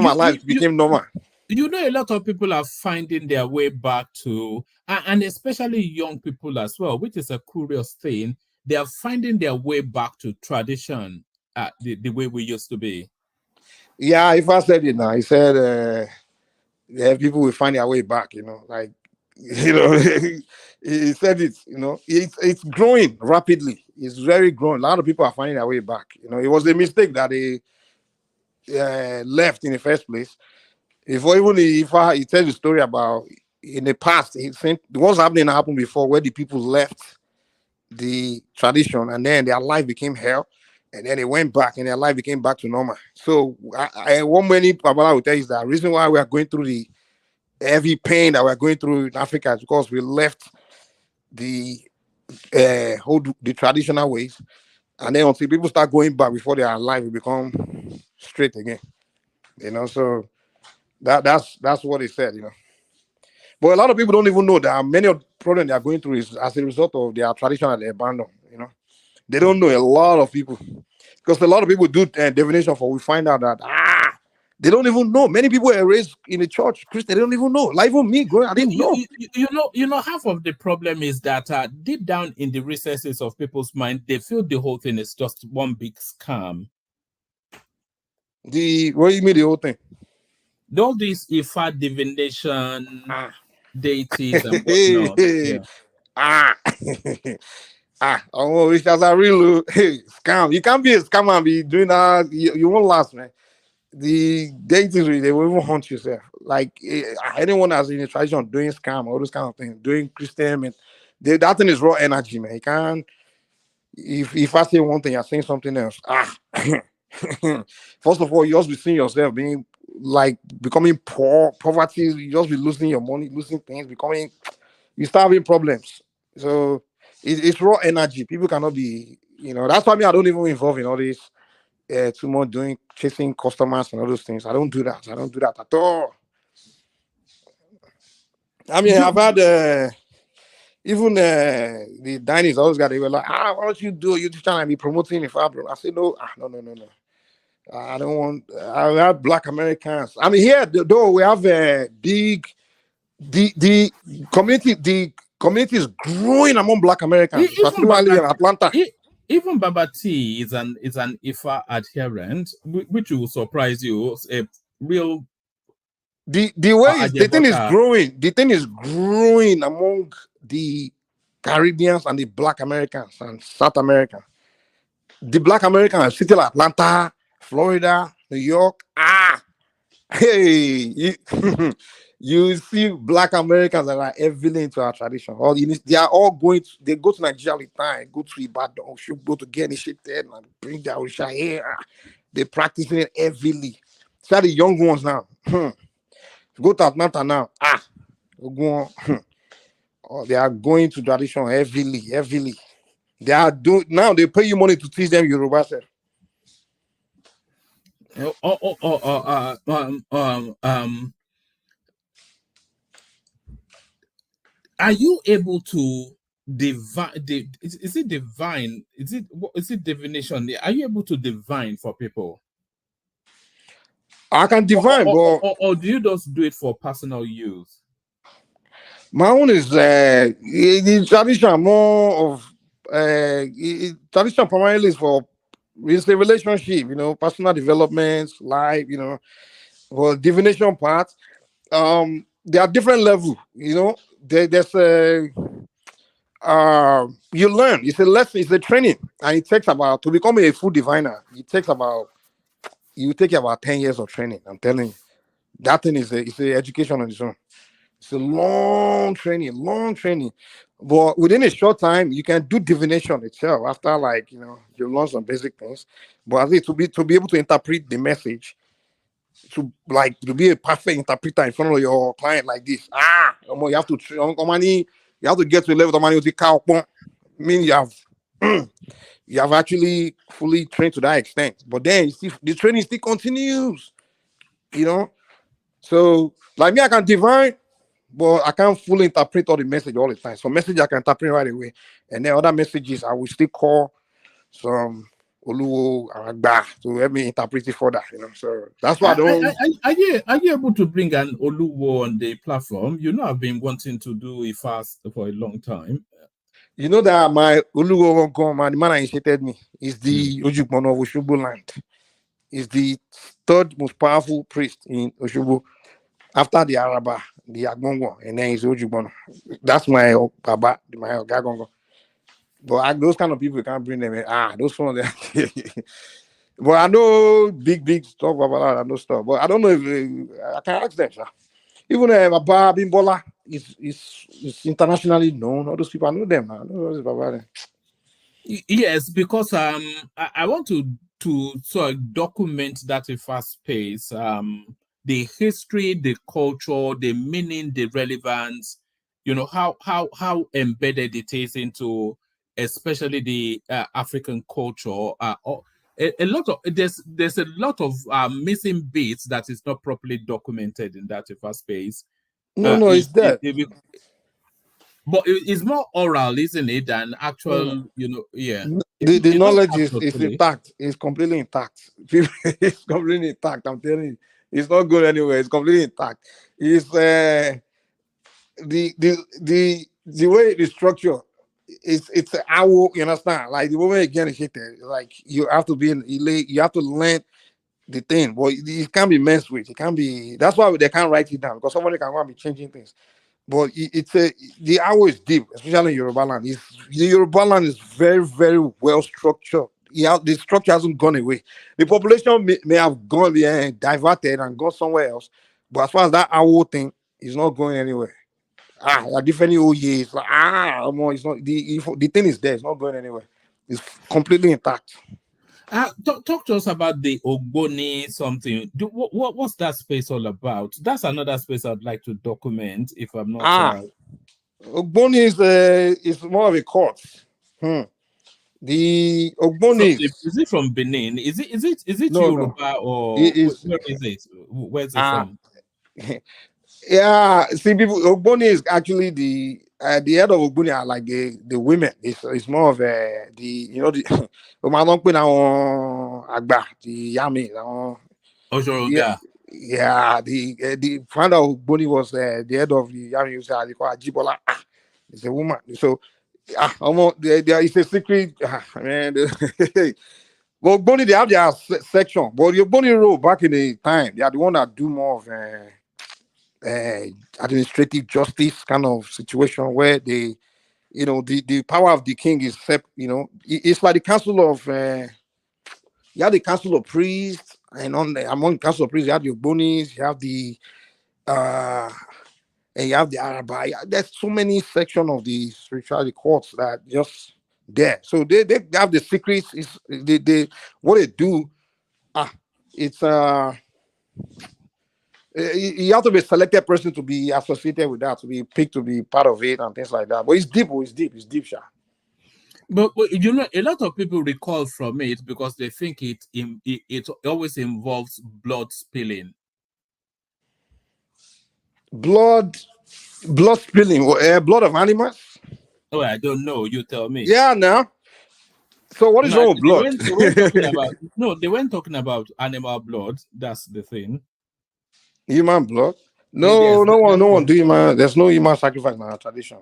my life became normal. You know, a lot of people are finding their way back to, and especially young people as well, which is a curious thing. They are finding their way back to tradition, the way we used to be. Yeah, if I said it now, he said people will find their way back. He said it. It's growing rapidly. It's very growing. A lot of people are finding their way back. It was a mistake that they left in the first place. He tells the story about in the past, what's happened before, where the people left the tradition and then their life became hell, and then they went back and their life became back to normal. So what many people will tell you is that the reason why we are going through the heavy pain that we're going through in Africa is because we left the traditional ways, and then until people start going back before their life will become straight again. So that's what he said. But a lot of people don't even know that many of the problems they are going through is as a result of their tradition that they abandon. They don't know, a lot of people, because a lot of people do divination for. We find out that they don't even know. Many people are raised in the church, Christian. They don't even know. Like even me growing, I didn't know. Half of the problem is that deep down in the recesses of people's mind, they feel the whole thing is just one big scam. What do you mean the whole thing? All these Ifa divination, deities, and whatnot. Richards are real scam. You can't be a scammer and be doing that. You won't last, man. The deities, they will even haunt yourself. Like anyone that's in a tradition doing scam, all those kind of things, doing Christian, that thing is raw energy, man. You can't. If I say one thing, you're saying something else. First of all, you just be seeing yourself being like becoming poverty. You just be losing your money, losing things, you start having problems. So it's raw energy. People cannot be, that's why I don't even involve in all this too much chasing customers and all those things. I don't do that at all. I mean, I've had even the diners always they were like, why don't you do it? You're just trying to be promoting the fabric. I said, no. I don't want. I have Black Americans. I mean, here though we have a big, the community is growing among Black Americans, particularly in Atlanta. Even Baba T is an Ifa adherent, which will surprise you. A real. The way the thing is growing. The thing is growing among the Caribbeans and the Black Americans and South America. The Black Americans, city like Atlanta, Florida, New York. Hey, you see Black Americans that are heavily into our tradition. They are all going. They go to Nigeria all the time. Go to Ibadan, should go to get initiated and bring their Orisha here. They practicing it heavily. See the young ones now. Go to Atlanta now. They are going to tradition heavily. They are doing now. They pay you money to teach them Yoruba. Sir. Are you able to divine? Is it divine? Is it divination? Are you able to divine for people? I can divine, or do you just do it for personal use? My own is the tradition more of tradition primarily is for it's a relationship, personal development, life, for divination part. There are different levels, there's a you learn, it's a lesson, it's a training, and it takes about to become a full diviner, you take about 10 years of training. I'm telling you, that thing is it's a education on its own. It's a long training, but within a short time you can do divination itself after you learn some basic things. But I think to be able to interpret the message, to be a perfect interpreter in front of your client like this, you have to get to a level of money with the cow. Mean you have actually fully trained to that extent. But then the training still continues, So like me, I can divine, but I can't fully interpret all the message all the time. So message I can interpret right away, and then other messages I will still call some Oluwo Agba to help me interpret it further. So that's why I don't. Are you able to bring an Oluwo on the platform? I've been wanting to do a fast for a long time. You know that my Oluwo the man that initiated me, is the Ojukbono of Osogbo land. Is the third most powerful priest in Osogbo. After the Araba, the Agbongo, and then it's Ojukbono. That's my Baba, my Gagongo. But those kind of people, you can't bring them in. Those ones. But I know big stuff about that. I know stuff. But I don't know if I can ask them, sir. Even Baba Bimbola is internationally known. All those people, I know them. I know those Baba. Yes, because I want to sort of document that in fast pace. The history, the culture, the meaning, the relevance, how embedded it is into especially the African culture. There's a lot of missing bits that is not properly documented in that fast pace. No, it's that. But it's more oral, isn't it, than actual, yeah. The knowledge is intact. It's completely intact. It's completely intact. I'm telling you. It's not going anywhere. It's completely intact. It's the way it is structured. It's our, you understand? Like the moment you get initiated, like you have to you have to learn the thing. But it can't be messed with. It can't be. That's why they can't write it down, because somebody can go and be changing things. But the hour is deep, especially in Yoruba land. The Yoruba land is very, very well structured. The structure hasn't gone away. The population may have gone diverted and gone somewhere else, but as far as that hour thing is not going anywhere. Different years. It's not the thing is there. It's not going anywhere. It's completely intact. Talk to us about the Ogboni something. What's that space all about? That's another space I'd like to document. If I'm not Ogboni is more of a court. The Ogboni is it from Benin? Is it no, Yoruba or where is it? Where's it from? Yeah, see, people. Ogboni is actually the head of Ogboni are like the women. It's more of the the Agba, the Yami. The founder of Ogboni was the head of the Yami. They call Ajibola. It's a woman. So it's a secret. Man, well, Ogboni, they have their section, but the Ogboni role back in the time, they are the one that do more of administrative justice kind of situation where they you know, the power of the king is it's like the council of you have the council of priests, and among the council of priests you have the Ogbonis, you have the and you have the Araba. There's so many sections of the spirituality courts that just there. So they have the secrets. Is they what they do. It's you have to be a selected person to be associated with that, to be picked to be part of it and things like that. But it's deep, sha. But you know, a lot of people recoil from it because they think it always involves blood spilling. Blood spilling, blood of animals. Oh, I don't know. You tell me. Yeah, now. So what is wrong with blood? They weren't talking about animal blood. That's the thing. Human blood? No, no one do human. There's no human sacrifice in our tradition.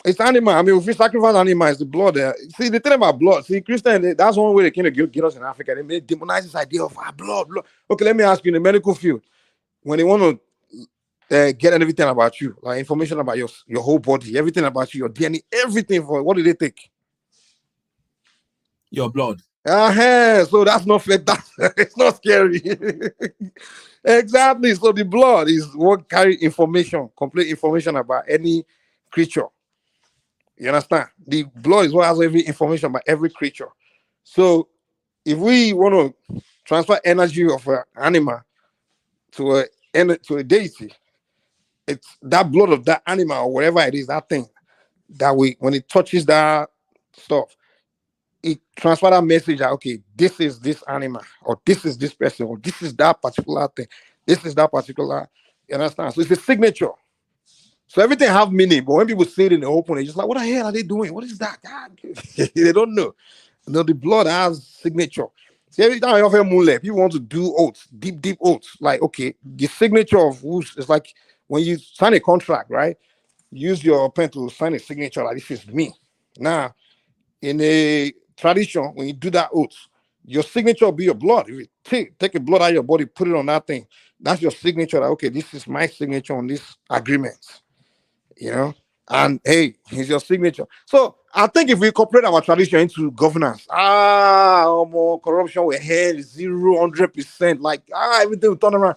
It's animal. I mean, if we sacrifice animals, the blood. See, the thing about blood. See, Christian, that's one way they came to get us in Africa. They made demonize this idea of blood. Okay, let me ask you, in the medical field, when they want to get everything about you, like information about your whole body, everything about you, your DNA, everything, for what do they take? Your blood. So that's not fair. It's not scary. Exactly. So the blood is what carry information, complete information about any creature. You understand? The blood is what has every information about every creature. So if we want to transfer energy of an animal to a deity, it's that blood of that animal or whatever it is, that thing, that when it touches that stuff, it transfer that message that, okay, this is this animal, or this is this person, or this is that particular thing, this is that particular, you understand? So it's a signature. So everything have meaning, but when people see it in the open, they're just like, what the hell are they doing? What is that? They don't know. You know, the blood has signature. See, every time I offer moonlight, people want to do oaths, deep oaths. Like, okay, the signature of who's, it's like when you sign a contract, right? Use your pen to sign a signature like this is me. Now, in a tradition, when you do that oath, your signature will be your blood. If you take a blood out of your body, put it on that thing, that's your signature. Like, okay, this is my signature on this agreement. You know, and hey, here's your signature. So I think if we incorporate our tradition into governance, more corruption will hell 100%. Like everything will turn around.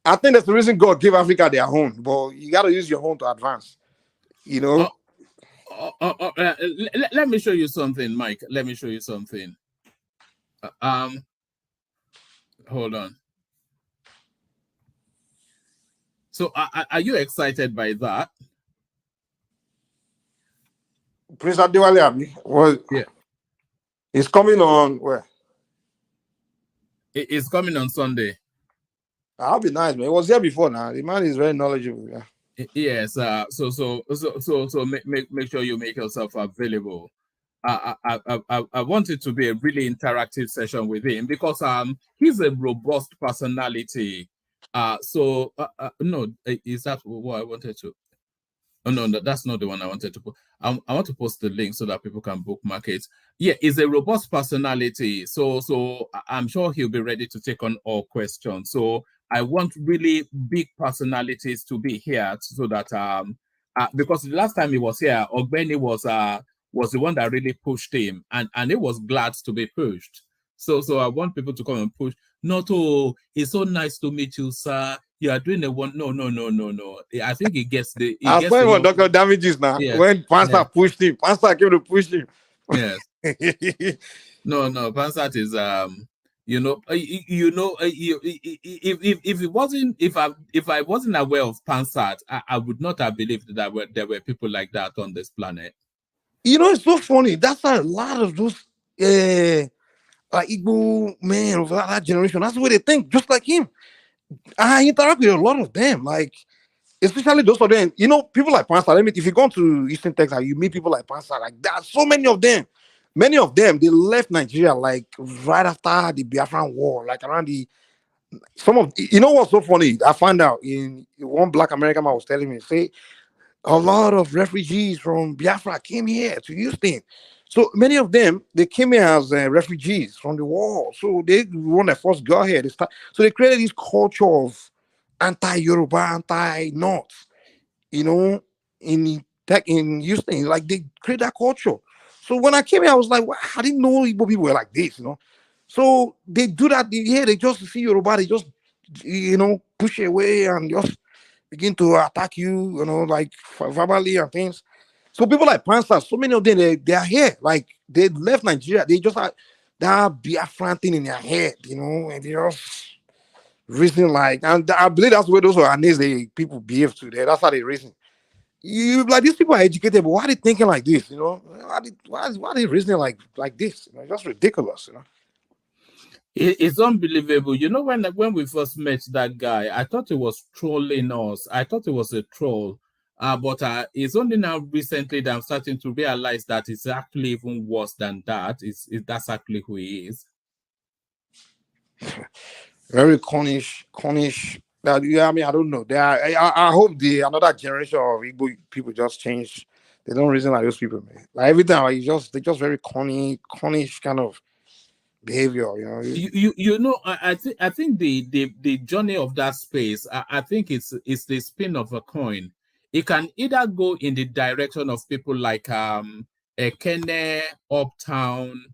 I think that's the reason God gave Africa their own, but you got to use your own to advance. You know. Let me show you something, Mike. Let me show you something. Hold on. So, are you excited by that? Prince Adewale, well, yeah, it's coming on where? It's coming on Sunday. That'll be nice, man. It was here before now. The man is very knowledgeable. Yeah. Yes. So make sure you make yourself available. I want it to be a really interactive session with him because he's a robust personality. No, is that what I wanted to? Oh no, that's not the one I wanted to put. I want to post the link so that people can bookmark it. Yeah, he's a robust personality, so I'm sure he'll be ready to take on all questions. So I want really big personalities to be here so that because the last time he was here, Ogbeni was the one that really pushed him, and he was glad to be pushed. So I want people to come and push. Not it's so nice to meet you, sir. You are doing a one. No. I think he gets the. I saw him on Dr. Damages now. Yeah. When Pansa pushed him, Pansa came to push him. Yes. No. Pansat is if I wasn't aware of Pansat, I would not have believed that there were people like that on this planet. You know, it's so funny. That's a lot of those like Igbo men of that generation. That's the way they think, just like him. I interact with a lot of them, like especially those of them. You know, people like Pansa. If you go to Eastern Texas, you meet people like Pansa. Like that, so many of them. Many of them, they left Nigeria like right after the Biafran War, like around you know what's so funny? I found out in one Black American man was telling me, say a lot of refugees from Biafra came here to Houston. So many of them, they came here as refugees from the war. So they when they first got here, so they created this culture of anti-Yoruba, anti-North. You know, in Houston, like they create that culture. So when I came here, I was like, wow, I didn't know Igbo people were like this, you know. So they do that here. They just see Yoruba, they just push away and just begin to attack you, like verbally and things. So people like Pansa, so many of them, they are here. Like they left Nigeria, they just had that Biafran thing in their head, and they just reason like, and I believe that's where those are people behave today. That's how they reason. You like these people are educated, but why are they thinking like this? Why are they reasoning like this? It's just ridiculous, It's unbelievable. When we first met that guy, I thought he was trolling us. I thought he was a troll. But it's only now recently that I'm starting to realize that it's actually even worse than that. That's actually who he is. Very cornish. I mean, I don't know. I hope another generation of Igbo people just change. They don't reason like those people, man. Like every time, they're just very cornish kind of behavior. I think the journey of that space. I think it's the spin of a coin. It can either go in the direction of people like Ekene, Uptown,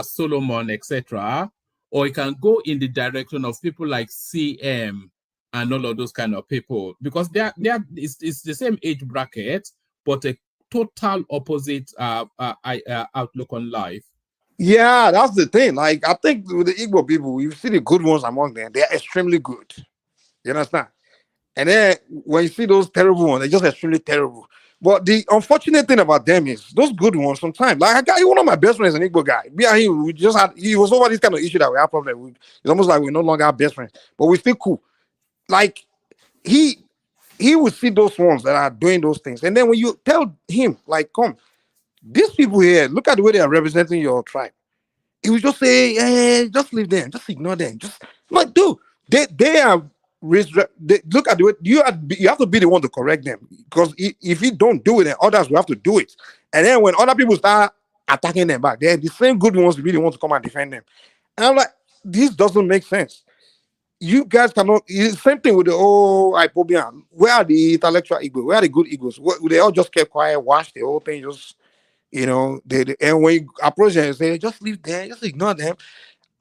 Solomon, etc., or it can go in the direction of people like CM and all of those kind of people, because it's the same age bracket, but a total opposite outlook on life. Yeah, that's the thing. Like, I think with the Igbo people, you see the good ones among them. They're extremely good. You understand? And then when you see those terrible ones, they're just extremely terrible. But the unfortunate thing about them is those good ones sometimes. Like, one of my best friends, an Igbo guy. Me and him, he was over this kind of issue that we have problem with. It's almost like we're no longer best friends, but we're still cool. Like, he would see those ones that are doing those things. And then when you tell him, like, come, these people here, look at the way they are representing your tribe. He would just say, just leave them, just ignore them. Just like, dude, they are look at the way you have to be the one to correct them, because if you don't do it, then others will have to do it. And then when other people start attacking them back, they're the same good ones to be the ones to come and defend them. And I'm like, this doesn't make sense. You guys cannot. It's the same thing with the Ipobian. Where are the intellectual Igbo? Where are the good Igbos? They all just kept quiet, watched the whole thing, just and when you approach them, say, just leave them, just ignore them.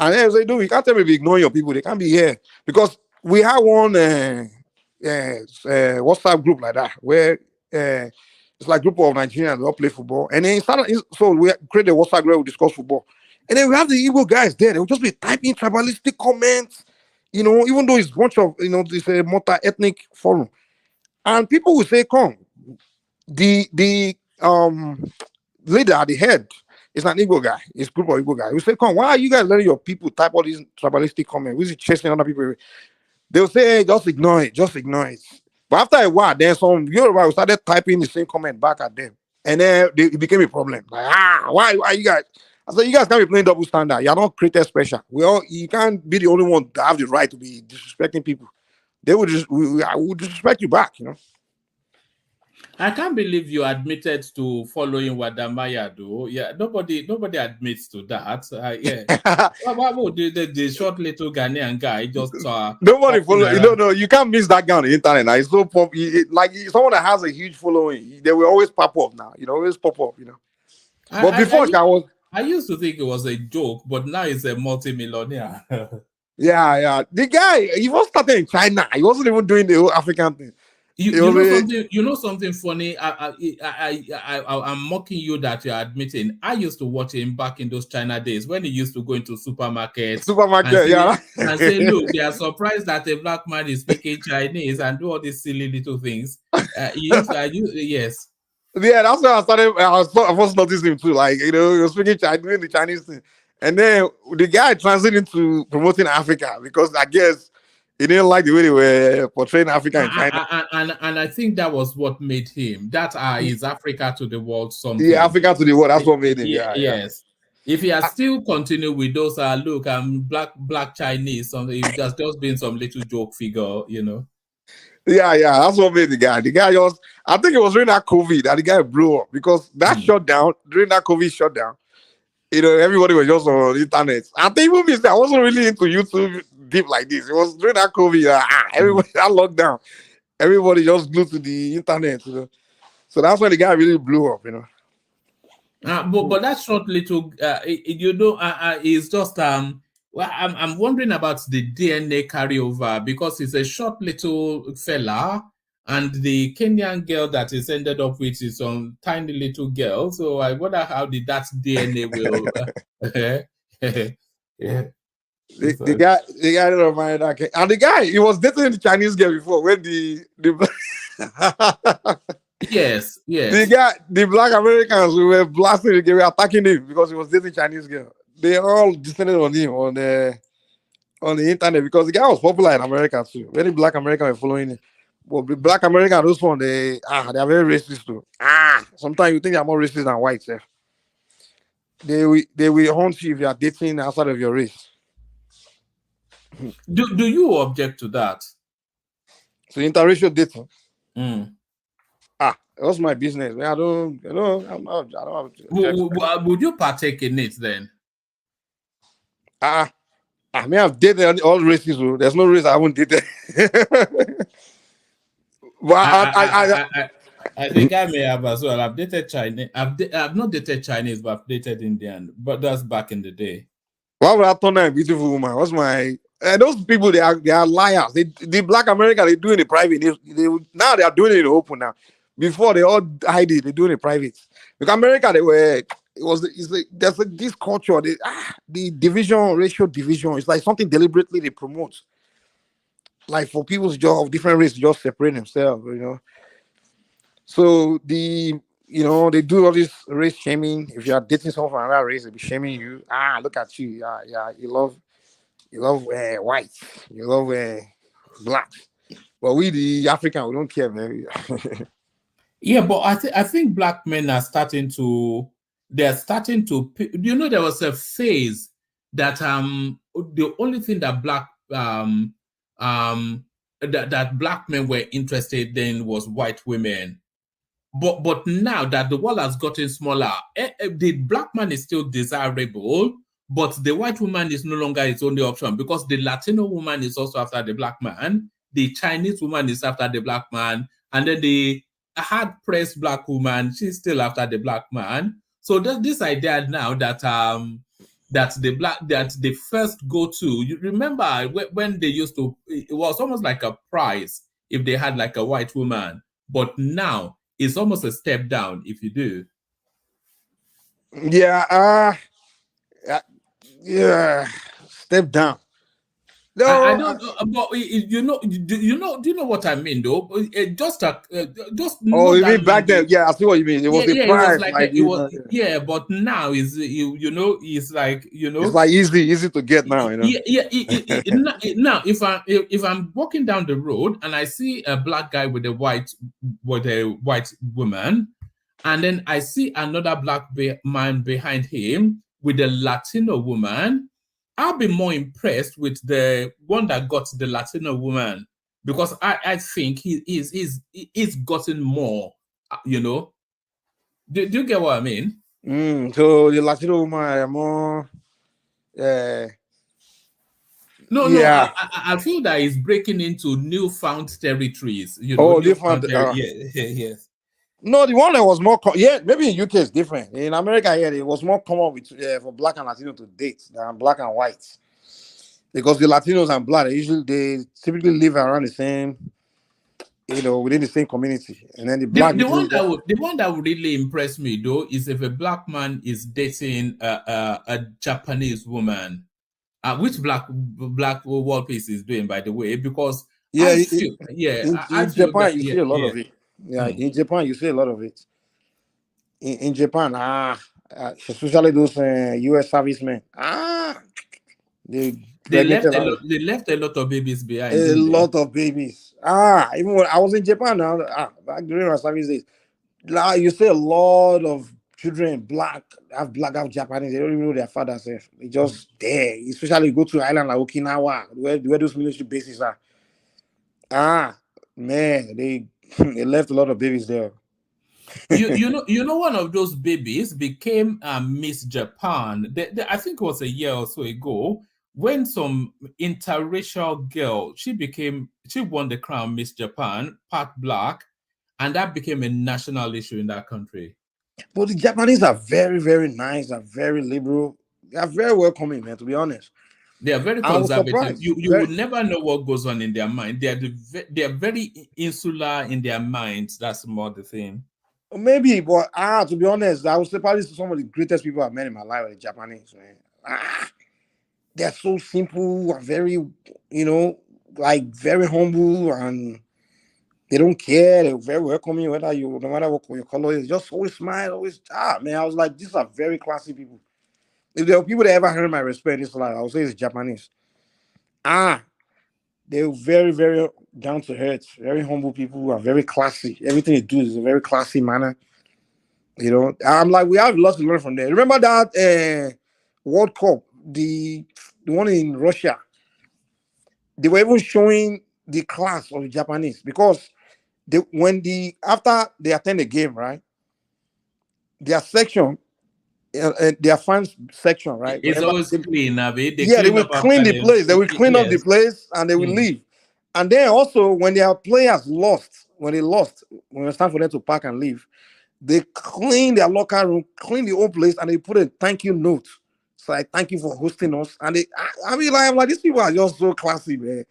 And then they do, you can't tell me to ignore your people. They can't be here, because we have one WhatsApp group like that where it's like a group of Nigerians, they all play football. And then so we create a WhatsApp group where we discuss football. And then we have the Igbo guys there. They will just be typing tribalistic comments, even though it's a bunch of, this multi-ethnic forum. And people will say, come, the leader, the head, is an Igbo guy. It's a group of Igbo guys. We say, come, why are you guys letting your people type all these tribalistic comments? We're chasing other people. They'll say, hey, just ignore it. But after a while, then some Yoruba started typing the same comment back at them. And then it became a problem. Like, why you guys? I said, you guys can't be playing double standard. You're not created special. You can't be the only one to have the right to be disrespecting people. They would I would disrespect you back, I can't believe you admitted to following Wadamaya, though. Yeah, nobody admits to that. Yeah. What the short little Ghanaian guy just nobody follow. No, you can't miss that guy on the internet. Now it's so pop. Like someone that has a huge following, they will always pop up. Now, always pop up. But before I used to think it was a joke, but now it's a multi-millionaire. Yeah. The guy, he was started in China. He wasn't even doing the whole African thing. You know something funny? I'm mocking you that you're admitting. I used to watch him back in those China days when he used to go into supermarkets. And say, look, they are surprised that a black man is speaking Chinese and do all these silly little things. Yes. Yeah, that's when I was noticing him too. Like, he was speaking Chinese, doing the Chinese thing. And then the guy transited into promoting Africa, because I guess he didn't like the way they were portraying Africa in China. And I think that was what made him. That is Africa to the world something. Yeah, Africa to the world. That's what made him. Yes. If he has still continued with those, look, I'm black Chinese, something, it has just been some little joke figure, Yeah, that's what made the guy. The guy I think it was during that COVID that the guy blew up, because that shutdown, during that COVID shutdown, everybody was just on the internet. I think even me, I wasn't really into YouTube deep like this. It was during that COVID, everybody, that lockdown, everybody just glued to the internet, So that's when the guy really blew up, But that short little, is just well, I'm wondering about the DNA carryover because it's a short little fella, and the Kenyan girl that is ended up with is some tiny little girl. So I wonder how did that DNA will. Yeah. The guy didn't mind that. And the guy, he was dating the Chinese girl before when the Yes. The black Americans who were blasting the guy, were attacking him because he was dating Chinese girl. They all descended on him on the internet because the guy was popular in America too. Many black Americans were following him. But the black Americans, those one, they are very racist too. Sometimes you think they are more racist than whites. They will hunt you if you are dating outside of your race. Do you object to that? So interracial dating. That's my business. I don't Would you partake in it then? I may have dated all races. So there's no race I haven't dated. But I think I may have as well. I've dated Chinese. I've not dated Chinese, but I've dated Indian. But that's back in the day. Why would I turn down a beautiful woman? What's my those people? They are liars. The black America, they do it in private. Now they are doing it in the open now. Before they all hide it, they do it in private. Because America, there's this culture, the division, racial division. It's like something deliberately they promote. Like for people's job, different races just separate themselves, So they do all this race shaming. If you are dating someone from another race, they'll be shaming you. Look at you. You love white. You love black. But we, the African, we don't care, man. Yeah, but I think black men are starting to. There was a phase that the only thing that that black men were interested in was white women. But now that the world has gotten smaller, the black man is still desirable, but the white woman is no longer its only option because the Latino woman is also after the black man, the Chinese woman is after the black man, and then the hard-pressed black woman, she's still after the black man. So this idea now that that the first go-to, you remember when they used to, it was almost like a prize if they had like a white woman, but now it's almost a step down if you do. Yeah, step down. No, I don't. But do you know what I mean, though? Just you mean back then? Yeah, I see what you mean. It was the prize, but now is it's like it's like easy to get now. Now, if I'm walking down the road and I see a black guy with a white woman, and then I see another black man behind him with a Latino woman, I'll be more impressed with the one that got the Latino woman because I think he's gotten more, Do you get what I mean? So the Latino woman are more. No, I feel that he's breaking into newfound territories. Newfound. Yes. No, the one that was more maybe in UK is different. In America, it was more common for black and Latino to date than black and white, because the Latinos and black they typically live around the same, within the same community, and then the black. The one that would really impress me though is if a black man is dating a Japanese woman, which black world peace is doing, by the way, because in Japan you see a lot of it. In Japan, you see a lot of it. In Japan, especially those U.S. servicemen, they left a lot of babies behind. A lot of babies. Even when I was in Japan now, back during my service days, you see a lot of children, black, half Japanese. They don't even know their fathers. They just there. Especially go to island like Okinawa, where those military bases are. Man, they left a lot of babies there. you know, one of those babies became Miss Japan. I think it was a year or so ago when some interracial girl she won the crown Miss Japan, part black, and that became a national issue in that country. But the Japanese are very, very nice, are very liberal, they are very welcoming, man, to be honest. They are very conservative. You would never know what goes on in their mind. They are very insular in their minds. That's more the thing. Maybe, but to be honest, I would say probably some of the greatest people I've met in my life are the Japanese, man. They're so simple and very, you know, like very humble, and they don't care. They're very welcoming, no matter what your color is, just always smile, always man. I was like, these are very classy people. If there are people that ever heard my respect in this life, I would say it's Japanese. They're very, very down to earth, very humble people who are very classy. Everything they do is a very classy manner. You know, I'm like, we have lots to learn from there. Remember that World Cup, the one in Russia? They were even showing the class of the Japanese, because after they attend the game, right? Their section, their fans section, right? It's always clean, Navi. They will clean the place. They will clean up the place and they will leave. And then also, when their players lost, when it's time for them to pack and leave, they clean their locker room, clean the whole place, and they put a thank you note. So I thank you for hosting us. And I'm like, these people are just so classy, man.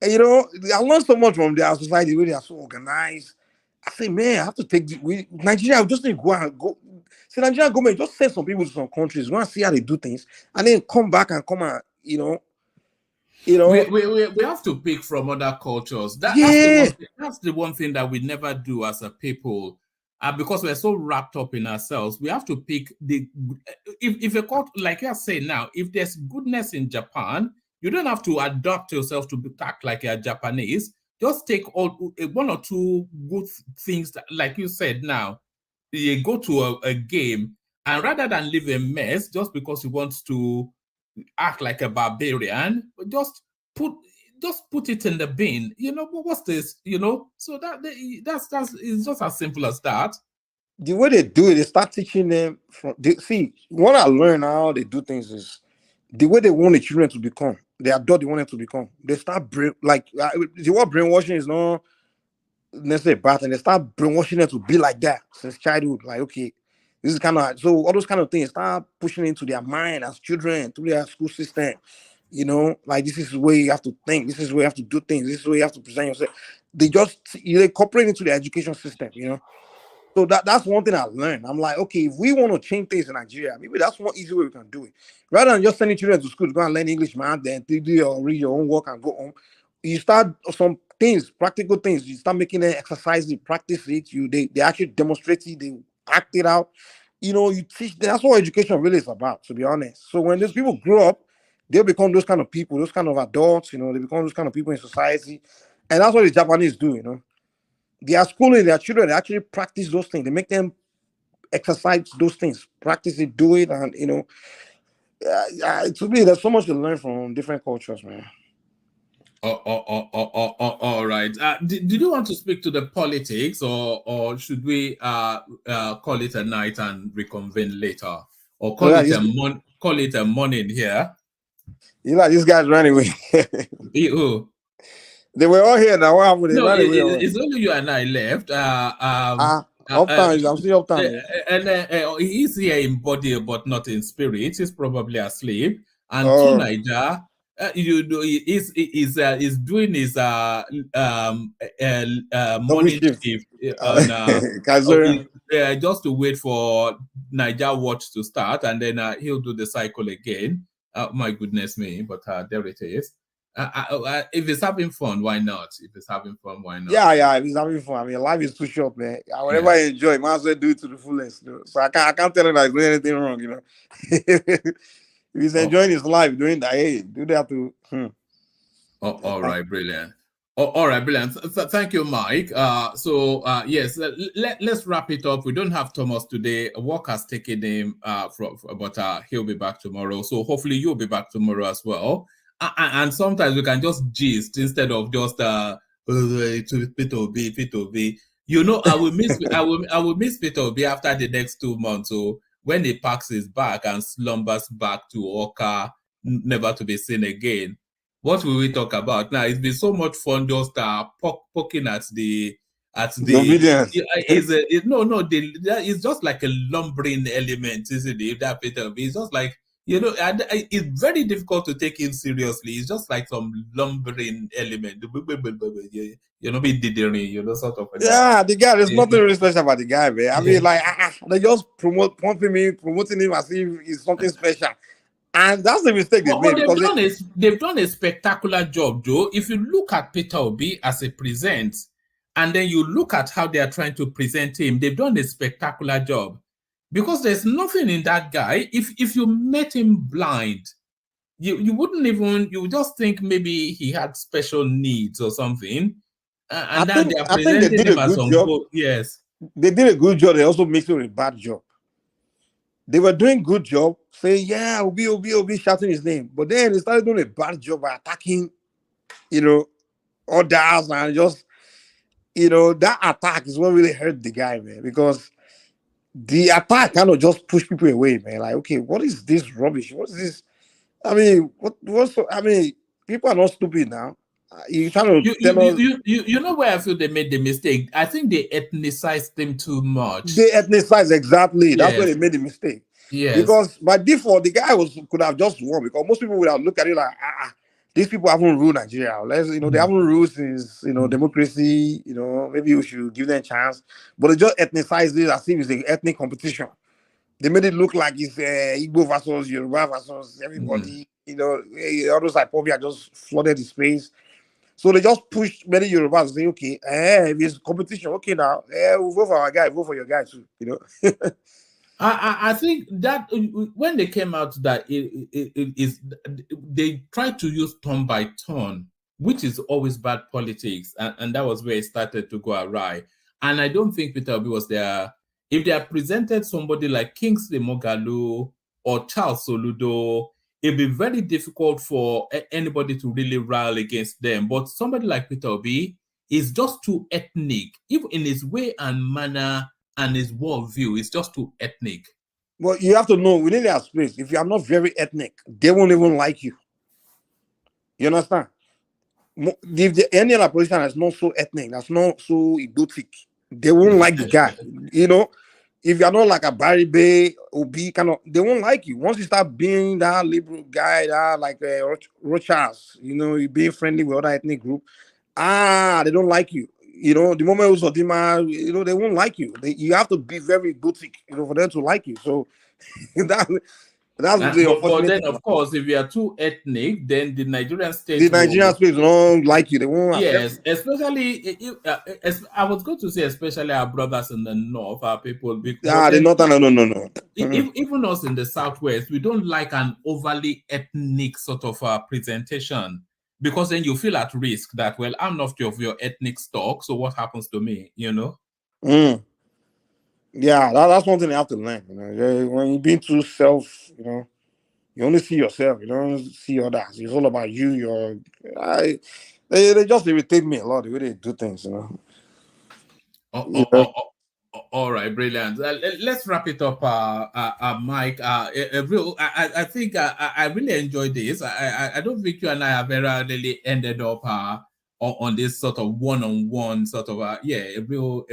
And you know, I learned so much from their society, where they are so organized. I say, man, I have to take Nigeria. Just need to go. See, Nigerian government just send some people to some countries, go and see how they do things, and then come back and you know. We have to pick from other cultures. That's the one thing that we never do as a people, because we're so wrapped up in ourselves. We have to pick if a culture, like you're saying now, if there's goodness in Japan, you don't have to adapt yourself to act like you're Japanese. Just take one or two good things, like you said now. You go to a game, and rather than leave a mess just because you want to act like a barbarian, just put it in the bin. You know, what's this? You know, so that's it's just as simple as that. The way they do it, they start teaching them see, what I learned how they do things is the way they want the children to become. They adult they want them to become. They start the word brainwashing is not necessarily bad, and they start brainwashing them to be like that since childhood. Like, okay, this is kind of so all those kind of things start pushing into their mind as children through their school system. You know, like this is the way you have to think, this is the way you have to do things, this is the way you have to present yourself. They incorporate into the education system, you know. So that's one thing I learned. I'm like, okay, if we want to change things in Nigeria, maybe that's one easy way we can do it. Rather than just sending children to school to go and learn English, man, then do read your own work and go home. You start some things, practical things. You start making them exercise it, practice it. They actually demonstrate it, they act it out. You know, you teach. That's what education really is about, to be honest. So when those people grow up, they'll become those kind of people, those kind of adults. You know, they become those kind of people in society, and that's what the Japanese do. You know. They are schooling their children. They actually practice those things. They make them exercise those things, practice it, do it, and you know, to me, there's so much to learn from different cultures, man. All right. Did you want to speak to the politics, or should we call it a night and reconvene later, or call it a morning here? You like these guys running away. Who? They were all here now. What happened? No, it's only you and I left. Uptown, I'm still uptown. And he's here in body, but not in spirit. He's probably asleep. And to Niger, he's doing his morning shift on, just to wait for Niger watch to start, and then he'll do the cycle again. My goodness me! But there it is. If it's having fun, why not? If it's having fun, why not? Yeah, if it's having fun. I mean, life is too short, man. Whatever I enjoy, might as well do it to the fullest. You know? So I can't tell him that he's doing anything wrong, you know. If he's enjoying his life, doing that, hey, do that too. All right, brilliant. All right, brilliant. Thank you, Mike. Yes, let's wrap it up. We don't have Thomas today. Work has taken him, but he'll be back tomorrow. So hopefully you'll be back tomorrow as well. And sometimes we can just gist instead of just Peter Obi. You know, I will miss Peter Obi after the next 2 months. So when he packs his bag and slumbers back to Oka, never to be seen again. What will we talk about now? It's been so much fun just poking at the at the obedience. it's just like a lumbering element, isn't it? That Peter Obi, it's just like, you know, it's very difficult to take him seriously. It's just like some lumbering element, you know, you know, sort of. Yeah, the guy, there's nothing really special about the guy, man. I mean, like, they just promoting him as if he's something special. And that's the mistake they made. They've done a spectacular job, Joe. If you look at Peter Obi as he presents, and then you look at how they are trying to present him, they've done a spectacular job. Because there's nothing in that guy. If you met him blind, you wouldn't even, you would just think maybe he had special needs or something. And then they are presenting him as some good. Yes. They did a good job. They also mixed it with a bad job. They were doing good job, saying, yeah, Obi, shouting his name. But then they started doing a bad job by attacking, you know, others, and just, you know, that attack is what really hurt the guy, man, because the attack kind of just pushed people away, man. Like, okay, what is this rubbish? What is this? I mean, people are not stupid now. You trying to tell us? You know where I feel they made the mistake? I think they ethnicized them too much. They ethnicize, exactly. That's where they made the mistake. Yes. Because by default, the guy could have just won, because most people would have looked at it like, these people haven't ruled Nigeria. They haven't ruled since, democracy. Maybe we should give them a chance. But they just ethnicized it as if it's an ethnic competition. They made it look like it's Igbo versus Yoruba versus everybody. All those probably just flooded the space. So they just pushed many Yorubas to say, okay, if it's competition, okay, now we'll vote for our guy, vote for your guy too. I think that when they came out, that they tried to use turn by turn, which is always bad politics, and that was where it started to go awry. And I don't think Peter Obi was there. If they had presented somebody like Kingsley Moghalu or Charles Soludo, it'd be very difficult for anybody to really rally against them. But somebody like Peter Obi is just too ethnic, even in his way and manner and his worldview. It's just too ethnic. Well, you have to know, within their space, if you are not very ethnic, they won't even like you. You understand? If any other politician that's not so ethnic, that's not so idiotic, they won't like the guy. If you're not like a Barry Bay, Obi, they won't like you. Once you start being that liberal guy, that like Rochas, you being friendly with other ethnic group, they don't like you. The moment Uzodima, they won't like you. You have to be very gothic, for them to like you. So that's the unfortunate. But then, of course, if you are too ethnic, then the Nigerian state, don't like you. They won't. Yes, especially. I was going to say, especially our brothers in the north, our people. They're not. No. Even us in the southwest, we don't like an overly ethnic sort of presentation, because then you feel at risk that, well, I'm not of your ethnic stock, so what happens to me? Yeah, that's one thing you have to learn. When you're being too self, you only see yourself. You don't see others. It's all about you. They just irritate me a lot the way they do things. All right, brilliant. Let's wrap it up, Mike. I think I really enjoyed this. I don't think you and I have ever really ended up on this sort of one-on-one sort of a real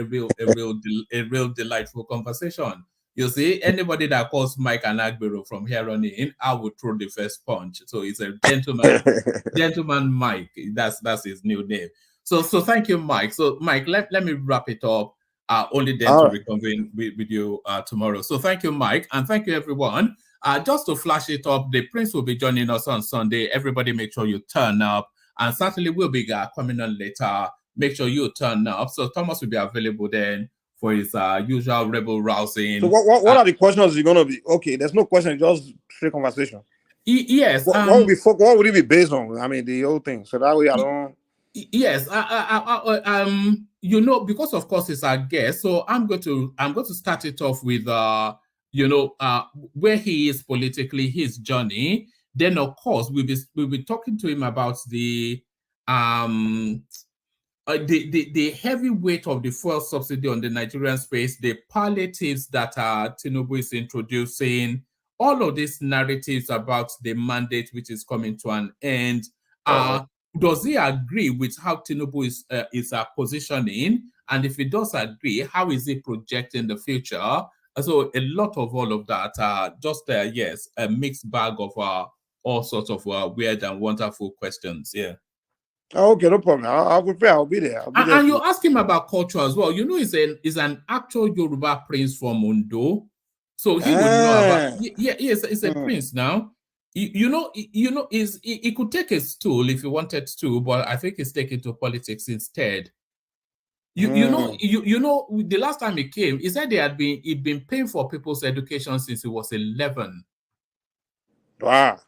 delightful conversation. You see, anybody that calls Mike an Agbero from here on in, I would throw the first punch. So it's a gentleman Mike. That's his new name. So thank you, Mike. So Mike, let me wrap it up. Only then to reconvene with you tomorrow. So thank you, Mike, and thank you, everyone. Just to flash it up, the Prince will be joining us on Sunday. Everybody make sure you turn up, and certainly we'll be coming on later. Make sure you turn up. So Thomas will be available then for his usual rebel rousing. So what are the questions you're going to be? Okay, there's no question, just straight conversation. Yes. What would it be based on? I mean, the whole thing. So that way I don't... Yes, because of course it's our guest, so I'm going to start it off with where he is politically, his journey. Then of course we'll be talking to him about the heavy weight of the fuel subsidy on the Nigerian space, the palliatives that Tinubu is introducing, all of these narratives about the mandate which is coming to an end. does he agree with how Tinubu is positioning? And if he does agree, how is he projecting the future? So a lot of all of that are just, yes, a mixed bag of all sorts of weird and wonderful questions. Yeah. Okay, no problem. I'll prepare. I'll be there. And you ask him about culture as well. You know, he's an actual Yoruba prince from Ondo, so he would know about. Yeah, yes, he's a prince now. You know, he could take a stool if he wanted to, but I think he's taking to politics instead. You know, the last time he came, he said he'd been paying for people's education since he was 11. Wow.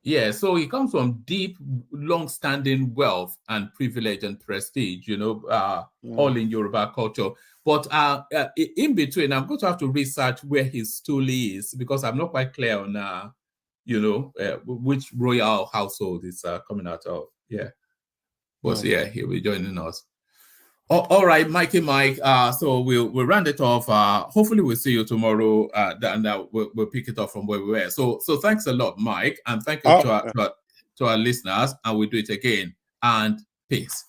Yeah, so he comes from deep, long-standing wealth and privilege and prestige, you know, all in Yoruba culture. But in between, I'm going to have to research where his stool is because I'm not quite clear on, which royal household is coming out of. Yeah. But yeah, he'll be joining us. All right, Mikey Mike. So we'll round it off. Hopefully we'll see you tomorrow, and we'll pick it up from where we were. So thanks a lot, Mike, and thank you to our listeners. And we'll do it again. And peace.